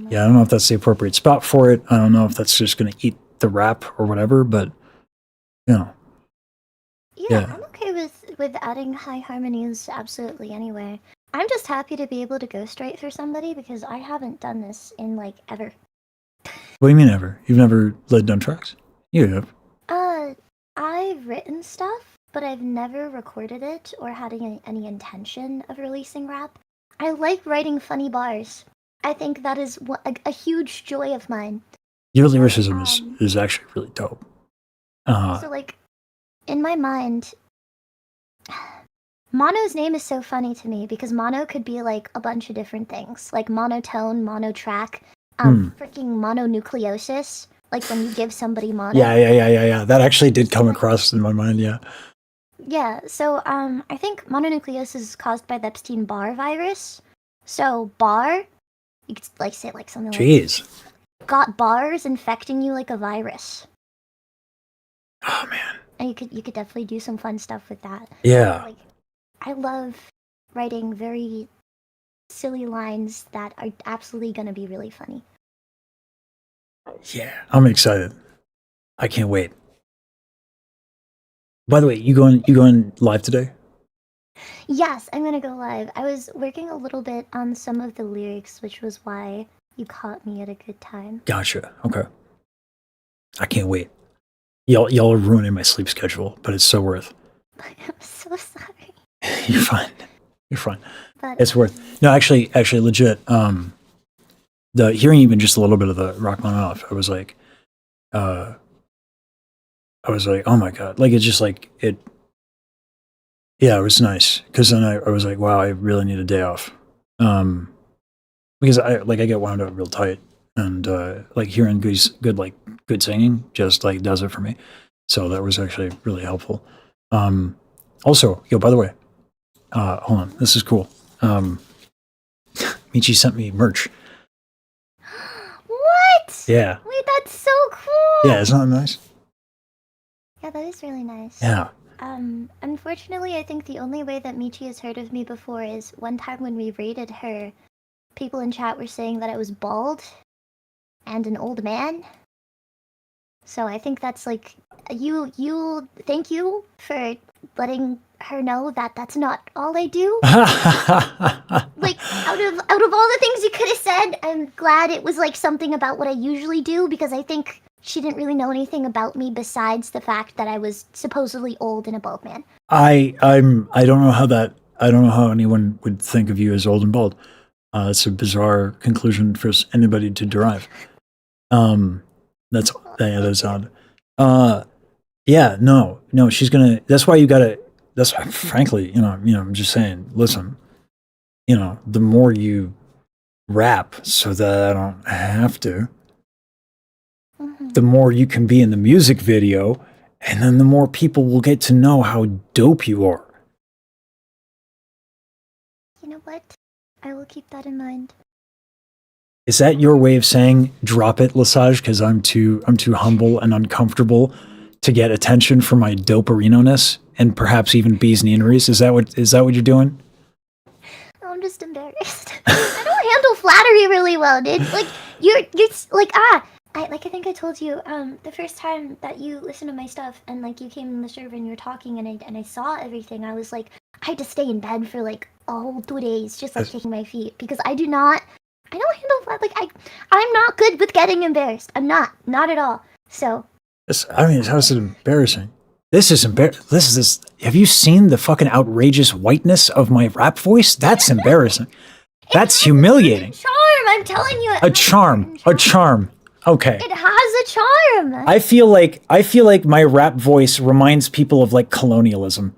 Yeah, I don't know if that's the appropriate spot for it. I don't know if that's just going to eat the rap or whatever, but, you know. Yeah, I'm okay with adding high harmonies absolutely anyway. I'm just happy to be able to ghostwrite for somebody because I haven't done this in like ever. What do you mean ever? You've never laid down tracks? You have. I've written stuff, but I've never recorded it or had any intention of releasing rap. I like writing funny bars. I think that is a huge joy of mine. Your lyricism is actually really dope. So like, in my mind, Mono's name is so funny to me because mono could be like a bunch of different things, like monotone, monotrack, freaking mononucleosis, like when you give somebody mono. Yeah. That actually did come across in my mind, yeah. Yeah, so I think mononucleosis is caused by the Epstein-Barr virus. So Barr, you could like say like something Jeez. like got bars infecting you like a virus. Oh man. And you could definitely do some fun stuff with that. Yeah. Like, I love writing very silly lines that are absolutely gonna be really funny. Yeah, I'm excited. I can't wait. By the way, you going live today? Yes, I'm gonna go live. I was working a little bit on some of the lyrics, which was why you caught me at a good time. Gotcha. Okay. I can't wait. Y'all are ruining my sleep schedule, but it's so worth. I'm so sorry. You're fine. You're fine. But It's worth. No, actually, legit. The hearing even just a little bit of the Rachmaninoff, I was like, oh my god, like it's just like it. Yeah, it was nice because then I was like, wow, I really need a day off, because I get wound up real tight, and like hearing good singing just like does it for me. So that was actually really helpful. Also, by the way, hold on, this is cool. Michi sent me merch. what? Yeah. Wait, that's so cool. Yeah, isn't that nice? Yeah, that is really nice. Yeah. Unfortunately, I think the only way that Michi has heard of me before is one time when we rated her, people in chat were saying that I was bald and an old man. So I think that's like, thank you for letting her know that that's not all I do. Like, out of all the things you could have said, I'm glad it was like something about what I usually do, because I think she didn't really know anything about me besides the fact that I was supposedly old and a bald man. I don't know how anyone would think of you as old and bald. It's a bizarre conclusion for anybody to derive. That's odd. Yeah, no, she's gonna. That's why you gotta. That's why, frankly, I'm just saying. Listen, the more you rap, so that I don't have to, the more you can be in the music video, and then the more people will get to know how dope you are. You know what? I will keep that in mind. Is that your way of saying drop it, Lesage? Because I'm too humble and uncomfortable to get attention for my doperino-ness and perhaps even bees kneaneries? Is that what you're doing? I'm just embarrassed. I don't handle flattery really well, dude. Like you're like I think I told you the first time that you listened to my stuff and like you came in the server and you were talking and I saw everything. I was like, I had to stay in bed for like a whole 2 days just like kicking my feet because I don't handle flat. Like I'm not good with getting embarrassed. I'm not at all. So how's it embarrassing? This is embarrassing. Have you seen the fucking outrageous whiteness of my rap voice? That's embarrassing. That's humiliating. Charm, I'm telling you. A charm. Okay. It has a charm. I feel like my rap voice reminds people of like colonialism.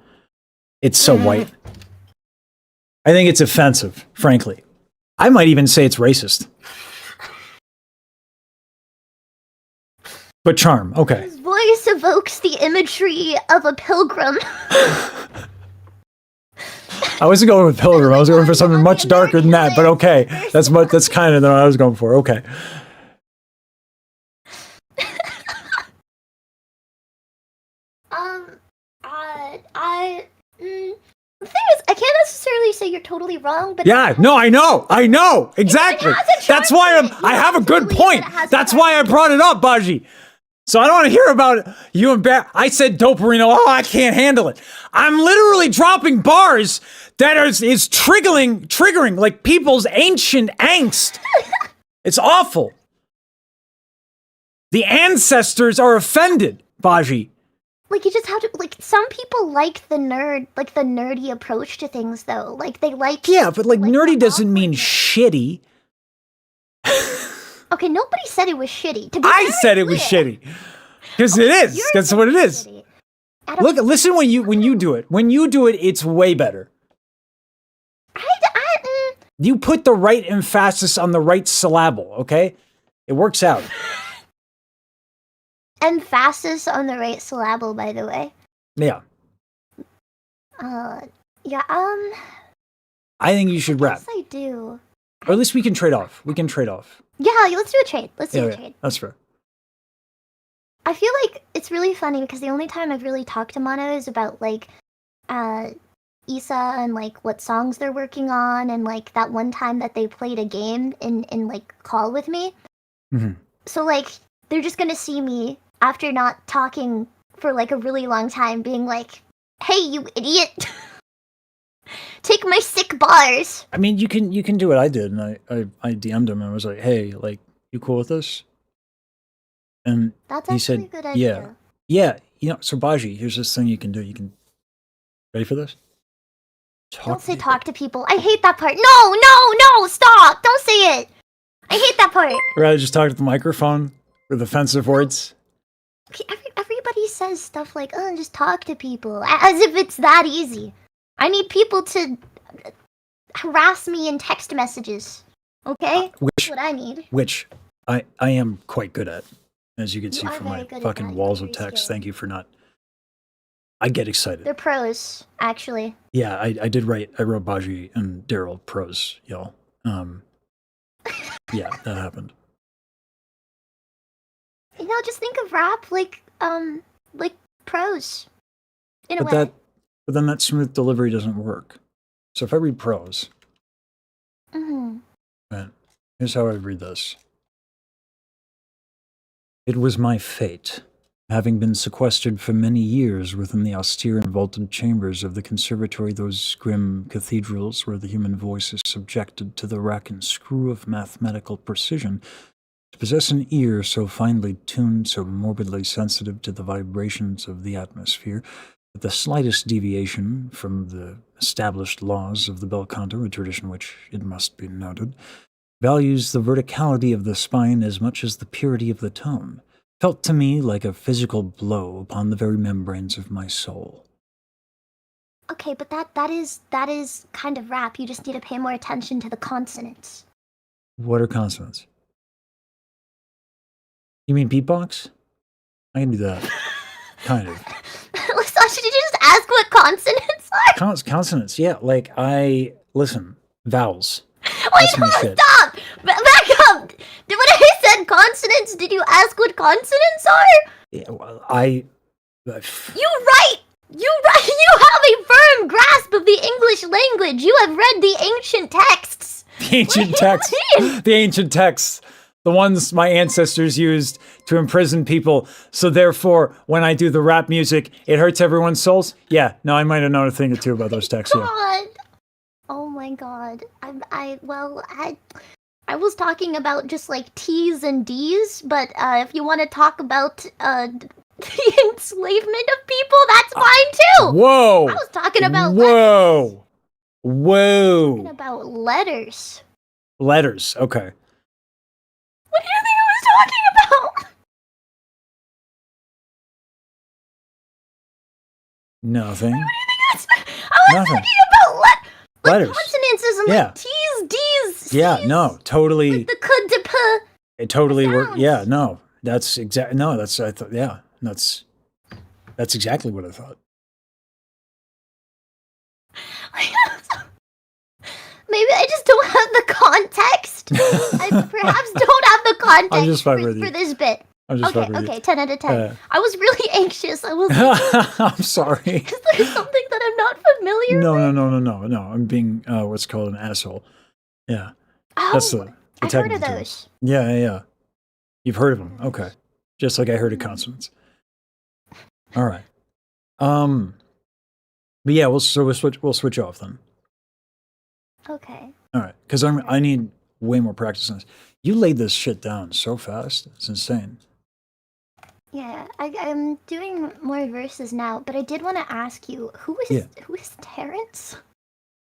It's so white. I think it's offensive, frankly. I might even say it's racist. But charm, okay. His voice evokes the imagery of a pilgrim. I wasn't going with pilgrim. I was going for something much darker than that, but okay. That's kind of what I was going for. Okay. The thing is, I can't necessarily say you're totally wrong, but Yeah, no, I know, exactly. That's why I have a good point. That's why I brought it up, Baji. So I don't want to hear about you and I said Doperino, oh, I can't handle it. I'm literally dropping bars that is triggering like people's ancient angst. It's awful. The ancestors are offended, Baji. like you just have to like some people like the nerdy approach to things though. Like they like Yeah, but like nerdy the doesn't mean awkwardness. shitty. Okay, nobody said it was shitty. To be I very said it was clear. shitty. Because it is. You're That's saying what it it's is. shitty. I don't- Listen when you do it. When you do it, it's way better. You put the right emphasis on the right syllable, okay? It works out. Emphasis on the right syllable, by the way. Yeah. Yeah, I think you should rap. yes, I do. Or at least we can trade off. We can trade off. Yeah, let's do a trade. Let's do a trade. That's fair. I feel like it's really funny because the only time I've really talked to Mono is about like Issa and like what songs they're working on and like that one time that they played a game in like call with me. Mm-hmm. So like they're just gonna see me after not talking for like a really long time being like, hey you idiot. Take my sick bars. I mean, you can do what I did, and I DM'd him and I was like, hey, like, you cool with this? And That's he actually said, a good idea. yeah, so Baji, here's this thing you can do. You can, ready for this? Don't say talk to people. I hate that part. No, stop. Don't say it. I hate that part. Rather just talk to the microphone with offensive words. Okay, everybody says stuff like, oh, just talk to people. As if it's that easy. I need people to harass me in text messages. Okay? That's what I need. Which I am quite good at, as you can You see are from very my good at fucking that. walls You're of very text. skilled. Thank you for not. I get excited. They're pros, actually. Yeah, I wrote Baji and Daryl prose, y'all. Yeah, that happened. You know, just think of rap like pros. In a But way. then that smooth delivery doesn't work. So if I read prose, Mm-hmm. right, here's how I read this. It was my fate, having been sequestered for many years within the austere and vaulted chambers of the conservatory, those grim cathedrals where the human voice is subjected to the rack and screw of mathematical precision, to possess an ear so finely tuned, so morbidly sensitive to the vibrations of the atmosphere, that the slightest deviation from the established laws of the bel canto, a tradition which, it must be noted, values the verticality of the spine as much as the purity of the tone, felt to me like a physical blow upon the very membranes of my soul. Okay, but that is kind of rap. You just need to pay more attention to the consonants. What are consonants? You mean beatbox? I can do that. Kind of. Sasha, did you just ask what consonants are? Consonants, yeah. Like, listen, vowels. Wait, That's my hold on, shit. stop! Back up! When I said consonants, did you ask what consonants are? Yeah, well, You're right! You have a firm grasp of the English language! You have read the ancient texts! the ancient What do you texts. mean? The ancient texts. The ones my ancestors used to imprison people. So therefore, when I do the rap music, it hurts everyone's souls? Yeah, no, I might have known a thing or two about those texts, yeah. God! Oh my god. I was talking about just like T's and D's, but if you want to talk about the enslavement of people, that's fine too! Whoa! I was talking about Whoa! talking Whoa! about letters. Letters, okay. What do you think I was talking about? Nothing. I was Nothing. talking about Letters. consonants as in Yeah. like T's, D's, Yeah, C's, no, totally. like the could to p. It totally worked. sounds. Yeah, no, that's exact. No, that's I thought. Yeah, that's exactly what I thought. Maybe I just don't have the context. I perhaps don't have the context I'm just fine with for you. this bit. I'm just Okay, fucking with okay, 10 out of 10. Yeah. I was really anxious. I was you. like, I'm sorry. is there something that I'm not familiar with? No. I'm being what's called an asshole. Yeah. Oh, That's the I've heard of technical term. those. Yeah. You've heard of them. Okay. Just like I heard of consonants. All right. But yeah, we'll switch off then. Okay. All right, because I need way more practice on this. You laid this shit down so fast. It's insane. Yeah, I'm doing more verses now, but I did want to ask you, who is Terrence?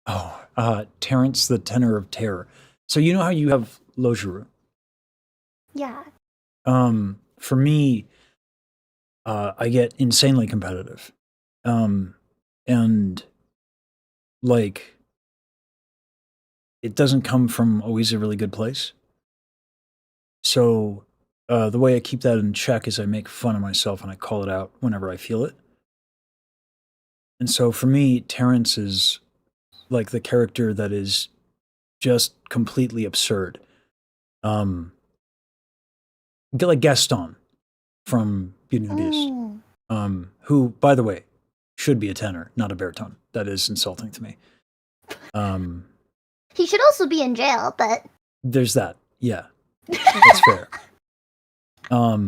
Oh, Terrence, the tenor of terror. So you know how you have Logeru? Yeah. For me, I get insanely competitive. And like, it doesn't come from always a really good place. So the way I keep that in check is I make fun of myself and I call it out whenever I feel it. And so for me, Terrence is like the character that is just completely absurd. Like Gaston from Beauty and the Beast, who, by the way, should be a tenor, not a baritone. That is insulting to me. He should also be in jail, but There's that. Yeah, that's fair. Oh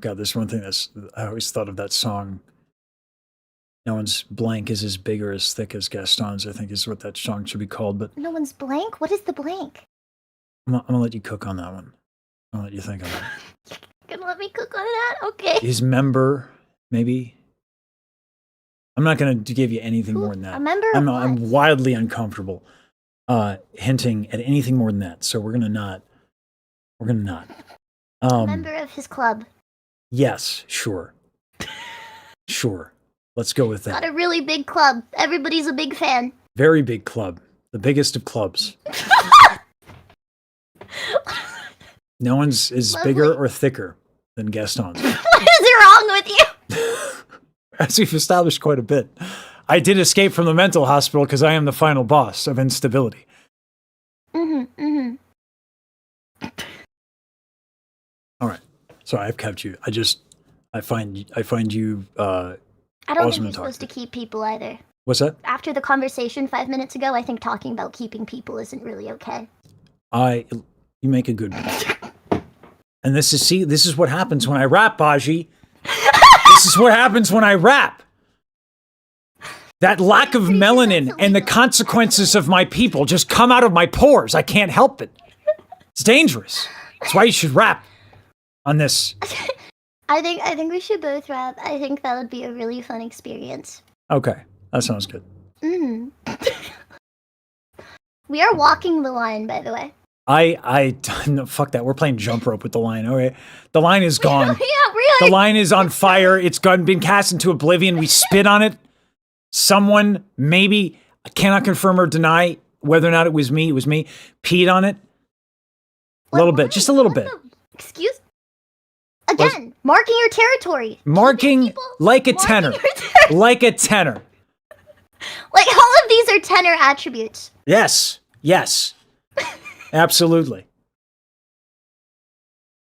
God, there's one thing I always thought of that song. No one's blank is as big or as thick as Gaston's, I think is what that song should be called. But no one's blank? What is the blank? I'm gonna let you cook on that one. I'm gonna let you think on that. Gonna let me cook on that? Okay. His member, maybe. I'm not gonna give you anything more than that. A member of what? I'm wildly uncomfortable hinting at anything more than that. So we're gonna not. A member of his club. Yes, sure. Sure. Let's go with that. Got a really big club. Everybody's a big fan. Very big club. The biggest of clubs. No one's is Lovely. bigger or thicker than Gaston's. What is wrong with you? As we've established quite a bit. I did escape from the mental hospital because I am the final boss of instability. Mm-hmm. All right. So I've kept you. I find you I don't awesome think to you're talk supposed to to. keep people either. What's that? After the conversation 5 minutes ago, I think talking about keeping people isn't really okay. You make a good point. And this is what happens when I rap, Baji. This is what happens when I rap. That lack of melanin and the consequences of my people just come out of my pores. I can't help it. It's dangerous. That's why you should rap on this. I think we should both rap. I think that would be a really fun experience. Okay, that sounds good. Mm-hmm. We are walking the line, by the way. No, fuck that. We're playing jump rope with the line. Okay, the line is gone. Yeah, really. The line is on fire. It's been cast into oblivion. We spit on it. Someone, maybe, I cannot confirm or deny whether or not it was me. It was me. Peed on it. A little bit, just a little bit. Excuse. Again, marking your territory. Marking People, like a marking tenor. your territory. Like a tenor. Like all of these are tenor attributes. Yes. Absolutely.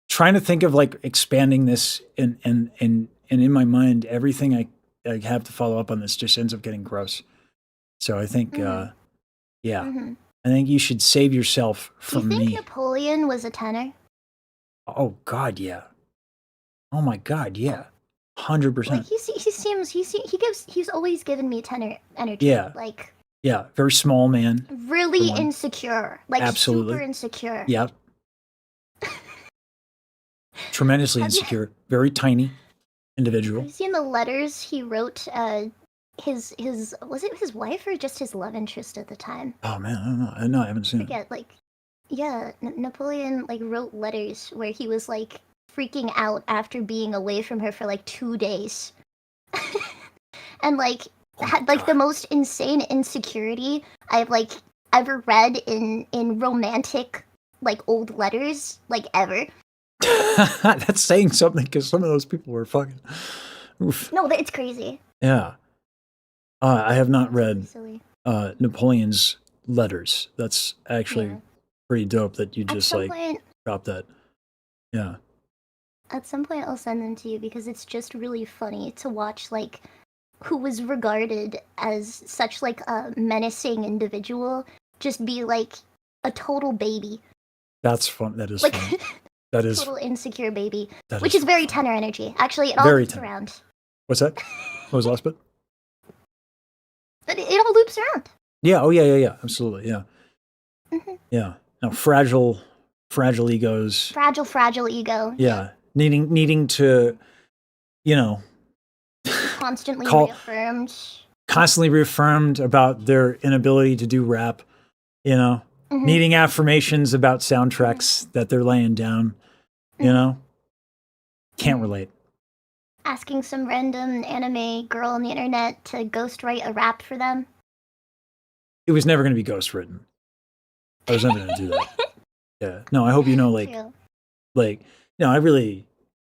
Trying to think of like expanding this and in my mind, everything I have to follow up on this just ends up getting gross. So I think, I think you should save yourself Do you from think me. Napoleon was a tenor? Oh God, yeah. Oh my God, yeah. 100%. Like he's always given me tenor energy. Yeah. Like Yeah, very small man. really For one. insecure. Like Absolutely. super insecure. Yeah. Tremendously Have you- insecure. Very tiny individual. Have you seen the letters he wrote? His was it his wife or just his love interest at the time? Oh man, I don't know. No, I haven't seen it. Forget. Like, yeah, Napoleon like wrote letters where he was like freaking out after being away from her for like 2 days, and like had like the most insane insecurity I've like ever read in romantic like old letters like ever. That's saying something because some of those people were fucking. Oof. No, it's crazy. Yeah. I have not read Silly. Napoleon's letters. That's actually Yeah. pretty dope that you At just some like. point, drop that. Yeah. At some point, I'll send them to you because it's just really funny to watch, like, who was regarded as such, like, a menacing individual just be, like, a total baby. That's fun. That is Like, fun. That is total insecure baby. that Which is is very fun. tenor energy. Actually, it all Very loops tenor. around. What's that? What was the last bit? But it all loops around. Yeah. Oh, yeah. Absolutely. Yeah. Mhm. Yeah. No, fragile egos. Fragile ego. Yeah. Needing to, you know, Constantly Call- reaffirmed. constantly reaffirmed about their inability to do rap, you know, Mhm. needing affirmations about soundtracks that they're laying down, you know. Can't relate. Asking some random anime girl on the internet to ghostwrite a rap for them. It was never going to be ghostwritten. I was never going to do that. Yeah. No, I hope you know, True. no,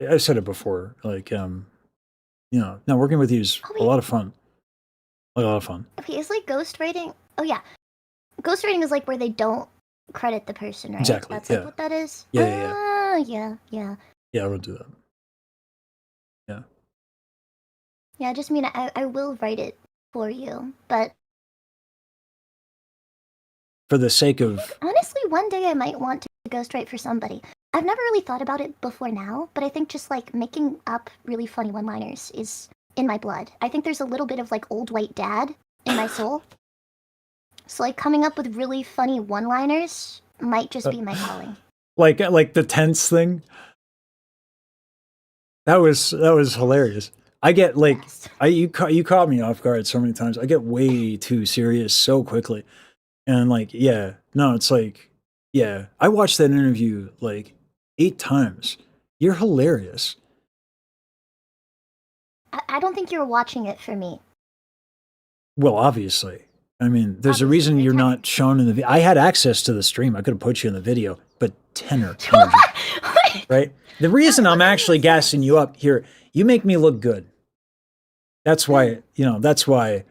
I've said it before, like, you know, no, working with you is Oh, a wait. lot of fun. Like, a lot of fun. Okay, is like ghostwriting. Oh yeah, ghostwriting is like where they don't credit the person, right? Exactly, That's yeah. like what that is. Yeah. Ah, yeah. Yeah, I would do that. Yeah, I just mean I will write it for you, but For the sake of, honestly, one day I might want to ghostwrite for somebody. I've never really thought about it before now, but I think just like making up really funny one-liners is in my blood. I think there's a little bit of like old white dad in my soul. So like coming up with really funny one-liners might just be my calling. like the tense thing. That was hilarious. I get like, Yes. you caught me off guard so many times. I get way too serious so quickly. And like, yeah, no, it's like, yeah, I watched that interview like 8 times. You're hilarious. I don't think you were watching it for me. Well, obviously. I mean, there's a Obviously, reason you're you're trying- not shown in the video. I had access to the stream. I could have put you in the video, but tenor energy, right? The reason I'm actually gassing you up here, you make me look good. That's why, you know, that's why.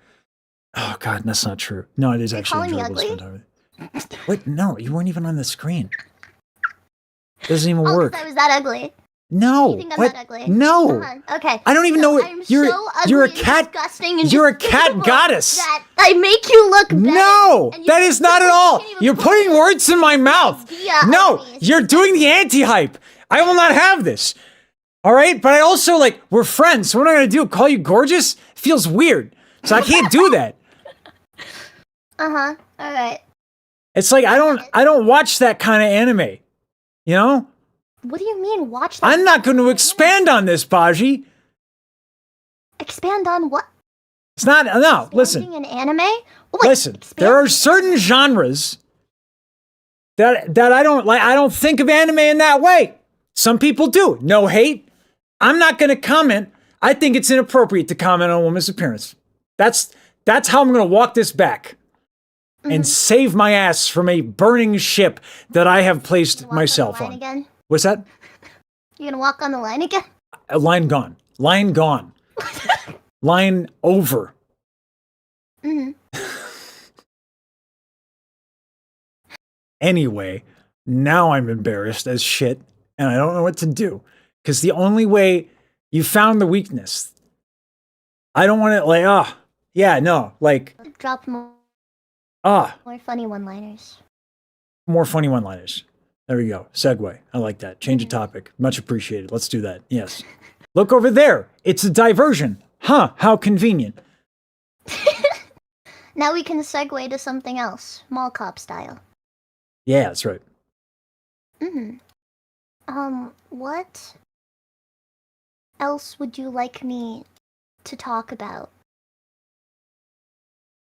Oh God, that's not true. No, it is You're actually calling me enjoyable to spend ugly? time with you. Wait, no, you weren't even on the screen. Doesn't even Oh, work. 'cause I was that ugly. No. You think I'm What? that ugly? No. Okay. I don't even know what I'm you're. so ugly You're a and cat. disgusting and You're a despicable cat goddess. That I make you look better. No, and you that is not at all. can't even You're put putting an words in my mouth. idea No, of me. you're doing the anti-hype. I will not have this. All right, but I also like we're friends. So what am I gonna do? Call you gorgeous? Feels weird. So I can't do that. All right. It's like I don't watch that kind of anime. You know? What do you mean? Watch that. I'm not going to expand on this, Baji. Expand on what? It's not. No, listen. Expanding an anime? Oh, wait, Listen, there are certain genres that I don't like. I don't think of anime in that way. Some people do. No hate. I'm not going to comment. I think it's inappropriate to comment on a woman's appearance. That's how I'm going to walk this back and save my ass from a burning ship that I have placed Walk myself on. The line on. again? What's that? You gonna walk on the line again? A line gone. Line gone. Line over. Mm-hmm. Anyway, now I'm embarrassed as shit and I don't know what to do because the only way you found the weakness. I don't want to like, yeah, no, like, Drop more funny one-liners. more funny one-liners. There we go. Segue. I like that. Change of topic. Much appreciated. Let's do that. Yes. Look over there. It's a diversion. Huh. How convenient. Now we can segue to something else, mall cop style. Yeah, that's right. What else would you like me to talk about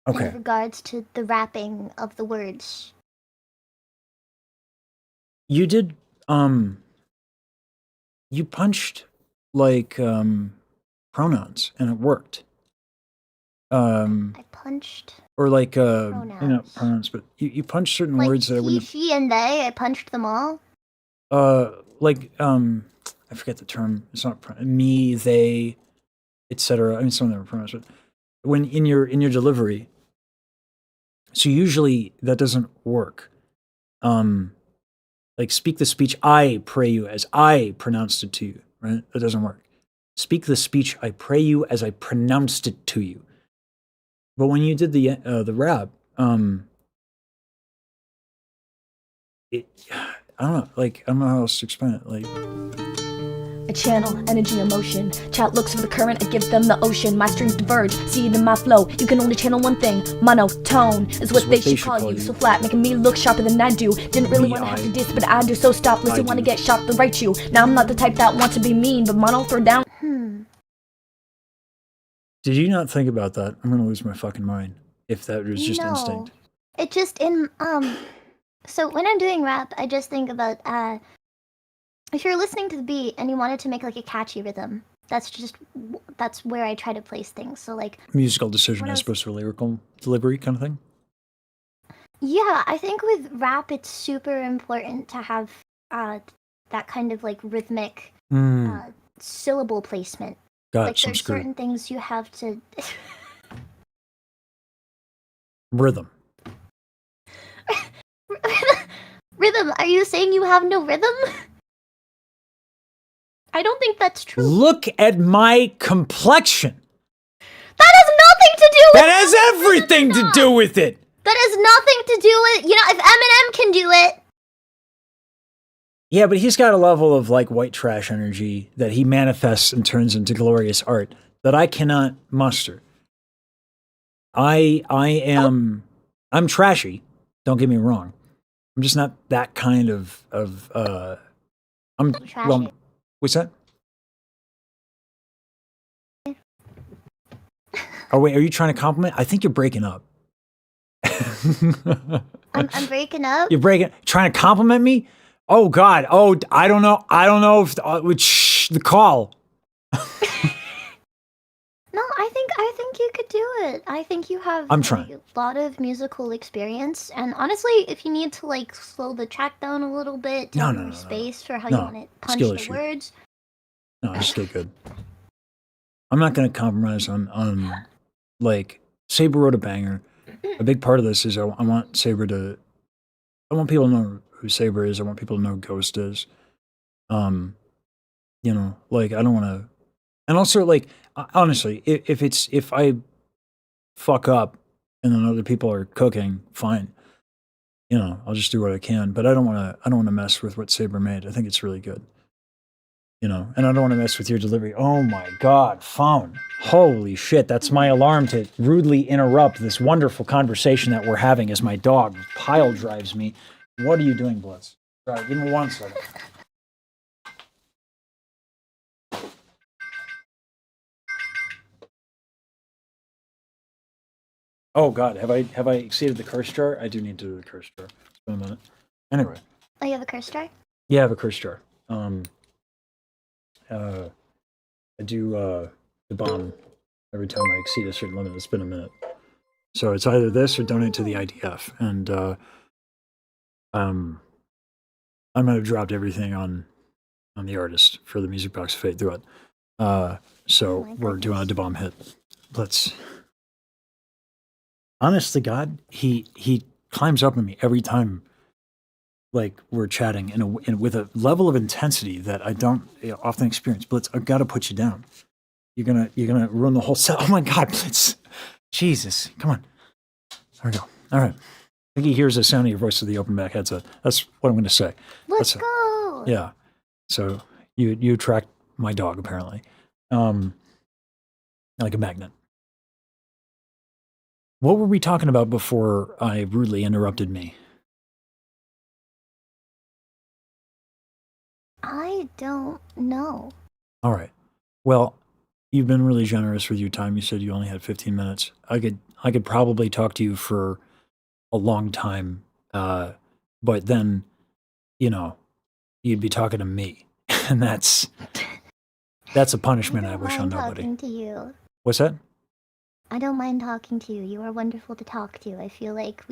Okay. in regards to the wrapping of the words? You did, you punched like, pronouns and it worked. I punched Or like, not pronouns, but you punched certain like words that I he, wouldn't. she, and they. I punched them all. Like, I forget the term. It's not me, they, etc. I mean, some of them are pronouns, but when in your delivery, so usually that doesn't work. Like, speak the speech I pray you as I pronounced it to you, right? That doesn't work. Speak the speech I pray you as I pronounced it to you. But when you did the rap, I don't know, like, I don't know how else to explain it. Like, I channel energy, emotion. Chat looks for the current, I give them the ocean. My strings diverge, see it in my flow. You can only channel one thing, monotone is what they should call you. So flat, making me look sharper than I do. Didn't really want to have to diss, but I do. So stop, listen, want to get sharp to write you. Now I'm not the type that wants to be mean, but mono throw down. did you not think about that? I'm gonna lose my fucking mind if that was just instinct. It just so when I'm doing rap, I just think about if you're listening to the beat and you wanted to make like a catchy rhythm, that's where I try to place things. So like Musical decision as opposed to lyrical delivery kind of thing. yeah, I think with rap it's super important to have that kind of like rhythmic syllable placement. Got Like some there's screw. certain things you have to Rhythm. Rhythm, are you saying you have no rhythm? I don't think that's true. Look at my complexion. That has nothing to do with That has everything to do with it. That has nothing to do with, you know, if Eminem can do it. Yeah, but he's got a level of like white trash energy that he manifests and turns into glorious art that I cannot muster. I'm trashy. Don't get me wrong. I'm just not that kind of I'm Trashy. well, what's that? Oh wait, are you trying to compliment? I think you're breaking up. I'm breaking up. You're trying to compliment me? Oh God. Oh, I don't know. I don't know if the call. No, I think you could do it. I think you have I'm trying. a lot of musical experience, and honestly, if you need to like slow the track down a little bit, take more space for how you want to punch Skill the issue. words. No, just get good. I'm not going to compromise on like Saber wrote a banger. A big part of this is I want Saber to. I want people to know who Saber is. I want people to know who Ghost is. You know, like I don't want to. And also, like honestly, if I fuck up and then other people are cooking, fine. You know, I'll just do what I can. But I don't want to mess with what Saber made. I think it's really good. You know, and I don't want to mess with your delivery. Oh my God, phone. Holy shit, that's my alarm to rudely interrupt this wonderful conversation that we're having as my dog pile drives me. What are you doing, Blitz? All right, give me 1 second. Oh God, have I exceeded the curse jar? I do need to do the curse jar. It's been a minute. Anyway. Oh, you have a curse jar? Yeah, I have a curse jar. I do the bomb every time I exceed a certain limit. It's been a minute. So it's either this or donate to the IDF. And I might have dropped everything on the artist for the Music Box Fade through it. So we're doing a bomb hit. Let's. Honest to God, he climbs up on me every time. Like we're chatting and with a level of intensity that I don't often experience. Blitz, I've got to put you down. You're gonna ruin the whole set. Oh my God, Blitz! Jesus, come on. There we go. All right. I think he hears the sound of your voice through the open back headset. That's what I'm going to say. Let's go. Yeah. So you attract my dog apparently, like a magnet. What were we talking about before I rudely interrupted me? I don't know. All right. Well, you've been really generous with your time. You said you only had 15 minutes. I could probably talk to you for a long time, but then, you know, you'd be talking to me, and that's a punishment I wish on nobody. Talking to you. What's that? I don't mind talking to you. You are wonderful to talk to. I feel like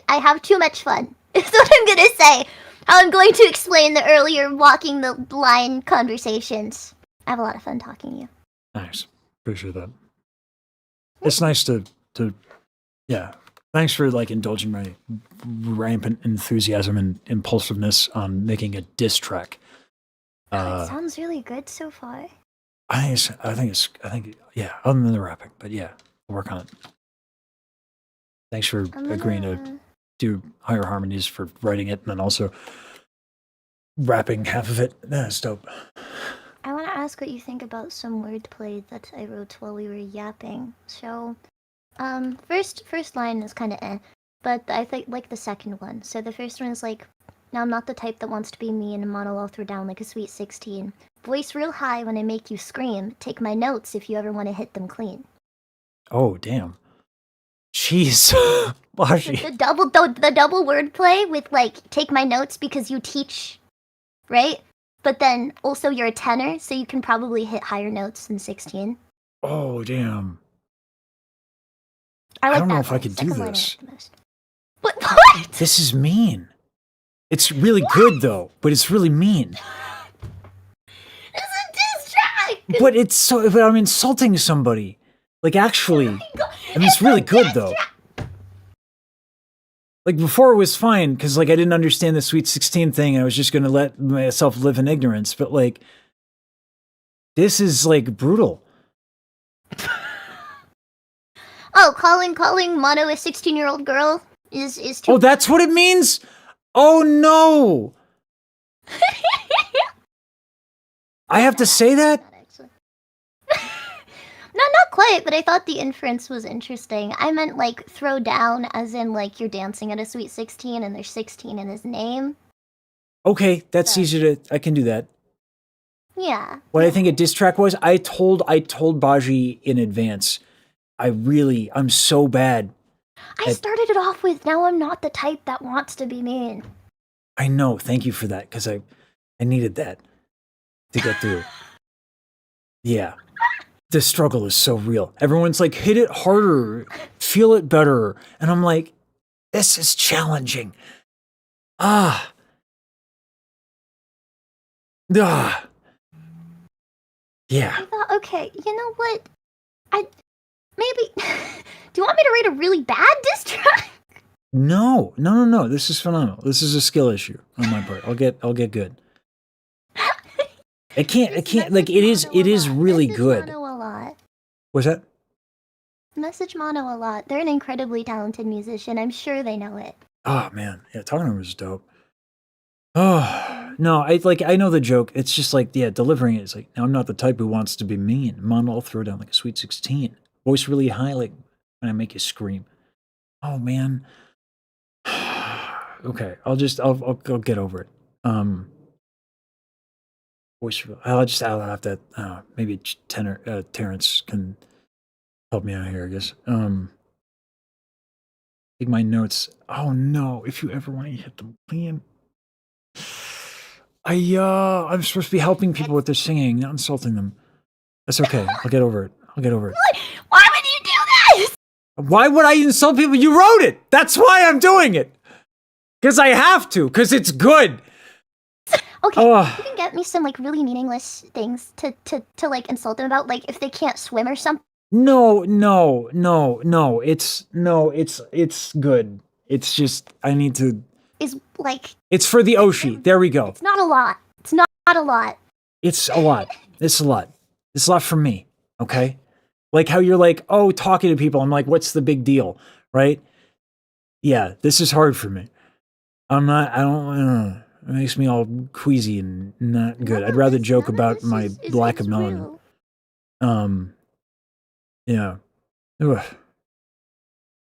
I have too much fun. Is what I'm gonna say. I'm going to explain the earlier walking the line conversations. I have a lot of fun talking to you. Nice. Appreciate that. It's nice to yeah, Thanks for like indulging my rampant enthusiasm and impulsiveness on making a diss track. It sounds really good so far. I think yeah, other than the rapping, but yeah, I'll work on it. Thanks for agreeing to do higher harmonies, for writing it, and then also rapping half of it. That's dope. I want to ask what you think about some wordplay that I wrote while we were yapping. So, first line is kind of but I think like the second one. So the first one is like, now I'm not the type that wants to be mean and mono all through down like a sweet 16. Voice real high when I make you scream. Take my notes if you ever want to hit them clean. Oh damn. Jeez. The double wordplay with like take my notes because you teach, right? But then also you're a tenor, so you can probably hit higher notes than 16. Oh damn. I don't know if I could do this. What? This is mean. It's really good though, but it's really mean. It's a diss track. But it's so. But I'm insulting somebody. Like actually, I mean, it's really good though. Like before it was fine because like I didn't understand the Sweet 16 thing and I was just gonna let myself live in ignorance. But like, this is like brutal. Oh, calling mono a 16-year-old girl is too. Oh, that's what it means. Oh no. I have to say that? No, not quite, but I thought the inference was interesting. I meant like throw down as in like you're dancing at a Sweet 16 and there's 16 in his name. Okay, that's easy to, I can do that. Yeah. What I think a diss track was, I told Baji in advance, I'm so bad. I started it off with, now I'm not the type that wants to be mean. I know, thank you for that, because I needed that to get through. Yeah. The struggle is so real. Everyone's like, hit it harder, feel it better. And I'm like, this is challenging. Yeah. I thought, okay, you know what? Maybe, do you want me to rate a really bad diss track? No. This is phenomenal. This is a skill issue on my part. I'll get good. It can't, like, it is really good. Mono a lot. What's that? Message mono a lot. They're an incredibly talented musician. I'm sure they know it. Oh man, yeah, talking to him was dope. Oh no, I know the joke. It's just like, yeah, delivering it is like, now I'm not the type who wants to be mean. Mono, I'll throw down like a Sweet 16. Voice really high, like when I make you scream. Oh man. Okay, I'll get over it. Voice, I'll have to. Maybe Terrence can help me out here, I guess. Take my notes. Oh no! If you ever want to hit them clean, I'm supposed to be helping people with their singing, not insulting them. That's okay. I'll get over it. Why would you do this? Why would I insult people? You wrote it. That's why I'm doing it. Because I have to. Because it's good. Okay, you can get me some like really meaningless things to like insult them about, like if they can't swim or something. No. It's good. It's just I need to. Is like. It's for the Oshi. There we go. It's not a lot. It's not a lot. It's a lot. It's a lot. It's a lot for me. Okay. Like how you're like, oh, talking to people. I'm like, what's the big deal, right? Yeah, this is hard for me. I don't. It makes me all queasy and not good. I'd rather joke about my lack of melanin. Yeah. Ugh.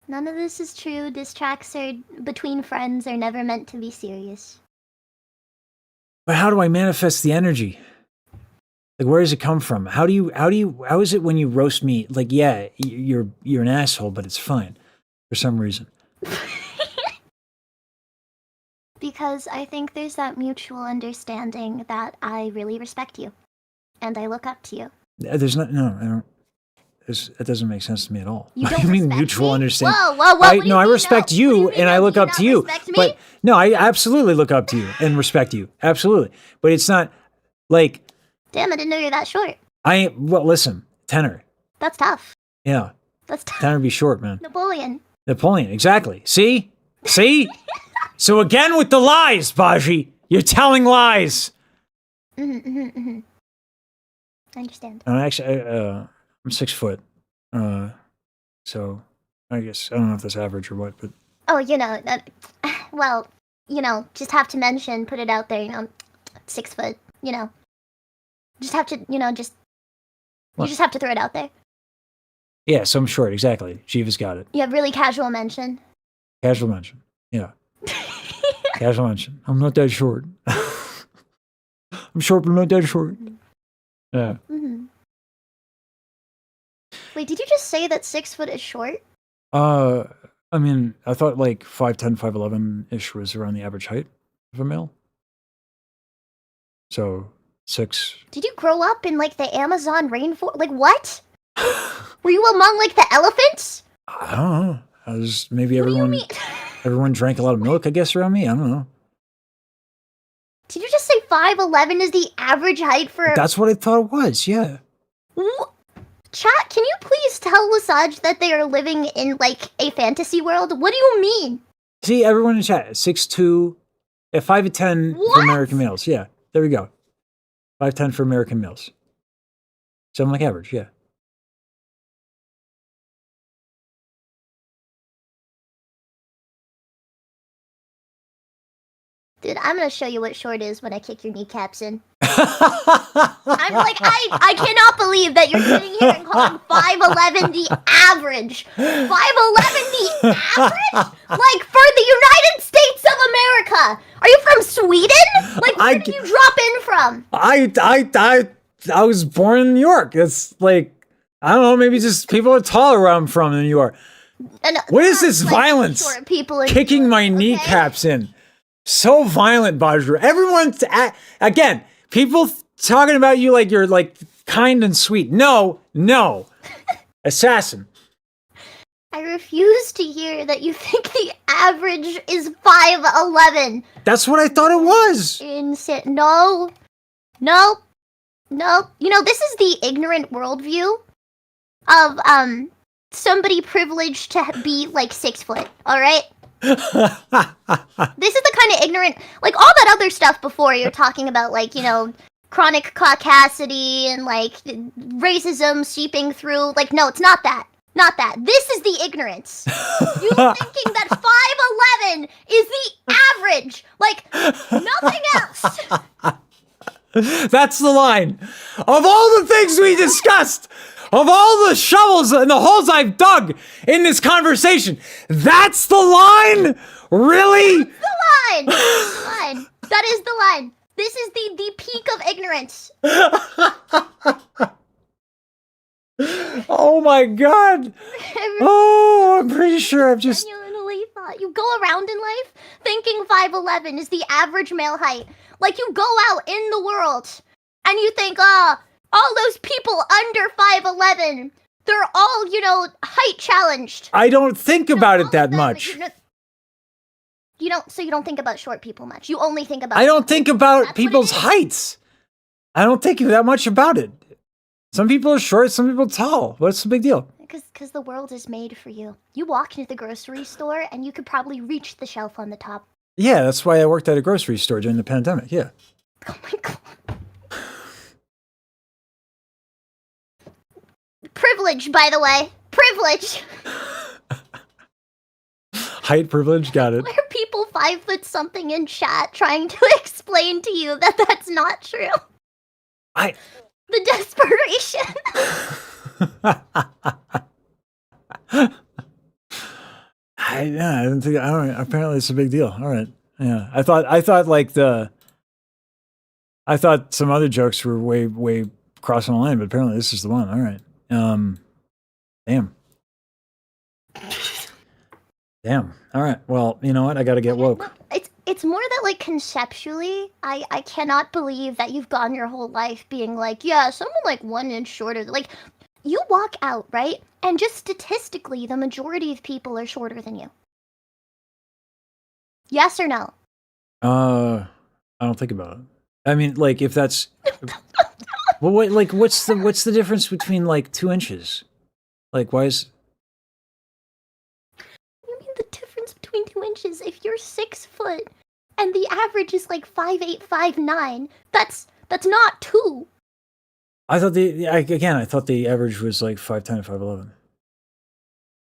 None of this is true. Diss tracks are between friends are never meant to be serious. But how do I manifest the energy? Like, where does it come from? How is it when you roast me? Like, yeah, you're an asshole, but it's fine for some reason. Because I think there's that mutual understanding that I really respect you, and I look up to you. There's not. No, I don't. It doesn't make sense to me at all. You don't I mean, respect mutual me? understanding. Whoa! I respect you, and I look up to you. Respect me? But no, I absolutely look up to you and respect you, absolutely. But it's not like. Damn, I didn't know you're that short. Well, listen, tenor. That's tough. Yeah. That's tough. Tenor be short, man. Napoleon. Napoleon, exactly. See? See? So again with the lies, Baji. You're telling lies. I understand. Actually, I'm 6 foot. So I guess, I don't know if that's average or what, but... Oh, well, just have to mention, put it out there, 6 foot, Just have to, you just have to throw it out there. Yeah, so I'm short, exactly. Jiva's got it. You have really casual mention. Casual mention, yeah. Casual mention. I'm not that short. I'm short, but I'm not that short. Yeah. Wait, did you just say that 6 foot is short? I mean, I thought like 5'10", 5'11"-ish was around the average height of a male. So, 6. Did you grow up in, like, the Amazon rainforest? Like, what? Were you among, like, the elephants? I don't know. I was, maybe What do you everyone, mean? everyone drank a lot of milk, I guess, around me. I don't know. Did you just say 5'11" is the average height for... That's what I thought it was, yeah. Chat, can you please tell Lesage that they are living in, like, a fantasy world? What do you mean? See, everyone in chat, 6'2", 5'10" for American males. Yeah, there we go. 5'10" for American males. So I'm like average, yeah. Dude, I'm gonna show you what short is when I kick your kneecaps in. I'm like, I cannot believe that you're sitting here and calling 5'11" the average. 5'11" the average? Like, for the United States of America. Are you from Sweden? Like, where did you drop in from? I was born in New York. It's like, I don't know, maybe just people are taller where I'm from than you are. What is this violence? Short people Kicking my kneecaps in. So violent, Bajra. Everyone's again, people talking about you like you're like kind and sweet. No. Assassin. I refuse to hear that you think the average is 5'11". That's what I thought it was. No. This is the ignorant worldview of somebody privileged to be like 6 foot. All right. This is the kind of ignorant, like all that other stuff before you're talking about, like, chronic caucasity and like racism seeping through. Like, no, it's not that. Not that. This is the ignorance. You thinking that 5'11" is the average. Like, nothing else. That's the line. Of all the things we discussed, of all the shovels and the holes I've dug in this conversation, that's the line? Really? That's the line. That's the line. That is the line. This is the peak of ignorance. Oh my god. Oh, I'm pretty sure I've just... Genuinely thought. You go around in life thinking 5'11" is the average male height. Like, you go out in the world and you think, all those people under 5'11", they're all, height challenged. I don't think about it that much. You don't think about short people much. You only think about... I don't think about people's heights. I don't think that much about it. Some people are short, some people are tall. What's the big deal? Because the world is made for you. You walk into the grocery store and you could probably reach the shelf on the top. Yeah, that's why I worked at a grocery store during the pandemic, yeah. Oh my god. Privilege, by the way. Privilege. Height privilege, got it. Why are people 5 foot something in chat trying to explain to you that that's not true? The desperation. I don't think. I don't. Apparently, it's a big deal. All right. Yeah. I thought some other jokes were way crossing the line, but apparently this is the one. All right. Damn. Damn. All right. Well, you know what? I got to get woke. It's more that, like, conceptually, I cannot believe that you've gone your whole life being like, yeah, someone like 1 inch shorter. Like, you walk out, right? And just statistically, the majority of people are shorter than you. Yes or no? I don't think about it. I mean, like, if that's... Well, what's the difference between, like, 2 inches? Like, why is... inches if you're 6 foot and the average is like 5'8", 5'9"? That's not 2. I thought I thought the average was like 5'10" to 5'11".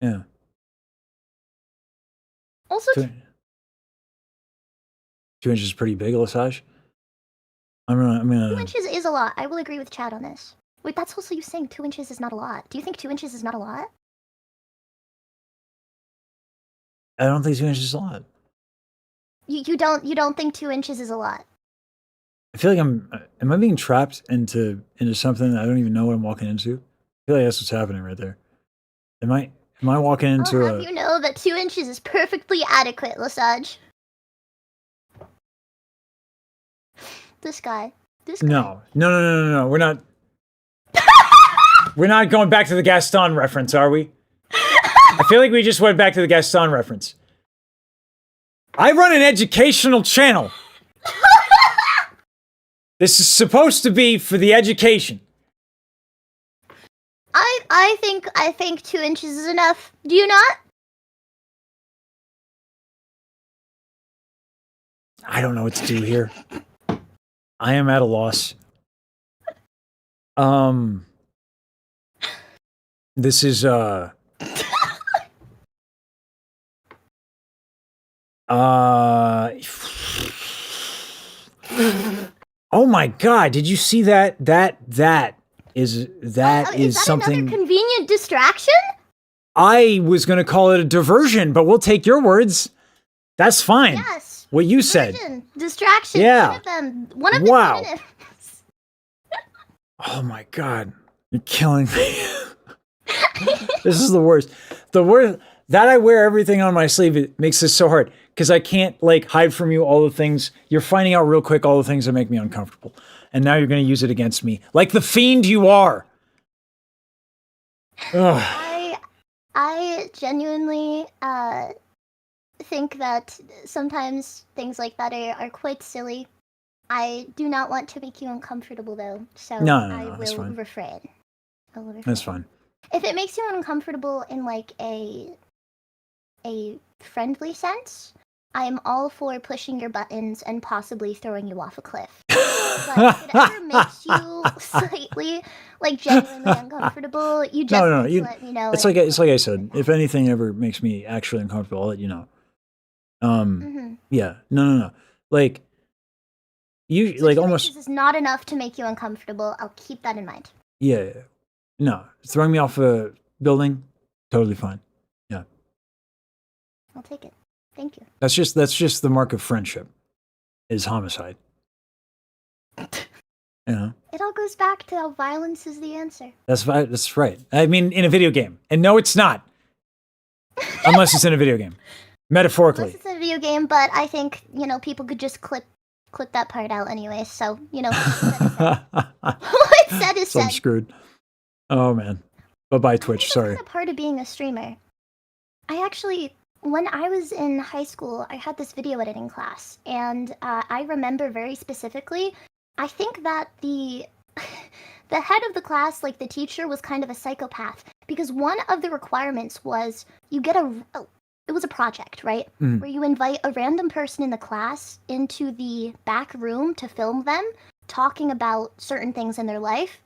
Yeah. Also, 2 inches is pretty big, Lesage. I'm 2 gonna. inches is a lot. I will agree with Chad on this. Wait, that's also you saying 2 inches is not a lot. Do you think 2 inches is not a lot? I don't think 2 inches is a lot. You don't think 2 inches is a lot? I feel like am I being trapped into something that I don't even know what I'm walking into? I feel like that's what's happening right there. Am I walking into I'll have you know that 2 inches is perfectly adequate, Lesage. This guy. No. We're not. We're not going back to the Gaston reference, are we? I feel like we just went back to the Gaston reference. I run an educational channel. This is supposed to be for the education. I think 2 inches is enough. Do you not? I don't know what to do here. I am at a loss. This is oh my god, did you see that? That is something. Another convenient distraction? I was going to call it a diversion, but we'll take your words. That's fine. Yes. What you said. Distraction. Yeah. One of them. One of them. Wow. Oh my god. You're killing me. This is the worst. The worst that I wear everything on my sleeve, it makes this so hard because I can't like hide from you all the things. You're finding out real quick all the things that make me uncomfortable. And now you're going to use it against me like the fiend you are. Ugh. I genuinely think that sometimes things like that are quite silly. I do not want to make you uncomfortable though, so No, I that's will fine. refrain. That's fine. If it makes you uncomfortable in like a friendly sense, I am all for pushing your buttons and possibly throwing you off a cliff. But if it ever makes you slightly, like, genuinely uncomfortable, you just need to let me know. It's like I said. If anything ever makes me actually uncomfortable, I'll let you know. Yeah. No. Like you, so like almost. This is not enough to make you uncomfortable. I'll keep that in mind. Yeah. No, throwing me off a building, totally fine. Yeah. I'll take it. Thank you. That's just the mark of friendship, is homicide. You know? It all goes back to how violence is the answer. That's right. I mean, in a video game. And no, it's not. Unless it's in a video game. Metaphorically. Unless it's a video game, but I think, people could just clip that part out anyway, so, what said is So I'm said. screwed. Oh, man. Bye-bye, Twitch. Sorry. That's kind of part of being a streamer. When I was in high school, I had this video editing class, and I remember very specifically, I think that the head of the class, like the teacher, was kind of a psychopath, because one of the requirements was you get it was a project, right? Where you invite a random person in the class into the back room to film them talking about certain things in their life.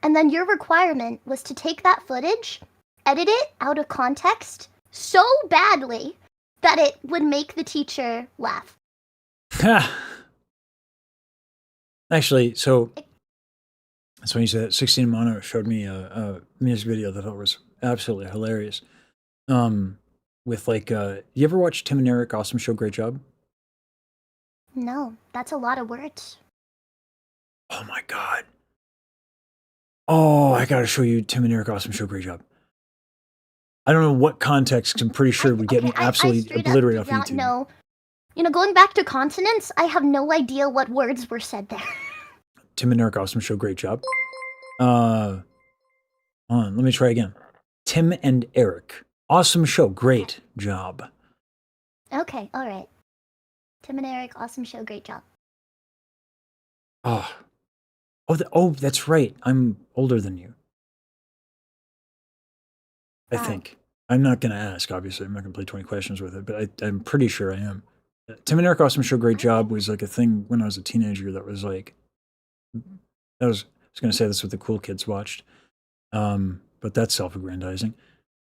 And then your requirement was to take that footage, edit it out of context so badly that it would make the teacher laugh. Actually, so that's when you said that. 16 Mono showed me a music video that I thought was absolutely hilarious. With like, you ever watch Tim and Eric? Awesome show, great job. No, that's a lot of words. Oh my god. Oh, I gotta show you Tim and Eric. Awesome show, great job. I don't know what context. 'Cause I'm pretty sure it would get me absolutely obliterated off YouTube. No, going back to consonants, I have no idea what words were said there. Tim and Eric. Awesome show, great job. Hold on, let me try again. Tim and Eric. Awesome show, great job. Okay, all right. Tim and Eric, awesome show, great job. That's right. I'm older than you. I think. I'm not going to ask, obviously. I'm not going to play 20 questions with it, but I'm pretty sure I am. Tim and Eric Awesome Show Great Job was like a thing when I was a teenager that was like, I was going to say that's what the cool kids watched. But that's self-aggrandizing.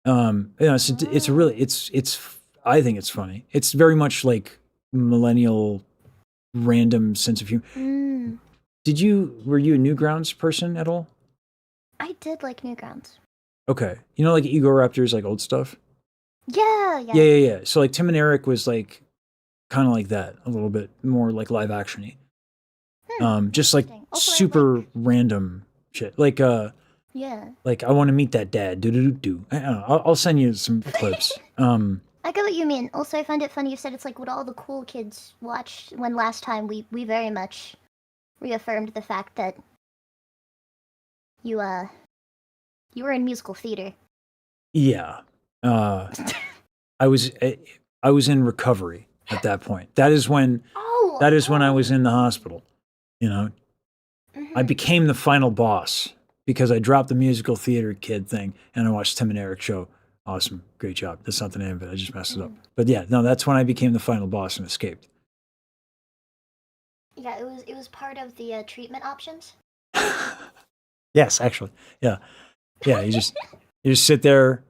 It's a really, I think it's funny. It's very much like millennial random sense of humor. Were you a Newgrounds person at all? I did like Newgrounds. Okay. You know, like Ego Raptors, like old stuff? Yeah. So like Tim and Eric was like kind of like that, a little bit more like live actiony. Just like super random shit. Like like I want to meet that dad. Do. I don't know. I'll send you some clips. I get what you mean. Also, I find it funny you said it's like what all the cool kids watched when last time we very much reaffirmed the fact that you were in musical theater. Yeah. I was in recovery at that point. That is when I was in the hospital, you know. I became the final boss because I dropped the musical theater kid thing and I watched Tim and Eric show. Awesome. Great job. That's not the name of it. I just messed it up. But yeah, no, that's when I became the final boss and escaped. Yeah, it was part of the treatment options. Yes, actually. Yeah. Yeah, you just sit there,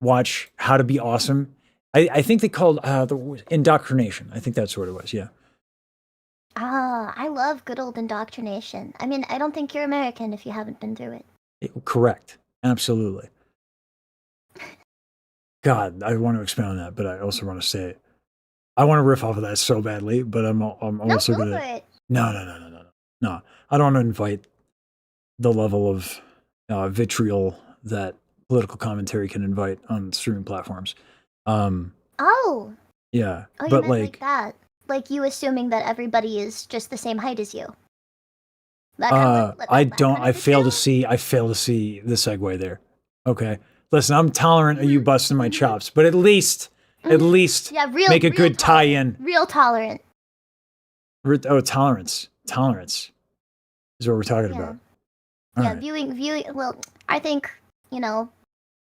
watch How to Be Awesome. I think they called the indoctrination. I think that's what it was, yeah. I love good old indoctrination. I mean, I don't think you're American if you haven't been through it. Correct. Absolutely. God, I want to expand on that, but I also want to say I want to riff off of that so badly, but I'm also going to... No. I don't want to invite the level of vitriol that political commentary can invite on streaming platforms. Oh, yeah, you but meant like that, like you assuming that everybody is just the same height as you. I fail to see the segue there. Okay, listen, I'm tolerant of you busting my chops, but at least make a good tie-in. Real tolerant. Tolerance is what we're talking about. All right. Viewing. Well, I think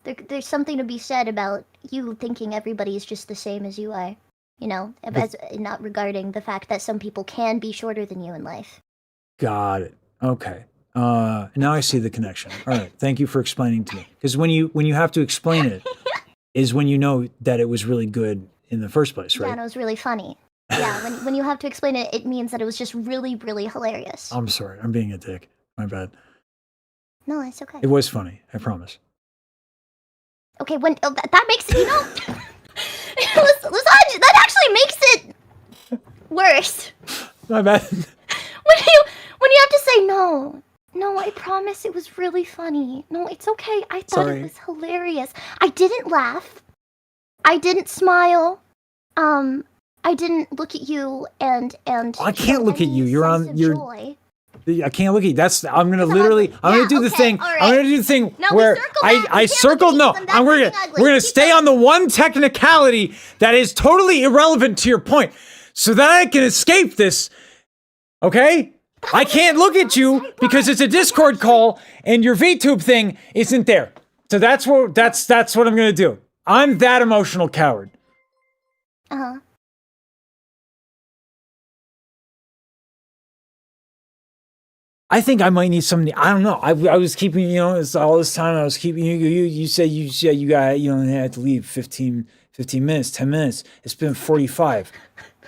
there's something to be said about you thinking everybody is just the same as you are. As not regarding the fact that some people can be shorter than you in life. Got it. Okay. Now I see the connection. All right. Thank you for explaining to me. Because when you have to explain it, is when you know that it was really good in the first place, right? Yeah, and it was really funny. Yeah, when you have to explain it, it means that it was just really, really hilarious. I'm sorry. I'm being a dick. My bad. No, it's okay. It was funny. I promise. Okay, that makes it, that actually makes it worse. My bad. When you have to say no, I promise it was really funny. No, it's okay. I thought it was hilarious. I didn't laugh. I didn't smile. I didn't look at you and I can't look at you. You're on your joy. I can't look at you. I'm gonna do the thing. Right. I'm gonna do the thing where I circled. No, we're gonna stay on the one technicality that is totally irrelevant to your point, so that I can escape this. Okay? I can't look at you because it's a Discord call and your VTube thing isn't there. So that's what I'm gonna do. I'm that emotional coward. I think I might need something. I don't know. I was keeping, it's all this time I was keeping you. You said you got, had to leave 15 minutes, 10 minutes. It's been 45,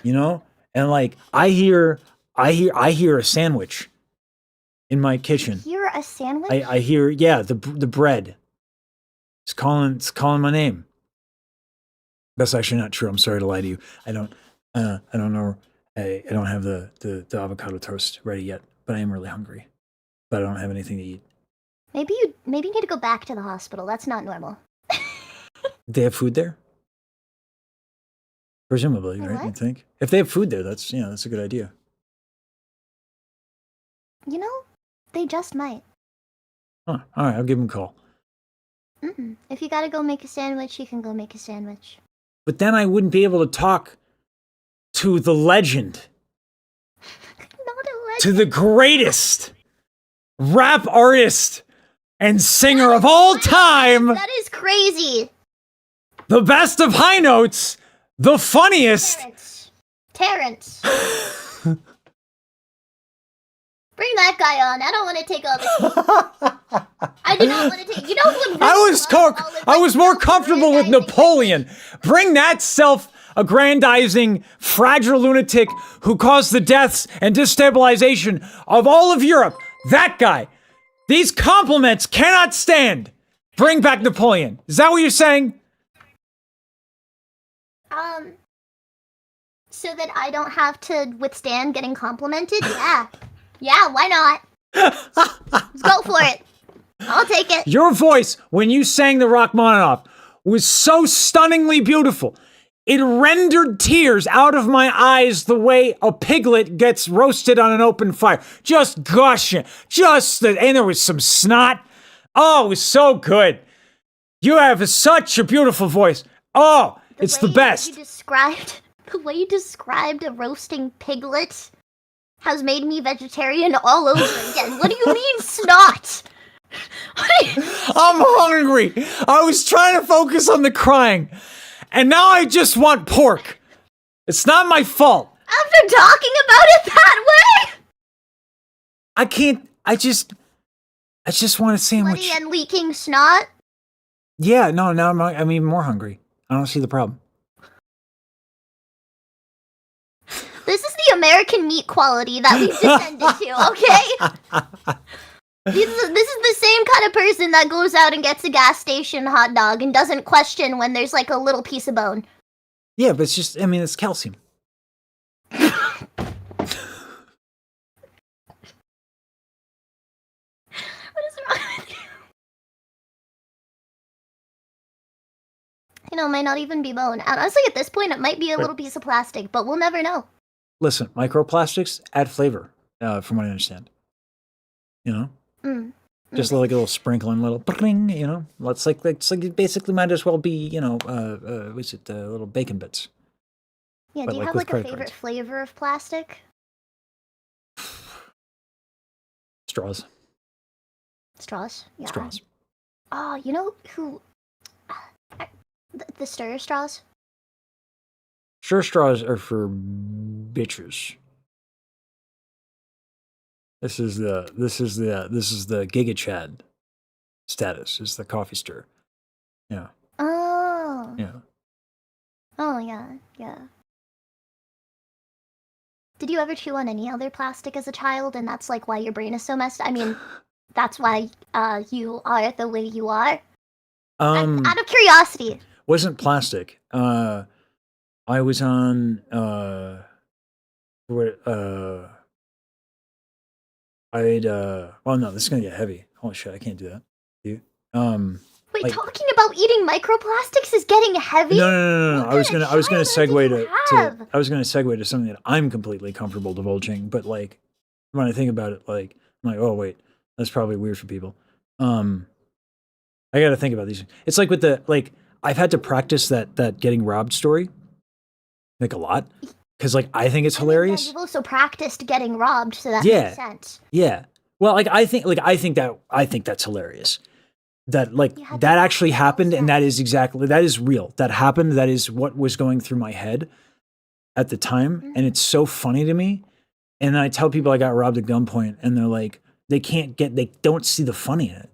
and like I hear a sandwich in my kitchen. You hear a sandwich? I hear, the bread. It's calling my name. That's actually not true. I'm sorry to lie to you. I don't know. I don't have the avocado toast ready yet. But I am really hungry. But I don't have anything to eat. Maybe you need to go back to the hospital. That's not normal. They have food there? Presumably, right? What? You think? If they have food there, that's a good idea. They just might. Huh. All right, I'll give them a call. If you gotta go make a sandwich, you can go make a sandwich. But then I wouldn't be able to talk to the legend. To the greatest rap artist and singer of all time. That is crazy. The best of high notes, the funniest. Terrence. Bring that guy on. I don't want to take all this. I do not want to take. You know what? I was more comfortable with Napoleon. Bring that self-aggrandizing, fragile lunatic who caused the deaths and destabilization of all of Europe. That guy. These compliments cannot stand. Bring back Napoleon. Is that what you're saying? So that I don't have to withstand getting complimented? Yeah. Yeah, why not? Let's go for it. I'll take it. Your voice, when you sang the Rachmaninoff, was so stunningly beautiful. It rendered tears out of my eyes the way a piglet gets roasted on an open fire. Just gushing. And there was some snot. Oh, it was so good. You have such a beautiful voice. Oh, it's the best. The way you described a roasting piglet has made me vegetarian all over again. What do you mean, snot? I'm hungry. I was trying to focus on the crying, and now I just want pork. It's not my fault. After talking about it that way? I can't. I just want a sandwich. Bloody and leaking snot? Yeah, no, now I'm even more hungry. I don't see the problem. This is the American meat quality that we've descended to, okay? This is the same kind of person that goes out and gets a gas station hot dog and doesn't question when there's like a little piece of bone. Yeah, but it's just, I mean, it's calcium. What is wrong with you? You know, it might not even be bone. And honestly, at this point, it might be a little piece of plastic, but we'll never know. Listen, microplastics add flavor, from what I understand. You know? Just like a little sprinkling, little bring, you know? It's like it basically might as well be, you know, what's it, little bacon bits. Yeah, do you have like a favorite flavor of plastic? Straws. Straws? Yeah. Straws. Oh, you know who... The stir straws? Sure, straws are for bitches. This is the Giga Chad status. Is the coffee stir. Yeah. Oh. Yeah. Oh yeah, yeah. Did you ever chew on any other plastic as a child, and that's like why your brain is so messed? I mean, that's why you are the way you are. Out of curiosity. Wasn't plastic. I was on well, no, this is gonna get heavy. Holy shit, I can't do that. You Wait, talking about eating microplastics is getting heavy? No. I was gonna segue to something that I'm completely comfortable divulging, but like when I think about it, like I'm like, oh wait, that's probably weird for people. I gotta think about these. It's like with the I've had to practice that getting robbed story, like a lot, because like I think it's hilarious. You've also practiced getting robbed, so that makes sense. Yeah. Well, I think that's hilarious. That that actually happened, and that is real. That happened. That is what was going through my head at the time, and it's so funny to me. And then I tell people I got robbed at gunpoint, and they're like, they don't see the funny in it.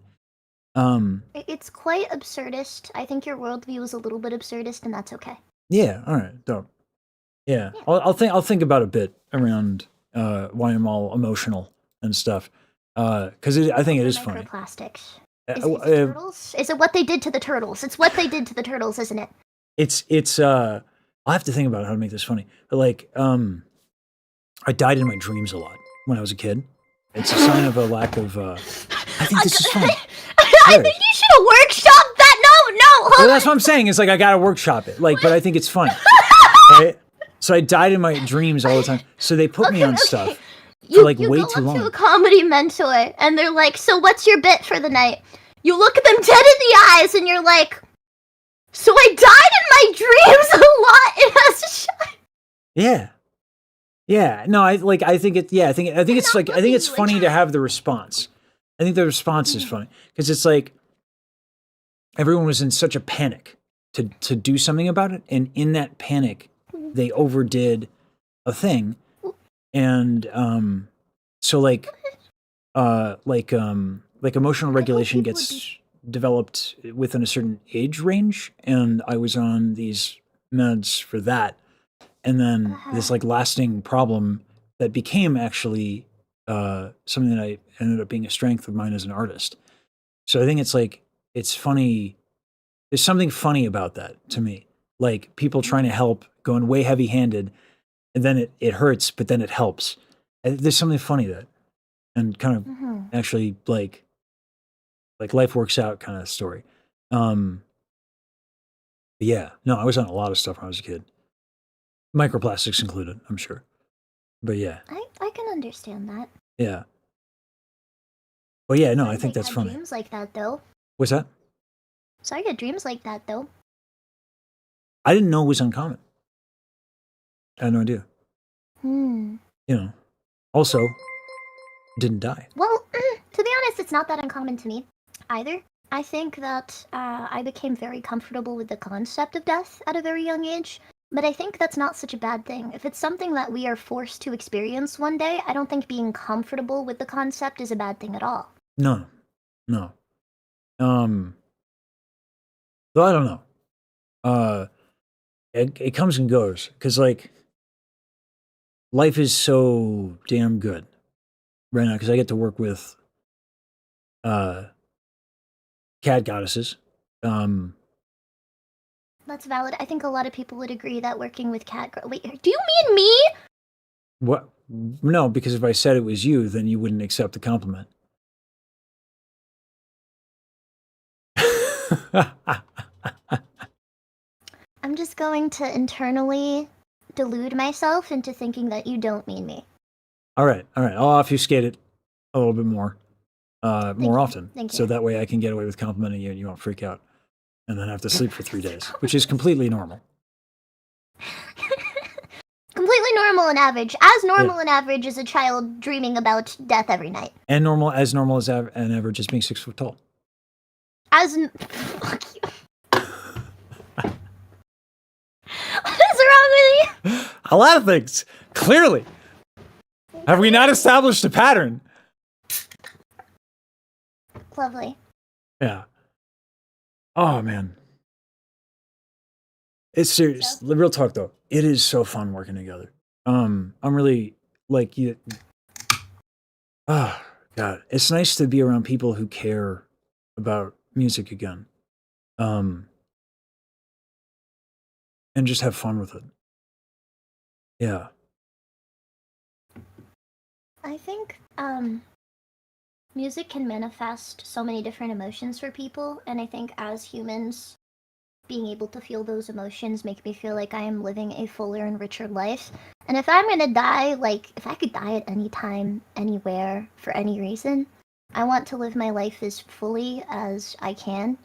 It's quite absurdist. I think your worldview is a little bit absurdist, and that's okay. Yeah. All right. Dope. Yeah. I'll think about a bit around why I'm all emotional and stuff. Because I think it is funny. Microplastics. Is it turtles? Is it what they did to the turtles? It's what they did to the turtles, isn't it? It's I'll have to think about how to make this funny. But like I died in my dreams a lot when I was a kid. It's a sign of a lack of I think this is funny. I think you should have workshopped that. No, well, that's what I'm saying. It's like I gotta workshop it. Like, but I think it's funny. Right? So I died in my dreams all the time. So they put me on stuff for like way too long. You go up to a comedy mentor, and they're like, "So what's your bit for the night?" You look at them dead in the eyes, and you're like, "So I died in my dreams a lot." It has to shine. Yeah. Yeah. No, I think it's funny to have the response. I think the response is funny because it's like everyone was in such a panic to do something about it, and in that panic, they overdid a thing, and so like emotional regulation gets developed within a certain age range, and I was on these meds for that, and then this like lasting problem that became actually something that I ended up being a strength of mine as an artist. So I think it's like, it's funny. There's something funny about that to me. Like people trying to help, going way heavy handed, and then it hurts, but then it helps. There's something funny that, and kind of actually like life works out kind of story. But yeah, no, I was on a lot of stuff when I was a kid. Microplastics included, I'm sure. But yeah. I can understand that. Yeah. But yeah, no, I Sorry think that that's you had funny. Dreams like that, though. What's that? Sorry, you had dreams like that, though. I didn't know it was uncommon. I had no idea. Hmm. You know. Also, didn't die. Well, to be honest, it's not that uncommon to me either. I think that I became very comfortable with the concept of death at a very young age, but I think that's not such a bad thing. If it's something that we are forced to experience one day, I don't think being comfortable with the concept is a bad thing at all. No. No. Though I don't know. It comes and goes, because like life is so damn good right now, because I get to work with cat goddesses. That's valid. I think a lot of people would agree that working with Wait, do you mean me? What? No, because if I said it was you, then you wouldn't accept the compliment. I'm just going to internally delude myself into thinking that you don't mean me. All right. I'll obfuscate it a little bit more often. Thank So you. that way I can get away with complimenting you and you won't freak out. And then have to sleep for 3 days, which is completely normal. Completely normal and average. As normal and average as a child dreaming about death every night. And normal as an average, just being 6 foot tall. Fuck you. What is wrong with you? A lot of things, clearly. Have we not established a pattern? Lovely. Yeah. Oh, man. It's serious. Real talk, though. It is so fun working together. I'm really, like, you. Oh, God. It's nice to be around people who care about music again. And just have fun with it. Yeah. I think music can manifest so many different emotions for people, and I think as humans, being able to feel those emotions make me feel like I am living a fuller and richer life. And if I'm gonna die, like, if I could die at any time, anywhere, for any reason, I want to live my life as fully as I can.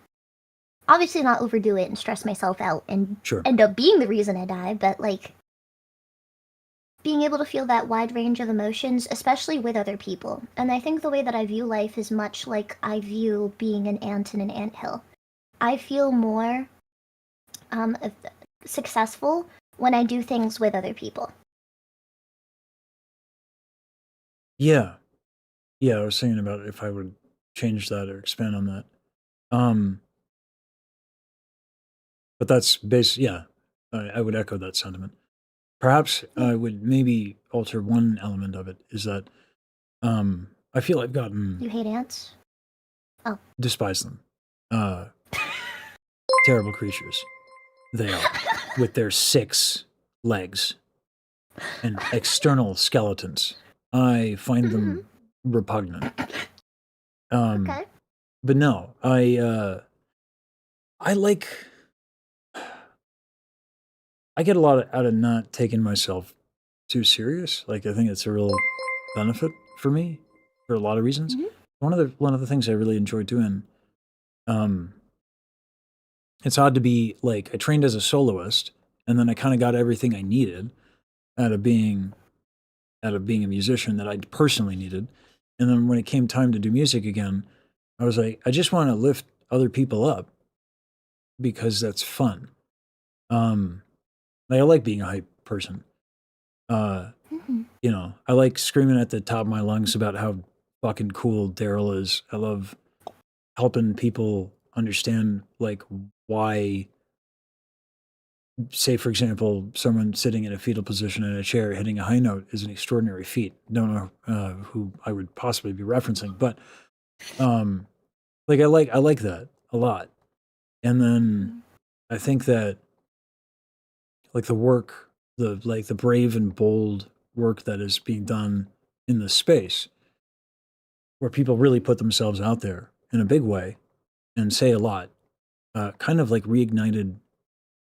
Obviously not overdo it and stress myself out and end up being the reason I die, but like being able to feel that wide range of emotions, especially with other people. And I think the way that I view life is much like I view being an ant in an anthill. I feel more successful when I do things with other people. Yeah. Yeah, I was thinking about if I would change that or expand on that. But that's I would echo that sentiment. Perhaps I would maybe alter one element of it, is that I feel I've gotten... You hate ants? Oh. Despise them. Terrible creatures. They are. With their 6 legs and external skeletons. I find them repugnant. Okay. But no, I like... I get a lot out of not taking myself too serious. Like, I think it's a real benefit for me for a lot of reasons. One of the things I really enjoy doing, it's odd to be like, I trained as a soloist, and then I kind of got everything I needed out of being a musician that I personally needed. And then when it came time to do music again, I was like, I just want to lift other people up. because that's fun. Like I like being a hype person. You know, I like screaming at the top of my lungs about how fucking cool Daryl is. I love helping people understand like why, say for example, someone sitting in a fetal position in a chair hitting a high note is an extraordinary feat. Don't know who I would possibly be referencing, but like I like that a lot. And then I think that like the work, the brave and bold work that is being done in this space, where people really put themselves out there in a big way and say a lot, kind of like reignited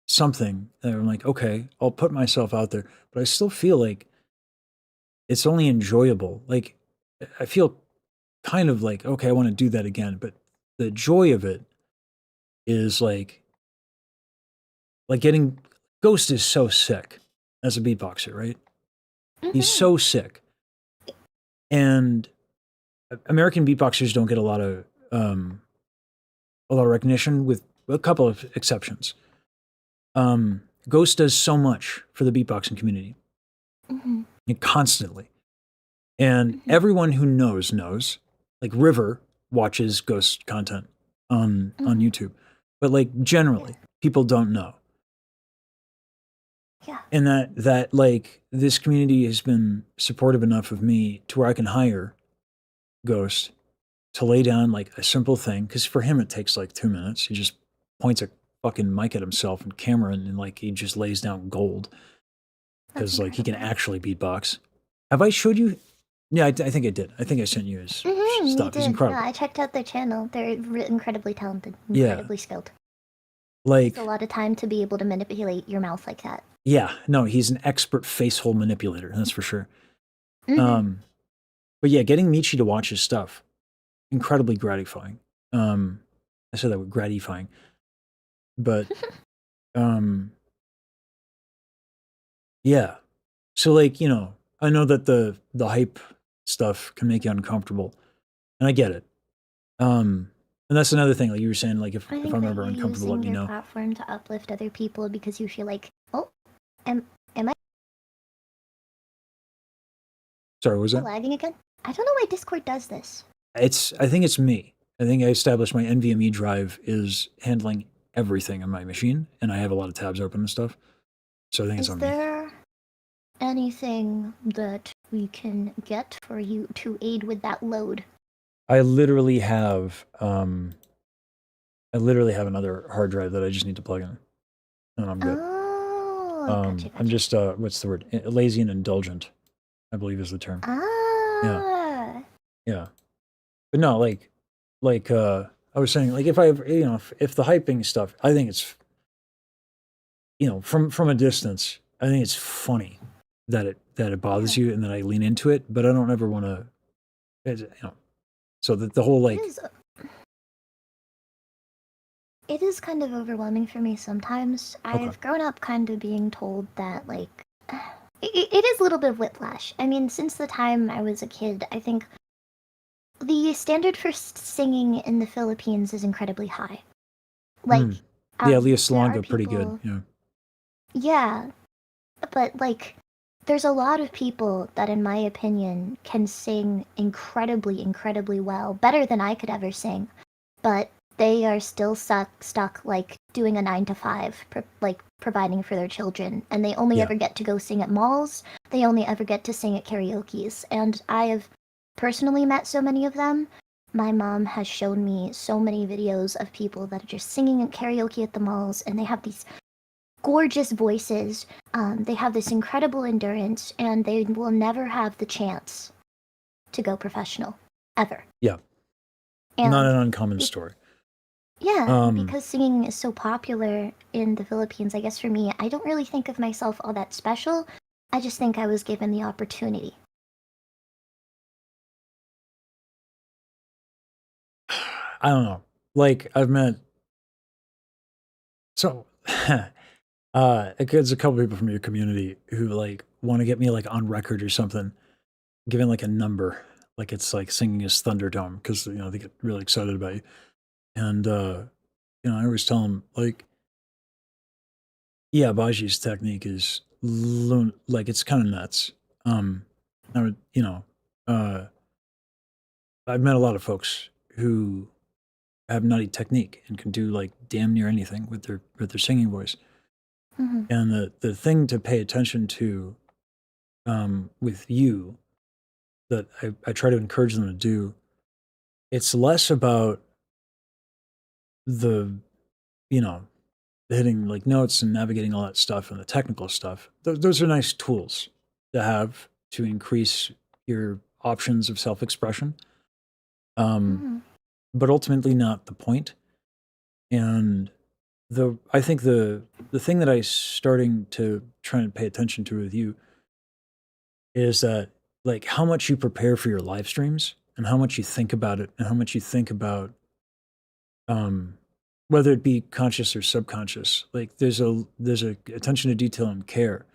something that I'm like, okay, I'll put myself out there, but I still feel like it's only enjoyable. Like I feel kind of like, okay, I want to do that again, but the joy of it is like getting Ghost is so sick as a beatboxer, right? He's so sick. And American beatboxers don't get a lot of recognition, with a couple of exceptions. Ghost does so much for the beatboxing community, and constantly. And everyone who knows. Like River watches Ghost content on YouTube, but like generally, people don't know. Yeah. And that like this community has been supportive enough of me to where I can hire Ghost to lay down like a simple thing, because for him it takes like 2 minutes. He just points a fucking mic at himself and camera, and like he just lays down gold, because like he can actually beatbox. Have I showed you? Yeah, I think I did. I think I sent you his stuff. You He's did. incredible. Yeah, I checked out their channel. They're incredibly talented, incredibly skilled. Like It's a lot of time to be able to manipulate your mouth like that. yeah, no, he's an expert face hole manipulator. That's for sure. Mhm. But yeah, getting Michi to watch his stuff, incredibly gratifying. I said that with gratifying, but yeah. So like, you know, I know that the hype stuff can make you uncomfortable, and I get it. And that's another thing, like you were saying, like if I think I'm that ever you're uncomfortable, let using me your know. platform to uplift other people because you feel like, oh, am I Sorry, what was that? lagging again? I don't know why Discord does this. I think it's me. I think I established my NVMe drive is handling everything on my machine, and I have a lot of tabs open and stuff. So I think it's Is on me. there anything that we can get for you to aid with that load? I literally have another hard drive that I just need to plug in, and I'm good. Oh, gotcha. I'm just what's the word? Lazy and indulgent, I believe is the term. Ah. Yeah. But no, like I was saying, like if I ever, you know, if the hyping stuff, I think it's, you know, from a distance, I think it's funny that it bothers you and that I lean into it, but I don't ever want to, you know. So that the whole like It is kind of overwhelming for me sometimes. Okay. I've grown up kind of being told that, like, it is a little bit of whiplash. I mean, since the time I was a kid, I think the standard for singing in the Philippines is incredibly high. Like, yeah, Leah there are Salonga, pretty good. people- Yeah. Yeah, but like, there's a lot of people that, in my opinion, can sing incredibly, incredibly well, better than I could ever sing. But they are still stuck like doing a 9 to 5, like providing for their children, and they only ever get to go sing at malls. They only ever get to sing at karaoke's, and I have personally met so many of them. My mom has shown me so many videos of people that are just singing at karaoke at the malls, and they have these gorgeous voices. They have this incredible endurance, and they will never have the chance to go professional, ever. Yeah. And Not an uncommon story. Yeah, because singing is so popular in the Philippines, I guess for me, I don't really think of myself all that special. I just think I was given the opportunity. I don't know. Like I've met so there's a couple people from your community who like want to get me like on record or something, giving like a number, like it's like singing as Thunderdome, because you know they get really excited about you. And I always tell them, like, yeah, Baji's technique is like, it's kind of nuts. I would, I've met a lot of folks who have nutty technique and can do like damn near anything with their singing voice. Hmm. And the thing to pay attention to with you that I try to encourage them to do, it's less about the, you know, hitting like notes and navigating all that stuff and the technical stuff. Those are nice tools to have to increase your options of self-expression. Hmm. But ultimately not the point. And I think the thing that I starting to try and pay attention to with you is that, like, how much you prepare for your live streams and how much you think about it and how much you think about um whether it be conscious or subconscious. Like, there's a attention to detail and care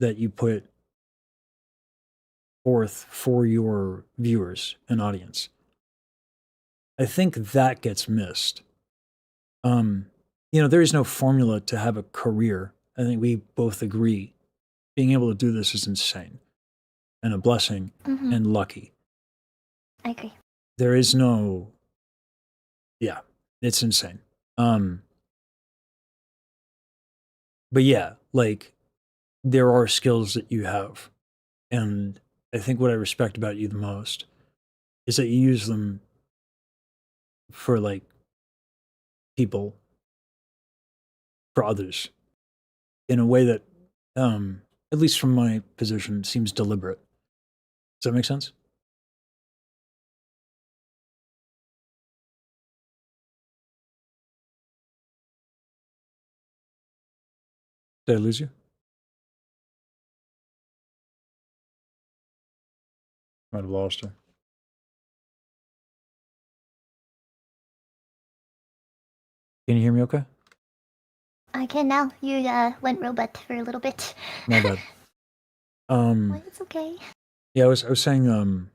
that you put forth for your viewers and audience. I think that gets missed. Um, there is no formula to have a career. I think we both agree being able to do this is insane and a blessing Hmm. and lucky. I agree. There is no, yeah, it's insane. But yeah, like, there are skills that you have. And I think what I respect about you the most is that you use them for, like, people, for others, in a way that, at least from my position, seems deliberate. Does that make sense? Did I lose you? Might have lost her. Can you hear me okay? I can now. You went robot for a little bit. My bad. Well, it's okay. Yeah, I was saying,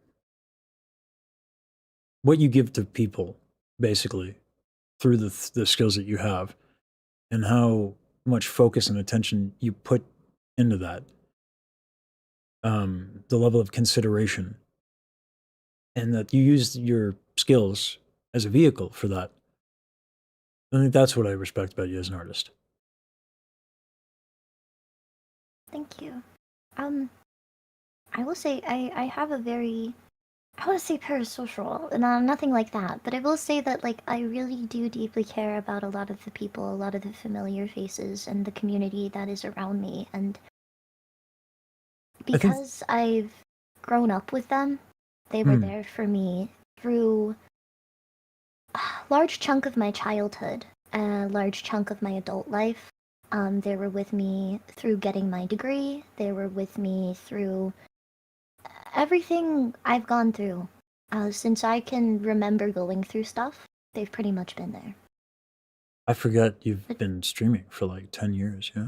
what you give to people, basically, through the skills that you have, and how much focus and attention you put into that, the level of consideration, and that you use your skills as a vehicle for that. I think that's what I respect about you as an artist. Thank you. I will say I have a very, I want to say parasocial, and nothing like that, but I will say that, like, I really do deeply care about a lot of the people, a lot of the familiar faces, and the community that is around me, and think- because I've grown up with them, they were there for me through a large chunk of my childhood, a large chunk of my adult life. They were with me through getting my degree. They were with me through everything I've gone through. Since I can remember going through stuff, they've pretty much been there. I forgot you've been streaming for like 10 years, yeah?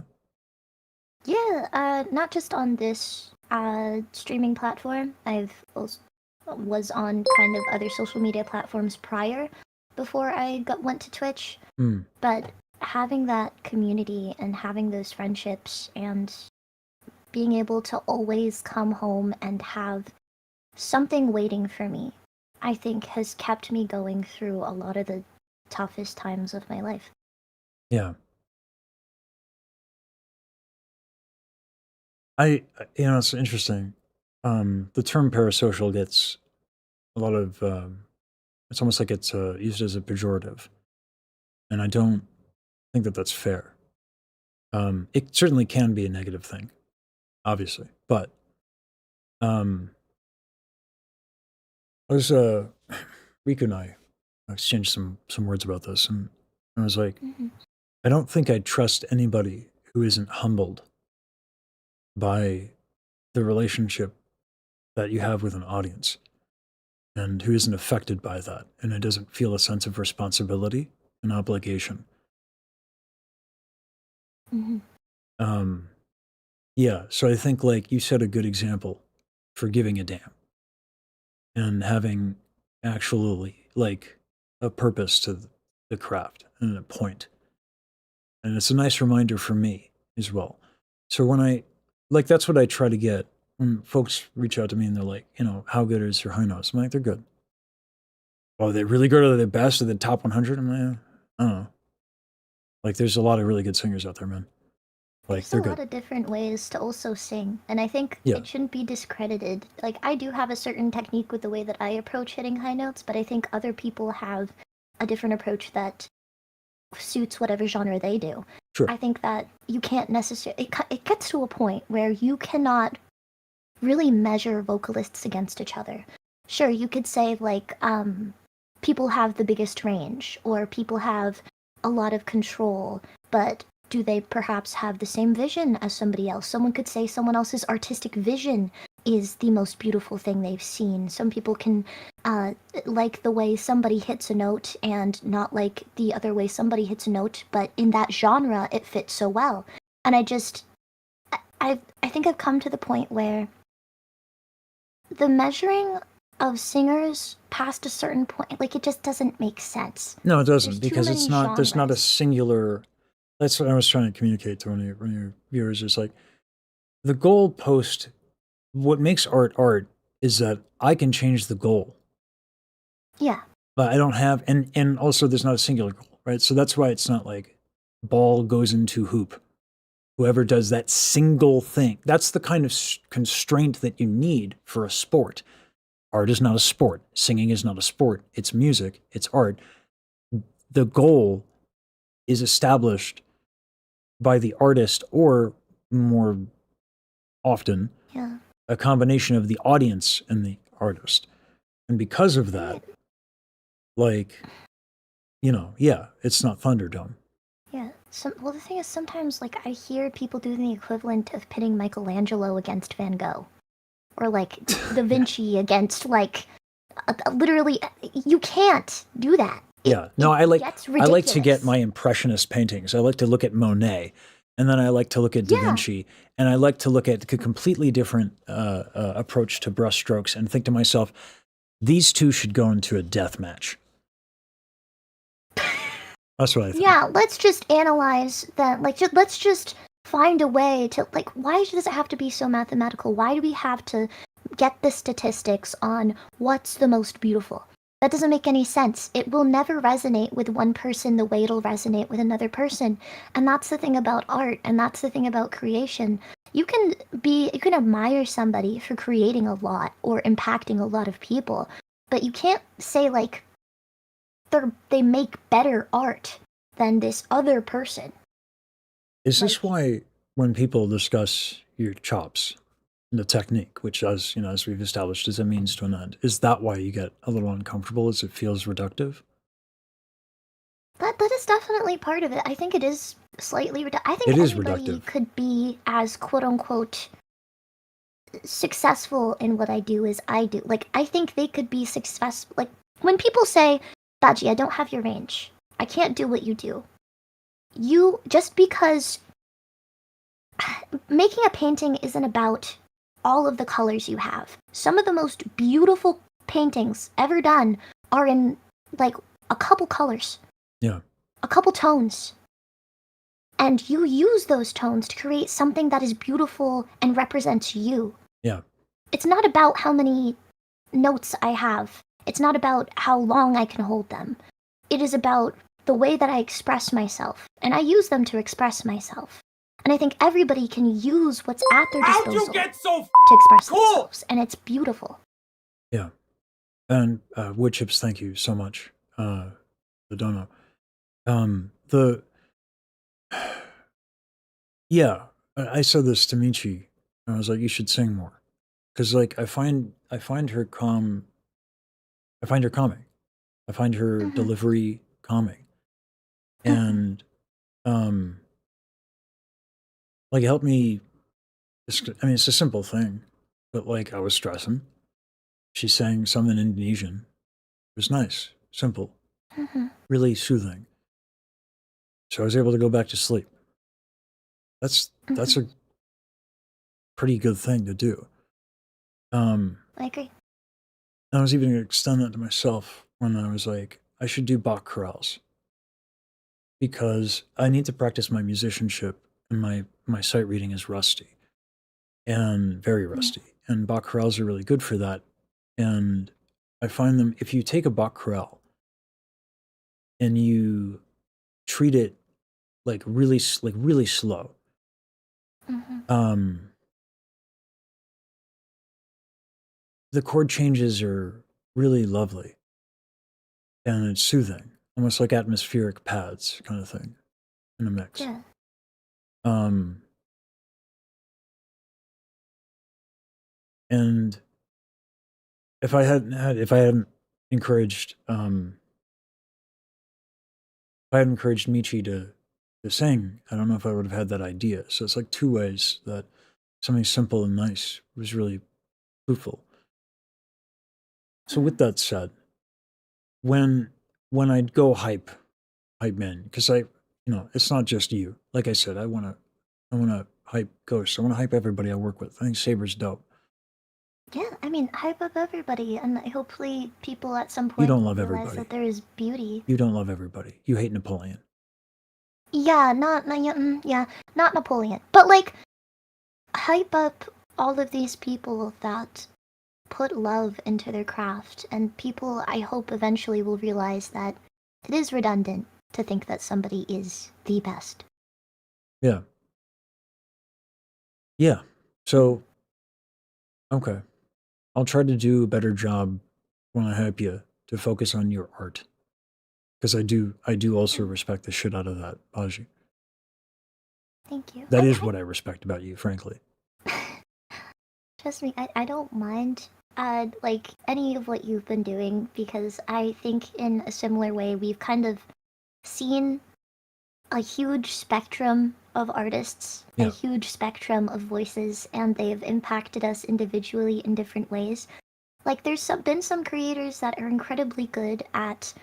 Yeah, not just on this streaming platform. I've also was on kind of other social media platforms prior, before I went to Twitch. But having that community and having those friendships and being able to always come home and have something waiting for me, I think has kept me going through a lot of the toughest times of my life. Yeah. It's interesting. The term parasocial gets a lot of, it's almost like it's used as a pejorative. And I don't think that that's fair. It certainly can be a negative thing, obviously. But I was, Riku and I exchanged some words about this. And I was like, I don't think I'd trust anybody who isn't humbled by the relationship that you have with an audience and who isn't affected by that and who doesn't feel a sense of responsibility and obligation. Yeah, so I think, like, you set a good example for giving a damn and having actually, like, a purpose to the craft. and a point. And it's a nice reminder for me as well. So when I, like, that's what I try to get when folks reach out to me and they're like, you know, how good is your high notes? I'm like, they're good. Oh, they're really good? Are they the best? Are they the top 100? I'm like, I don't know. Like, there's a lot of really good singers out there, man. Like, There's they're a lot good. of different ways to also sing, and I think Yeah. it shouldn't be discredited. Like, I do have a certain technique with the way that I approach hitting high notes, but I think other people have a different approach that suits whatever genre they do. Sure. I think that you can't necessarily. It gets to a point where you cannot really measure vocalists against each other. Sure, you could say, like, people have the biggest range, or people have a lot of control, but do they perhaps have the same vision as somebody else? Someone could say someone else's artistic vision is the most beautiful thing they've seen. Some people can like the way somebody hits a note and not like the other way somebody hits a note, but in that genre it fits so well. And I think I've come to the point where the measuring of singers past a certain point, like, it just doesn't make sense. No, it doesn't, There's too because it's many not, there's not a genres. singular, that's what I was trying to communicate to one of your viewers, is like, the goal post, what makes art is that I can change the goal, Yeah. but I don't have, and also there's not a singular goal, right? So that's why it's not like ball goes into hoop. Whoever does that single thing, that's the kind of constraint that you need for a sport. Art is not a sport. Singing is not a sport. It's music. It's art. The goal is established by the artist, or more often, Yeah. a combination of the audience and the artist. And because of that, like, you know, yeah, it's not Thunderdome. Yeah. Well, the thing is, sometimes, like, I hear people doing the equivalent of pitting Michelangelo against Van Gogh, or like Da Vinci against, like, literally, you can't do that. Yeah, no, I like gets to get ridiculous. my impressionist paintings. I like to look at Monet, and then I like to look at Da Yeah. Vinci, and I like to look at a completely different approach to brushstrokes, and think to myself, these two should go into a death match. That's what I think. Yeah, let's just analyze that. Like, let's just find a way to, like, why does it have to be so mathematical? Why do we have to get the statistics on what's the most beautiful? That doesn't make any sense. It will never resonate with one person the way it'll resonate with another person. And that's the thing about art, and that's the thing about creation. You can admire somebody for creating a lot or impacting a lot of people, but you can't say, like, they make better art than this other person. Is this why when people discuss your chops, the technique, which, as you know, as we've established, is a means to an end, is that why you get a little uncomfortable, as it feels reductive? That is definitely part of it. I think it is slightly reductive. I think It is anybody reductive. could be as quote unquote successful in what I do as I do. Like, I think they could be successful. Like, when people say, Baji, I don't have your range, I can't do what you do. Just because making a painting isn't about all of the colors you have. Some of the most beautiful paintings ever done are in, like, a couple colors. Yeah. A couple tones. And you use those tones to create something that is beautiful and represents you. Yeah. It's not about how many notes I have. It's not about how long I can hold them. It is about the way that I express myself. And I use them to express myself. And I think everybody can use what's at their disposal to express themselves. And it's beautiful. Yeah. And Wood Chips, thank you so much. The dono. Yeah, I said this to Michi. I was like, you should sing more. Because, like, I find her calm. I find her calming. I find her delivery calming. And like, it helped me. I mean, it's a simple thing, but, like, I was stressing. She sang something in Indonesian. It was nice, simple, really soothing. So I was able to go back to sleep. That's a pretty good thing to do. I agree. I was even going to extend that to myself when I was like, I should do Bach chorales. because I need to practice my musicianship, and my sight reading is rusty, and very rusty. And Bach chorales are really good for that. And I find them, if you take a Bach chorale and you treat it like really slow, the chord changes are really lovely, and it's soothing, almost like atmospheric pads kind of thing in a mix. Yeah. And if I hadn't encouraged Michi to sing, I don't know if I would have had that idea. So it's like two ways that something simple and nice was really fruitful. So with that said, when I'd go hype men, because it's not just you. Like I said, I wanna hype Ghost. I wanna hype everybody I work with. I think Saber's dope. Yeah, I mean, hype up everybody, and hopefully people at some point You don't will love realize everybody. that there is beauty. You don't love everybody. You hate Napoleon. Yeah, not Napoleon, but like hype up all of these people that put love into their craft, and people I hope eventually will realize that it is redundant to think that somebody is the best. Yeah. Yeah. So, okay. I'll try to do a better job when I hype you to focus on your art. Because I do also respect the shit out of that, Baji. Thank you. That is what I respect about you, frankly. Trust me, I don't mind like any of what you've been doing, because I think in a similar way we've kind of seen a huge spectrum of artists, Yeah. a huge spectrum of voices, and they've impacted us individually in different ways. Like there's been some creators that are incredibly good at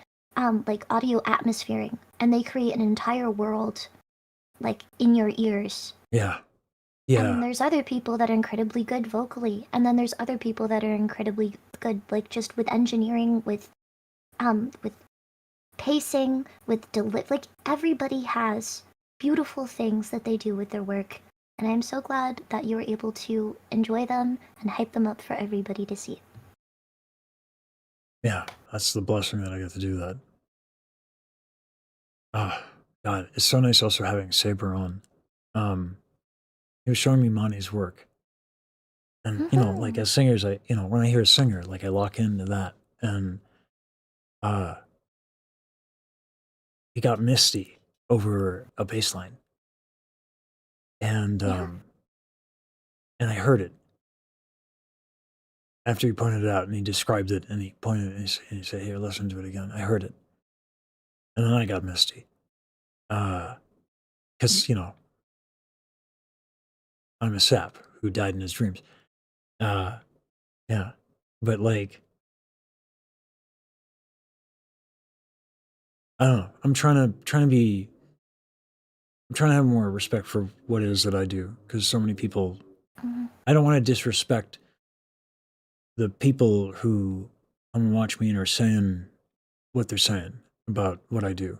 like audio atmosphering, and they create an entire world like in your ears. Yeah. And Yeah. there's other people that are incredibly good vocally, and then there's other people that are incredibly good, like just with engineering, with pacing, with like everybody has beautiful things that they do with their work, and I'm so glad that you were able to enjoy them and hype them up for everybody to see. Yeah. That's the blessing that I get to do that. Ah, God, it's so nice also having Saber on. He was showing me Monty's work. And, like as singers, when I hear a singer, like I lock into that. And he got misty over a bass line. And and I heard it. After he pointed it out and he described it and he pointed it and he said, "Here, listen to it again." I heard it. And then I got misty. Because, I'm a sap who died in his dreams. Yeah. But like, I don't know. I'm trying to have more respect for what it is that I do, because so many people, I don't want to disrespect the people who come and watch me and are saying what they're saying about what I do.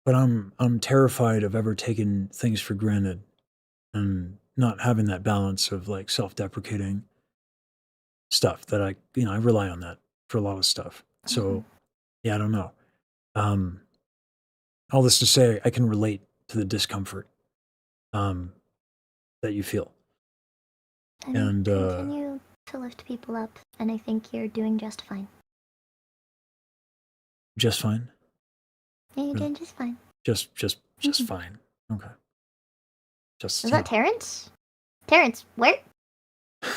But I'm terrified of ever taking things for granted and not having that balance of like self-deprecating stuff that I rely on that for a lot of stuff. So yeah, I don't know. All this to say, I can relate to the discomfort that you feel. And continue to lift people up, and I think you're doing just fine. just fine. Yeah, you're doing just fine. Just fine. Okay. Just Is that Terrence? Terrence, where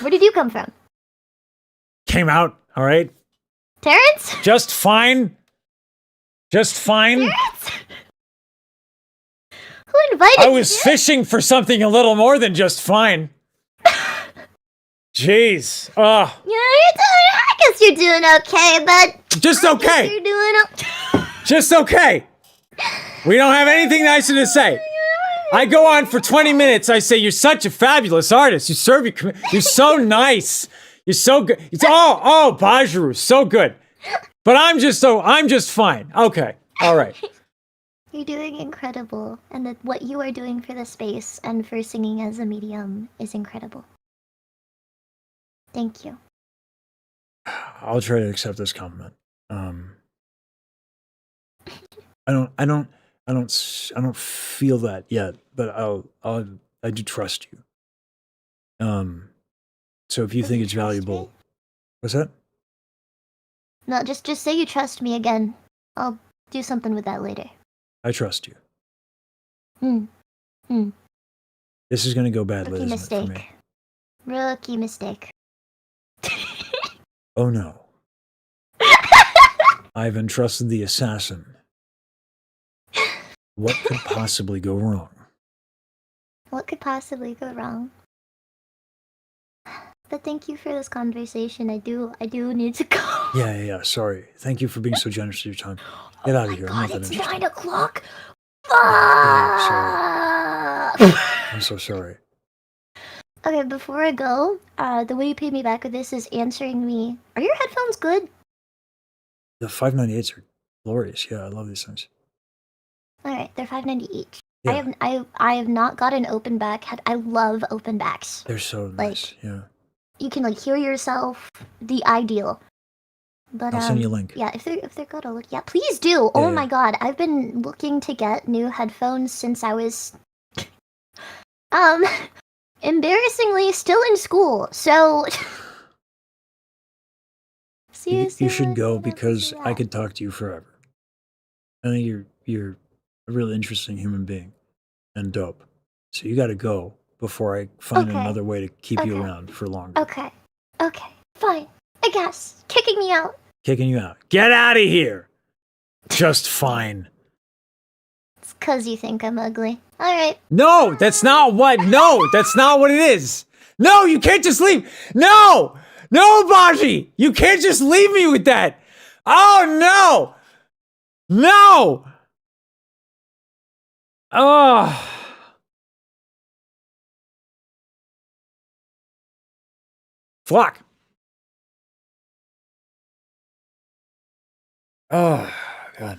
did you come from? came out, all right? Terrence? Just fine. Just fine. Terrence? Who invited I you? was fishing for something a little more than just fine. Jeez. Yeah, I guess you're doing okay, but Just okay. you're doing okay. Just okay. We don't have anything nicer to say. I go on for 20 minutes. I say, "You're such a fabulous artist. You serve your you're so nice. You're so good." It's Bajaru, so good. But I'm just fine. Okay. All right. You're doing incredible, and that what you are doing for the space and for singing as a medium is incredible. Thank you. I'll try to accept this compliment. I don't feel that yet, but I do trust you. So if you Will think you it's trust valuable, me? what's that? No, just say you trust me again. I'll do something with that later. I trust you. Hmm. This is gonna go badly, Rookie isn't it, for me? mistake. Rookie mistake. Oh no. I've entrusted the assassin. What could possibly go wrong? What could possibly go wrong? But thank you for this conversation. I do need to go. Yeah. Sorry. Thank you for being so generous with your time. Get out of here. I'm not God, that it's interested. 9 o'clock. Yeah, sorry. I'm so sorry. Okay, before I go, the way you pay me back with this is answering me. Are your headphones good? The 598s are glorious. Yeah, I love these things. All right, they're $5.90 each. Yeah. I have not got an open back. I love open backs. They're so nice. Yeah. You can like hear yourself. The ideal. But I'll send you a link. yeah, if they're good, I'll look. Yeah, please do. Oh my god, I've been looking to get new headphones since I was embarrassingly still in school. So You should go because I could talk to you forever. I think you're a really interesting human being and dope. So you got to go before I find another way to keep you around for longer. Okay, fine. I guess kicking me out. Kicking you out. Get out of here. Just fine. It's 'cause you think I'm ugly. All right. No, that's not what. No, that's not what it is. No, you can't just leave. No, Baji, you can't just leave me with that. Oh no. Oh. Flock. Oh God.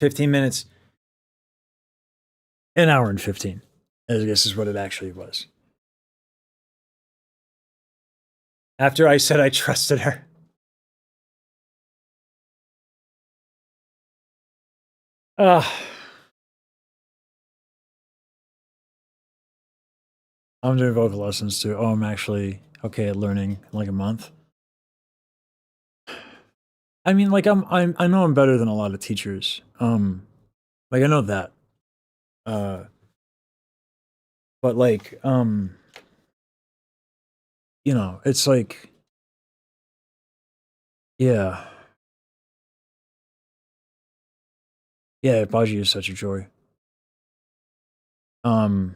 $15. An hour and 15. I guess is what it actually was. After I said I trusted her. I'm doing vocal lessons too. Oh, I'm actually okay at learning in like a month. I mean, like I know I'm better than a lot of teachers. Like I know that. But like, you know, it's like, yeah. Yeah, Baji is such a joy. 15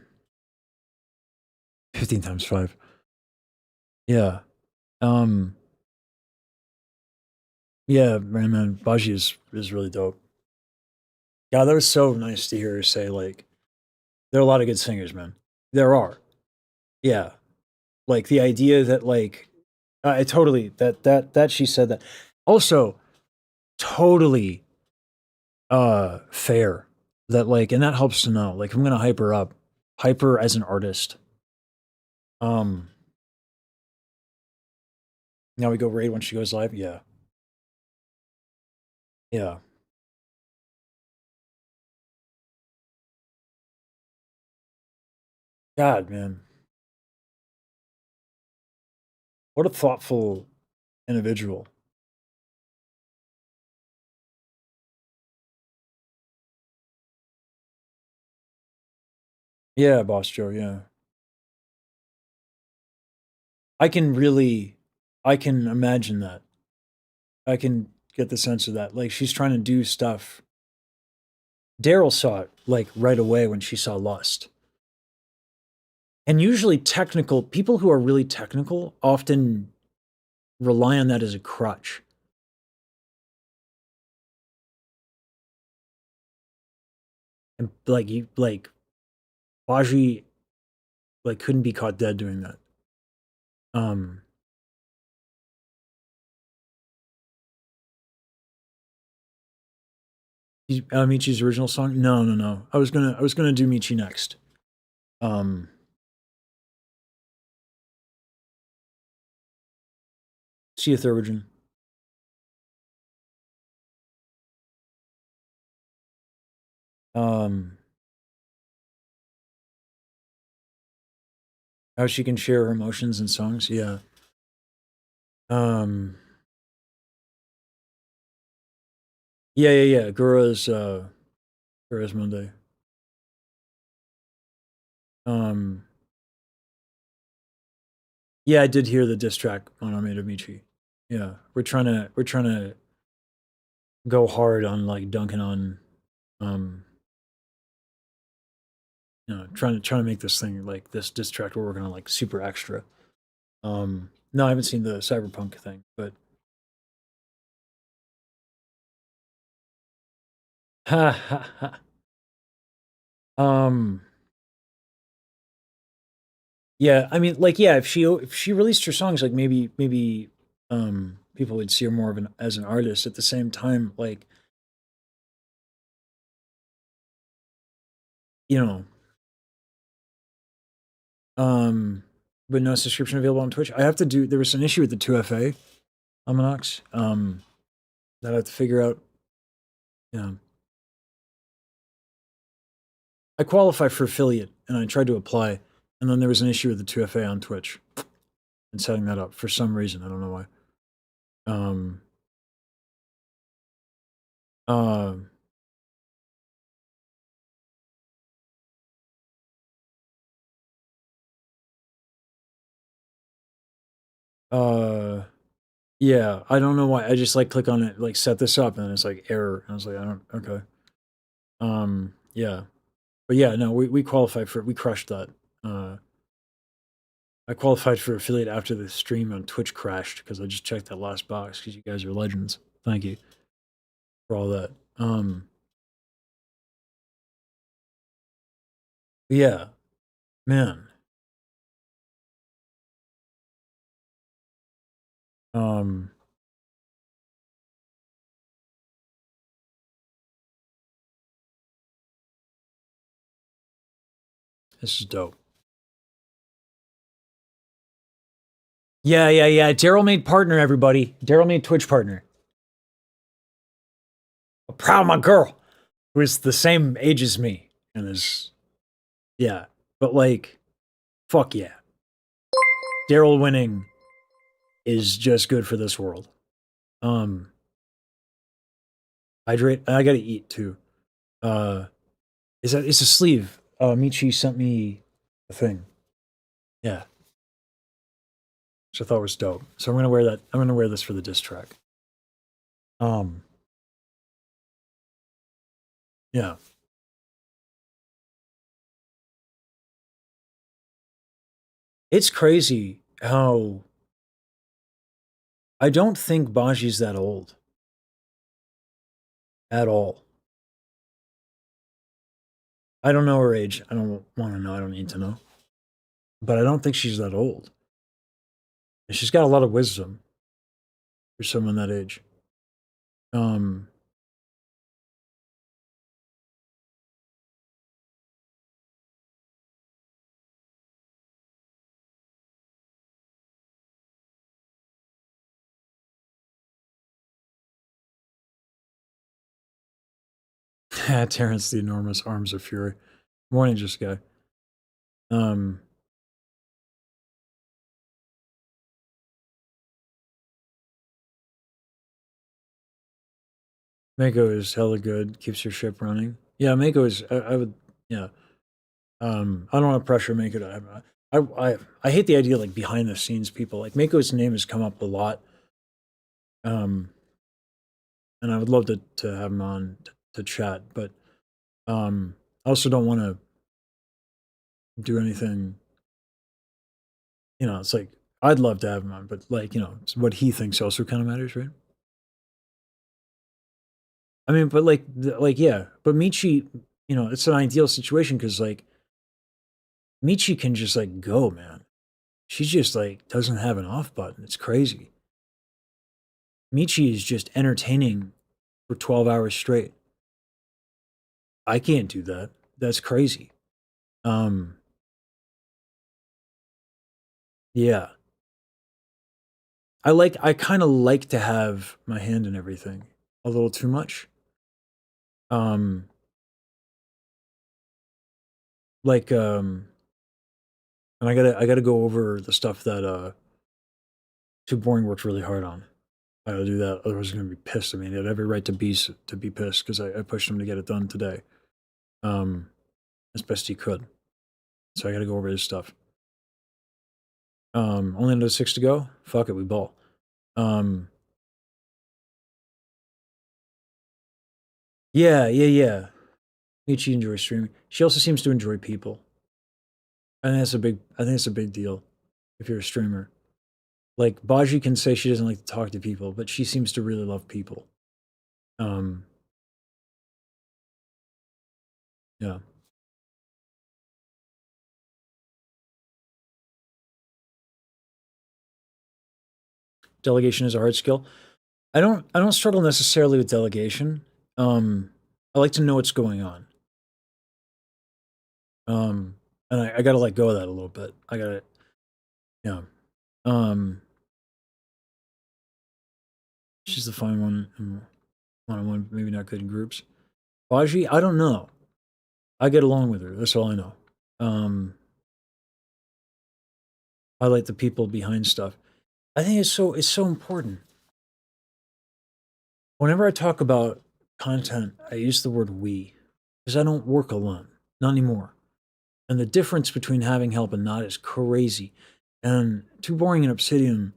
times 5. Yeah. Yeah, man, Baji is really dope. God, that was so nice to hear her say, like, there are a lot of good singers, man. There are. Yeah. Like the idea that like I totally that she said that. Also, totally fair. That like and that helps to know. Like I'm gonna hype her up. Hype her as an artist. Now we go raid when she goes live? Yeah. Yeah. God, man. What a thoughtful individual. Yeah, Boss Joe, yeah. I can imagine that. I can get the sense of that. Like she's trying to do stuff. Daryl saw it like right away when she saw Lust. And usually technical people who are really technical often rely on that as a crutch. And like Baji like couldn't be caught dead doing that. Michi's original song? No. I was gonna do Michi next. See you, Thurbergen. How she can share her emotions in songs, yeah. Yeah. Gura's Monday. Yeah, I did hear the diss track on Ameda Michi. Yeah, we're trying to go hard on like dunking on, you know, trying to make this thing like this diss track we're working on like super extra. No, I haven't seen the Cyberpunk thing, but ha ha ha. Yeah, I mean, like, yeah, if she released her songs, like maybe people would see her more of as an artist. At the same time, like, you know, but no subscription available on Twitch. I have to do. There was an issue with the 2FA, Aminox, that I have to figure out. Yeah, I qualify for affiliate, and I tried to apply, and then there was an issue with the 2FA on Twitch, and setting that up for some reason. I don't know why. Yeah, I don't know why. I just like click on it, like set this up, and it's like error. And I was like, I don't. Okay. Yeah, but yeah, no, we qualified for. We crushed that. I qualified for affiliate after the stream on Twitch crashed because I just checked that last box because you guys are legends. Thank you for all that. Yeah, man. This is dope. Yeah. Daryl made partner, everybody. Daryl made Twitch partner. I'm proud of my girl, who is the same age as me, and is, yeah, but like, fuck yeah. Daryl winning is just good for this world. Hydrate. I gotta eat too. It's a sleeve. Michi sent me a thing. Yeah. Which I thought was dope. So I'm gonna wear that. I'm gonna wear this for the diss track. Yeah. It's crazy how I don't think Baji's that old. At all. I don't know her age. I don't want to know. I don't need to know. But I don't think she's that old. And she's got a lot of wisdom for someone that age. Terrence, the enormous arms of fury. Morning, just guy. Mako is hella good. Keeps your ship running. Yeah, Mako is. I would. Yeah. I don't want to pressure Mako to. I hate the idea like behind the scenes people. Like Mako's name has come up a lot. And I would love to have him on to chat, but I also don't want to do anything. You know, it's like I'd love to have him on, but like, you know, what he thinks also kind of matters, right? I mean, but like yeah, but Michi, you know, it's an ideal situation because like Michi can just like go, man. She just like doesn't have an off button. It's crazy. Michi is just entertaining for 12 hours straight. I can't do that. That's crazy. Yeah. I kind of like to have my hand in everything a little too much. And I gotta go over the stuff that Too Boring worked really hard on. I gotta do that, otherwise he's gonna be pissed at me. He had every right to be pissed because I pushed him to get it done today, as best he could. So I gotta go over his stuff. Only another 6 to go. Fuck it, we ball. Yeah. Michi enjoys streaming. She also seems to enjoy people. I think that's a big deal if you're a streamer. Like Baji can say she doesn't like to talk to people, but she seems to really love people. Yeah. Delegation is a hard skill. I don't struggle necessarily with delegation. I like to know what's going on. And I gotta let go of that a little bit. I gotta, yeah. She's the fine one. One-on-one, maybe not good in groups. Baji, I don't know. I get along with her. That's all I know. I like the people behind stuff. I think it's so important. Whenever I talk about content, I use the word we, because I don't work alone. Not anymore. And the difference between having help and not is crazy. And Too Boring and Obsidian,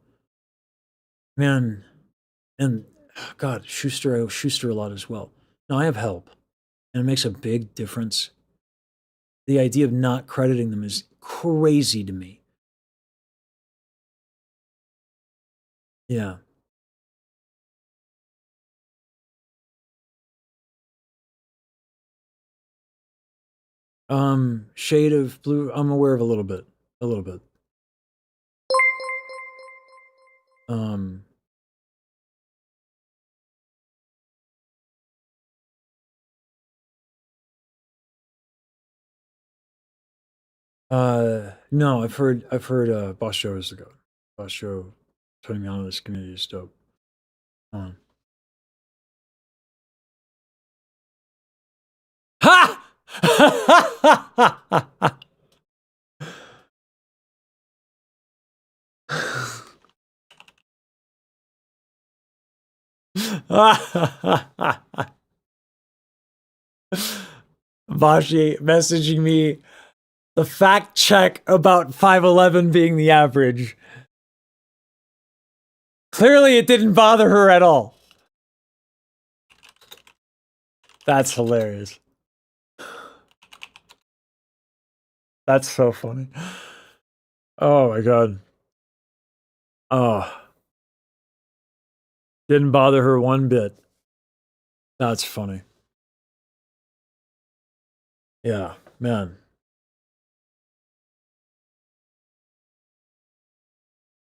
man, and God, Schuster, I owe Schuster a lot as well. Now I have help, and it makes a big difference. The idea of not crediting them is crazy to me. Yeah. Shade of Blue, I'm aware of a little bit. A little bit. No, I've heard Boss Joe is the goat. Boss Joe putting me on this community is dope. Ha! Vashi messaging me the fact check about 5'11 being the average. Clearly it didn't bother her at all. That's hilarious. That's so funny. Oh my god. Oh. Didn't bother her one bit. That's funny. Yeah, man.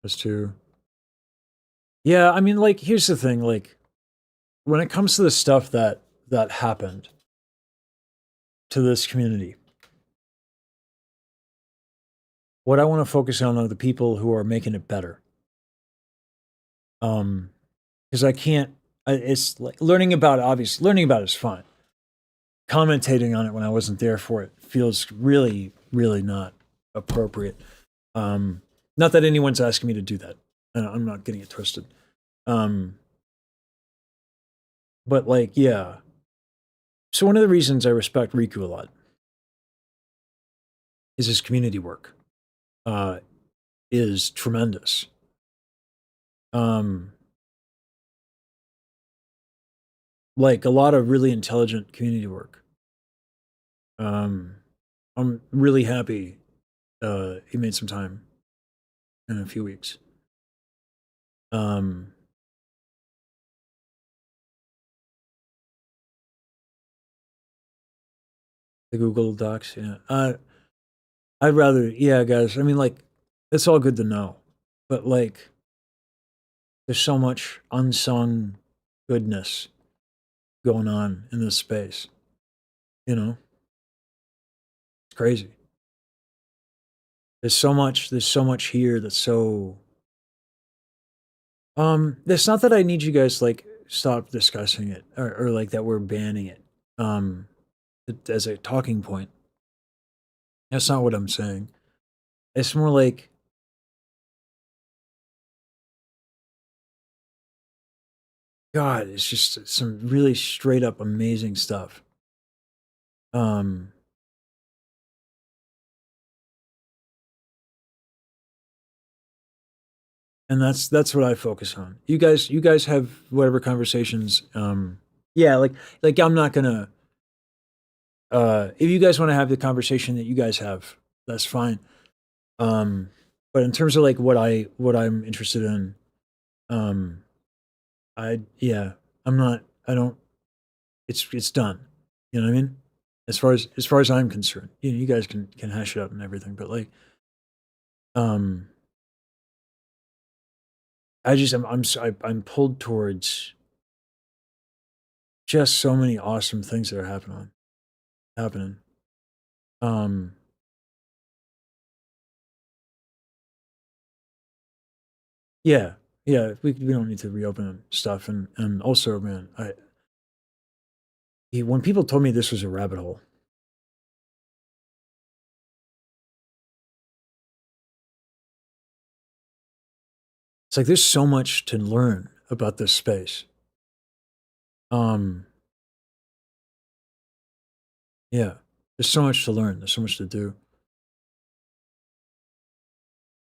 Those two. Yeah, I mean, like, here's the thing, like, when it comes to the stuff that happened to this community, what I want to focus on are the people who are making it better. Because I can't, it's like learning about it is fun. Commentating on it when I wasn't there for it feels really, really not appropriate. Not that anyone's asking me to do that. I'm not getting it twisted. But like, yeah. So one of the reasons I respect Riku a lot is his community work. Is tremendous. Like a lot of really intelligent community work. I'm really happy he made some time in a few weeks. The Google Docs, yeah. I'd rather, yeah, guys. I mean, like, it's all good to know, but like, there's so much unsung goodness going on in this space. You know, it's crazy. There's so much. There's so much here that's so. It's not that I need you guys like stop discussing it or like that we're banning it. As a talking point. That's not what I'm saying. It's more like God, it's just some really straight up amazing stuff. And that's what I focus on. You guys have whatever conversations. Yeah, like I'm not gonna. If you guys want to have the conversation that you guys have, that's fine. But in terms of like what I'm interested in, yeah, I'm not. I don't. It's done. You know what I mean? As far as I'm concerned, you know, you guys can hash it out and everything, but like, I'm pulled towards just so many awesome things that are happening. Yeah, yeah. We don't need to reopen stuff, and also, man, when people told me this was a rabbit hole, it's like there's so much to learn about this space. Yeah, there's so much to learn. There's so much to do.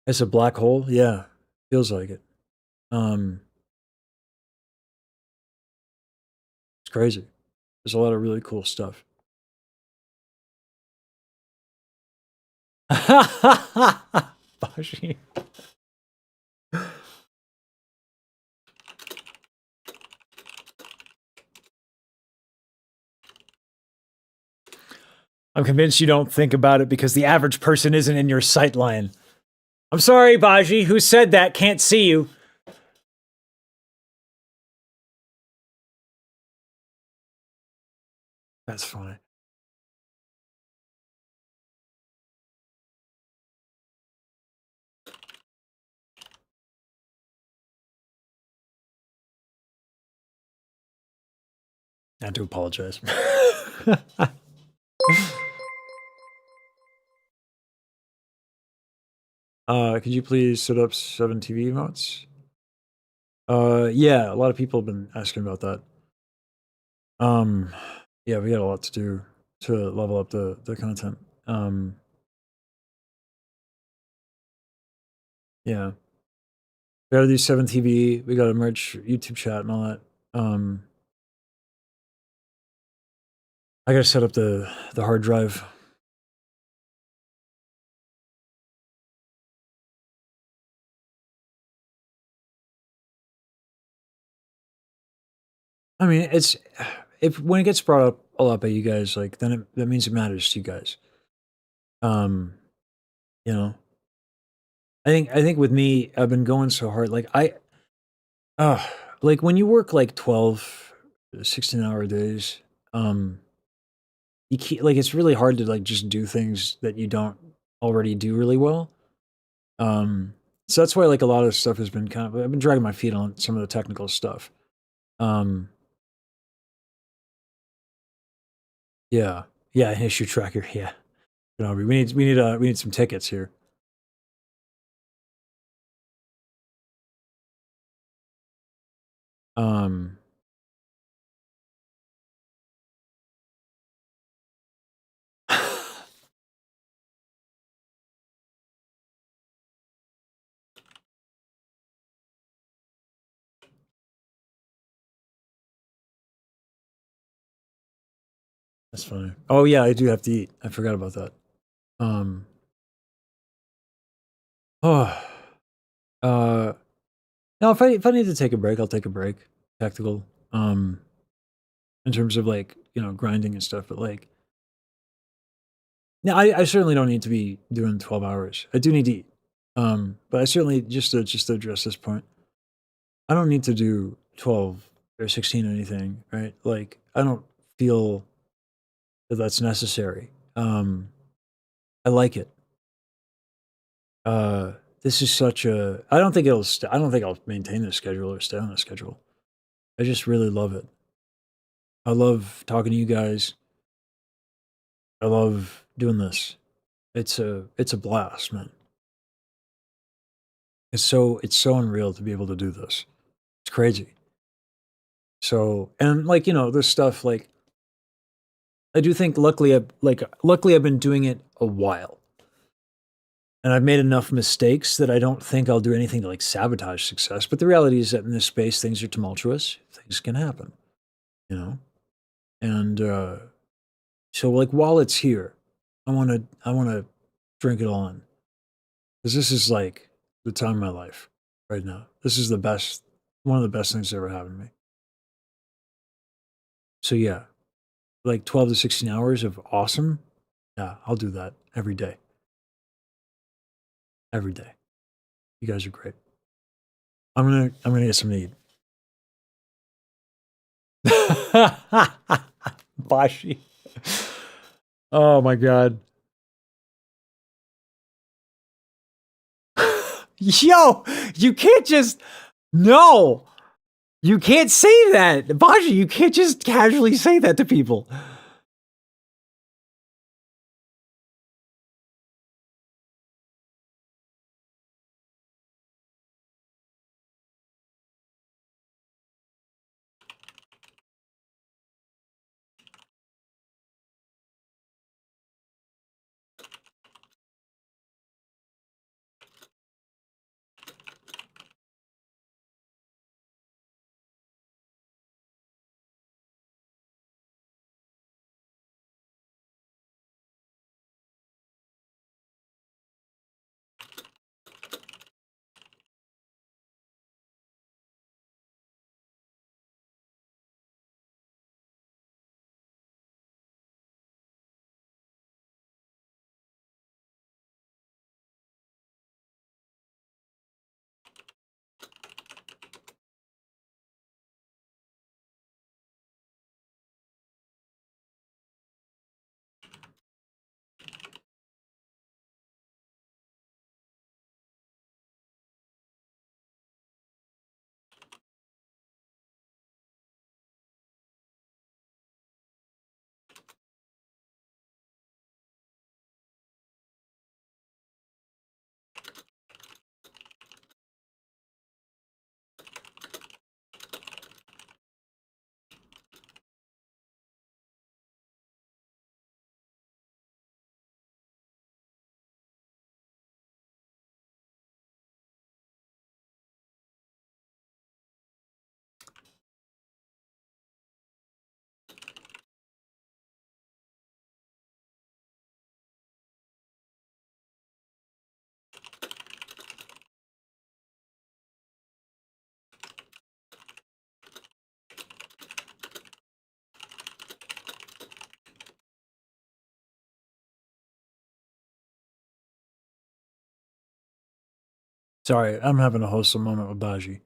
It's a black hole. Yeah, feels like it. It's crazy. There's a lot of really cool stuff. Bashi. I'm convinced you don't think about it because the average person isn't in your sight line. I'm sorry, Baji. Who said that? Can't see you. That's funny. I have to apologize. Could you please set up 7 TV emotes? Yeah, a lot of people have been asking about that. Yeah, we got a lot to do to level up the content. Yeah. We gotta do 7 TV, we gotta merge YouTube chat and all that. I gotta set up the hard drive. I mean, it's when it gets brought up a lot by you guys, like then that means it matters to you guys. You know, I think with me, I've been going so hard. Like like when you work like 12, 16-hour days, you can't, like it's really hard to like just do things that you don't already do really well. So that's why like a lot of stuff has been I've been dragging my feet on some of the technical stuff. Yeah, issue tracker. Yeah, we need some tickets here. That's funny. Oh yeah, I do have to eat. I forgot about that. No, if I need to take a break, I'll take a break. Tactical. In terms of like, you know, grinding and stuff, but like Now, I certainly don't need to be doing 12 hours. I do need to eat. But I certainly, just to address this point, I don't need to do 12 or 16 or anything, right? Like, I don't feel that that's necessary. I like it. This is such a, I don't think I don't think I'll maintain this schedule or stay on the schedule. I just really love it. I love talking to you guys. I love doing this. It's a blast, man. It's so unreal to be able to do this. It's crazy. So, and like, this stuff, like, I do think luckily I've been doing it a while. And I've made enough mistakes that I don't think I'll do anything to like sabotage success. But the reality is that in this space, things are tumultuous. Things can happen, you know? And so like while it's here, I wanna drink it all in. Because this is like the time of my life right now. This is one of the best things that ever happened to me. So yeah, like 12 to 16 hours of awesome. Yeah, I'll do that every day. Every day. You guys are great. I'm gonna get some to eat. Bashi. Oh my god. Yo, you can't just no. You can't say that. Bashi, you can't just casually say that to people. Sorry, I'm having a wholesome moment with Baji.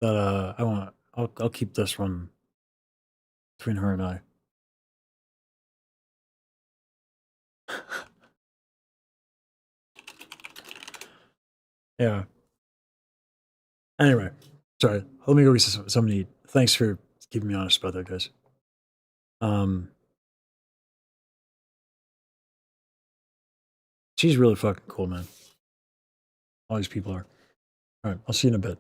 But I'll keep this one between her and I. Yeah. Anyway, sorry. Let me go get something to eat. Thanks for keeping me honest about that, guys. She's really fucking cool, man. All these people are. All right, I'll see you in a bit.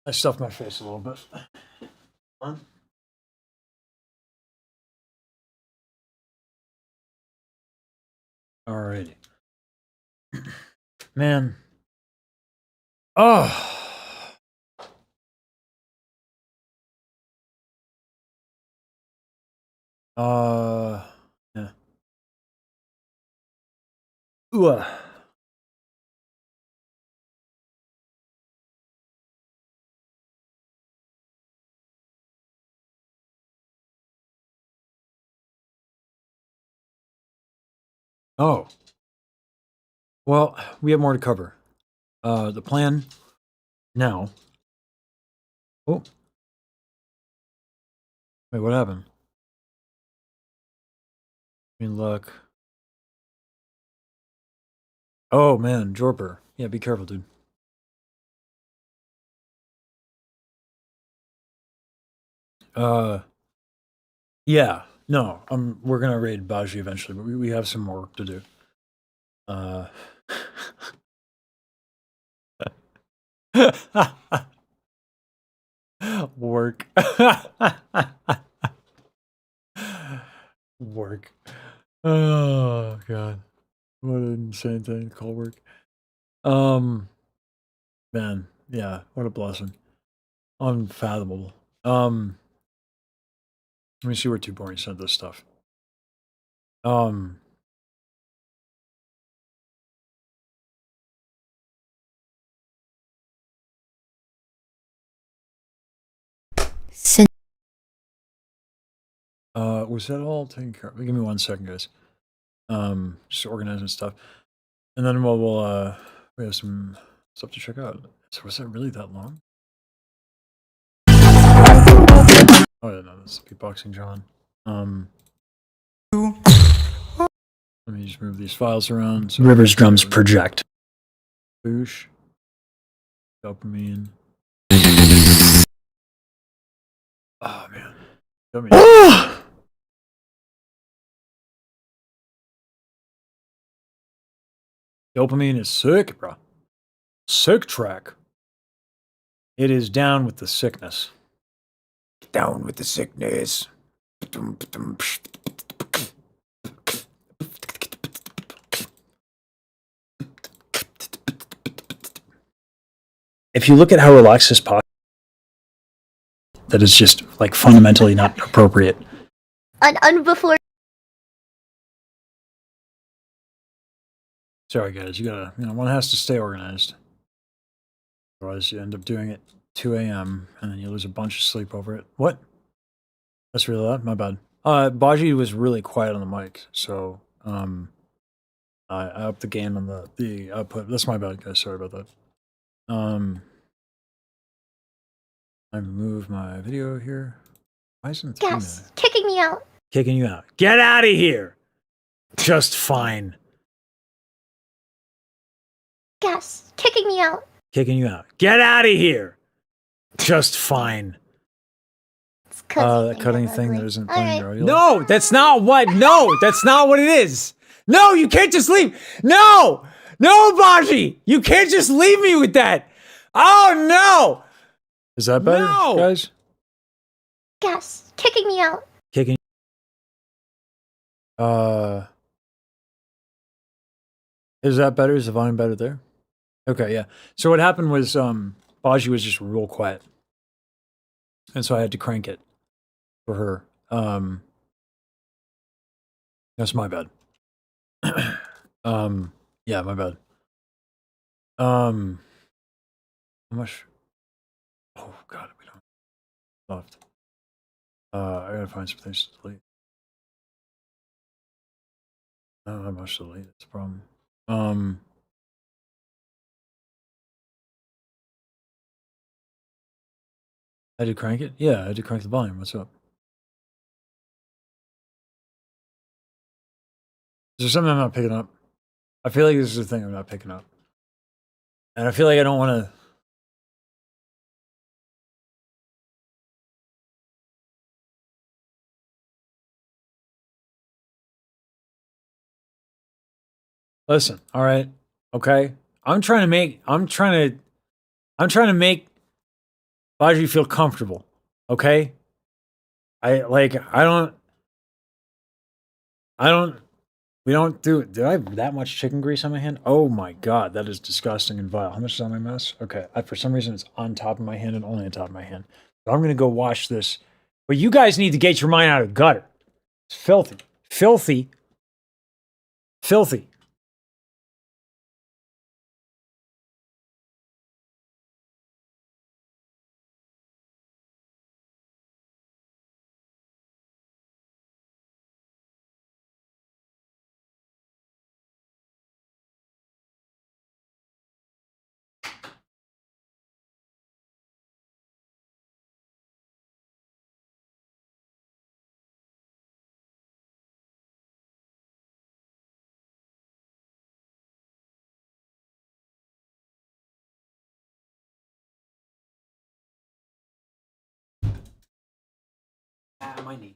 I stuffed my face a little bit. Alrighty. Man. Oh. Yeah. Ooh. Oh. Well, we have more to cover. The plan now. Oh. Wait, what happened? I mean, look. Oh, man, Jorper. Yeah, be careful, dude. Yeah, no, we're gonna raid Baji eventually, but we have some more work to do. Work. Work. Oh, God. What an insane thing to call work. Man, yeah, what a blessing. Unfathomable. Let me see where 2 sent this stuff. Was that all taken care of? Give me 1 second, guys. Just organizing stuff. And then we have some stuff to check out. So was that really that long? Oh yeah, no, that's beatboxing John. Let me just move these files around. So Rivers drums project. Boosh. Dopamine. Oh man. Dopamine is sick, bro. Sick track. It is down with the sickness. Down with the sickness. If you look at how relaxed this posture, that is just like fundamentally not appropriate. Before. Sorry, guys. You gotta, one has to stay organized. Otherwise, you end up doing it 2 a.m. and then you lose a bunch of sleep over it. What? That's really loud? My bad. Baji was really quiet on the mic, so I upped the gain on the output. That's my bad, guys. Sorry about that. I moved my video here. Why isn't it 3 minutes? Yes, kicking me out. Kicking you out. Get out of here! Just fine. Yes, kicking me out. Kicking you out. Get out of here! Just fine. That cutting thing that isn't playing your audio. No, that's not what. No, that's not what it is. No, you can't just leave. No, Baji, you can't just leave me with that. Oh no. Is that better, No. guys? Yes, kicking me out. Kicking. Is that better? Is the volume better there? Okay, yeah. So what happened was, Baji was just real quiet, and so I had to crank it for her. That's my bad. Yeah, my bad. How much? Oh God, we don't left. I gotta find some things to delete. Not that much to delete. That's a problem. I had to crank it. Yeah, I had to crank the volume. What's up? Is there something I'm not picking up? I feel like this is the thing I'm not picking up, and I feel like I don't want to. Listen, all right, okay. I'm trying to make Baji, feel comfortable, okay? I don't, we don't do I have that much chicken grease on my hand? Oh my God, that is disgusting and vile. How much is on my mess? Okay, for some reason it's on top of my hand and only on top of my hand. So I'm gonna go wash this. But you guys need to get your mind out of the gutter. It's filthy. Filthy. Filthy. My knee.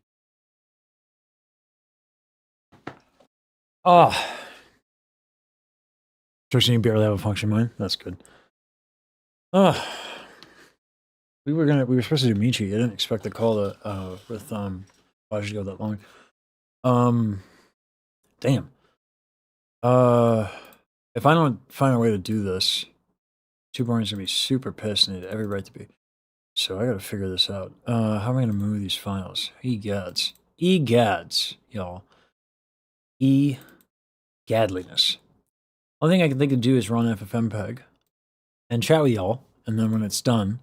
Oh. Especially you barely have a function mind. That's good. Oh. We were supposed to do Michi. I didn't expect the call to with Baji to go that long. Damn. If I don't find a way to do this, Two Barn's gonna be super pissed and he had every right to be. So I gotta figure this out. How am I gonna move these files? Egads. Egads, y'all. E-gadliness. Only thing I can think of do is run FFmpeg and chat with y'all, and then when it's done,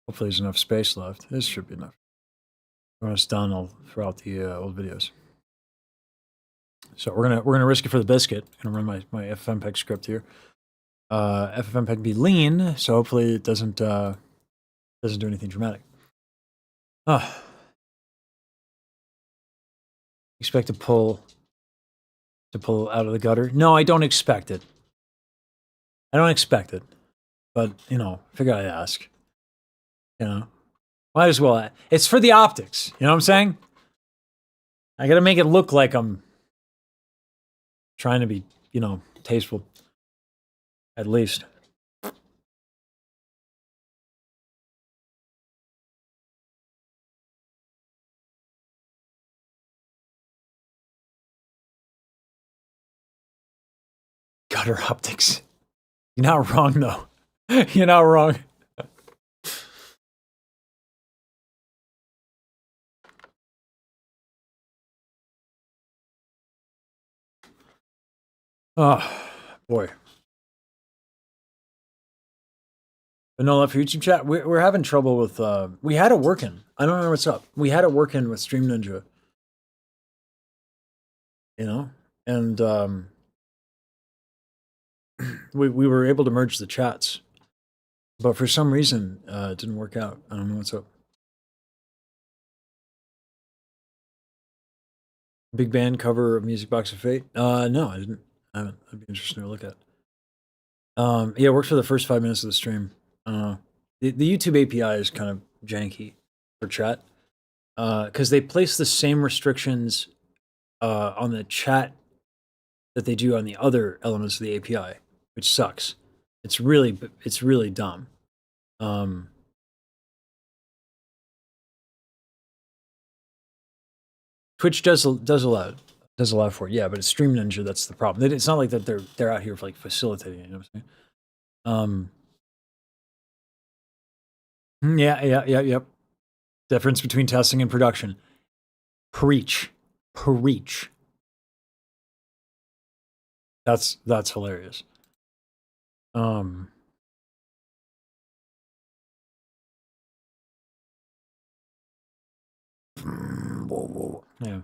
hopefully there's enough space left. This should be enough. When it's done, I'll throw out the old videos. So we're gonna risk it for the biscuit. I'm gonna run my FFmpeg script here. FFmpeg be lean, so hopefully it doesn't do anything dramatic. Expect to pull out of the gutter? No, I don't expect it. I don't expect it. But, you know, figure I'd ask. You know? Might as well. It's for the optics. You know what I'm saying? I gotta make it look like I'm trying to be, you know, tasteful. At least. Gutter optics. You're not wrong, though. You're not wrong. Oh, boy. But no love for YouTube chat. We're having trouble with, we had it working. I don't know what's up. We had it working with Stream Ninja. You know? And, we were able to merge the chats. But for some reason, it didn't work out. I don't know what's up. Big band cover of Music Box of Fate? No, I didn't. I haven't. That'd be interesting to look at. Yeah, it worked for the first 5 minutes of the stream. The YouTube API is kind of janky for chat. Because they place the same restrictions on the chat that they do on the other elements of the API, which sucks. It's really dumb. Twitch does allow for it, yeah, but it's Stream Ninja that's the problem. It's not like that they're out here for like facilitating it, you know what I'm saying? Yep. Difference between testing and production. Preach. That's hilarious. Yeah.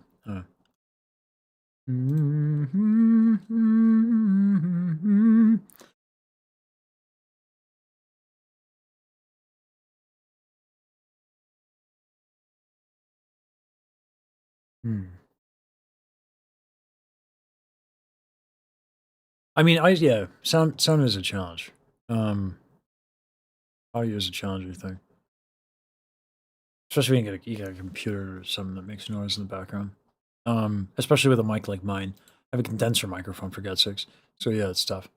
I mean, yeah, sound is a challenge. Audio is a challenging thing. Especially when you get a computer or something that makes noise in the background. Especially with a mic like mine. I have a condenser microphone, for God's sakes. So yeah, it's tough.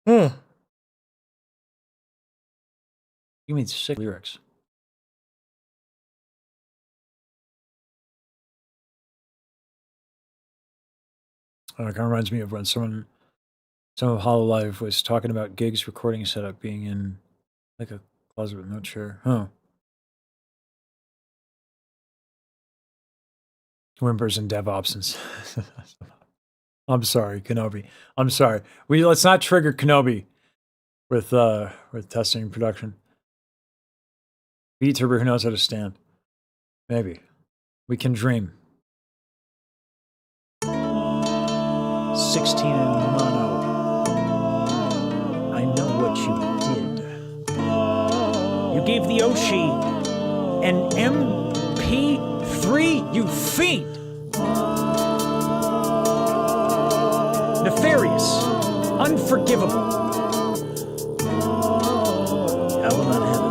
You mean sick lyrics? It kind of reminds me of when some of Hololive was talking about gigs recording setup being in like a closet with no chair. Huh. Whimpers and DevOps and I'm sorry, Kenobi. I'm sorry. Let's not trigger Kenobi with testing and production. VTuber who knows how to stand. Maybe. We can dream. 16 in mono. I know what you did. You gave the Oshi an MP3, you fiend! Nefarious, unforgivable. I will not have it.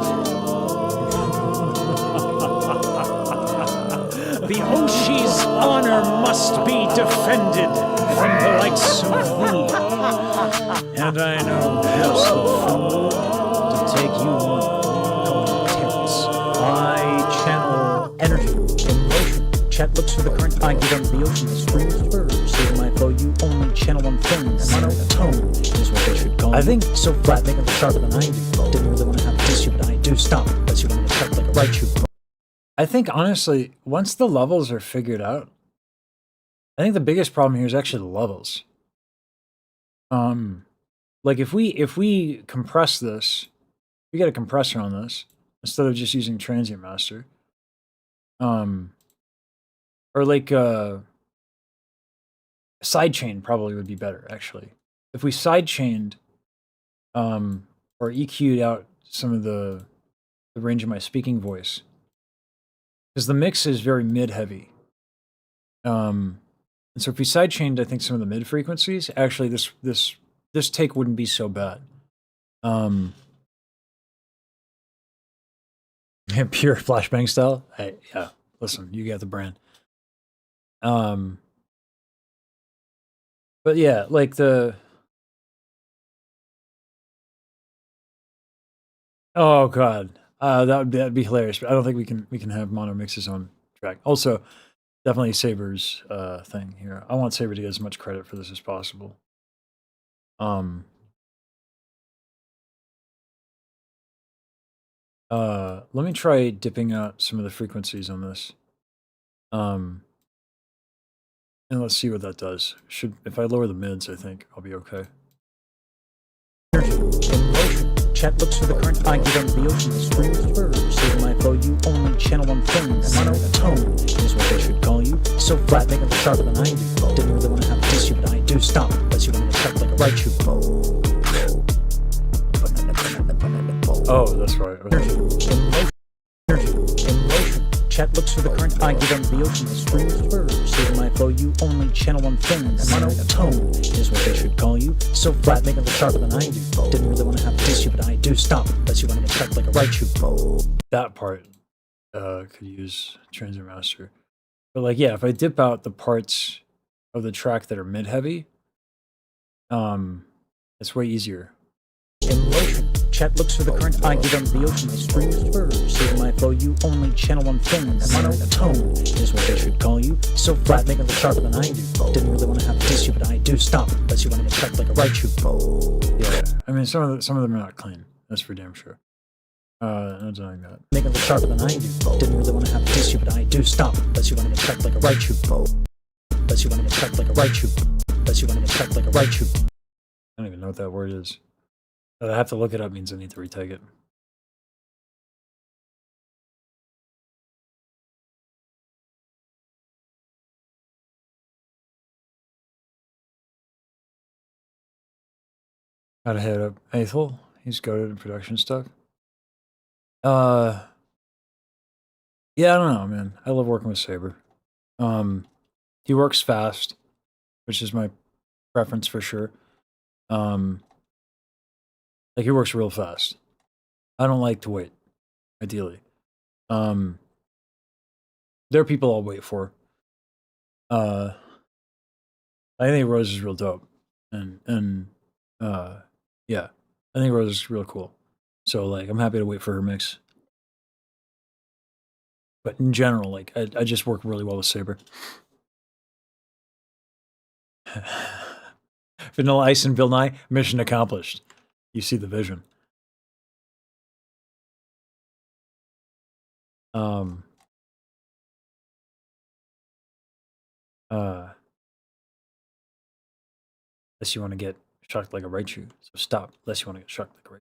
The Oshi's honor must be defended from the likes of thee. And I know just the fool to take you on terrace. I channel energy in motion. Chat looks for the current. I give them the ocean. The streams diverge. Save my flow. You only channel one thing. Monotone is what they should call. I think so flat, making it sharper than I do. Didn't really want to have this, but I do. Stop. Let's see what I'm gonna start like a right shoe. I think honestly, once the levels are figured out, I think the biggest problem here is actually the levels. Like if we compress this, we get a compressor on this instead of just using transient master. Or like sidechain probably would be better actually. If we sidechained or EQ'd out some of the range of my speaking voice, because the mix is very mid-heavy. And so if we sidechained, I think some of the mid frequencies, actually this take wouldn't be so bad. Pure flashbang style. Hey, yeah. Listen, you got the brand. But yeah, like the. Oh god, that'd be hilarious. But I don't think we can have mono mixes on track. Also, definitely Saber's thing here. I want Saber to get as much credit for this as possible. Let me try dipping out some of the frequencies on this. And let's see what that does. If I lower the mids, I think I'll be okay. Chat looks for the current. I give them the ocean. The streams diverge. Save my flow. You only channel one thing. Monotone is what they should call you. So flat, making it sharper than I do. Didn't really want to have this, but I do. Stop. Let's see what I'm gonna start like a right shoe. Oh, that's right. Chat looks for the current. I give them the ocean. The streams diverge. Save my flow. You only channel one thing. Monotone is what they should call you. So flat, making it sharper than I do. Didn't really want to have this, but I do. Stop. Let's see what I'm gonna start like a right shoe. That part could use transient master. But like, yeah, if I dip out the parts of the track that are mid-heavy, it's way easier. Chat looks for the current. I give them the ocean. The streams diverge. Save my flow. You only channel one thing. Monotone is what they should call you. So flat, making it sharper than I do. Didn't really want to have this, but I do. Stop. Let's see what I'm gonna start like a right shoe. Yeah, I mean some of them are not clean. That's for damn sure. No denying that. Making it sharper than I do. Didn't really want to have this, but I do. Stop. Let's see what I'm gonna start like a right shoe. Let's see what I'm gonna start like a right shoe. Let's see what I'm gonna start like a right shoe. I don't even know what that word is. But I have to look it up means I need to retake it. Gotta hit up Aethel. He's goated in production stuff. Yeah, I don't know, man. I love working with Saber. He works fast, which is my preference for sure. Like he works real fast. I don't like to wait, ideally. There are people I'll wait for. I think Rose is real dope. And Yeah, I think Rose is real cool. So like, I'm happy to wait for her mix. But in general, like, I just work really well with Saber. Vanilla Ice and Bill Nye, mission accomplished. You see the vision. Unless you want to get shocked like a Raichu. So stop, unless you want to get shocked like a Raichu.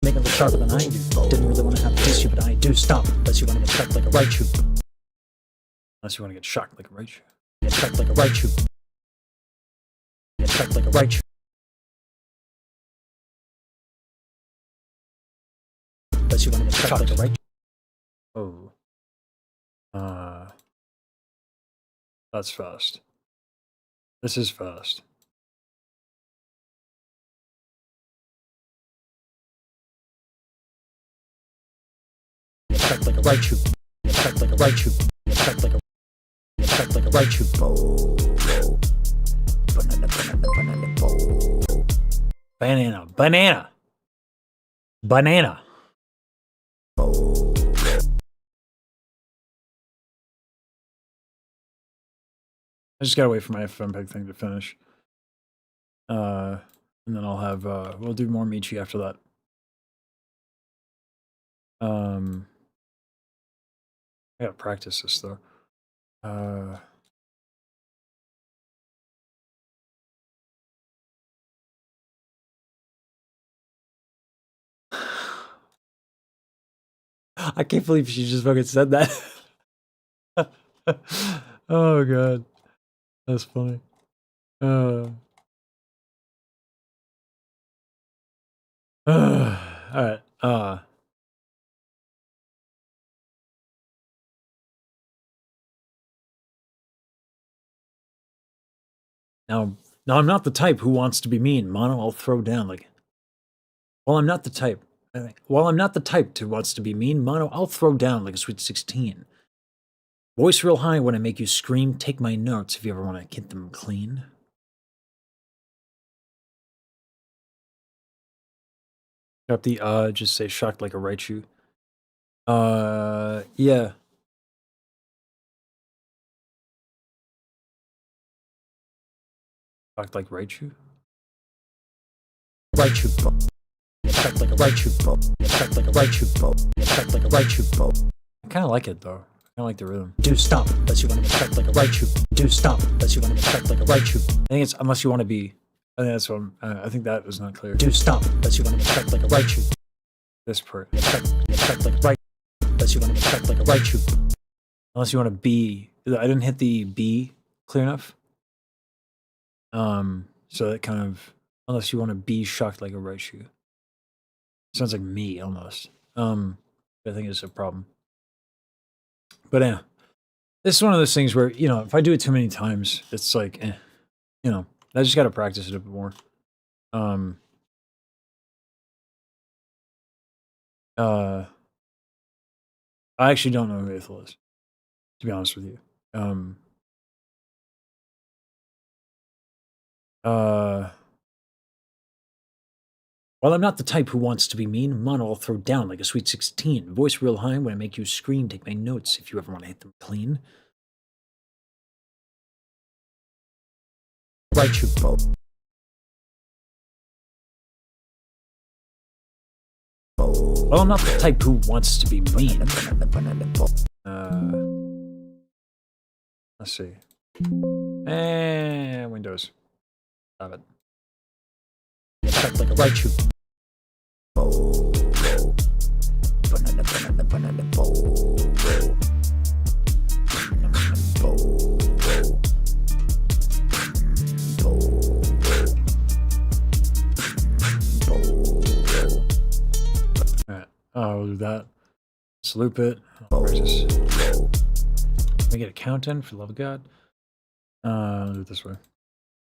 Make it look sharper than I do. Didn't really want to have to kiss you, but I do. Stop, unless you want to get shocked like a Raichu. Unless you want to get shocked like a Raichu. Get shocked like a Raichu. Get shocked like a Raichu. Unless you want to get shocked like a Raichu. Oh. That's fast. This is fast. Get shocked like a Raichu. Get shocked like a Raichu. Get shocked like a Raichu. Banana. Banana. Banana. I just gotta wait for my FFmpeg thing to finish. And then I'll have, we'll do more Michi after that. I gotta practice this though. I can't believe she just fucking said that. Oh god. That's funny. Alright. Now I'm not the type who wants to be mean. Mono, I'll throw down like. While I'm not the type to wants to be mean, Mono, I'll throw down like a sweet 16. Voice real high when I make you scream. Take my notes if you ever want to get them clean. Got the just say shocked like a Raichu. Yeah. Shocked like Raichu? Raichu. Get shocked like a Raichu. Get shocked like a Raichu. Get shocked like a Raichu. I kind of like it though. I like the rhythm. Do stop, unless you want to get shocked like a Raichu. Do stop, unless you want to get shocked like a Raichu. I think it's unless you want to be. I think that's what I think that was not clear. Do stop, unless you want to get shocked like a Raichu. This part. Get shocked like a Raichu. Unless you want to get shocked like a Raichu. Unless you want to be. I didn't hit the B clear enough. So that kind of. Unless you want to be shocked like a Raichu. Sounds like me almost. I think it's a problem. But yeah, this is one of those things where, you know, if I do it too many times, it's like, you know, I just got to practice it a bit more. I actually don't know who Ethel is, to be honest with you. While I'm not the type who wants to be mean, Mono, I'll throw down like a sweet 16. Voice real high when I make you scream. Take my notes if you ever want to hit them clean. Raichu. Well, I'm not the type who wants to be mean. Let's see. And Windows. Stop it. Get shocked like a Raichu. Alright, we'll do that. Just loop it. Practice. Can we get a count in, for the love of God? I'll do it this way.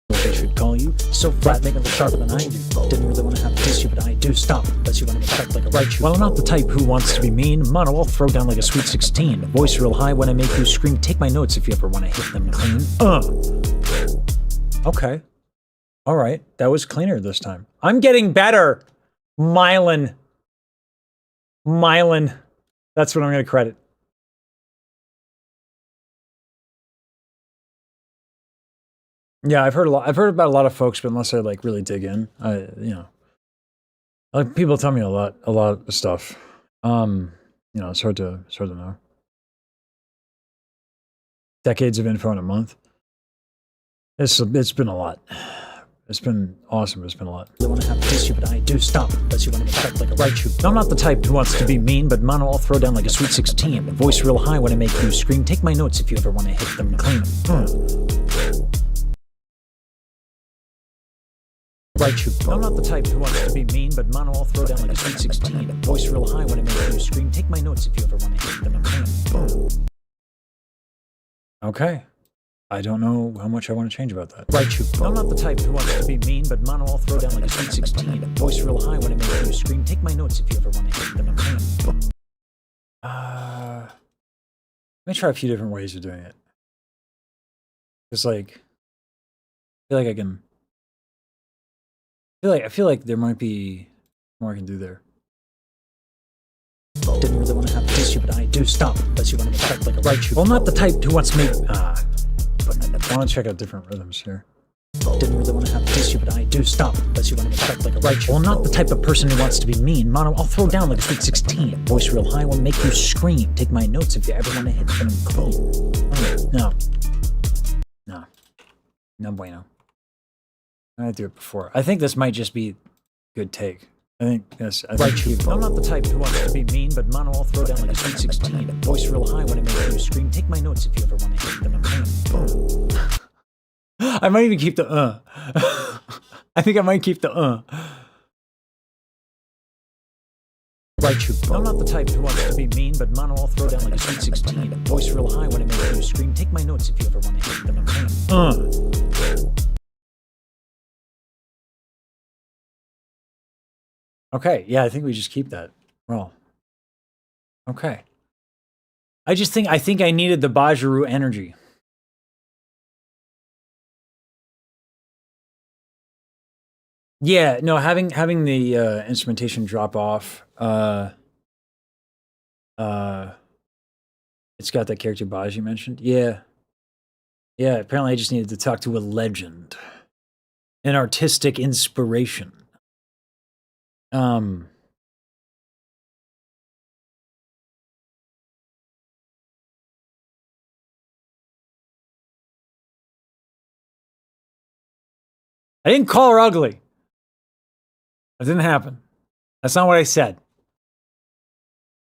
They should call you so flat, make it look sharper than I do. Didn't really want to have to kiss you, but I do. Stop, unless you want to get shocked like a Raichu. Well, I'm not the type who wants to be mean. Mono, I'll throw down like a sweet 16. Voice real high when I make you scream. Take my notes if you ever want to hit them clean. Okay. All right, that was cleaner this time. I'm getting better. Mylan. That's what I'm going to credit. Yeah, I've heard about a lot of folks, but unless I like really dig in, like people tell me a lot of stuff. It's hard to know. Decades of info in a month. It's been a lot. It's been awesome. It's been a lot. I want to have this you, but I do stop. Unless you want to respect like a right shoe. I'm not the type who wants to be mean, but mono I'll throw down like a sweet 16. Voice real high when I make you scream. Take my notes if you ever want to hit them clean. Right shoe. I'm not the type who wants to be mean, but mono I'll throw down like a sweet 16. Voice real high when I make you scream. Take my notes if you ever want to hit them clean. Okay. I don't know how much I want to change about that. Right shoe. I'm not the type who wants to be mean, but mono I'll throw down like a sweet 16. Voice real high when I make you scream. Take my notes if you ever want to hit them clean. Let me try a few different ways of doing it. It's like, I feel like there might be more I can do there. Didn't really want to have this you, but I do stop. Unless you want to respect like a right shoe. Well, not the type who wants me. I want to check out different rhythms here. Didn't really want to have this you, but I do stop. Unless you want to respect like a right shoe. Well, I'm not the type of person who wants to be mean. Mono, I'll throw down like a sweet 16. Voice real high will make you scream. Take my notes if you ever want to hit them clean. No bueno. I had to do it before. I think this might just be good take. I think yes. Right shoe. I'm not the type who wants to be mean, but mono I'll throw down like a sweet 16. Voice real high when I make you scream. Take my notes if you ever want to hit them clean. I might even keep the I think I might keep the Right shoe. I'm not the type who wants to be mean, but mono I'll throw down like a sweet 16. Voice real high when I make you scream. Take my notes if you ever want to hit them clean. Okay, yeah, I think we just keep that. Well, okay. I think I needed the Bajaru energy. Yeah, no, having the instrumentation drop off. It's got that character Baj you mentioned. Yeah. Apparently, I just needed to talk to a legend, an artistic inspiration. I didn't call her ugly. That didn't happen. That's not what I said.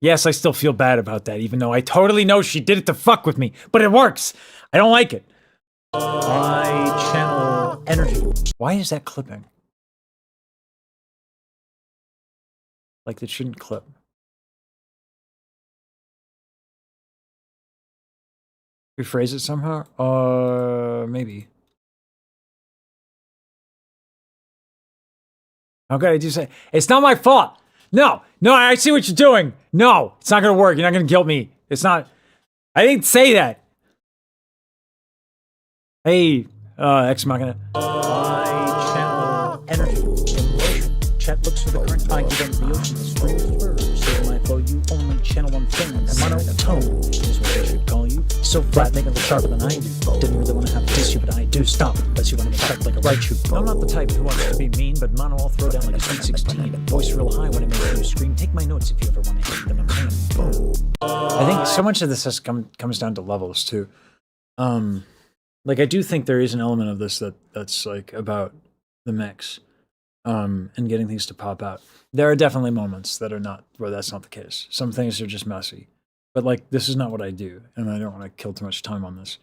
Yes, I still feel bad about that, even though I totally know she did it to fuck with me. But it works. I don't like it. I channel energy. Why is that clipping? Like it shouldn't clip. Rephrase it somehow? Maybe. How could I do say? It's not my fault. No, I see what you're doing. No, it's not gonna work. You're not gonna guilt me. It's not. I didn't say that. Hey, Ex Machina. I channel energy. Emotion. Chat looks for the current. I give them the ocean. The streams verse. Save my flow. You only channel one thing. Monotone is what they should call you. So flat, make it look sharper than I do. Didn't really want to have this you, but I do stop. Unless you want to respect like a right shoe. I'm not the type who wants to be mean, but mono I'll throw down like a sweet 16. Voice real high when I make you scream. Take my notes if you ever want to hit them clean. I think so much of this comes down to levels too. Like I do think there is an element of this that's like about the mix, and getting things to pop out. There are definitely moments that are not where that's not the case. Some things are just messy, but like this is not what I do, and I don't want to kill too much time on this.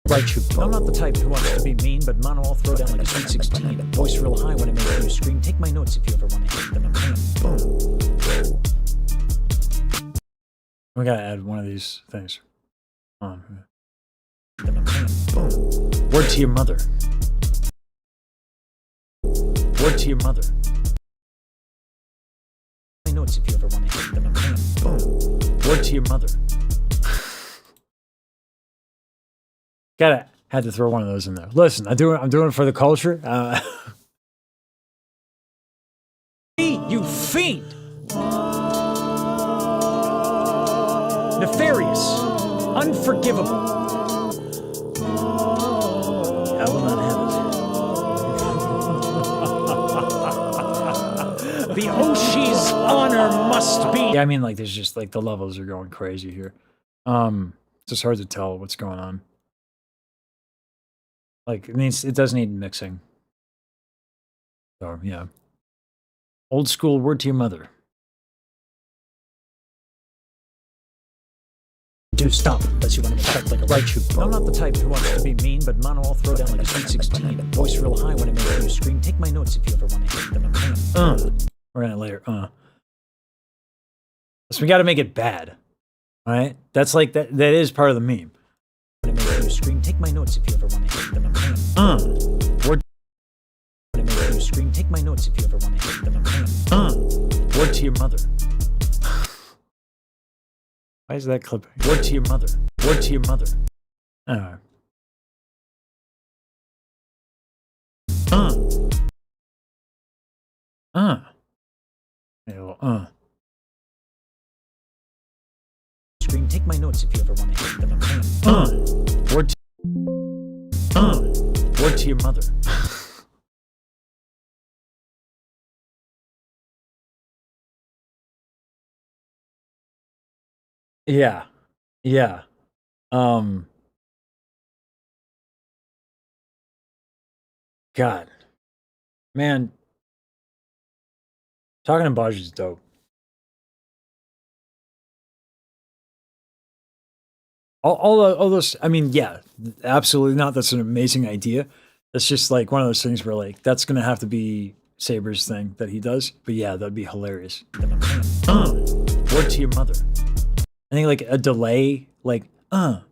Right shoe. I'm not the type who wants to be mean, but mono I'll throw down like a sweet 16. Voice real high when I make you scream. Take my notes if you ever want to hit them clean. We gotta add one of these things. On. Word to your mother. Word to your mother. My notes if you ever want to hit them clean. Word to your mother. Had to throw one of those in there. Listen, I'm doing it for the culture. fiend. Nefarious. Unforgivable. I will not have it. The Oshi's honor must be. Yeah, I mean, like, there's just, like, the levels are going crazy here. It's just hard to tell what's going on. Like, it does need mixing. So, yeah. Old school word to your mother. Do stop, unless you want to attack like a Raichu. I'm not the type who wants to be mean, but mono I'll throw down like a sweet 16. Voice real high when I make you scream. Take my notes if you ever want to hit them. We're gonna later. So we got to make it bad. All right, that's like that. That is part of the meme. When I make you scream. Take my notes if you ever want to hit them. Word. When I make you scream. Take my notes if you ever want to hit them. Word to your mother. Why is that clipping? Word to your mother. Word to your mother. Anyway. Yeah, Scream. Take my notes if you ever want to hit them. Word to your mother. Yeah. Yeah. God. Man. Talking to Baj is dope. All those, I mean, yeah, absolutely not. That's an amazing idea. That's just like one of those things where, like, that's going to have to be Saber's thing that he does. But yeah, that'd be hilarious. Word to your mother. I think like a delay, like, right?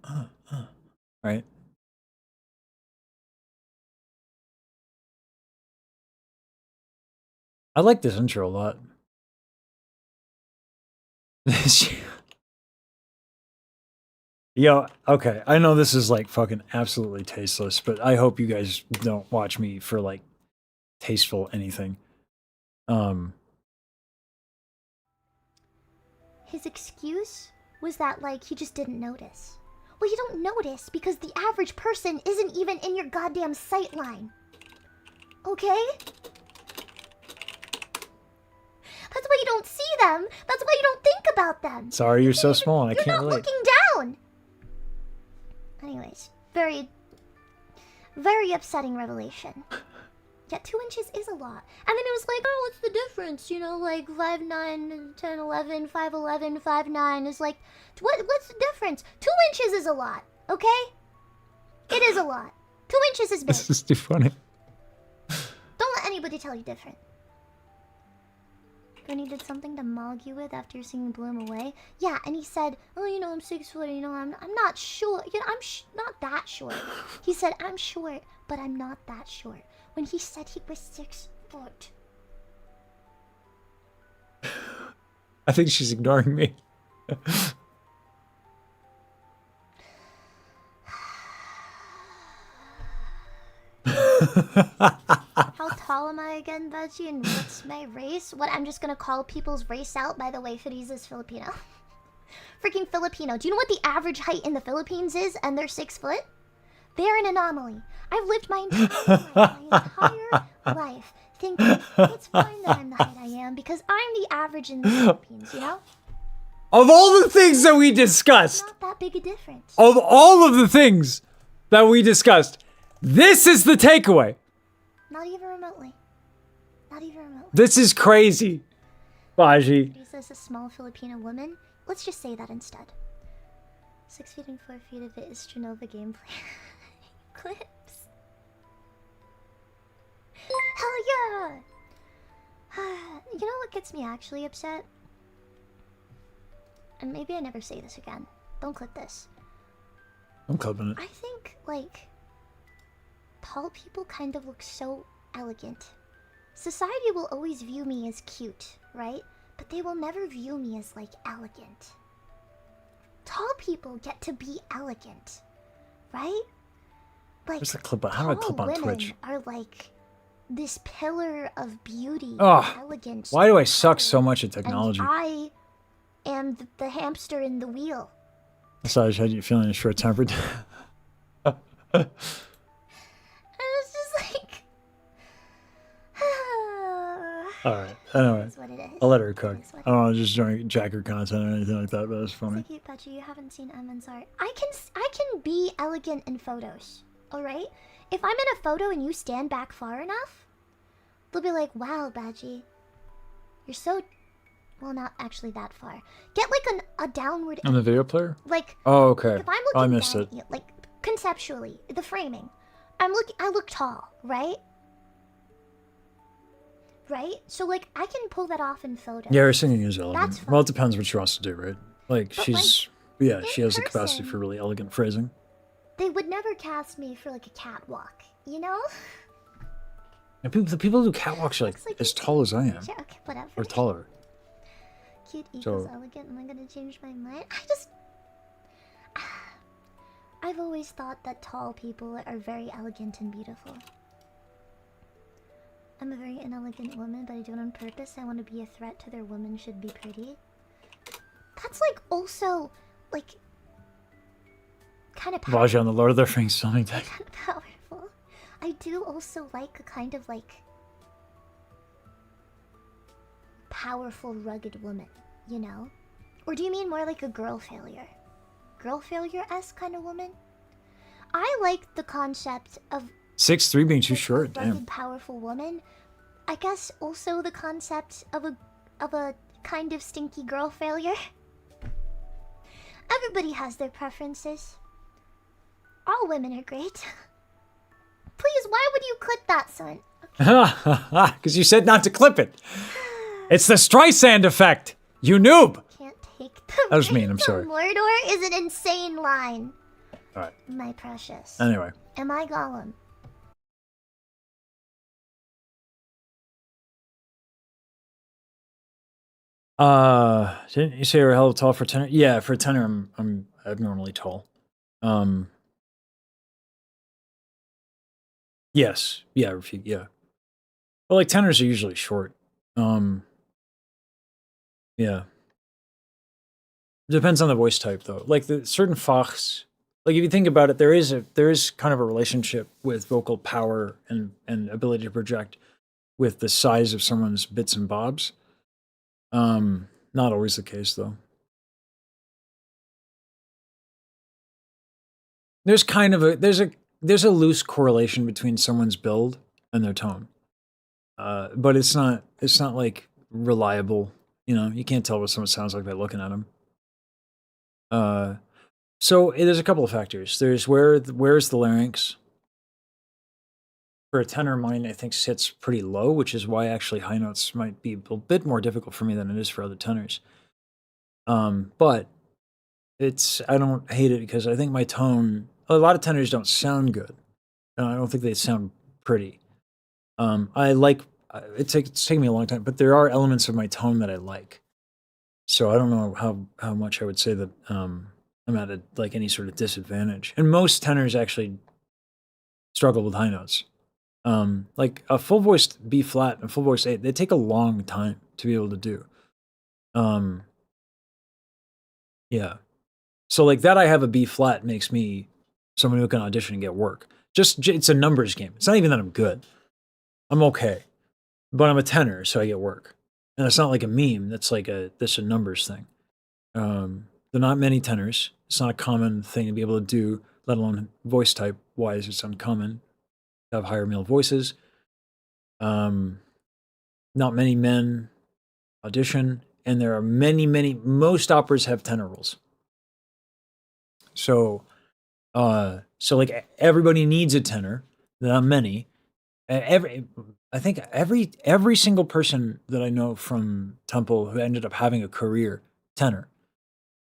I like this intro a lot. Yo, okay, I know this is like fucking absolutely tasteless, but I hope you guys don't watch me for like tasteful anything. His excuse was that, like, he just didn't notice. Well, you don't notice because the average person isn't even in your goddamn sight line. Okay? That's why you don't see them. That's why you don't think about them. Sorry, you're so small and I can't You're not relate. looking down. Anyways, very, very upsetting revelation. Yeah, 2 inches is a lot. And then it was like, oh, what's the difference? You know, like 5'9", 10, 11, 5'11", 5'9" is like, what's the difference? 2 inches is a lot, okay? It is a lot. 2 inches is big. This is too funny. Don't let anybody tell you different. Then he did something to mog you with after singing Blew Him Away. Yeah, and he said, oh, you know, I'm 6 foot, you know, I'm not short. You know, I'm not that short. He said, I'm short, but I'm not that short. When he said he was 6 foot. I think she's ignoring me. How tall am I again, Veggie? And what's my race? What, I'm just gonna call people's race out? By the way, Fiddies is Filipino. Freaking Filipino. Do you know what the average height in the Philippines is? And they're 6 foot? They're an anomaly. I've lived my entire life thinking it's fine that I'm the height I am because I'm the average in the Philippines, you know? Of all the things that we discussed, Not that big a difference. of all of the things that we discussed, this is the takeaway. Not even remotely. Not even remotely. This is crazy, Baji. He says a small Filipino woman. Let's just say that instead. 6 feet and 4 feet of it is Trinova gameplay. Clips. Hell yeah! You know what gets me actually upset? And maybe I never say this again. Don't clip this. I'm clipping it. I think, like, tall people kind of look so elegant. Society will always view me as cute, right? But they will never view me as, like, elegant. Tall people get to be elegant, right? Like, Where's the clip? How do I clip on women Twitch? are like this pillar of beauty Ugh, and elegance. Why do I and suck so power, much at and technology? I am the hamster in the wheel. Besides, had you feeling short-tempered? And it's just like, All right. Anyway, that's what it is. I'll let her cook. That's what I don't want to just jack her content or anything like that, but it's funny. It's like, Pedagogy, you haven't seen Emin's art. I can be elegant in photos. All right. If I'm in a photo and you stand back far enough, they'll be like, "Wow, Badgie, you're so." Well, not actually that far. Get like a downward. On the video player? Like. Oh, okay. If I'm Oh, I looking missed down it. at you, like conceptually, the framing, I look tall, right? Right. So like I can pull that off in photos. Yeah, her singing is elegant. That's Well, it depends what she wants to do, right? Like, But, she's... yeah, in she has the capacity person- for really elegant phrasing. They would never cast me for like a catwalk, you know? And the people who do catwalks are like, Looks like as you- tall as I am. Sure, okay, whatever. Or taller. Cute equals So- elegant. Am I gonna change my mind? I've always thought that tall people are very elegant and beautiful. I'm a very inelegant woman, but I do it on purpose. I want to be a threat to their women should be pretty. That's like also like kind of powerful. Vaja on the Lord of the Rings something. Kind of powerful. I do also like a kind of like powerful, rugged woman, you know? Or do you mean more like a girl failure? Girl failure-esque kind of woman? I like the concept of 6'3" being too like, short, a rugged, damn. powerful woman. I guess also the concept of a kind of stinky girl failure. Everybody has their preferences. All women are great. Please, why would you clip that, son? Because you said not to clip it. It's the Streisand effect, you noob. Can't take the That was mean, I'm reins sorry. on Mordor is an insane line. All right. My precious. Anyway. Am I Gollum? Didn't you say you're a hell of tall for a tenor? Yeah, for a tenor, I'm abnormally tall. Yes, yeah, yeah. But like tenors are usually short. Yeah. Depends on the voice type though. Like the certain Fachs, like if you think about it, there is kind of a relationship with vocal power and ability to project with the size of someone's bits and bobs. Not always the case though. There's kind of there's a loose correlation between someone's build and their tone. But it's not like reliable. You know, you can't tell what someone sounds like by looking at them. So there's a couple of factors. There's where's the larynx. For a tenor, mine I think sits pretty low, which is why actually high notes might be a bit more difficult for me than it is for other tenors. But I don't hate it because I think my tone. A lot of tenors don't sound good, and I don't think they sound pretty. I like it's taken me a long time, but there are elements of my tone that I like. So I don't know how much I would say that I'm at like any sort of disadvantage. And most tenors actually struggle with high notes. Like a full voiced B flat and a full voiced A, they take a long time to be able to do. Yeah. So like that I have a B flat makes me someone who can audition and get work. It's a numbers game. It's not even that I'm good. I'm okay. But I'm a tenor, so I get work. And it's not like a meme. That's like a numbers thing. There are not many tenors. It's not a common thing to be able to do, let alone voice type wise. It's uncommon to have higher male voices. Not many men audition, and there are most operas have tenor roles. So like everybody needs a tenor. Not many. I think every single person that I know from Temple who ended up having a career tenor.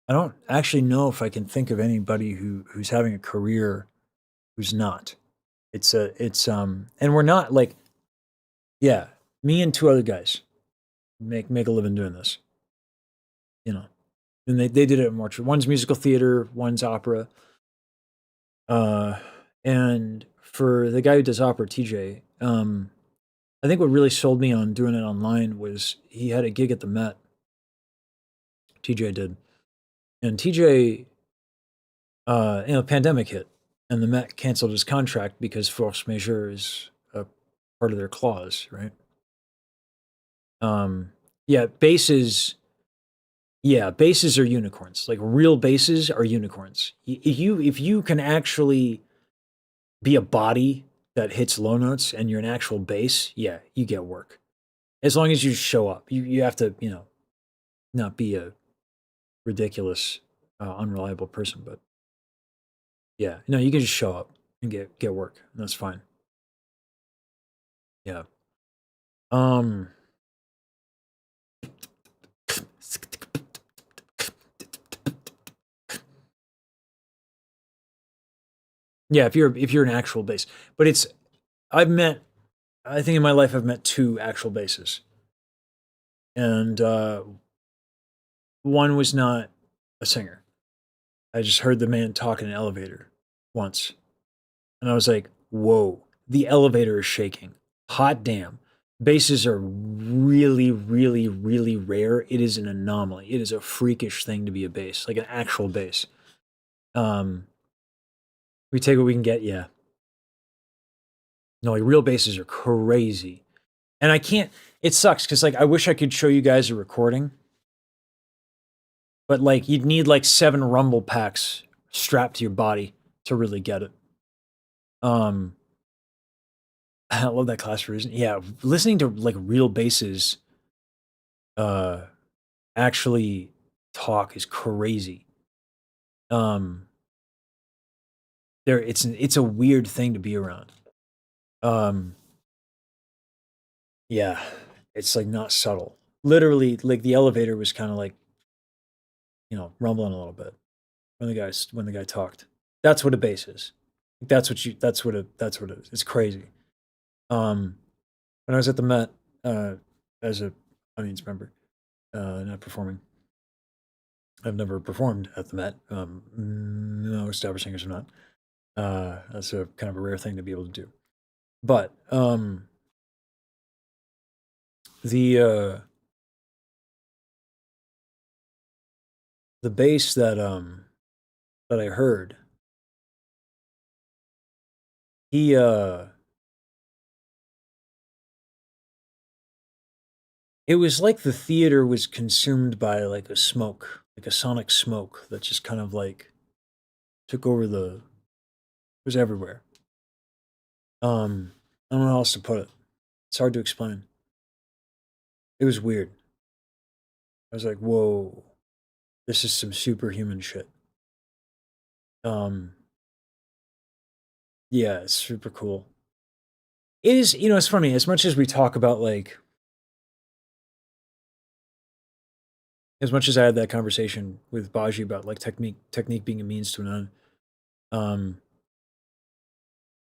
I don't actually know if I can think of anybody who's having a career who's not. And we're not like, yeah, me and two other guys make a living doing this. You know, and they did it more. One's musical theater, one's opera. And for the guy who does opera, TJ, I think what really sold me on doing it online was he had a gig at the Met. TJ did. And TJ, pandemic hit, and the Met canceled his contract because force majeure is a part of their clause, right? Yeah, bases are unicorns. Like real bases are unicorns. If you can actually be a body that hits low notes and you're an actual bass, yeah, you get work. As long as you show up. You have to, not be a ridiculous, unreliable person, but yeah, no, you can just show up and get work. And that's fine. Yeah. Yeah, if you're an actual bass. But I think in my life I've met 2 actual basses. And one was not a singer. I just heard the man talk in an elevator once. And I was like, whoa, the elevator is shaking. Hot damn. Basses are really, really, really rare. It is an anomaly. It is a freakish thing to be a bass, like an actual bass. We take what we can get, yeah. No, like real basses are crazy. And it sucks because like I wish I could show you guys a recording. But like you'd need like 7 rumble packs strapped to your body to really get it. I love that class for reason. Yeah, listening to like real basses actually talk is crazy. It's a weird thing to be around. Yeah, it's like not subtle. Literally, like the elevator was kind of like, rumbling a little bit when the guy talked. That's what a bass is. That's what it is. It's crazy. When I was at the Met, as a audience member, not performing. I've never performed at the Met. Most opera singers are not. That's a kind of a rare thing to be able to do. But the bass that I heard, it was like the theater was consumed by like a smoke, like a sonic smoke that just kind of like took over it was everywhere. I don't know how else to put it. It's hard to explain. It was weird. I was like, whoa, this is some superhuman shit. Yeah, it's super cool. It is, it's funny, as much as we talk about like, as much as I had that conversation with Baji about like technique being a means to an end,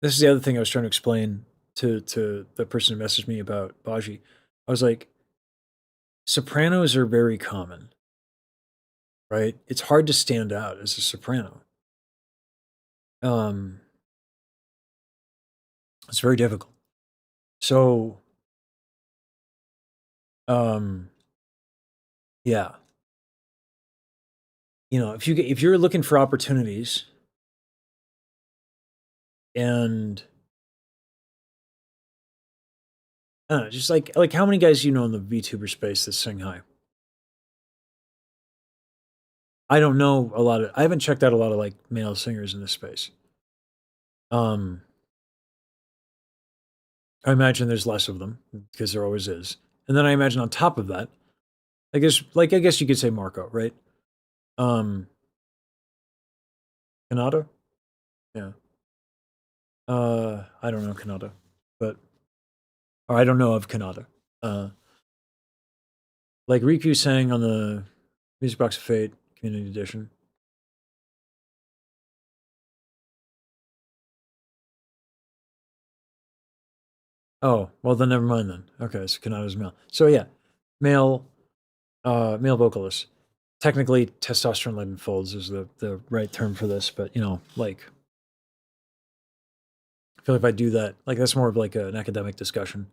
this is the other thing I was trying to explain to the person who messaged me about Baji. I was like, sopranos are very common, right? It's hard to stand out as a soprano. It's very difficult. So, yeah. If you're looking for opportunities and I don't know, just like how many guys in the VTuber space that sing high? I don't know I haven't checked out a lot of like male singers in this space. I imagine there's less of them because there always is. And then I imagine on top of that, I guess you could say Marco, right? Kanata? Yeah. I don't know Kanata, or I don't know of Kanata. Like Riku sang on the Music Box of Fate Community Edition. Oh, well then never mind then. Okay, so Kanata's male. So yeah, male vocalist. Technically, testosterone-laden folds is the right term for this, but like, I feel like if I do that, like that's more of like an academic discussion.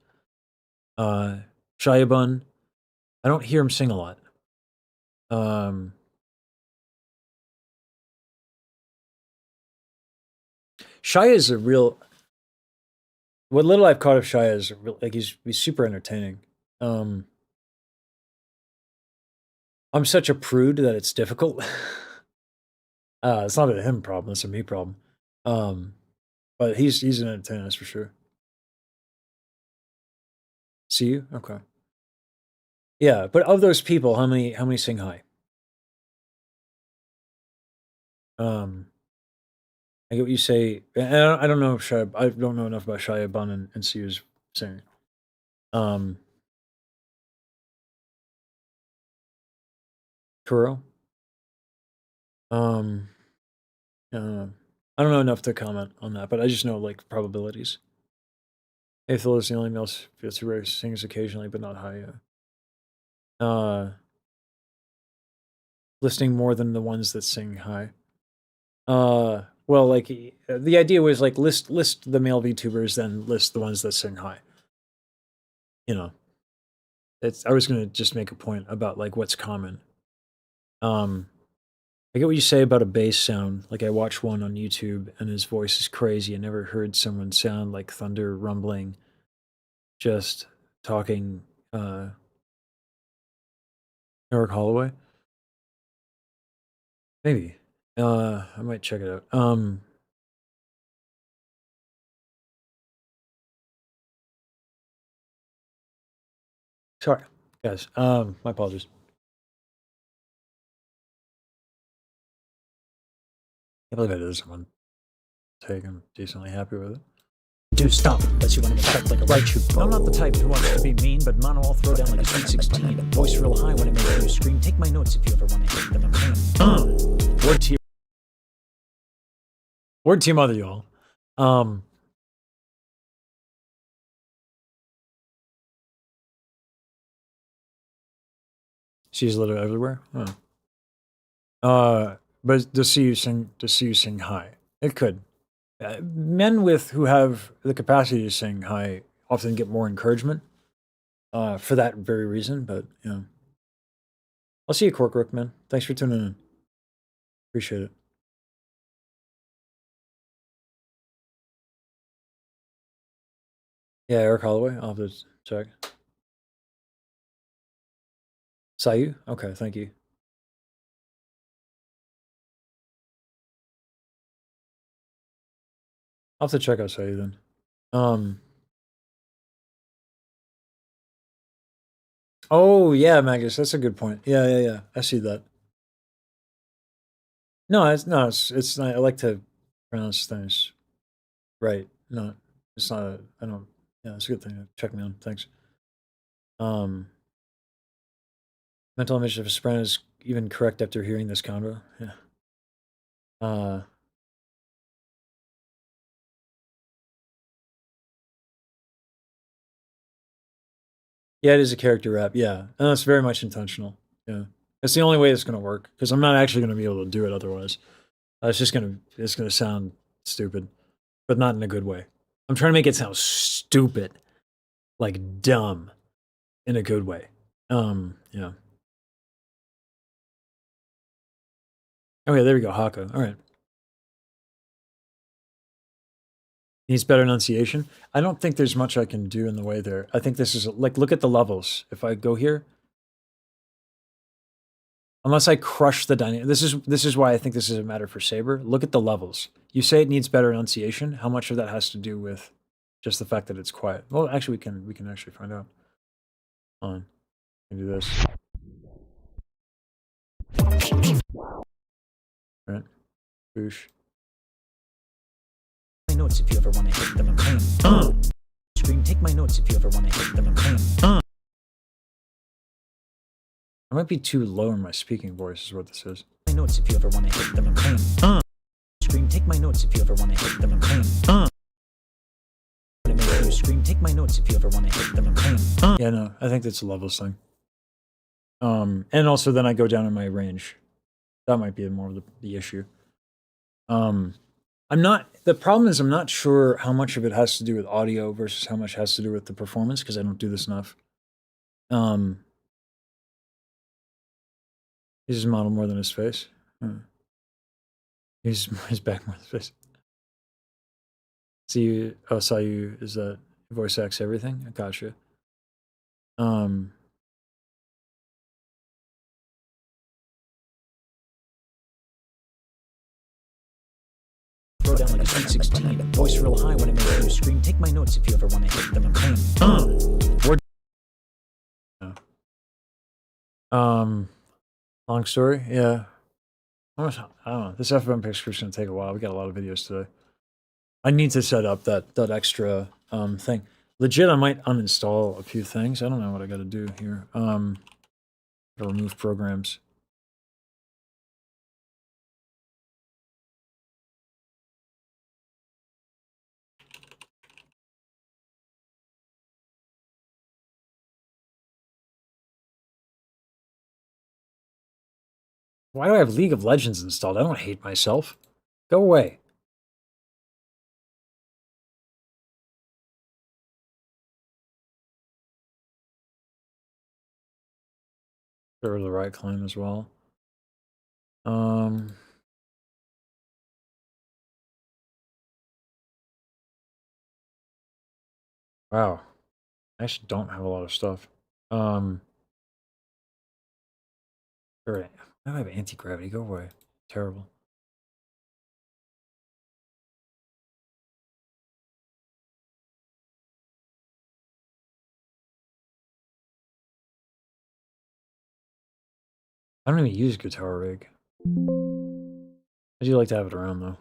Shia Bun, I don't hear him sing a lot. Shia is a real. What little I've caught of Shia is like he's super entertaining. I'm such a prude that it's difficult. It's not a him problem; it's a me problem. But he's an entertainer, that's for sure. See you? Okay. Yeah, but of those people, how many sing high? I get what you say. And I don't know if Shia, I don't know enough about Shia Bun and Siu's singing. Kuro. I don't know enough to comment on that, but I just know like probabilities. Aethel is the only male who sings occasionally, but not high. Listing more than the ones that sing high. Well, like the idea was like list the male VTubers, then list the ones that sing high. You know, I was gonna just make a point about like what's common. I get what you say about a bass sound. Like I watched one on YouTube and his voice is crazy. I never heard someone sound like thunder rumbling, just talking. Eric Holloway? Maybe. I might check it out. Sorry, guys. My apologies. I believe I did this one take. I'm decently happy with it. Do stop, unless you want to expect like a right shoot. I'm not the type who wants to be mean, but mono I'll throw down like a sweet 16. Voice real high when it makes you scream. Take my notes if you ever want to hit them. Word to your mother, y'all. She's literally everywhere. But to see you sing high, it could. Men who have the capacity to sing high often get more encouragement for that very reason. But you know, I'll see you, Corkrook, man. Thanks for tuning in. Appreciate it. Yeah, Eric Holloway. I'll have to check. Sayu? Okay, thank you. I'll have to check out Sayu then. Oh yeah, Magus, that's a good point. Yeah. I see that. No, it's not. I like to pronounce things right. No, it's not. I don't. Yeah, it's a good thing to check me on. Thanks. Mental image of a soprano is even correct after hearing this combo. Yeah. Yeah, it is a character rap. Yeah, and that's very much intentional. Yeah, it's the only way it's gonna work because I'm not actually gonna be able to do it otherwise. It's gonna sound stupid, but not in a good way. I'm trying to make it sound stupid, like dumb, in a good way. Yeah. Okay, there we go, Haka. All right. Needs better enunciation. I don't think there's much I can do in the way there. I think this is like, look at the levels. If I go here, unless I crush the dynamic, this is why I think this is a matter for Saber. Look at the levels. You say it needs better enunciation. How much of that has to do with just the fact that it's quiet? Well, actually, we can actually find out. Hold on, I can do this. All right, boosh. My notes if you ever want to hit them. Scream. Take my notes if you ever want to hit them. I might be too low in my speaking voice, is what this is. My notes if you ever want to hit them. Scream. Take my notes if you ever want to hit them. Scream. Take my notes if you ever want to hit them. Yeah, no, I think that's a levels thing. And also then I go down in my range. That might be more of the issue. I'm not. The problem is I'm not sure how much of it has to do with audio versus how much has to do with the performance because I don't do this enough. Is his model more than his face? His back more than his face. See you. Oh, saw you. Is that voice acts everything? I gotcha. Throw down like a sweet 16. Voice real high when I make you scream. Take my notes if you ever want to hit them and claim. Long story. Yeah. I don't know. This FFmpeg script is gonna take a while. We got a lot of videos today. I need to set up that extra thing. Legit, I might uninstall a few things. I don't know what I got to do here. Gotta remove programs. Why do I have League of Legends installed? I don't hate myself. Go away. Go to the right claim as well. Wow. I actually don't have a lot of stuff. All right. I have anti-gravity. Go away. Terrible. I don't even use Guitar Rig. I do like to have it around though.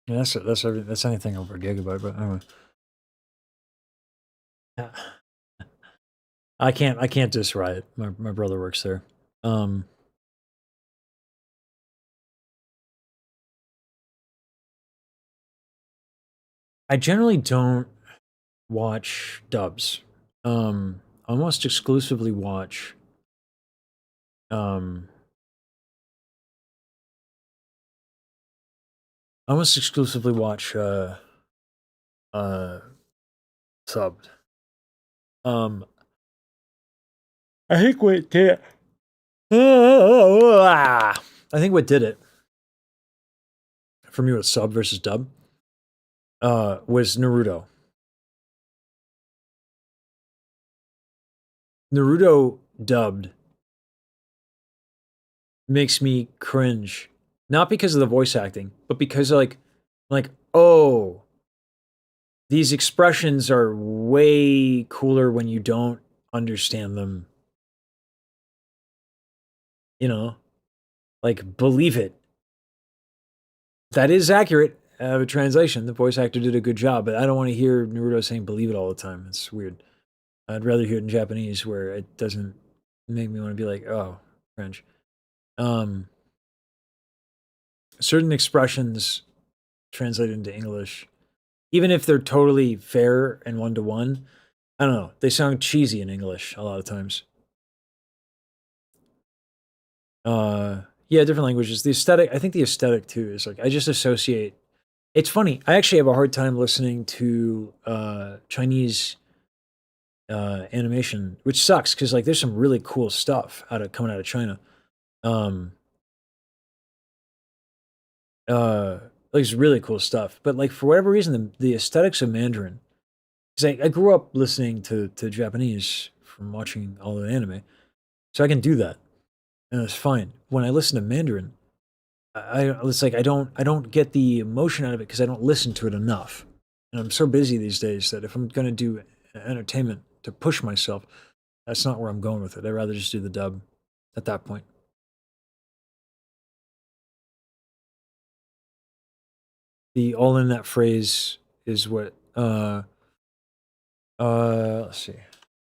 Yeah, that's everything. That's anything over a gigabyte, but anyway. I can't just write it. My brother works there. I generally don't watch dubs. I almost exclusively watch subbed. I think what did I think what did it for me with sub versus dub was Naruto. Naruto dubbed makes me cringe, not because of the voice acting, but because like oh, these expressions are way cooler when you don't understand them. You know, like believe it. That is accurate. A translation. The voice actor did a good job, but I don't want to hear Naruto saying "believe it" all the time. It's weird. I'd rather hear it in Japanese, where it doesn't make me want to be like, "Oh, French." Certain expressions translated into English, even if they're totally fair and one-to-one, I don't know. They sound cheesy in English a lot of times. Yeah, different languages. The aesthetic, I think the aesthetic too is like I just associate. It's funny. I actually have a hard time listening to Chinese animation, which sucks because like there's some really cool stuff coming out of China. Like it's really cool stuff, but like for whatever reason, the aesthetics of Mandarin. Because I grew up listening to Japanese from watching all the anime, so I can do that, and it's fine. When I listen to Mandarin, it's like I don't get the emotion out of it because I don't listen to it enough. And I'm so busy these days that if I'm gonna do entertainment to push myself, that's not where I'm going with it. I'd rather just do the dub at that point. The all in that phrase is what let's see.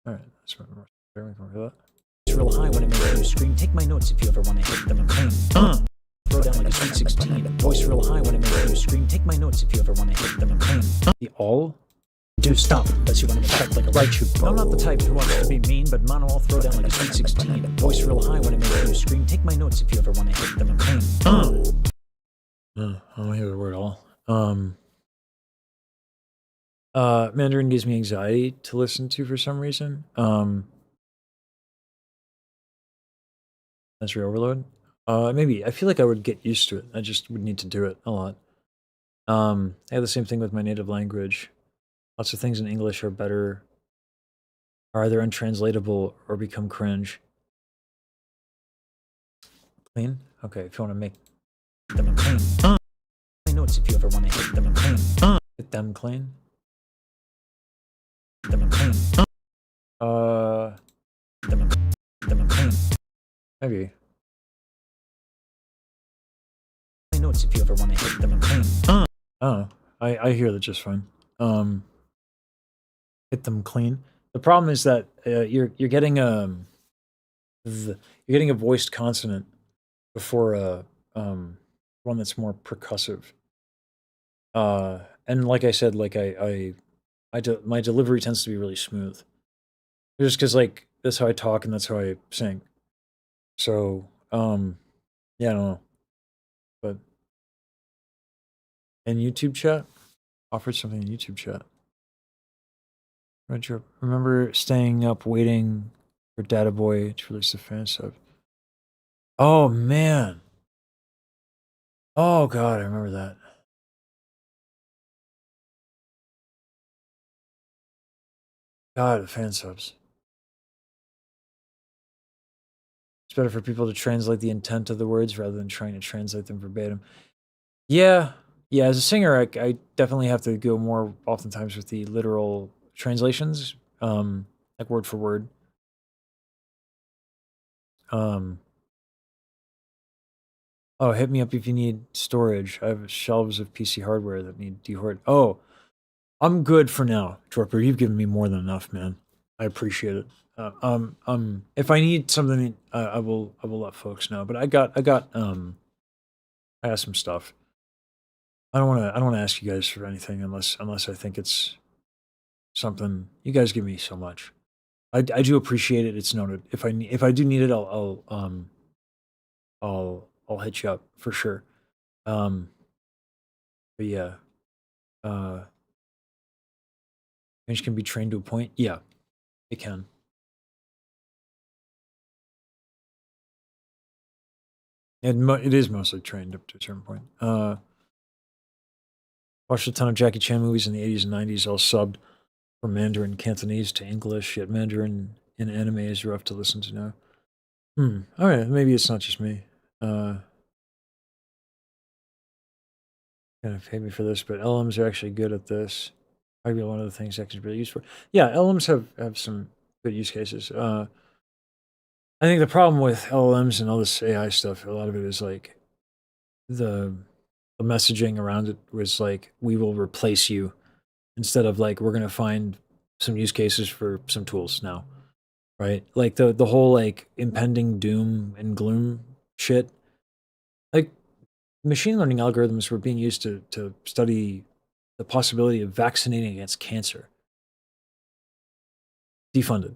All right, let's remember that. It's real high when I make you scream. Take my notes if you ever want to hit them and claim. Throw down like a sweet 16. Voice real high when I make you scream. Take my notes if you ever want to hit them and claim. The all Do stop, unless you want to respect like a Raichu. I'm not the type who wants to be mean, but mono I'll throw down like a sweet 16. Voice real high when it makes you scream. Take my notes if you ever want to hit them and clean. I don't hear the word at all. Mandarin gives me anxiety to listen to for some reason. Sensory overload. Maybe. I feel like I would get used to it. I just would need to do it a lot. I have the same thing with my native language. Lots of things in English are either untranslatable or become cringe. Clean? Okay, if you want to make them clean. My notes if you ever want to hit them and clean. Get them clean. Them and clean. Them and clean. Maybe. My notes if you ever want to hit them and clean. Oh, I hear that just fine. Hit them clean. The problem is that you're getting you're getting a voiced consonant before a one that's more percussive. And like I said, like my delivery tends to be really smooth. Just because like that's how I talk and that's how I sing. So yeah, I don't know. But in YouTube chat, offered something in YouTube chat. Remember staying up waiting for Data Boy to release the fan sub. Oh man. Oh god, I remember that. God, the fan subs. It's better for people to translate the intent of the words rather than trying to translate them verbatim. Yeah, as a singer, I definitely have to go more oftentimes with the literal translations, like word for word. Oh, hit me up if you need storage. I have shelves of PC hardware that need dehoard. Oh, I'm good for now, Torper. You've given me more than enough, man. I appreciate it. If I need something, I will let folks know. But I got some stuff. I don't want to ask you guys for anything unless I think it's something. You guys give me so much. I do appreciate it. It's noted. If I do need it, I'll hit you up for sure. But yeah, Range can be trained to a point. Yeah, it can. It is mostly trained up to a certain point. Watched a ton of Jackie Chan movies in the 80s and 90s, all subbed from Mandarin Cantonese to English, yet Mandarin in anime is rough to listen to now. Alright, maybe it's not just me. Kind of hate me for this, but LMs are actually good at this. Probably one of the things that can be really used for. Yeah, LMs have some good use cases. I think the problem with LLMs and all this AI stuff, a lot of it is like the messaging around it was like, we will replace you, instead of like, we're going to find some use cases for some tools now, right? Like the whole like impending doom and gloom shit. Like machine learning algorithms were being used to study the possibility of vaccinating against cancer. Defunded.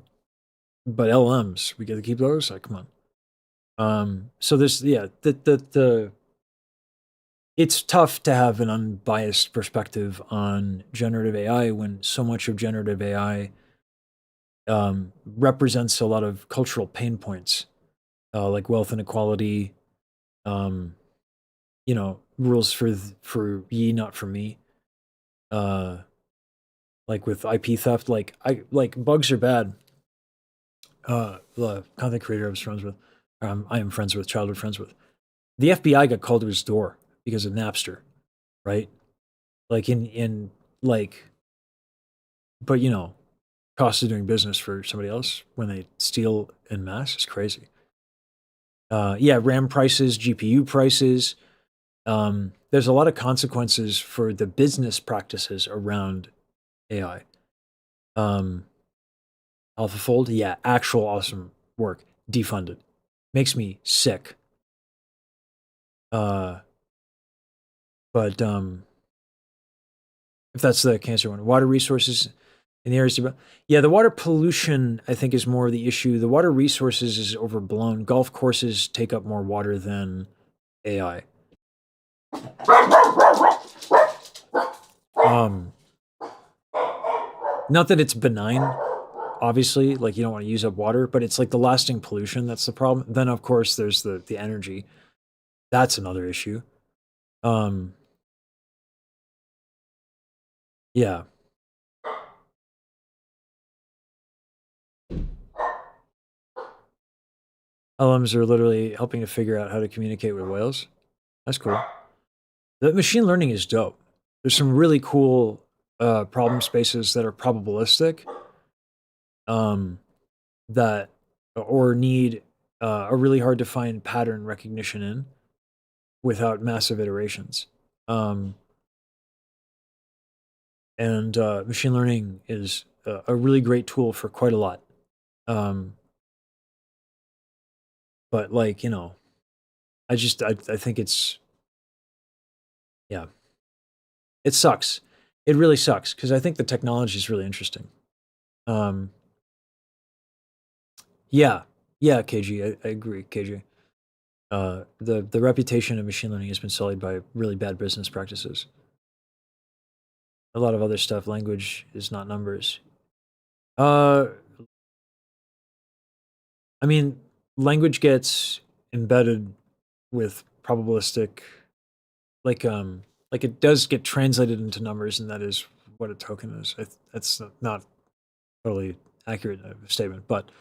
But LMs, we get to keep those? Like, come on. So there's, yeah, it's tough to have an unbiased perspective on generative AI when so much of generative AI represents a lot of cultural pain points, like wealth inequality, rules for ye, not for me. Like with IP theft, like bugs are bad. The content creator I was friends with, I am friends with, childhood friends with, the FBI got called to his door because of Napster, right? Like in like, but cost of doing business for somebody else when they steal en masse is crazy. Yeah, RAM prices, GPU prices. There's a lot of consequences for the business practices around AI. AlphaFold, yeah, actual awesome work. Defunded. Makes me sick. But if that's the cancer one. Water resources in the areas. Yeah, the water pollution, I think, is more the issue. The water resources is overblown. Golf courses take up more water than AI. Not that it's benign, obviously, like you don't want to use up water, but it's like the lasting pollution that's the problem. Then of course there's the energy. That's another issue. Yeah. LMs are literally helping to figure out how to communicate with whales. That's cool. The machine learning is dope. There's some really cool problem spaces that are probabilistic, that or need are really hard to find pattern recognition in without massive iterations. And machine learning is a really great tool for quite a lot. But like, you know, I think it's, yeah, it sucks. It really sucks because I think the technology is really interesting. Yeah, KG, I agree, KG. The reputation of machine learning has been sullied by really bad business practices. A lot of other stuff, language is not numbers. I mean, language gets embedded with probabilistic, like it does get translated into numbers, and that is what a token is. That's not totally accurate statement, but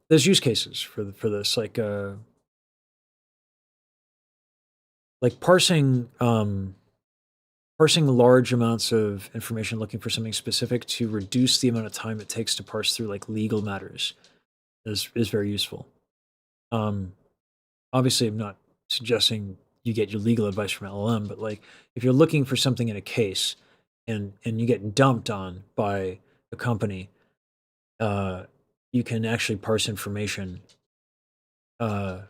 there's use cases for this, like parsing large amounts of information looking for something specific to reduce the amount of time it takes to parse through like legal matters is very useful. Obviously, I'm not suggesting you get your legal advice from LLM, but like if you're looking for something in a case and you get dumped on by a company, you can actually parse information with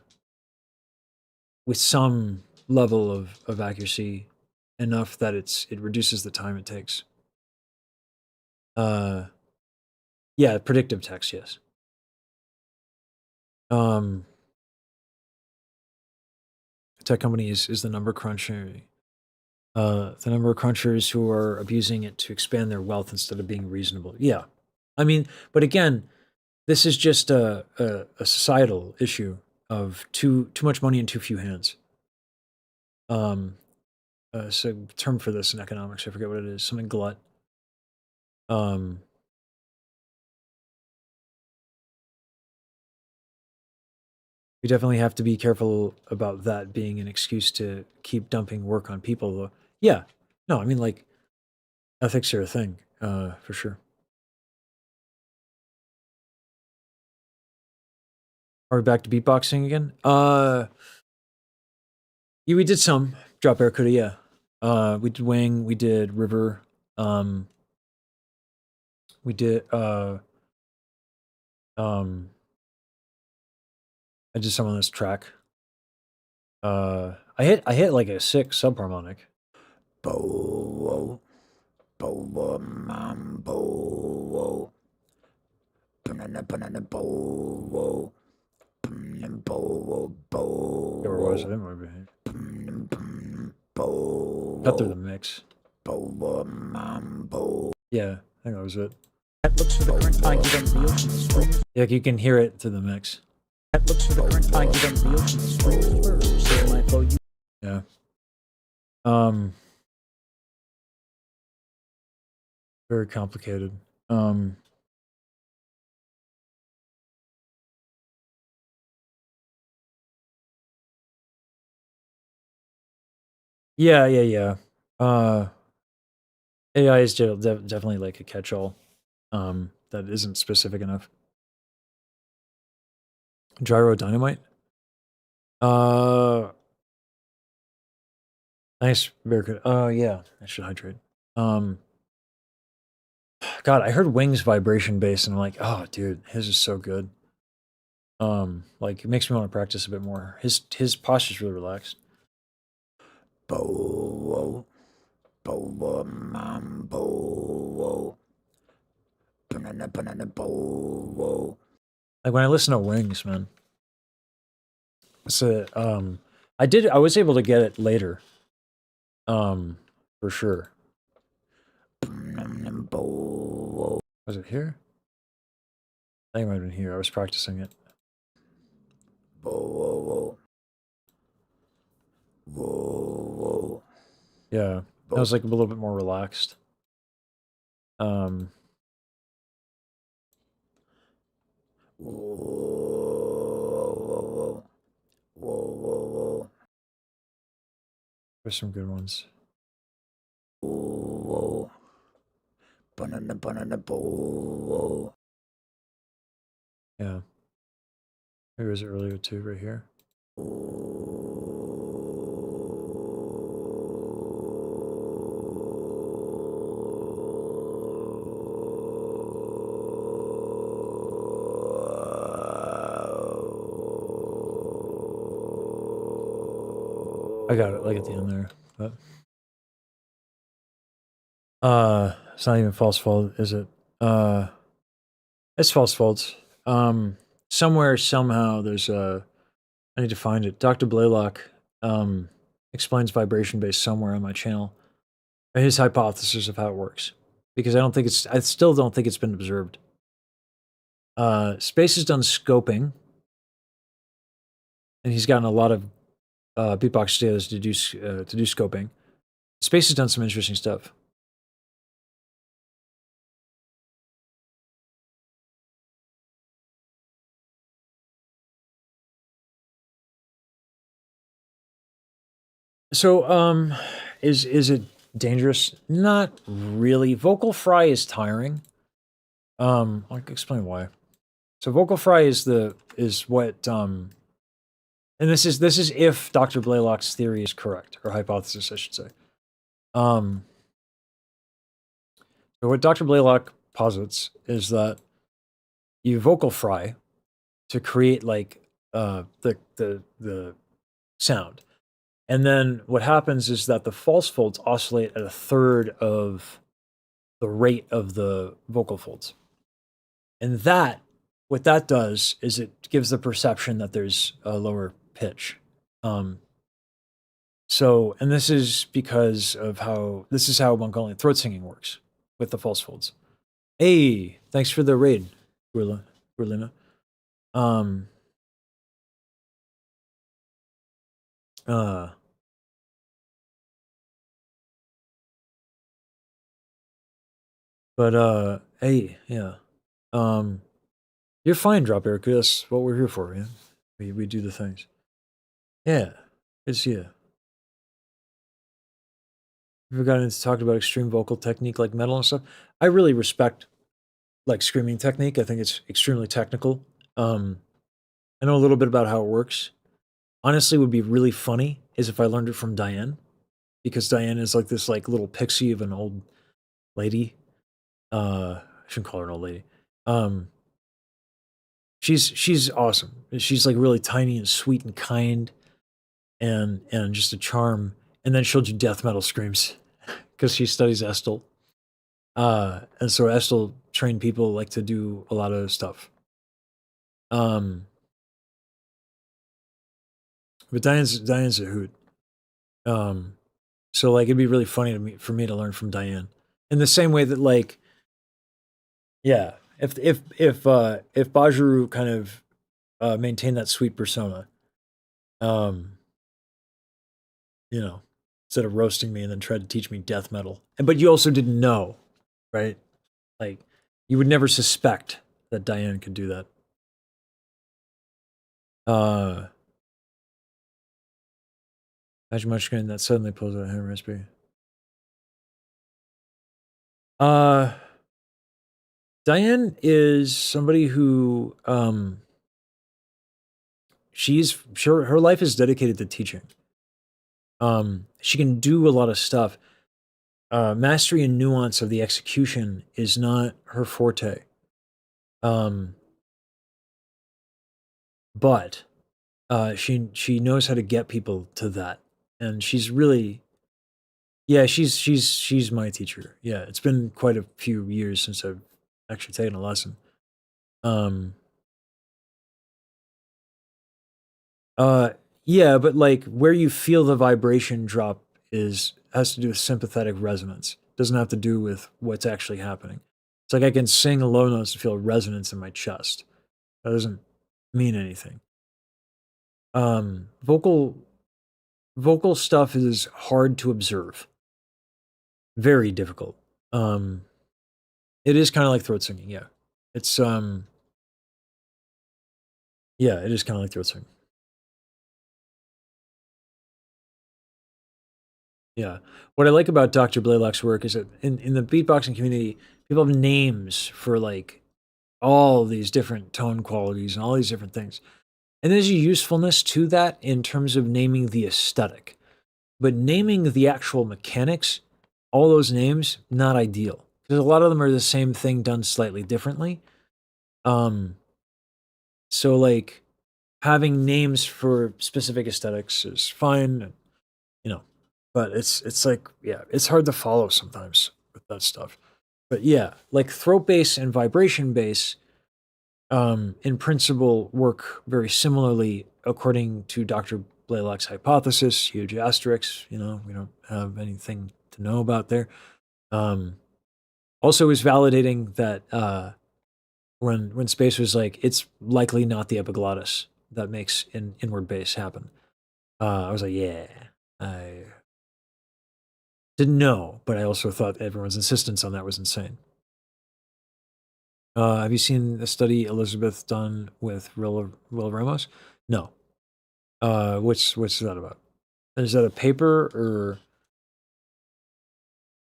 some level of accuracy, enough that it reduces the time it takes. Yeah, predictive text, yes. Tech company is the number cruncher. The number of crunchers who are abusing it to expand their wealth instead of being reasonable. Yeah. I mean, but again, this is just a societal issue of too much money in too few hands. So term for this in economics, I forget what it is, something glut. We definitely have to be careful about that being an excuse to keep dumping work on people, though. Yeah. No, I mean, like, ethics are a thing, for sure. Are we back to beatboxing again? Yeah, we did some Drop Barracuda, yeah. We did Wing, we did River, we did I did some on this track. I hit like a 6 subharmonic. Bo bo mambo banana bo where was it? I didn't remember. Cut through the mix. Yeah, I think that was it. That looks for the current argument the ocean streams. Yeah, you can hear it through the mix. That looks for the current argument the ocean streams first. So my flow you. Yeah. Very complicated. Yeah. AI is definitely like a catch-all that isn't specific enough. Gyro dynamite. Nice, very good. Oh yeah, I should hydrate. God, I heard Wings vibration bass and I'm like, oh dude, his is so good. Like it makes me want to practice a bit more. His posture's really relaxed. Bo Like when I listen to Wings, man. It's a I was able to get it later. For sure. Was it here? I think it might have been here. I was practicing it. Yeah. I was like a little bit more relaxed. There's some good ones. Yeah. Maybe it was earlier too, right here. I got it like at the end there, but it's not even false fault, is it? It's false faults. Somewhere, somehow, there's a. I need to find it. Dr. Blaylock explains vibration base somewhere on my channel. His hypothesis of how it works, because I still don't think it's been observed. Space has done scoping, and he's gotten a lot of beatbox data to do scoping. Space has done some interesting stuff. So, is it dangerous? Not really. Vocal fry is tiring. I'll explain why. So vocal fry is what and this is if Dr. Blaylock's theory is correct, or hypothesis, I should say. So what Dr. Blaylock posits is that you vocal fry to create like the sound. And then what happens is that the false folds oscillate at a third of the rate of the vocal folds. And what that does is it gives the perception that there's a lower pitch. And this is because of how Mongolian throat singing works with the false folds. Hey, thanks for the raid, Gurlina. Hey, yeah. You're fine, Drop Eric. That's what we're here for, man. We do the things. Yeah, it's yeah. We've gotten into talking about extreme vocal technique like metal and stuff. I really respect like screaming technique. I think it's extremely technical. I know a little bit about how it works. Honestly, would be really funny is if I learned it from Diane, because Diane is like this like little pixie of an old lady. I shouldn't call her an old lady. She's awesome. She's like really tiny and sweet and kind, and just a charm. And then she'll do death metal screams because she studies Estel. And so Estel trained people like to do a lot of stuff. But Diane's a hoot. So like it'd be really funny for me to learn from Diane. In the same way that like, yeah, if Bajuru kind of maintained that sweet persona, you know, instead of roasting me and then tried to teach me death metal. But you also didn't know, right? Like you would never suspect that Diane could do that. Imagine much screen that suddenly pulls out a hand recipe. Diane is somebody who she's sure her life is dedicated to teaching. She can do a lot of stuff. Mastery and nuance of the execution is not her forte. But she knows how to get people to that, and she's really Yeah, she's my teacher. Yeah, it's been quite a few years since I've actually taken a lesson. Yeah, but like where you feel the vibration drop has to do with sympathetic resonance. Doesn't have to do with what's actually happening. It's like I can sing low notes to feel resonance in my chest. That doesn't mean anything. Vocal stuff is hard to observe. Very difficult. It is kind of like throat singing, yeah. It's yeah, it is kind of like throat singing. Yeah. What I like about Dr. Blaylock's work is that in the beatboxing community, people have names for like all these different tone qualities and all these different things. And there's a usefulness to that in terms of naming the aesthetic. But naming the actual mechanics, all those names, not ideal. Because a lot of them are the same thing done slightly differently. So like having names for specific aesthetics is fine, you know, but it's like, yeah, it's hard to follow sometimes with that stuff. But yeah, like throat bass and vibration bass, in principle, work very similarly according to Dr. Blaylock's hypothesis. Huge asterisks, we don't have anything to know about there. Also, is validating that when Space was like, it's likely not the epiglottis that makes inward bass happen. I was like, yeah, I didn't know, but I also thought everyone's insistence on that was insane. Have you seen the study Elizabeth done with Will Ramos? No. What's that about? Is that a paper or?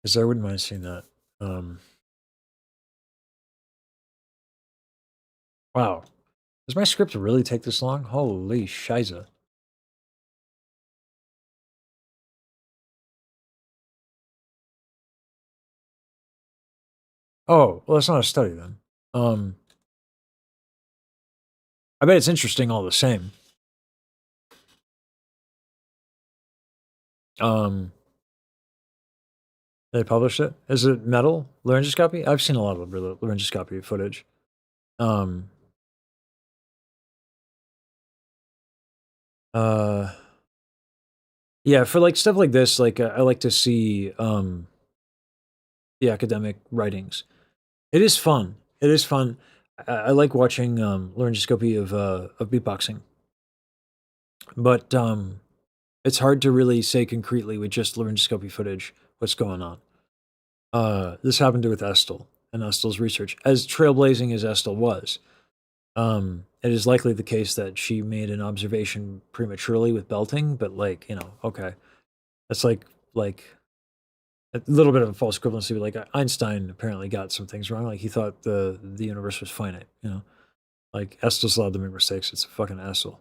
Because I wouldn't mind seeing that. Wow. Does my script really take this long? Holy shiza. Oh, well, that's not a study then. I bet it's interesting all the same. They published it. Is it metal laryngoscopy? I've seen a lot of laryngoscopy footage. Yeah, for like stuff like this, like I like to see the academic writings. It is fun. It is fun. I like watching laryngoscopy of beatboxing, but it's hard to really say concretely with just laryngoscopy footage what's going on. This happened with Estel and Estel's research. As trailblazing as Estel was, it is likely the case that she made an observation prematurely with belting, but like, okay. That's like a little bit of a false equivalency, but like Einstein apparently got some things wrong. Like he thought the universe was finite, Like Estel's allowed to make mistakes. It's a fucking asshole.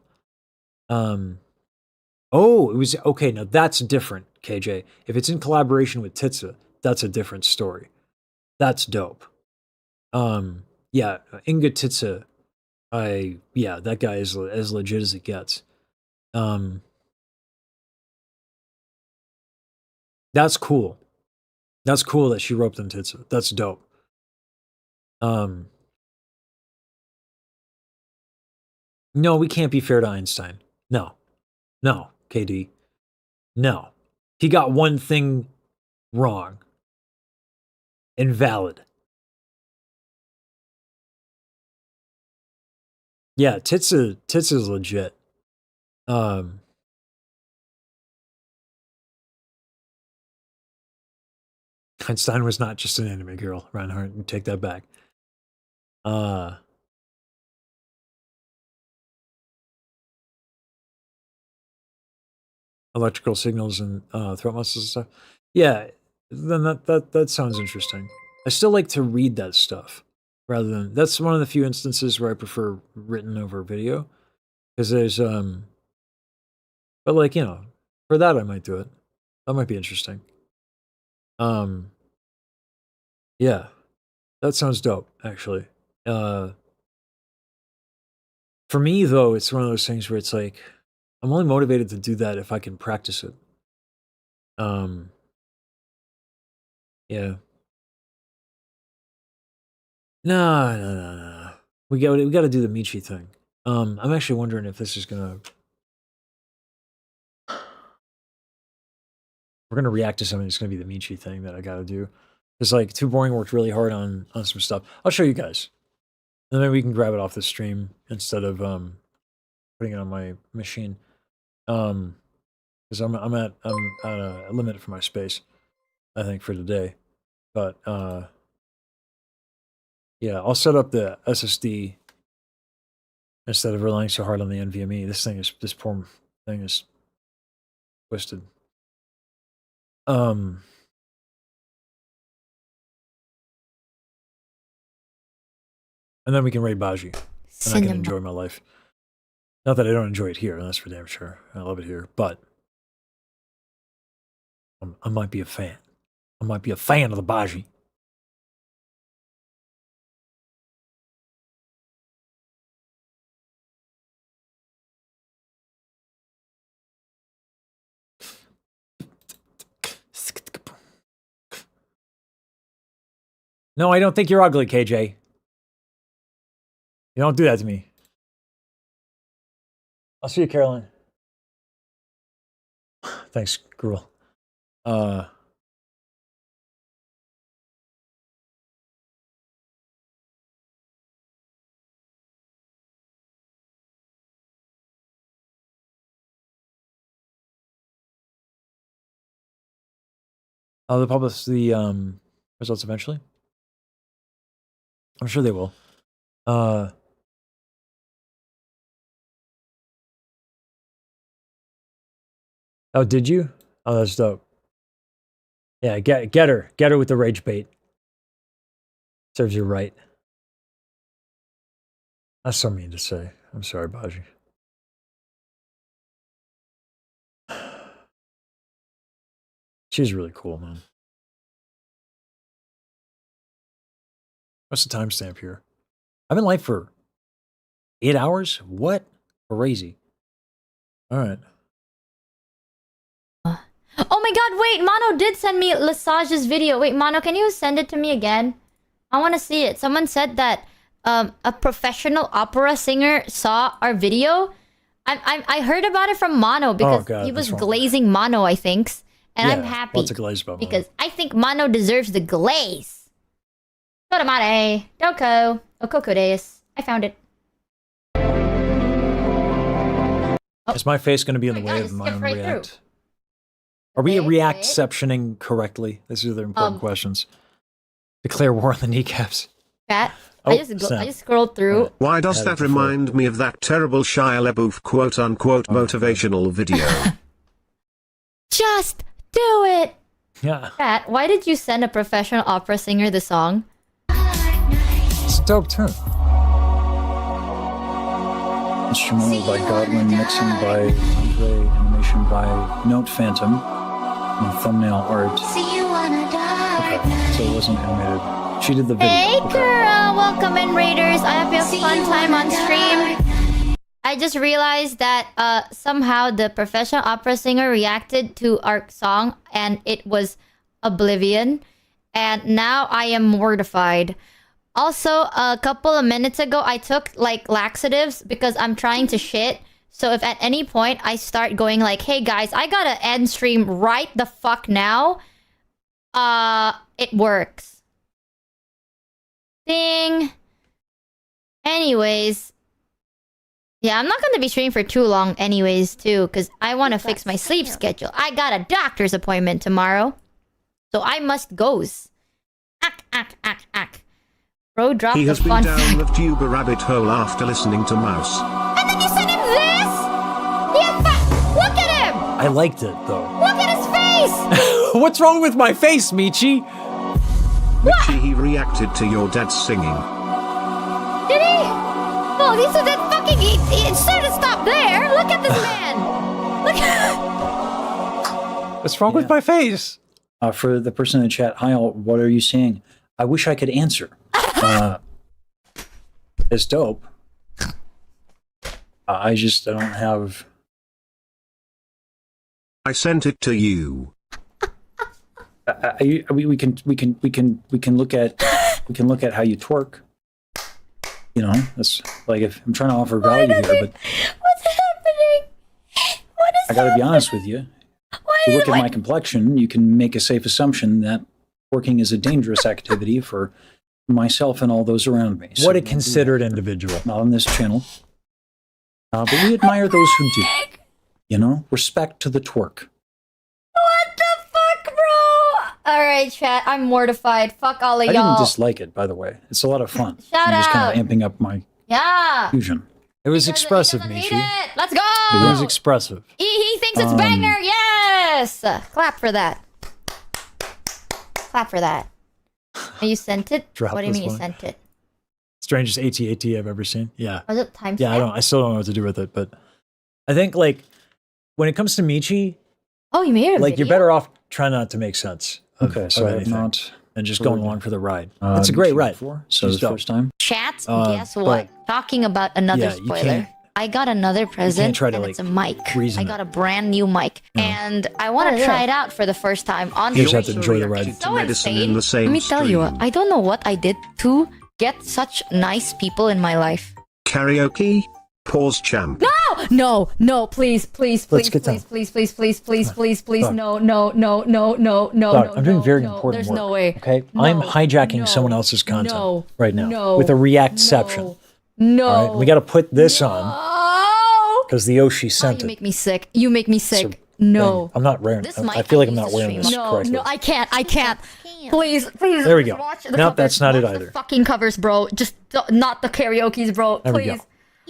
Oh, it was okay. Now that's different, KJ. If it's in collaboration with Titsa, that's a different story. That's dope. Yeah, Inga Titsa, that guy is as legit as it gets. That's cool. That's cool that she roped them Titsa. That's dope. No, we can't be fair to Einstein. No, KD. No. He got one thing wrong. Invalid. Yeah, Titsa is legit. Einstein was not just an anime girl, Reinhardt. You take that back. Electrical signals and throat muscles and stuff. Yeah, then that sounds interesting. I still like to read that stuff rather than that's one of the few instances where I prefer written over video because there's but like for that I might do it. That might be interesting. Yeah, that sounds dope actually. For me though, it's one of those things where it's like I'm only motivated to do that if I can practice it. Yeah. No. We got to do the Michi thing. I'm actually wondering if this is gonna. We're gonna react to something that's gonna be the Michi thing that I gotta do. It's like Too Boring worked really hard on some stuff. I'll show you guys, and then we can grab it off the stream instead of putting it on my machine. Because I'm at a limit for my space, I think, for today. But yeah, I'll set up the SSD instead of relying so hard on the NVMe. This poor thing is twisted. And then we can raid Baji, and I can enjoy my life. Not that I don't enjoy it here, that's for damn sure. I love it here, but I might be a fan. I might be a fan of the Baji. No, I don't think you're ugly, KJ. You don't do that to me. I'll see you, Caroline. Thanks, Gruel. They'll publish the results eventually. I'm sure they will. Oh, did you? Oh, that's dope. Yeah, get her with the rage bait. Serves you right. That's so mean to say. I'm sorry, Baji. She's really cool, man. What's the timestamp here? I've been live for 8 hours? What? Crazy. All right. Oh my god, wait, Mono did send me Lesage's video. Wait, Mono, can you send it to me again? I want to see it. Someone said that a professional opera singer saw our video. I heard about it from Mono because he was glazing Mono, I think. And yeah, I'm happy. Lots of glaze about Mono. Because I think Mono deserves the glaze. Soramare, Doko, Okoko desu. I found it. Is my face going to be in the way of my own react? Are we react-ceptioning correctly? These are the important questions. Declare war on the kneecaps. Chat, I just scrolled through. Why does that remind me of that terrible Shia LaBeouf quote-unquote motivational video? Just do it! Yeah. Chat, why did you send a professional opera singer the song? It's a dope tune. Instrumental by Godwin, mixing by Andre, animation by Note Phantom, and thumbnail art. Okay, so it wasn't animated. She did the video. Hey girl, welcome in Raiders. I hope you have fun time on stream. I just realized that somehow the professional opera singer reacted to our song and it was Oblivion. And now I am mortified. Also, a couple of minutes ago, I took, like, laxatives because I'm trying to shit. So if at any point I start going like, hey guys, I gotta end stream right the fuck now, it works. Ding. Anyways. Yeah, I'm not gonna be streaming for too long anyways, too, because I want to fix my sleep schedule. I got a doctor's appointment tomorrow. So I must goes. Ack. Bro dropped he has the been fun down fact. the tuber rabbit hole after listening to Mouse. And then you sent him this? Look at him! I liked it, though. Look at his face! What's wrong with my face, Michi? Michi, he reacted to your dad's singing. Did he? Oh, he said that fucking... It should have stopped there. Look at this man. Look at... What's wrong with my face? For the person in the chat, hi all, what are you saying? I wish I could answer. It's dope. I don't have... I sent it to you. we can look at how you twerk. You know, that's like if I'm trying to offer value here, but What's happening? What is I got to be honest with you. If you look at my complexion, you can make a safe assumption that twerking is a dangerous activity for myself and all those around me. What a considered individual. Not on this channel. But we admire those who do. You know, respect to the twerk. What the fuck, bro? Alright, chat, I'm mortified. Fuck all of I y'all. didn't dislike it, by the way. It's a lot of fun. Shout I'm just out. kind of amping up my Yeah. fusion. It was He doesn't expressive, need Michi. it. Let's go. It was expressive. He thinks it's banger. Yes. Clap for that. Clap for that. And you sent it? Drop What do you this mean you one. sent it? Strangest AT-AT I've ever seen. Yeah. Was it timestamp? Yeah, I still don't know what to do with it, but I think like when it comes to Michi, Oh, you made a like video? you're better off trying not to make sense of, Okay, so of I have anything not and just heard, going along for the ride. It's a great YouTube ride. before, so She's it's the dope. first time. Chat, Uh, guess what? Talking about another yeah, you spoiler. can't- I got another present, try to, and like, it's a mic. reason I got a brand new mic, and I want to try it out for the first time on You just have stream. to enjoy the ride. To So medicine insane. in the same Let me tell you, stream. I don't know what I did to get such nice people in my life. Karaoke? Pause champ. No, please, please, Let's please, get down. please, please, please, please, please, please, Doc. no, Doc, I'm doing very important There's work. no way. Okay, No, I'm hijacking no, someone else's content no, right now no, with a reactception. No. All right, we got to put this on Oh, because the Oshi sent you it. make me sick. You make me sick. thing. No. I'm not wearing. This I mic feel like I I'm use not to wearing stream this on. correctly. No, I can't. Please. There we go. Watch the Nope, covers. that's not it Watch the either. fucking covers, bro. Just not the karaoke's, bro. There we Please. go.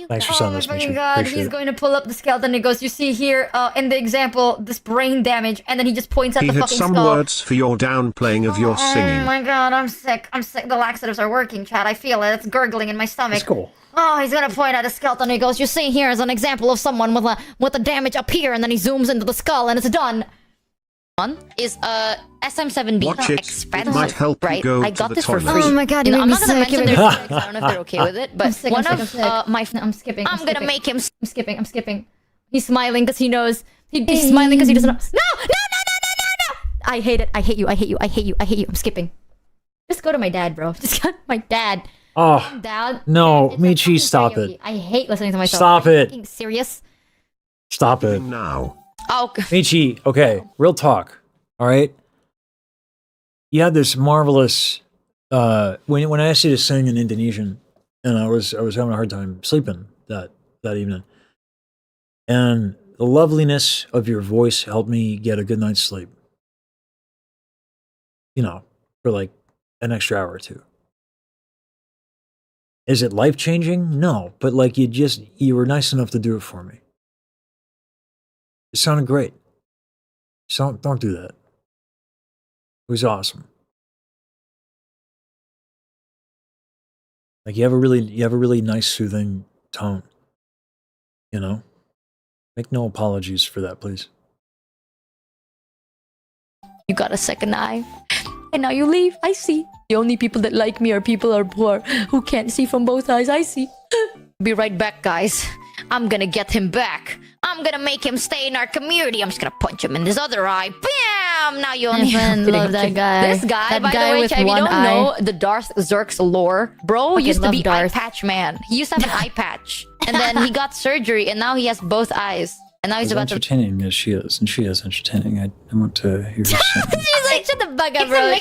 Thanks for Oh sending my this, fucking Michi. god, Appreciate he's it. going to pull up the skeleton. He goes, you see here in the example, this brain damage, and then he just points at He the had fucking some skull. words for your downplaying of your Oh singing. my god, I'm sick. The laxatives are working, Chad. I feel it. It's gurgling in my stomach. That's cool. Oh, he's gonna point at a skeleton. He goes, you see here is an example of someone with a damage up here, and then he zooms into the skull, and it's done. One is SM7B Watch it. It expensive, might help you right? go I to got the this for toilet. free. Oh my god, you know, made I'm me not gonna sick. You mention made their me lyrics. I don't know if they're okay with it, but I'm sick, one I'm of sick, I'm my I'm skipping. I'm gonna make him. I'm skipping. He's smiling because he knows. He's smiling because he doesn't know. No! I hate it. I hate you. I'm skipping. Just go to my dad, bro. Just go to my dad. Oh, Dad. no, Dad, it's like Michi, fucking stop karaoke. it. I hate listening to myself. Stop Are you it. fucking serious? Stop it. Now. Oh, Michi, okay, real talk. All right. You had this marvelous when I asked you to sing in Indonesian, and I was having a hard time sleeping that evening. And the loveliness of your voice helped me get a good night's sleep. You know, for like an extra hour or two. Is it life-changing? No, but like you were nice enough to do it for me. It sounded great. So don't do that. It was awesome. Like you have a really nice soothing tone. You know? Make no apologies for that, please. you got a second eye. And now you leave. I see. The only people that like me are people are poor who can't see from both eyes. I see. Be right back, guys. I'm gonna get him back. I'm gonna make him stay in our community. I'm just gonna punch him in his other eye. Bam! Now you only friend, Kidding, love I'm that kidding. guy. This guy, That by guy the way, with if you one don't eye. know the Darth Zerk's lore, bro Fucking used to love be Darth. eye patch man. He used to have an eye patch, and then he got surgery, and now he has both eyes. And now he's As about to. entertaining as she is, and she is entertaining, I want to hear her sing. She's like, shut the fuck up, bro.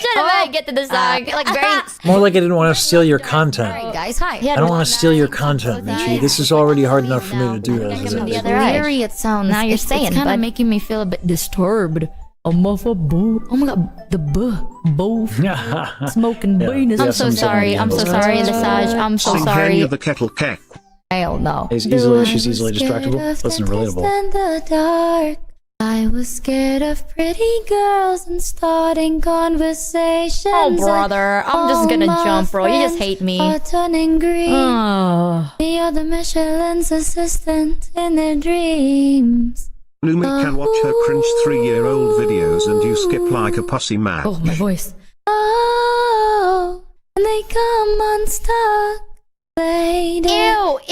Get to the song. Like very. More like I didn't want to steal your content. Alright, guys, hi. I don't want to steal your content, Michi. This is already hard enough for me to do as Give him it the is. other eye. Weary it sounds. Now you're it's saying, kind but- of making me feel a bit disturbed. I'm off a boo. Oh my god, the both smoking bean is. I'm so sorry. I'm so sorry, Lesage. I'm so Sing sorry. Henry the Kettle Keck. Hell no. She's easily distractible. That's unrelatable. The dark. I was scared of pretty girls and starting conversations. Oh, brother. I'm just gonna All my jump, bro. You just friends hate me. Are turning green. Oh. You're the Michelin's assistant in their dreams. Lumi can watch her cringe 3-year-old videos and you skip like a pussy man. Oh, my voice. Oh, and they come unstuck. They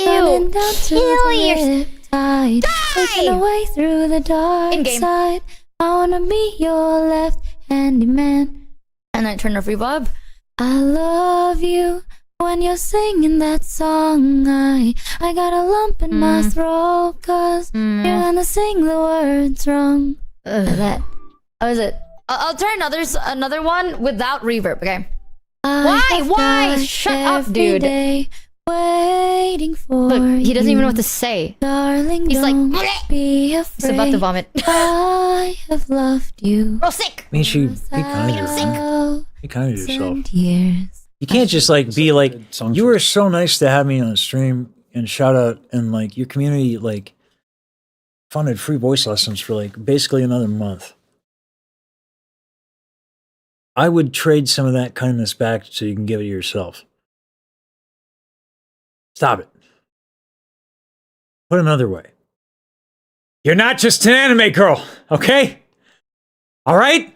running down to the riptide, taking away through the dark In-game. side. I wanna be your left handyman. And I turn off reverb. I love you when you're singing that song. I got a lump in my throat, cause you're gonna sing the words wrong. That. How is it? I'll try another one without reverb, okay? Why? Shut up, dude. Waiting for look, he doesn't even know what to say. Darling, he's like, be afraid. He's about to vomit. I have loved you. Oh, sick! Michi, be kind to yourself. Be kind to yourself. You can't just like be like, you were so nice to have me on stream and shout out, and like your community like funded free voice lessons for like basically another month. I would trade some of that kindness back so you can give it to yourself. Stop it. Put it another way. You're not just an anime girl, okay? All right?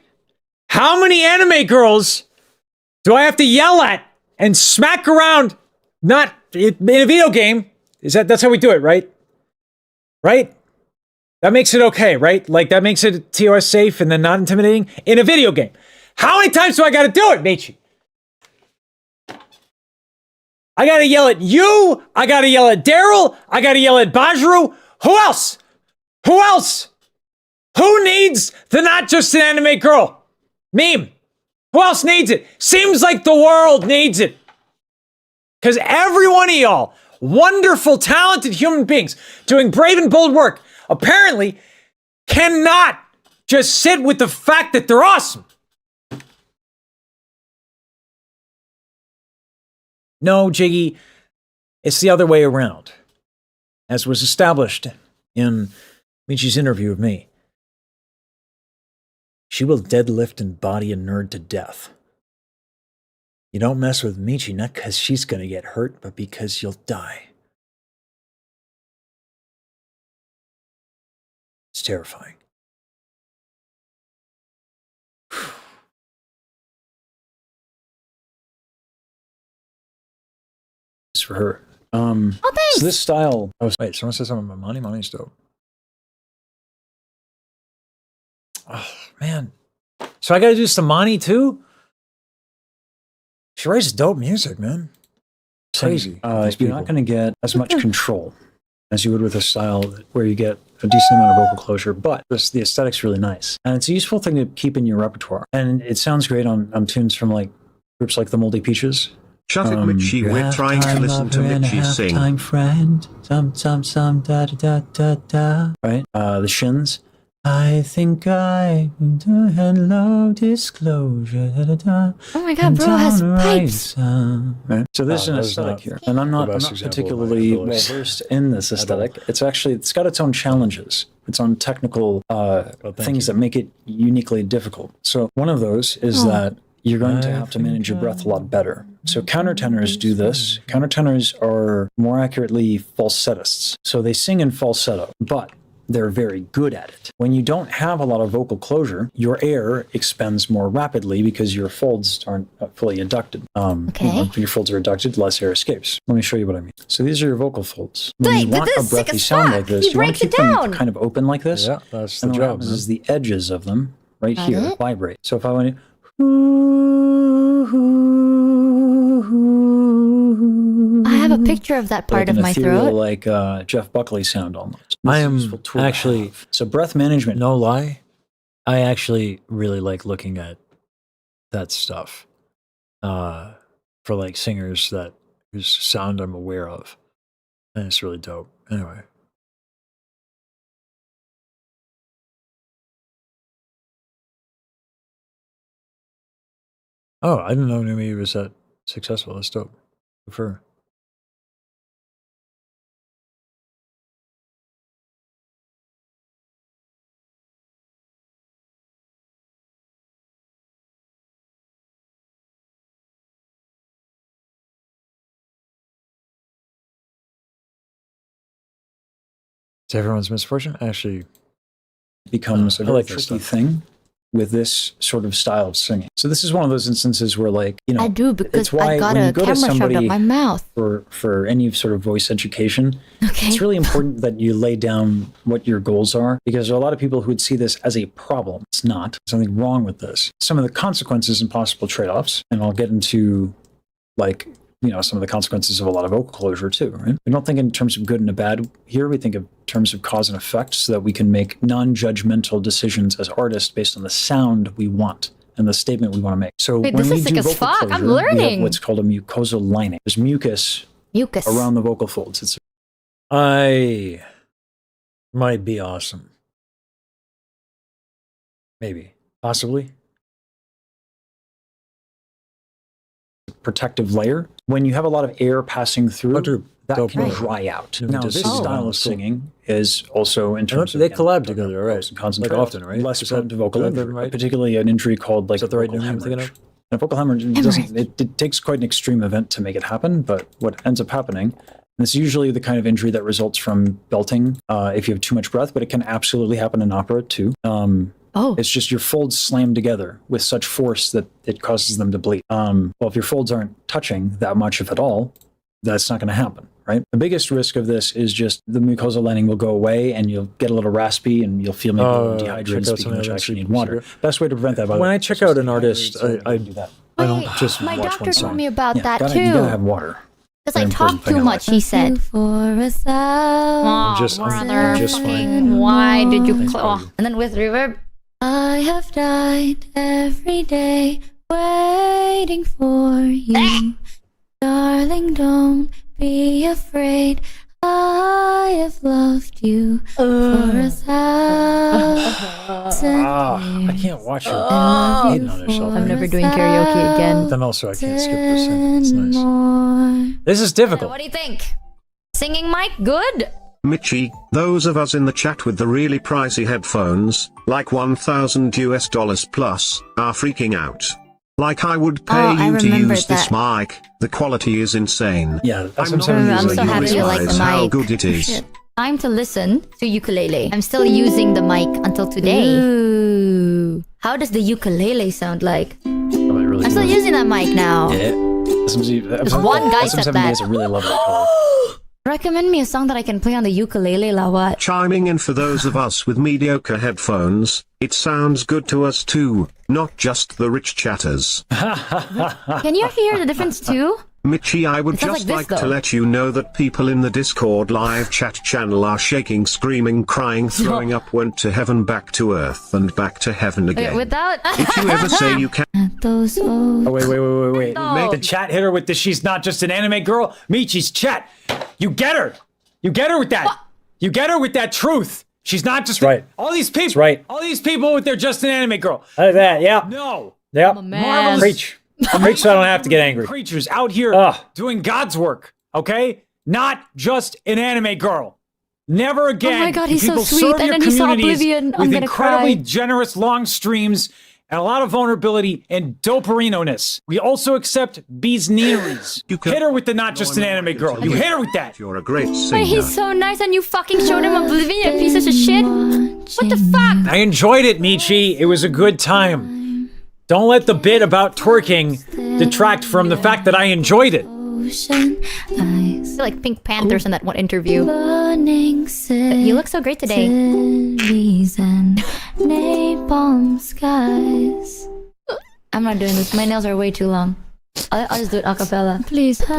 How many anime girls do I have to yell at and smack around? Not in a video game. That's how we do it, right? Right? That makes it okay, right? Like that makes it TOS safe and then not intimidating in a video game. How many times do I gotta do it, Michi? I gotta yell at you. I gotta yell at Daryl. I gotta yell at Bajru. Who else? Who else? Who needs the not just an anime girl meme? Who else needs it? Seems like the world needs it. Because every one of y'all, wonderful, talented human beings doing brave and bold work, apparently cannot just sit with the fact that they're awesome. No, Jiggy, it's the other way around. As was established in Michi's interview with me. She will deadlift and body a nerd to death. You don't mess with Michi, not because she's going to get hurt, but because you'll die. It's terrifying. For her. Oh, thanks. So this style. Oh, wait, someone said something about money. Money's dope. Oh, man. So I gotta do some money too? She writes dope music, man. Crazy. You're not going to get as much control as you would with a style where you get a decent amount of vocal closure, but the aesthetic's really nice. And it's a useful thing to keep in your repertoire. And it sounds great on tunes from like groups like the Moldy Peaches. Shut it, Michi. We're trying to listen to Michi sing. Time friend, some da da da da. Right? The Shins. I think I hello disclosure. Da, da, da, oh my god, bro has pipes. Right? So there's an aesthetic here, and I'm not particularly well versed in this aesthetic. It's got its own challenges. Its own technical things that make it uniquely difficult. So one of those is that you're going to have to manage your breath a lot better. So countertenors do this. Countertenors are more accurately falsettists. So they sing in falsetto, but they're very good at it. When you don't have a lot of vocal closure, your air expends more rapidly because your folds aren't fully inducted. When your folds are inducted, less air escapes. Let me show you what I mean. So these are your vocal folds. When you want a breathy sound like this, you want to keep them kind of open like this. Yeah, that's the and job. what happens is the edges of them right here vibrate. So if I want to I have a picture of that part like of my ethereal, throat. like Jeff Buckley sound almost. I am actually, so breath management. no lie, I actually really like looking at that stuff for like singers whose sound I'm aware of. And it's really dope. Anyway. Oh, I didn't know Numi was that successful. That's dope. Good for her. It's everyone's misfortune. Actually, becomes a I very like that tricky stuff. thing with this sort of style of singing. So this is one of those instances where, like, you know, I do, because it's why I got when you a go to camera shoved up somebody my mouth. for any sort of voice education, Okay. it's really important that you lay down what your goals are, because there are a lot of people who would see this as a problem. It's not. There's something wrong with this. Some of the consequences and possible trade-offs, and I'll get into, like, you know, some of the consequences of a lot of vocal closure too, right? We don't think in terms of good and a bad here. We think in terms of cause and effect, so that we can make non-judgmental decisions as artists based on the sound we want and the statement we want to make. So Wait, when this we is do sick as vocal fuck. closure, I'm we have learning. what's called a mucosal lining. There's mucus around the vocal folds. It's I might be awesome. Maybe. Possibly. protective layer. When you have a lot of air passing through, that go can pro. dry out. Yeah, Now, we this just- style of singing is also in terms of they again, collab together, right? Concentrate Like often, right? Less Is prone that- to vocal is that injury, right? particularly an injury called like Is that the right vocal name I'm thinking hemorrhage. of? Now, vocal hemorrhage doesn't. It takes quite an extreme event to make it happen, but what ends up happening, and it's usually the kind of injury that results from belting if you have too much breath, but it can absolutely happen in opera too. It's just your folds slam together with such force that it causes them to bleed. Well, if your folds aren't touching that much, if at all, that's not going to happen, right? The biggest risk of this is just the mucosal lining will go away and you'll get a little raspy and you'll feel maybe a little dehydrated, check out speaking some of of which that actually need super water. secret. Best way to prevent that, by the When way, I check is out an dehydrate, artist, so I do that. don't just My watch doctor one told song. me about that You too. gotta have water. Because I Very talk important thing too in much, life. he said. I'm just fine. Why did you? Thanks, Oh. buddy. And then with reverb. I have died every day waiting for you, darling. Don't be afraid. I have loved you for 1,000 I can't watch you hating on yourself. I'm never doing karaoke again. Then also I can't skip this thing. It's nice. This is difficult. What do you think? Singing mic, good? Michi, those of us in the chat with the really pricey headphones, like $1,000 plus, are freaking out. Like I would pay I you to remember use this that. mic. The quality is insane. Yeah, that's I'm what not I'm saying. I'm user, so you happy you like the realize how mic. good it is. Shit. Time to listen to ukulele. I'm still using the mic until today. Ooh. How does the ukulele sound like? I'm still using that mic now. Yeah. There's one guy said SM7B that. has a really lovely color. Recommend me a song that I can play on the ukulele, la what? Chiming in for those of us with mediocre headphones, it sounds good to us too, not just the rich chatters. Can you hear the difference too? Michi, I would It sounds just like like this, to though. let you know that people in the Discord live chat channel are shaking, screaming, crying, throwing up, went to heaven, back to earth, and back to heaven Okay, again. without If you ever say you can those Oh, wait. No. The chat hit her with the she's not just an anime girl. Michi's chat. You get her. You get her with that. What? You get her with that truth. She's not just right. all these people. That's right. All these people with their just an anime girl. That, yeah. No. Yep. man. Preach. Preach so I don't have to get angry. Creatures out here Ugh. doing God's work. Okay? Not just an anime girl. Never again. Oh my God, he's do so people sweet, serve and your then he saw communities Oblivion. I'm with gonna incredibly cry. generous long streams and a lot of vulnerability and doperino-ness. We also accept bees neaneries. You can- Hit her with the not just an anime girl. You hit her with that. You're a great But singer. he's so nice and you fucking showed him Oblivion, you piece of shit. What the fuck? I enjoyed it, Michi. It was a good time. Don't let the bit about twerking detract from the fact that I enjoyed it. I feel like Pink Panthers in that one interview. You look so great today. I'm not doing this. My nails are way too long. I'll just do it a cappella. Please shut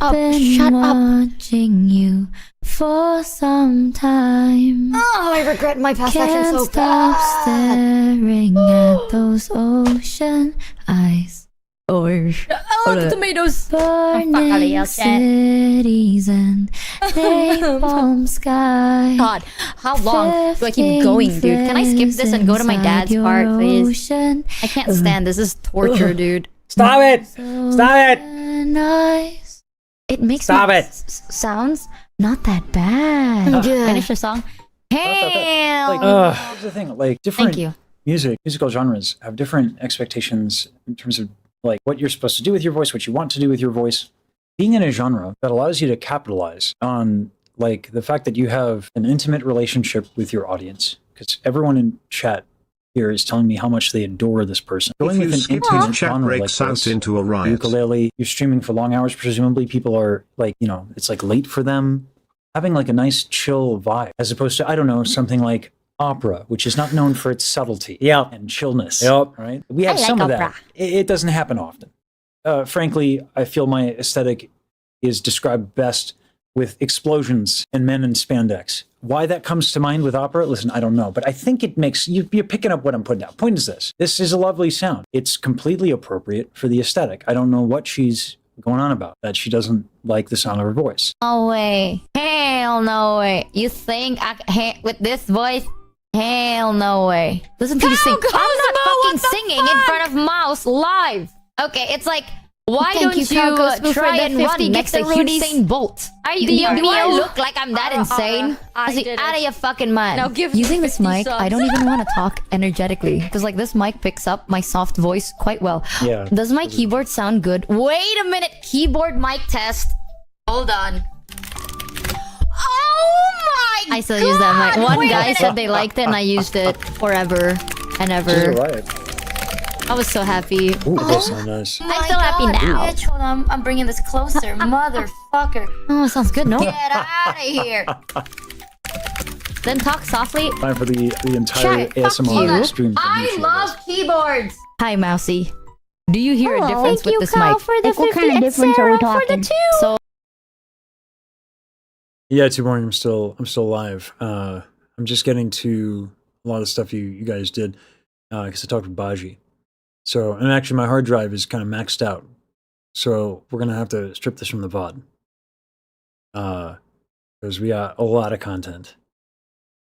up. Shut up. Watching you for some time. Oh, I regret my past actions so bad. Staring at those ocean eyes. Oh, the tomatoes. Burning cities and napalm sky. God, how long do I keep going, dude? Can I skip this and go to my dad's part, please? I can't stand this. This is torture, dude. Stop it! Stop it! It makes Stop my it. sounds not that bad. Finish the song. Hey. Here's the thing. Like different Thank you. musical genres have different expectations in terms of like what you're supposed to do with your voice, what you want to do with your voice. Being in a genre that allows you to capitalize on like the fact that you have an intimate relationship with your audience, because everyone in chat here is telling me how much they adore this person. If Going you with an skip intimate his chat genre like breaks out this, into a riot. ukulele, you're streaming for long hours. Presumably, people are like, you know, it's like late for them. Having like a nice chill vibe, as opposed to, I don't know, something like opera, which is not known for its subtlety and chillness. Yep. Right? We have I like some of opera. that. It doesn't happen often. Frankly, I feel my aesthetic is described best with explosions and men in spandex. Why that comes to mind with opera, listen, I don't know. But I think it makes, you're picking up what I'm putting down. Point is this. This is a lovely sound. It's completely appropriate for the aesthetic. I don't know what she's going on about, that she doesn't like the sound of her voice. No way. Hell no way. You think with this voice? Hell no way. Listen to you sing. I'm not fucking singing in front of Mouse live. Okay, it's like, why Thank don't you, Coco Smooth, try for and the run 50 next to Rudies. Usain Bolt? Are you- Do you- I you- look like I'm that insane? I Is did it it. out of your fucking mind? Now give Using me this 50 mic, I subs. don't even want to talk energetically because like this mic picks up my soft voice quite well. Yeah. Does my keyboard sound good? Wait a minute. Keyboard mic test. Hold on. Oh my! I still use that mic. One guy said they liked it, and I used it forever and ever. I was so happy. Ooh, that does sound nice. I'm still happy now. Bitch, hold on. I'm bringing this closer, motherfucker. Oh, it sounds good, no? Get out of here. Then talk softly. Time for the entire Shut- fuck ASMR you. stream. from I Michi, love keyboards. Hi, Mousy. Do you hear a Hello. difference Thank with this Kyle, mic? for the Like, what 50 kind of and difference are we Sarah for the talking? 2. So Yeah, Too Boring. I'm still live. I'm just getting to a lot of stuff you guys did because I talked with Baji. So, and actually, my hard drive is kind of maxed out. So we're gonna have to strip this from the VOD because we got a lot of content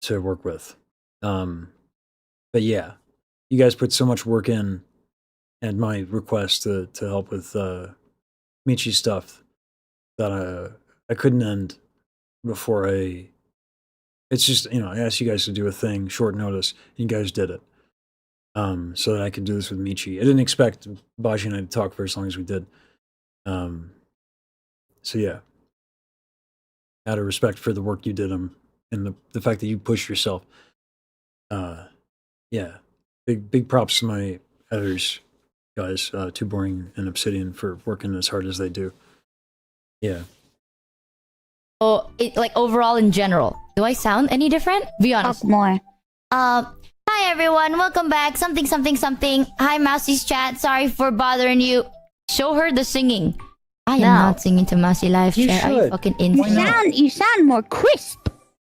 to work with. But yeah, you guys put so much work in, and my request to help with Michi's stuff that I couldn't end before it's just, you know, I asked you guys to do a thing short notice, and you guys did it. So that I could do this with Michi. I didn't expect Baji and I to talk for as long as we did. So yeah, out of respect for the work you did, and the fact that you pushed yourself. Yeah, big props to my editors, guys, Too Boring and Obsidian for working as hard as they do. Yeah. like overall in general, do I sound any different? Be honest. Talk more. Hi everyone, welcome back. Something. Hi Mousy's chat. Sorry for bothering you. Show her the singing. I am not singing to Mousy live You chat. Are you should. fucking You insane? sound more crisp.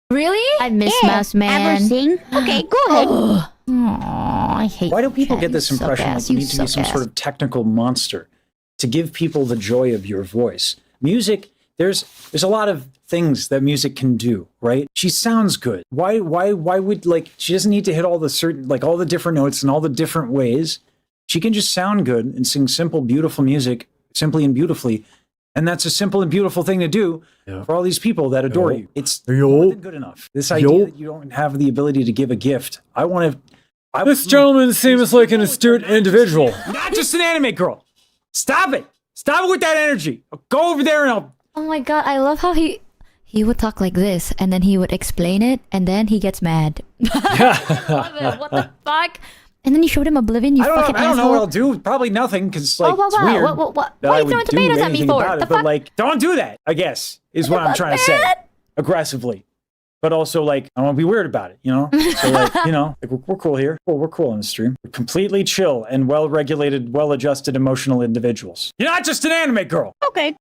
Really? I miss Yeah, Mouse Man. Ever sing? Okay, go ahead. Aw, I hate Why do people chat. get this You suck impression ass, like you you need to be suck some ass. sort of technical monster to give people the joy of your voice? Music, there's a lot of things that music can do, right? She sounds good. Why would, like, she doesn't need to hit all the certain, like, all the different notes in all the different ways. She can just sound good and sing simple, beautiful music, simply and beautifully. And that's a simple and beautiful thing to do for all these people that adore you. It's more than good enough. This idea that you don't have the ability to give a gift. This gentleman seems like an astute individual. Not just an anime girl. Stop it. Stop it with that energy. I'll go over there and I'll... Oh my god, I love how he would talk like this, and then he would explain it, and then he gets mad. Love it. What the fuck? And then you showed him Oblivion, you fucking I don't know asshole. what I'll do. Probably nothing, because, like, Oh, it's wow, weird. what? that Why I are you would throwing do tomatoes at me anything for? about The it, but, fuck? like, don't do that, I guess, is what I'm trying to say. Aggressively. But also, like, I want to be weird about it, you know? So, like, you know, like, we're cool here. We're cool in the stream. We're completely chill and well-regulated, well-adjusted, emotional individuals. You're not just an anime girl. Okay.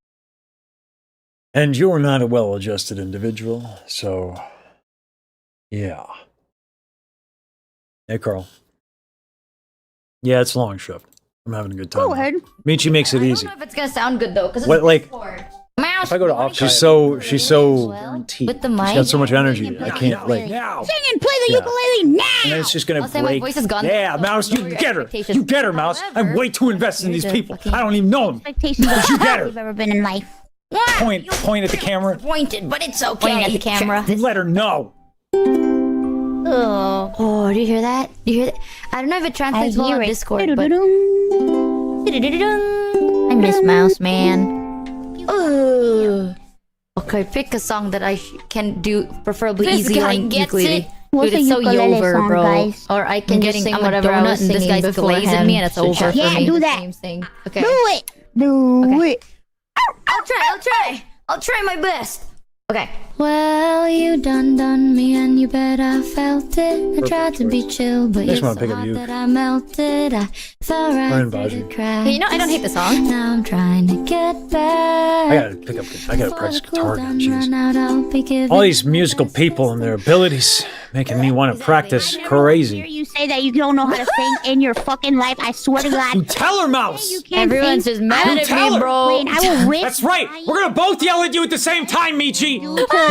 And you're not a well-adjusted individual, so yeah. Hey, Carl. Yeah, it's a long shift. I'm having a good time. Go ahead. Michi makes it I easy. don't know if it's gonna sound good though, because What, like, Mouse. If I go to off, she's so guaranteed. with the she's mic. got so much energy. I can't like. Now. Sing and play the Yeah. ukulele now. And then it's just gonna I'll say my break. voice is gone. Yeah, So Mouse, lower you your get her. expectations. You get her, Mouse. I'm However, way too invested in you're these the people. fucking- I don't even know them. Expectations of You the get her. you've ever been in life. Point at the camera. Pointed, but it's okay. Point at the camera. Let her know. Oh, do you hear that? Do you hear that? I don't know if it I translates well hear on it. Discord, but Do-do-do-dum. I miss Mouse Man. Ugh. Okay, pick a song that I can do preferably This easy guy on gets ukulele. it. Dude, What's a it's so ukulele over, song, bro. guys? Or I can just sing whatever I want, and this guy's glazing me, and it's over for Yeah, me. do that. Same thing. Okay. Do it. Do it. I'll try my best. Okay. Well, you done me, and you bet I felt it. I tried to be chill, but Next you're one, so pick up hot you. that I melted. I fell right Ryan through the Baji. cracks. You know, I don't hate the song. Now I'm trying to get back. I gotta practice guitar again, jeez. jeez. All these musical people and their abilities making me want to practice Hear crazy. you say that you don't know how to sing in your fucking life. I swear to God. Tell her, Mouse! You can't Everyone's sing. just mad at tell me, her. bro. Wayne, I will rip. That's right! We're gonna both yell at you at the same time, Michi!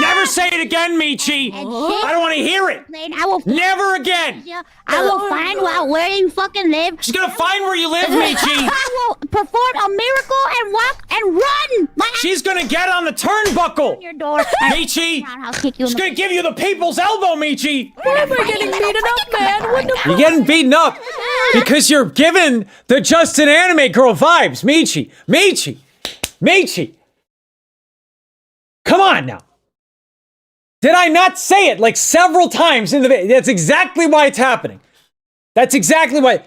Never say it again, Michi! I don't want to hear it! Wayne, I will. Never again! I will find out where you fucking live. She's gonna find where you live, Michi! I will perform a miracle and walk and run. My ass She's gonna get on the turnbuckle! on your door. Michi! I'll kick you in She's the gonna give you the people's elbow, Michi! Why am I getting beaten up, man? What the You're getting beaten up because you're giving the Justin Anime Girl vibes, Michi! Michi! Michi! Come on now! Did I not say it like several times in the video? That's exactly why it's happening. That's exactly why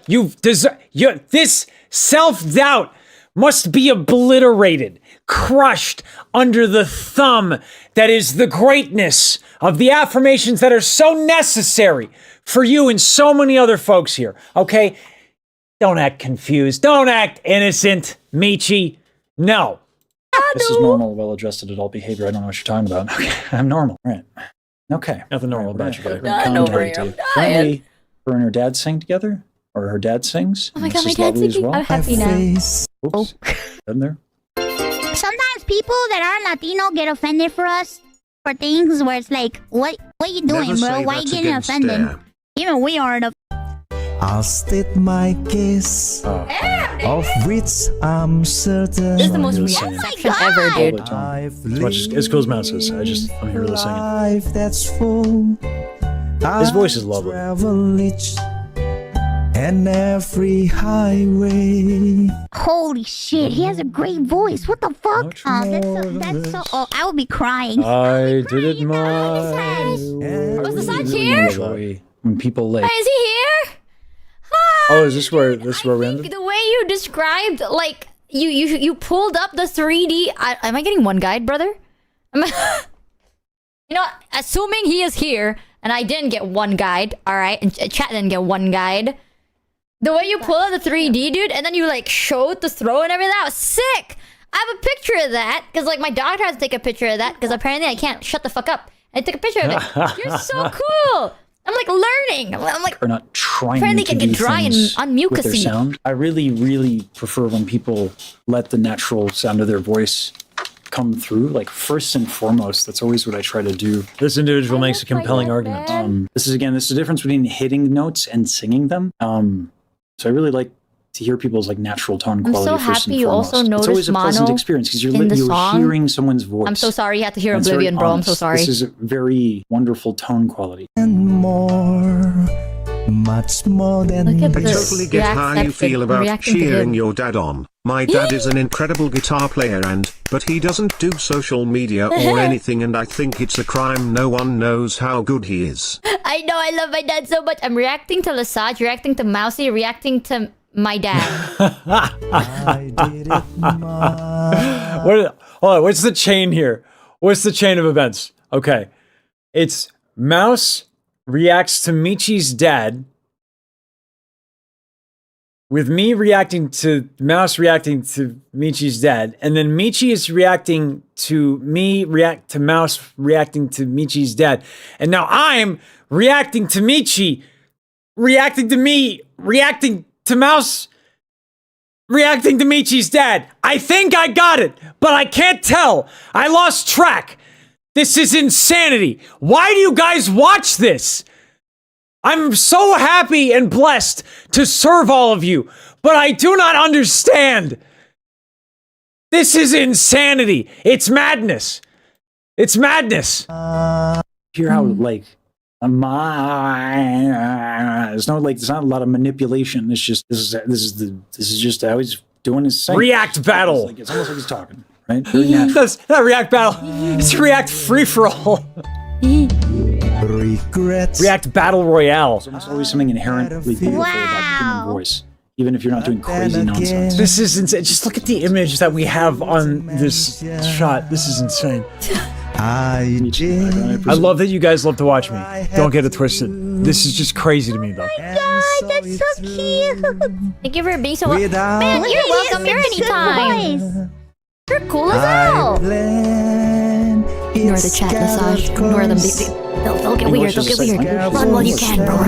this self-doubt must be obliterated, crushed under the thumb that is the greatness of the affirmations that are so necessary for you and so many other folks here, okay? Don't act confused. Don't act innocent, Michi. No. This is normal, well-adjusted adult behavior. I don't know what you're talking about. Okay, I'm normal. Right. Okay. Nothing normal about you, guy. Currently, her and her dad sing together, or her dad sings. Oh my and god, this my is dad's lovely as singing. well. I'm happy now. Oops. In there. Sometimes people that are Latino get offended for us for things where it's like, what you doing, Never bro? say Why you that's getting against offended? dare. Even we are the. I'll state my case, of which I'm certain. This is the most Yes. reaction ever, dude. I've As much as cool as Mouse is, I'm here to sing it. life that's full. His voice is lovely. Travel each and every highway. Holy shit, he has a great voice. What the fuck? Much That's so. Oh, I would be crying. I did it my Was the sun here? way. When people like, Is he here? Oh, is this where we I ended? think the way you described, like you pulled up the 3D. Am I getting one guide, brother? You know, assuming he is here, and I didn't get one guide, all right, and chat didn't get one guide. The way you pulled up the 3D, dude, and then you like showed the throw and everything, that was sick. I have a picture of that because like my doctor has to take a picture of that because apparently I can't shut the fuck up. I took a picture of it. You're so cool. I'm like learning. I'm like, are not trying Apparently to can do get dry and things unmucusy. with their sound. I really prefer when people let the natural sound of their voice come through. Like first and foremost, that's always what I try to do. This individual makes a compelling argument. This is the difference between hitting notes and singing them. So I really like to hear people's like natural tone I'm quality. so first happy and you foremost. also It's always noticed a pleasant mono experience because in the you're song. hearing someone's voice. I'm so sorry you had to hear And it's very Oblivion, bro. I'm so honest. sorry. This is a very wonderful tone quality. And more, much more than Look at I this. totally get how you feel about Reacting to cheering him. your dad on. My dad is an incredible guitar player but he doesn't do social media or anything, and I think it's a crime no one knows how good he is. I know, I love my dad so much. I'm reacting to Lesage, reacting to Mousy, reacting to my dad. I did it my Hold on, what's the chain here? What's the chain of events? Okay. It's Mouse reacts to Michi's dad, with me reacting to Mouse reacting to Michi's dad, and then Michi is reacting to me react to Mouse reacting to Michi's dad. And now I'm reacting to Michi, reacting to me, reacting to Mouse, reacting to Michi's dad. I think I got it, but I can't tell. I lost track. This is insanity. Why do you guys watch this? I'm so happy and blessed to serve all of you, but I do not understand. This is insanity. It's madness. It's madness. Hear how like there's not a lot of manipulation. This is just how he's doing his thing. React battle. It's almost like he's talking, right? Very natural. That's not React battle. It's React free for all. Regrets. React Battle Royale. There's almost always something inherently beautiful about the human voice, even if you're not doing crazy nonsense. This is insane. Just look at the image that we have on this shot. This is insane. I did. I love that you guys love to watch me. Don't get it twisted. This is just crazy to me, though. God, that's so cute. Thank you for being so... Man, Without you're welcome here anytime. You're cool as hell. Ignore the chat massage. Ignore them. They'll get weird. They'll get weird. Run while you can, bro.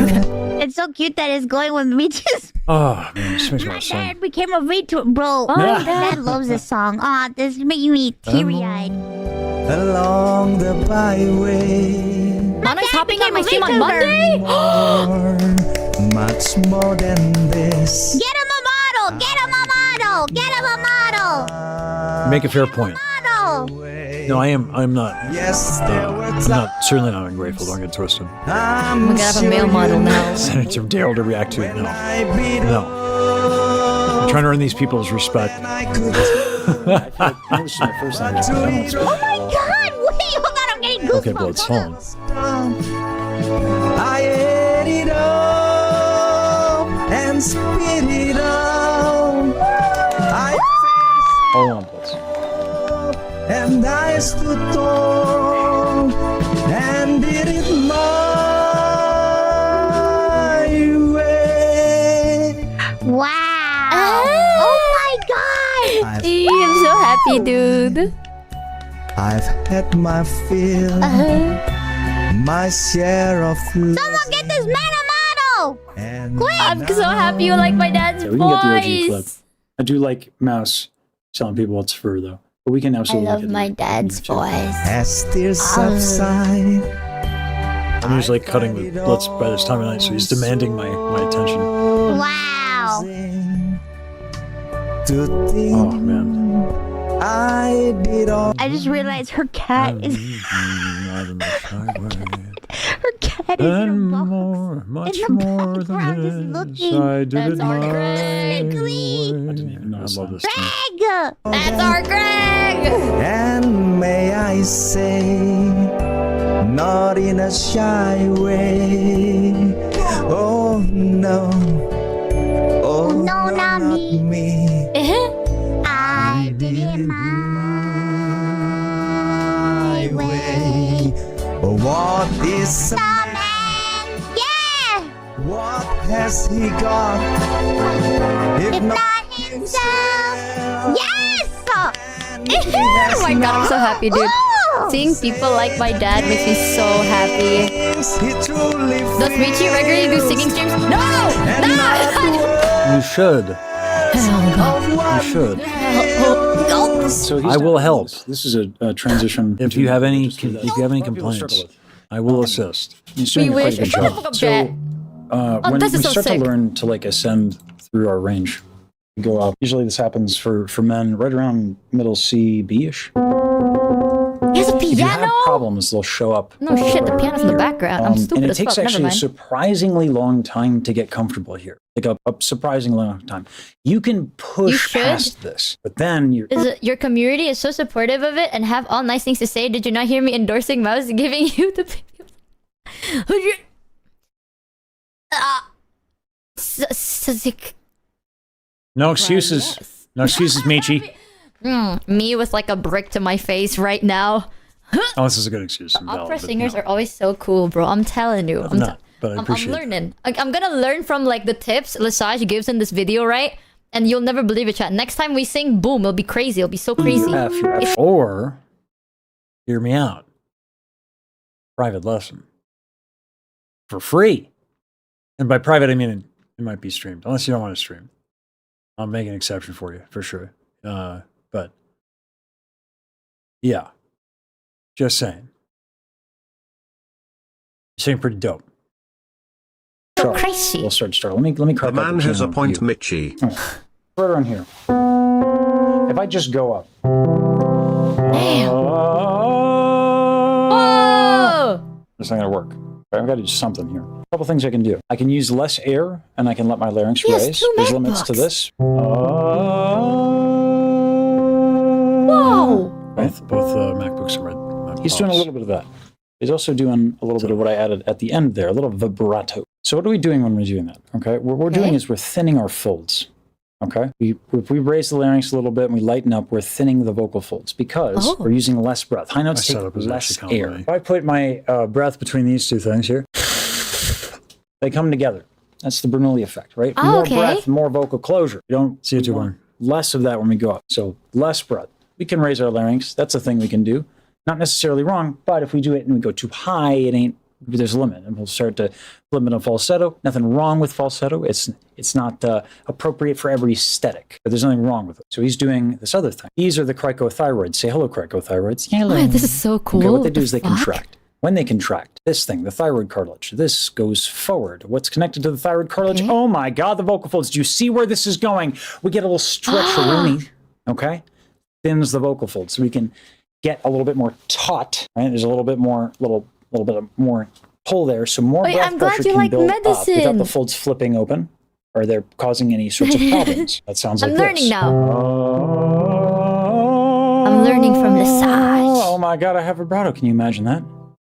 It's so cute that it's going with MICHI'S. Oh, man, this makes me My want to sing. dad became a VTuber, bro. My dad loves this song. Aw, this is making me teary-eyed. along the byway. Mano's hopping on my stream on Monday? Much more than this. Get him a model! Get him a model! Get him a model! Make a fair point. Model! No, I'm not. Yes, there were I'm not, certainly not ungrateful. Don't get twisted. I'm We gotta have a male model now. Senator Daryl to react to it. No. No. I'm trying to earn these people's respect. This is my first time. Oh my god! Wait, hold on, I'm getting goosebumps. Okay, Bloods, hold on. I ate it all and spit it out. I Hold on, Bloods. and I stood tall and did it my way. Wow! Oh my god! I'm so happy, dude. I've had my fill, my share of love. Someone get this man a model! And I'm so happy you like my dad's Yeah, we can get the OG clip. voice. I do like Mouse telling people it's fur, though. But we can I absolutely love get the my OG dad's clip. voice. as tears subside, I'm usually cutting with Blitz by this time of night, so he's demanding my attention. Wow! to think Oh, man. I did all. I just realized her cat is her cat is in a And box. more, much in the more background, just than this, looking. I did That's it our my Greg. way. didn't even I notice love that. this thing. Greg! That's our Greg! And may I say, not in a shy way. Oh no, oh no, not me. me. I did it my way. What is a man? Yeah! What has he got? If not himself! Yes! Oh my god, I'm so happy, dude. Seeing people like my dad makes me so happy. Does Michi regularly do singing streams? No! No! You should. You should. So I will help. This is a transition. If you have any, to that. if you have any A lot of people struggle complaints, with. I will assist. He's We doing quite wish. a good Shut the job. fuck up, So, Jet. when this we is so start sick. to learn to like ascend through our range, we go up. Usually this happens for men right around middle C, B-ish. He has a If you have piano? problems, they'll show up. No shit, the piano's in the background. I'm stupid and it as takes fuck. Never actually a mind. surprisingly long time to get comfortable here. Like a surprisingly long time. You can push should. past this, but then you're. Your community is so supportive of it and have all nice things to say. Did you not hear me endorsing Mouse and giving you the No excuses. No excuses, Michi. Me with like a brick to my face right now. Oh, this is a good excuse. I'm valid, Opera but singers no. are always so cool, bro. I'm telling you. I'm not, but I appreciate I'm it. learning. I'm gonna learn from like the tips Lesage gives in this video, right? And you'll never believe it, chat. Next time we sing, boom, it'll be crazy. It'll be so crazy. You're F. Or, hear me out. Private lesson. For free. And by private, I mean it might be streamed. Unless you don't want to stream. I'll make an exception for you, for sure. But, yeah. Just saying. You sing pretty dope. Sure. Crazy. We'll start. Let me The crack man out has a piano point, view. Michi. Right around here. If I just go up. Damn. It's not gonna work. I've got to do something here. A couple things I can do. I can use less air, and I can let my larynx He has raise. two There's limits to MacBooks. this. Whoa! Both MacBooks are red. He's doing a little bit of that. He's also doing a little bit of what I added at the end there, a little vibrato. So what are we doing when we're doing that? Okay, what we're doing is we're thinning our folds. Okay, if we raise the larynx a little bit and we lighten up, we're thinning the vocal folds because we're using less breath. High notes take less air. If I put my breath between these two things here, they come together. That's the Bernoulli effect, right? Oh, More okay. breath, more vocal closure. You don't see it, want less of that when we go up. So less breath. We can raise our larynx. That's a thing we can do. Not necessarily wrong, but if we do it and we go too high, it ain't. There's a limit, and we'll start to limit a falsetto. Nothing wrong with falsetto. It's not appropriate for every aesthetic, but there's nothing wrong with it. So he's doing this other thing. These are the cricothyroids. Say hello, cricothyroids. Hello. Oh, this is so cool. Okay, what they do The is they fuck? contract. When they contract, this thing, the thyroid cartilage, this goes forward. What's connected to the thyroid cartilage? Okay. Oh my God, the vocal folds. Do you see where this is going? We get a little stretch underneath, okay? Thins the vocal folds, so we can get a little bit more taut, right? There's a little bit more, little bit of more pull there, so more Wait, breath I'm glad pressure you can like build up without medicine. the folds flipping open, or they're causing any sorts of problems. That sounds like I'm learning this. now. I'm learning from the side. Oh my God, I have vibrato. Can you imagine that?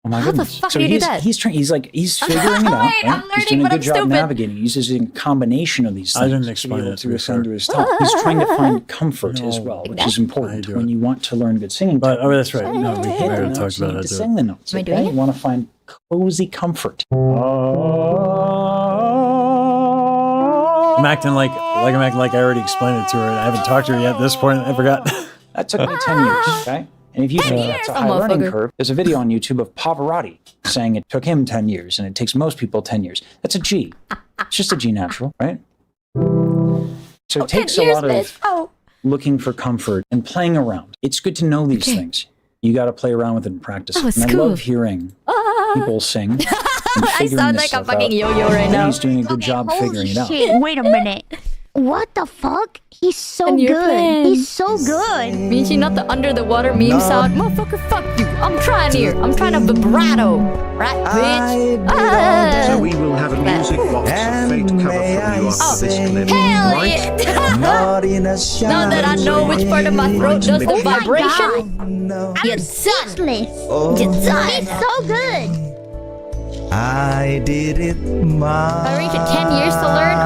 Oh my How the goodness. fuck so do you do he's, that? He's trying. He's figuring it out. Wait, I'm Right? He's learning, doing a but good I'm job stupid. navigating. He's using a combination of these things. I didn't to explain be able it, to be ascend fair. to his top. He's trying to find comfort as well, which is important when you want to learn good singing. But oh, that's right. No, we You hit the already notes, talked you about need it. to sing the notes. Am I Okay? doing it? You want to find cozy comfort. I'm acting like I already explained it to her, and I haven't talked to her yet. At this point, I forgot. That took me 10 years, okay? And if you think that's a high Oh, learning motherfucker. curve, there's a video on YouTube of Pavarotti saying it took him 10 years and it takes most people 10 years. That's a G. It's just a G natural, right? So it takes a lot of looking for comfort and playing around. It's good to know these things. You got to play around with it and practice. Oh, it's and I cool. love hearing people sing. And I figuring sound this like a stuff fucking out. yo-yo right And now. he's doing a good job figuring it out. Shit, wait a minute. What the fuck? He's so And your good. plan. He's so good. Michi, not the under the water meme sound. Motherfucker, fuck you. I'm trying here. I'm trying to vibrato. Right, bitch? So we will have a music box fate cover from you after this clip. Hell right? yeah! Not in a shy Now that I know which part of my throat does the Oh my vibration, No, you're done. Speechless. oh, He's so good. I did it my I reach it 10 years to learn. Oh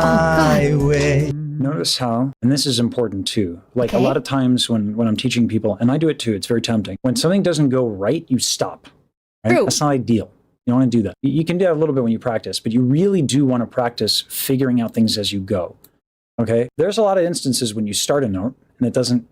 god. way. Notice how, and this is important too, like a Okay. lot of times when I'm teaching people, and I do it too, it's very tempting. When something doesn't go right, you stop. Right? True. That's not ideal. You don't want to do that. You can do that a little bit when you practice, but you really do want to practice figuring out things as you go. Okay? There's a lot of instances when you start a note and it doesn't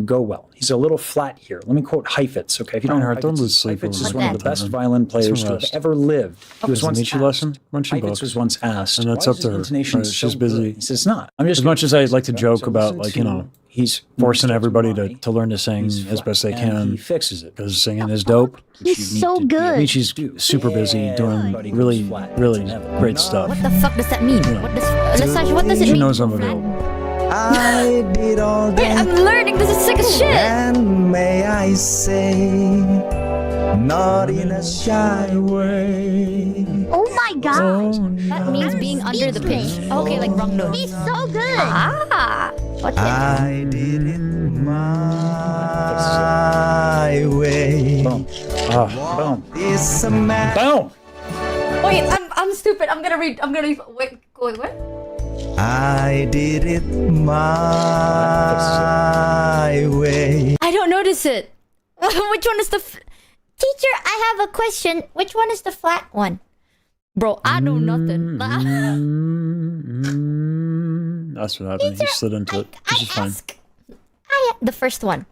go well. He's a little flat here. Let me quote Heifetz, okay? If you don't know Reinhard, don't Heifetz, lose sleep Heifetz is over one of that. the best violin players to have rest. ever lived. He was Is it once Michi asked, lesson? Why don't you Heifetz book? was once asked, And that's why up is to his her, intonation right? so She's busy. good? He says, it's not. I'm just As much as I like to So joke about, listen like, you know, he's forcing everybody why to learn to sing he's as flat, best they and can, he fixes it. because singing is dope. He's so good. Michi's super busy doing really, really great stuff. What the fuck does that mean? What does it She mean? knows I'm available. I did all Wait, I'm that, learning. This is sick as shit. and may I say, not in a shy way. Oh my gosh. That means being under the pitch. Okay, like wrong note. He's so good. Ah, what the? I did it my way. Boom. Boom. This a man. Boom. Wait, I'm stupid. I'm gonna read. Wait, what? I did it my way. I don't notice it. Which one is the? Teacher, I have a question. Which one is the flat one? Bro, I know nothing. That's what happened. He slid into it, which is fine. The first one.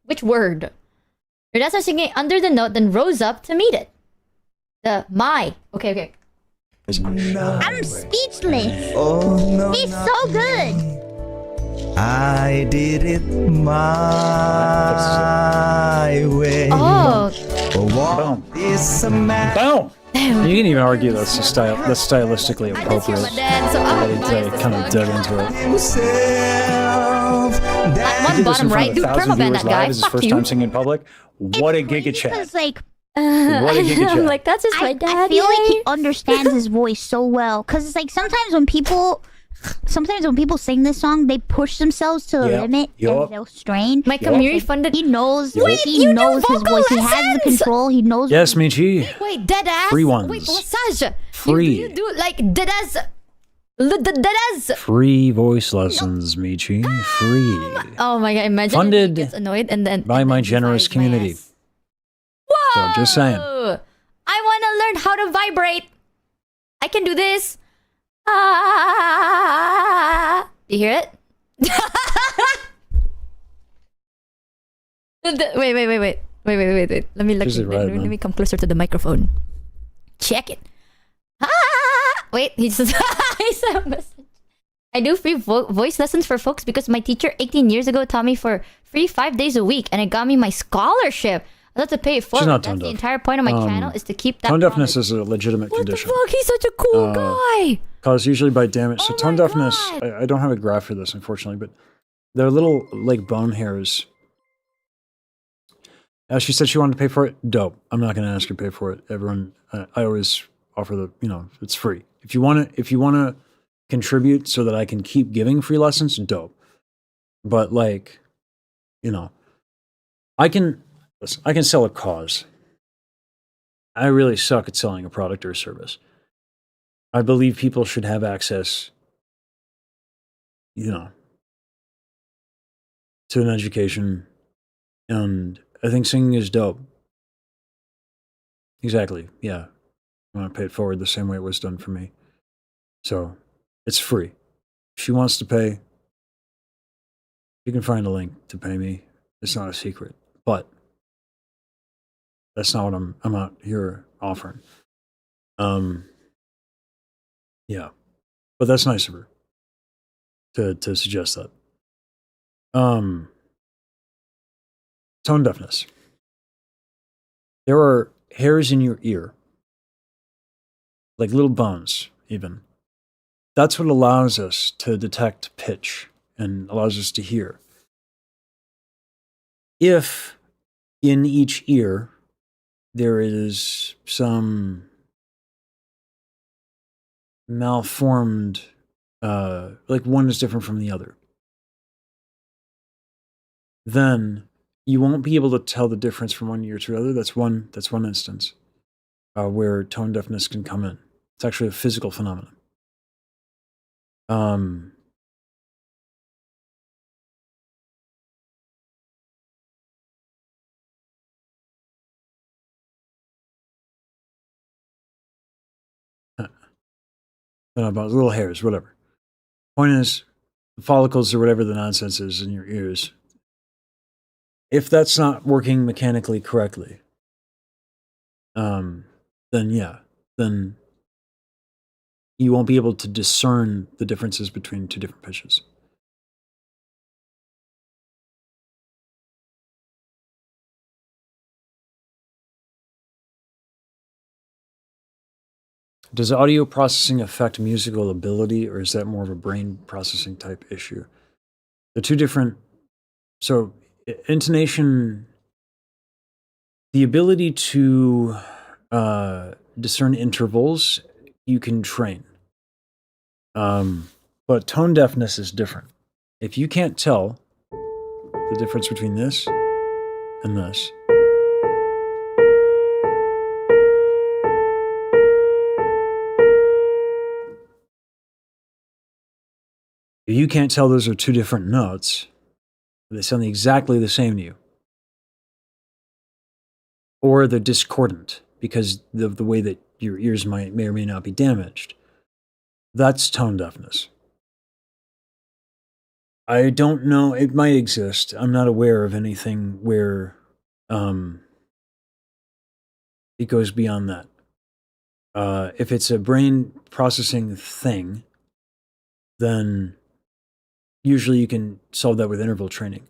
Which word? Your dad starts singing under the note, then rose up to meet it. The my. Okay. I'm speechless. Oh no, He's so good. I did it my way. Oh, What is a man? Boom. damn. You can even argue that's stylistically I just hear appropriate. my dad, so I'm They kind of dug into it. Himself. One Did this in bottom front right, of dude. 1,000 Perma ban viewers that guy. live as his Fuck first you. time singing in public. What a giga chat. Because like What a giga I'm chat. like, that's just my I dad. feel like yay. he understands his voice so well. Cause it's like sometimes when people sometimes when people sing this song, they push themselves to the Yep, limit yup. and they'll strain. My community funded. He knows. Yup. He knows his voice. He has the lessons? control. He knows. Yes, Michi. Wait, dead ass. Free ones. Wait, massage. Free. You do like dead ass. Dead ass. Free voice lessons, Michi. Free. Oh my god! Imagine Funded if he gets annoyed and then by and my then he generous fires my community. ass. Whoa! So, just saying. I want to learn how to vibrate. I can do this. Ah! Do you hear it? Wait. Let me look. Just right, Let man. me come closer to the microphone. Check it. Ah! Wait, he sent a message. I do free voice lessons for folks because my teacher 18 years ago taught me for free 5 days a week, and it got me my scholarship. I have to pay it She's forward. not That's tone the deaf. entire point of my channel is to keep that. Tone deafness promise. is a legitimate What condition. the fuck? He's such a cool guy. Caused usually by damage. So Oh tone my deafness, God. I don't have a graph for this, unfortunately, but they're little, like, bone hairs. As she said she wanted to pay for it, dope. I'm not going to ask her to pay for it. Everyone, I always offer the, it's free. If you want to contribute so that I can keep giving free lessons, dope. But, like, I can sell a cause. I really suck at selling a product or a service. I believe people should have access, to an education, and I think singing is dope. Exactly, yeah. I want to pay it forward the same way it was done for me. So, it's free. If she wants to pay, you can find a link to pay me. It's not a secret, but that's not what I'm out here offering. Yeah, but that's nice of her to suggest that. Tone deafness. There are hairs in your ear, like little bones, even. That's what allows us to detect pitch and allows us to hear. If in each ear there is some malformed, like one is different from the other, then you won't be able to tell the difference from one ear to the other. That's one instance where tone deafness can come in. It's actually a physical phenomenon. About little hairs, whatever. Point is, the follicles or whatever the nonsense is in your ears, if that's not working mechanically correctly, then you won't be able to discern the differences between two different pitches. Does audio processing affect musical ability, or is that more of a brain processing type issue? The two different, so intonation, the ability to discern intervals, you can train. But tone deafness is different. If you can't tell the difference between this and this, if you can't tell those are two different notes, they sound exactly the same to you, or they're discordant because of the way that your ears may or may not be damaged, that's tone deafness. I don't know, it might exist. I'm not aware of anything where it goes beyond that. If it's a brain processing thing, then usually you can solve that with interval training.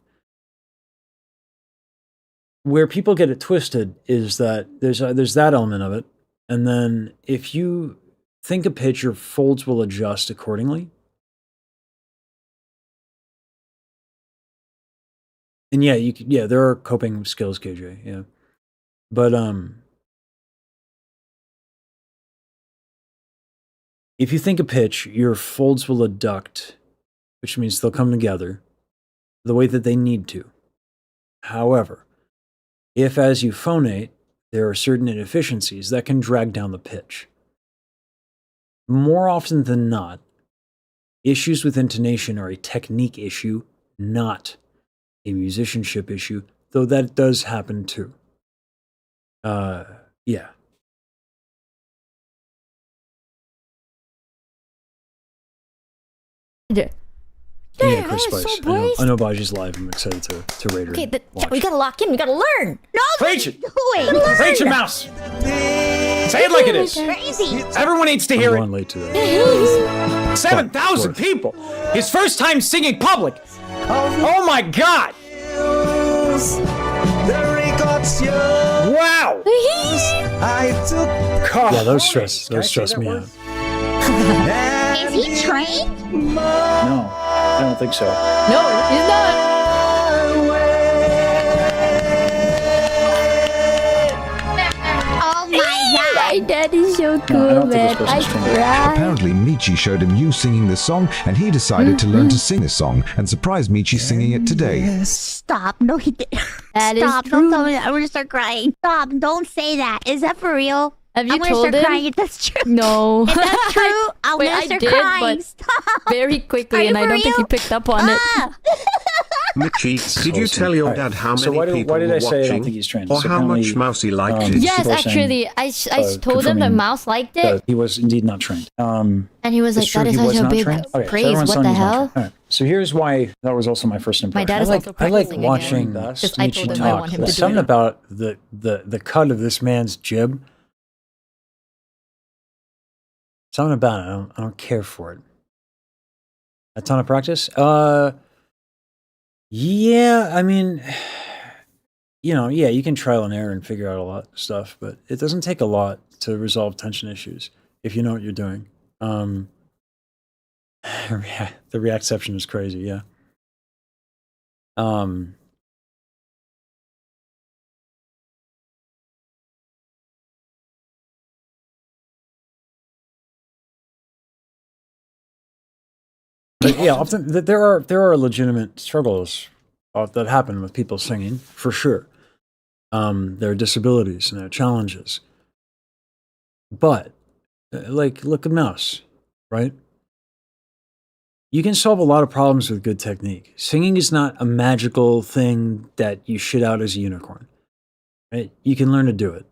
Where people get it twisted is that there's that element of it, and then if you think a pitch, your folds will adjust accordingly. And yeah, there are coping skills, KJ. Yeah, but if you think a pitch, your folds will adduct, which means they'll come together the way that they need to. However, if as you phonate, there are certain inefficiencies that can drag down the pitch. More often than not, issues with intonation are a technique issue, not a musicianship issue, though that does happen too. Yeah. Yeah, Chris Spice. I know Baji's live. I'm excited to rate her. Okay, watch. we gotta lock in. We gotta learn. No, Preach it! doing. Preach it, mouse! Say it like it is. Crazy. Everyone needs to I'm hear going it. late to that. 7,000 people. His first time singing public. Oh my God! The records you Wow! I took. God. Yeah, those stress me out. Is he trained? No, I don't think so. No, he's not. Oh my god. My dad is so I cool, don't think man. this I person's trained. cried. Apparently, Michi showed him you singing the song, and he decided to learn to sing the song and surprised Michi singing it today. Stop. No, he didn't. That is Stop. true. Don't tell me that. I'm gonna start crying. Stop. Don't say that. Is that for real? Have you I'm gonna told start him? crying if that's true. No. If that's true, I'm Wait, gonna I start did, crying. but Stop. very quickly, Are you and I for don't think he real? picked up on it. Ah. Michi, did you tell your dad how many So why people did were I say I don't watching? think he's trained? Or So how much apparently, Mousy liked it? Yes, people are saying, actually, I told him the confirming mouse liked it, He was indeed not trained. and he was like, It's true, "That is he was such a not big trained. Okay, so praise. everyone's What telling the he's not hell?" trained. All right. So here's why that was also my first impression. My dad is I also like practicing again. watching Because I told Michi him I talk. want him to There's do something it. about the cut of this man's jib. Something about it. I don't care for it. A ton of practice. Yeah. I mean, yeah, you can trial and error and figure out a lot of stuff, but it doesn't take a lot to resolve tension issues if you know what you're doing. The reacception is crazy. Yeah. But yeah, often there are legitimate struggles that happen with people singing, for sure. There are disabilities and there are challenges. But, look at Mouse, right? You can solve a lot of problems with good technique. Singing is not a magical thing that you shit out as a unicorn, right? You can learn to do it.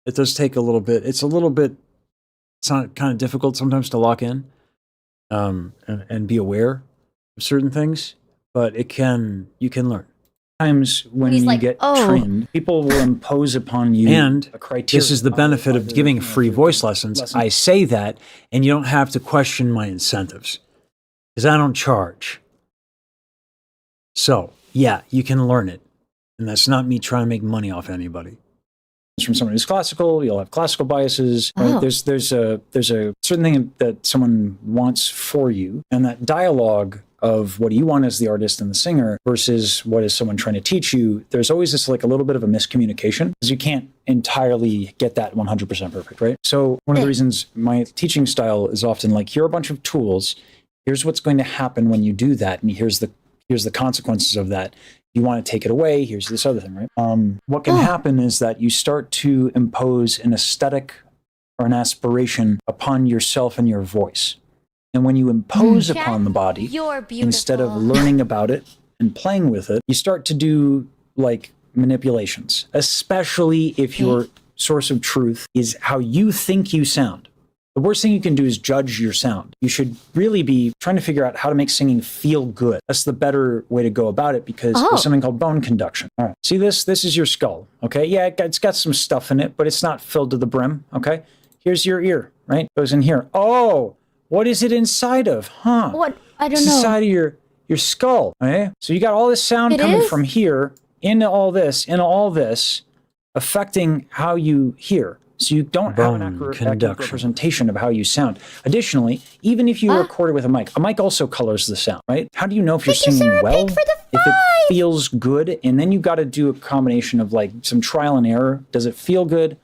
It does take a little bit. It's not kind of difficult sometimes to lock in. And be aware of certain things, but you can learn. Times when He's you like, get "Oh." trained, people will impose upon you And a criteria. this is the benefit of giving free voice lessons. I say that, and you don't have to question my incentives, because I don't charge. So, yeah, you can learn it. And that's not me trying to make money off anybody. From someone who's classical, you'll have classical biases. Right? Oh. There's a certain thing that someone wants for you, and that dialogue of what do you want as the artist and the singer versus what is someone trying to teach you. There's always this a little bit of a miscommunication because you can't entirely get that 100% perfect, right? So one of the reasons my teaching style is often here are a bunch of tools. Here's what's going to happen when you do that, and here's the consequences of that. You want to take it away, here's this other thing, right? What can happen is that you start to impose an aesthetic or an aspiration upon yourself and your voice. And when you impose upon the body, You're beautiful. instead of learning about it and playing with it, you start to do manipulations, especially if your source of truth is how you think you sound. The worst thing you can do is judge your sound. You should really be trying to figure out how to make singing feel good. That's the better way to go about it because there's something called bone conduction. All right. See this? This is your skull. Okay. Yeah, it's got some stuff in it, but it's not filled to the brim. Okay. Here's your ear, right? Goes in here. Oh, what is it inside of? Huh? What? I don't It's know. inside of your skull. Okay. So you got all this sound coming from here into all this, affecting how you hear. So you don't have an accurate representation of how you sound. Additionally, even if you record it with a mic also colors the sound, right? How do you know if you're singing well? If it feels good, and then you got to do a combination of some trial and error. Does it feel good?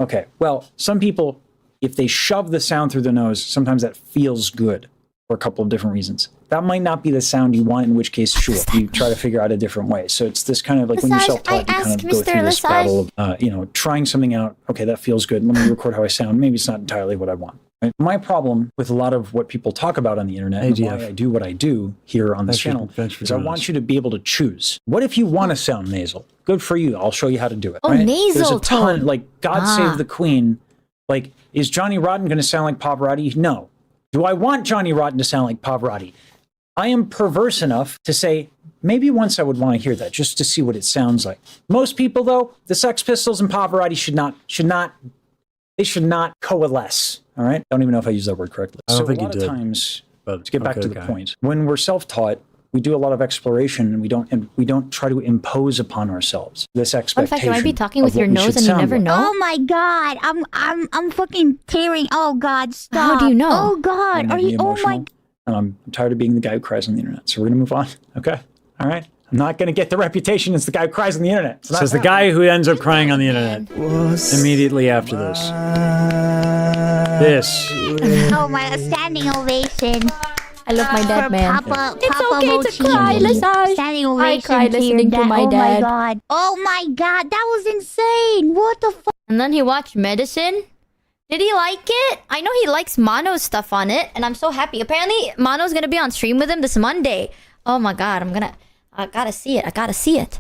Okay, well, some people if they shove the sound through the nose, sometimes that feels good for a couple of different reasons. That might not be the sound you want, in which case, sure, you try to figure out a different way. So it's this kind of like when you're self-taught, you kind of go through this battle of, trying something out. Okay, that feels good. Let me record how I sound. Maybe it's not entirely what I want. Right? My problem with a lot of what people talk about on the internet and why I do what I do here on this channel is I want you to be able to choose. What if you want to sound nasal? Good for you. I'll show you how to do it. Oh, right? nasal There's a ton, tone. like God Save the Queen. Like, is Johnny Rotten going to sound like Pavarotti? No. Do I want Johnny Rotten to sound like Pavarotti? I am perverse enough to say, maybe once I would want to hear that just to see what it sounds like. Most people, though, the Sex Pistols and Pavarotti should not coalesce. All right? I don't even know if I used that word correctly. I don't think a lot you did. of times, But to get back to the point, when we're self-taught, we do a lot of exploration, and we don't try to impose upon ourselves this Fun expectation. fact, you might be talking with of your what we nose should and you sound never like. know. Oh my god, I'm fucking tearing. Oh god, stop. How do you know? Oh god, You're are making me you? Oh my. emotional, and I'm tired of being the guy who cries on the internet. So we're gonna move on. Okay, all right. I'm not gonna get the reputation as the guy who cries on the internet. It's not Says the happening. guy who ends up crying on the internet immediately after this. This. Oh my, standing ovation. I love my dad, For man. Papa, It's Papa okay to Mochi. cry, Lesage. Standing I ovation cried to your listening to dad. my Oh my dad. god. Oh my god, that was insane. What the fuck? And then he watched Medicine. Did he like it? I know he likes Mono's stuff on it, and I'm so happy. Apparently, Mono's gonna be on stream with him this Monday. Oh my god, I gotta see it. I gotta see it.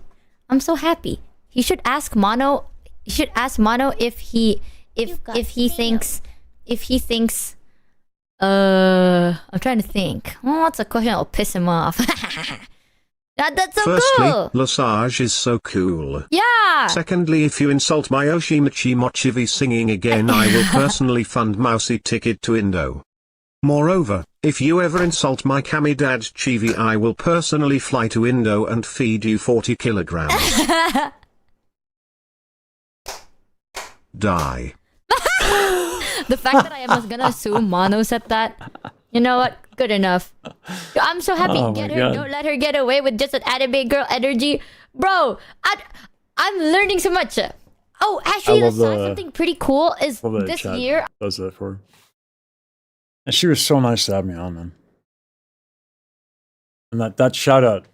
I'm so happy. He should ask Mono. He should ask Mono if he thinks. I'm trying to think. Oh, what's a question that'll piss him off? That's so Firstly, cool. Lesage is so cool. Yeah. Secondly, if you insult my Oshimichi Mochivi singing again, I will personally fund Mousy ticket to Indo. Moreover, if you ever insult my Kami Dad Chivi, I will personally fly to Indo and feed you 40 kilograms. Die. The fact that I was gonna assume Mono said that. You know what? Good enough. I'm so happy. Oh Get my her. God. Don't let her get away with just an anime girl energy, bro. I'm learning so much. Oh, actually, I love something pretty cool is Love that this chat year. does that for her. And she was so nice to have me on, man. And that shout out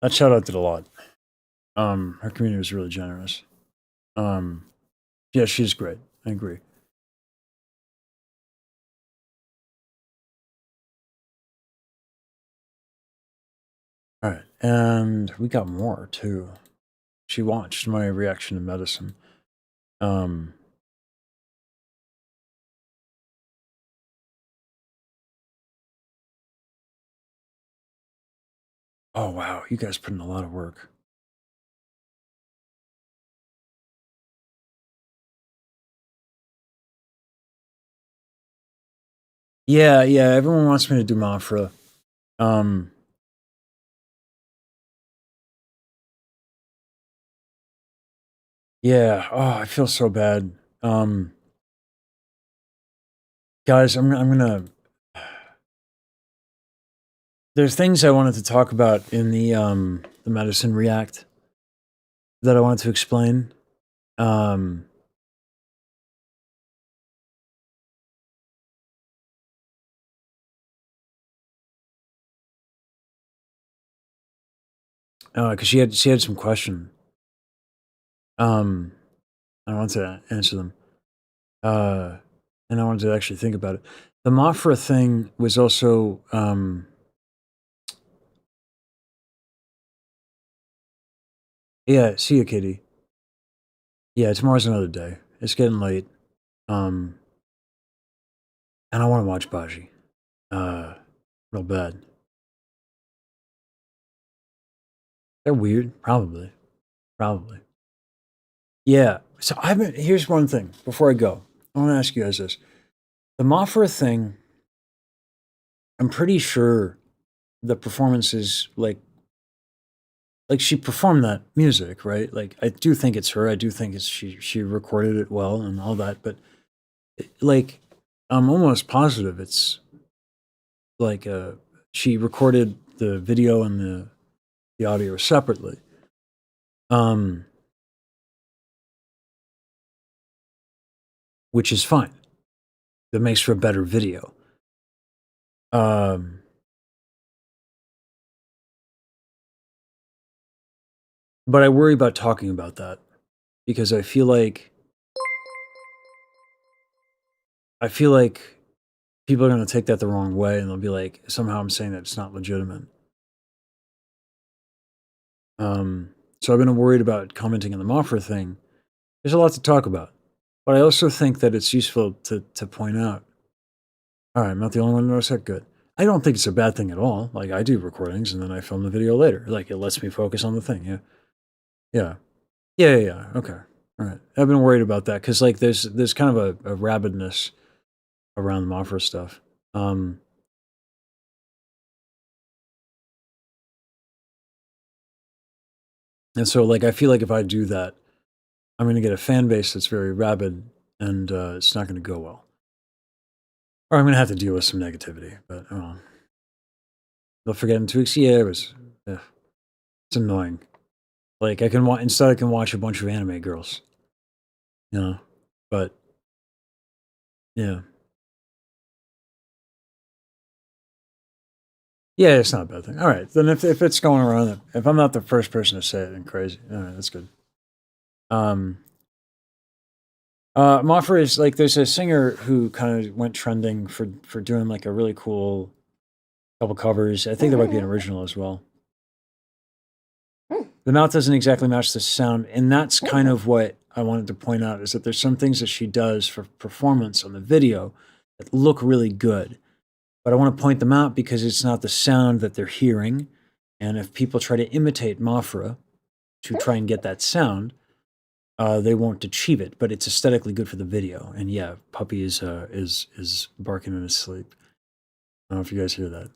did a lot. Her community was really generous. Yeah, she's great. I agree. All right, and we got more too. She watched my reaction to Medicine. Oh wow, you guys put in a lot of work. Yeah, everyone wants me to do Mafra. Yeah, oh, I feel so bad. Guys, I'm gonna there's things I wanted to talk about in the Medicine React that I wanted to explain. Because she had some question. I wanted to answer them. And I wanted to actually think about it. The Mafra thing was also yeah, see you, Kitty. Yeah, tomorrow's another day. It's getting late. And I want to watch Baji. Real bad. They're weird, probably. Yeah. So here's one thing before I go. I want to ask you guys this. The Mafra thing, I'm pretty sure the performance is like she performed that music, right? Like, I do think it's her. I do think she recorded it well and all that, but like, I'm almost positive it's like she recorded the video and the audio separately. which is fine. That makes for a better video. But I worry about talking about that because I feel like people are going to take that the wrong way and they'll be like, somehow I'm saying that it's not legitimate. So I've been worried about commenting on the Moffra thing. There's a lot to talk about, but I also think that it's useful to point out. All right, I'm not the only one to notice that. Good. I don't think it's a bad thing at all. Like, I do recordings and then I film the video later. Like, it lets me focus on the thing. Yeah. Yeah. Okay. All right. I've been worried about that because, like, there's kind of a rabidness around the Moffra stuff. And so, like, I feel like if I do that, I'm going to get a fan base that's very rabid, and it's not going to go well. Or I'm going to have to deal with some negativity, but they'll forget in 2 weeks. Yeah, it's annoying. Like, I can instead I can watch a bunch of anime girls, you know, but yeah. Yeah, it's not a bad thing. All right, then if it's going around, if I'm not the first person to say it, then crazy. All right, that's good. Moffra is like, there's a singer who kind of went trending for doing like a really cool couple covers. I think there might be an original as well. The mouth doesn't exactly match the sound, and that's kind of what I wanted to point out, is that there's some things that she does for performance on the video that look really good. But I want to point them out because it's not the sound that they're hearing. And if people try to imitate Moffra to try and get that sound, they won't achieve it. But it's aesthetically good for the video. And yeah, Puppy is barking in his sleep. I don't know if you guys hear that.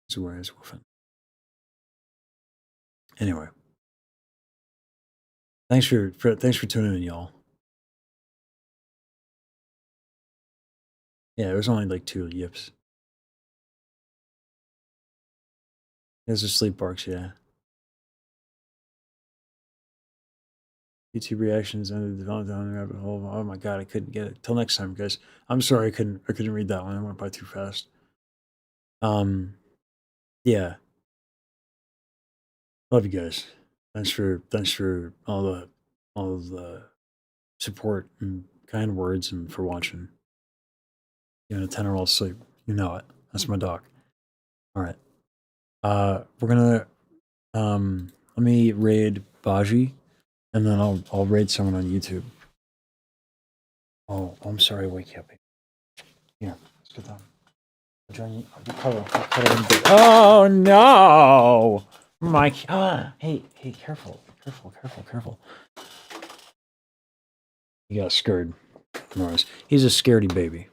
He's aware he's woofing. Anyway, thanks for tuning in, y'all. Yeah, it was only like 2 yips. Those are sleep barks, yeah. YouTube reactions and the development down the rabbit hole. Oh my god, I couldn't get it. Till next time, guys. I'm sorry I couldn't read that one. I went by too fast. Yeah. Love you guys. Thanks for all the support and kind words and for watching. Giving a 10-year-old sleep. You know it. That's my dog. All right. We're gonna let me raid Baji, and then I'll raid someone on YouTube. Oh, I'm sorry, wake you up. Here, let's get that. Oh no, Mike! Hey, careful! He got scared. Noise. He's a scaredy baby.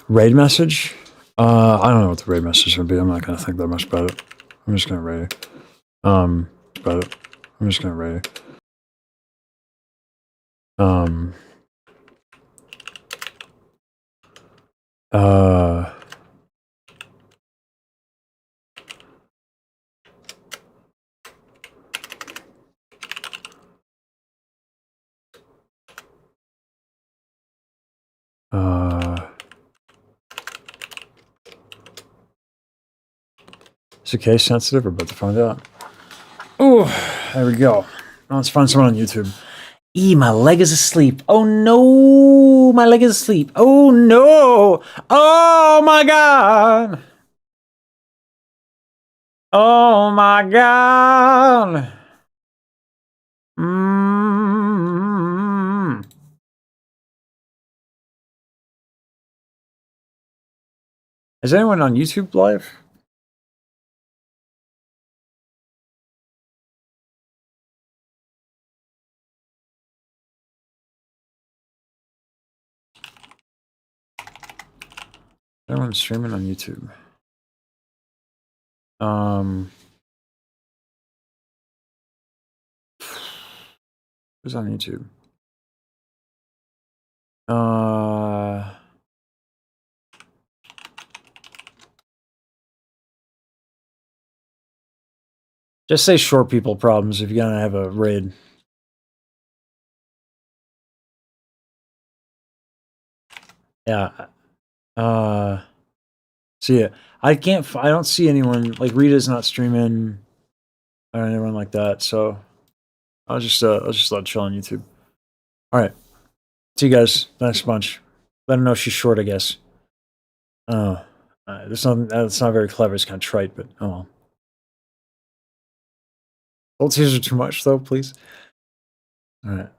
Raid message? I don't know what the raid message would be. I'm not gonna think that much about it. I'm just gonna raid it. I'm just gonna raid it. Is the case sensitive? We're about to find out. Oh, there we go. Now let's find someone on YouTube. My leg is asleep. Oh no, my leg is asleep. Oh no. Oh my god. Oh my god. Is anyone on YouTube live? Everyone's streaming on YouTube. Who's on YouTube? Just say short people problems if you're gonna have a raid. Yeah. So yeah, I don't see anyone like Rita's not streaming or anyone like that. So I'll just let it chill on YouTube. All right. See you guys. Thanks a bunch. Let her know she's short, I guess. There's nothing. That's not very clever. It's kind of trite, but oh well. Old tears are too much, though. Please. All right.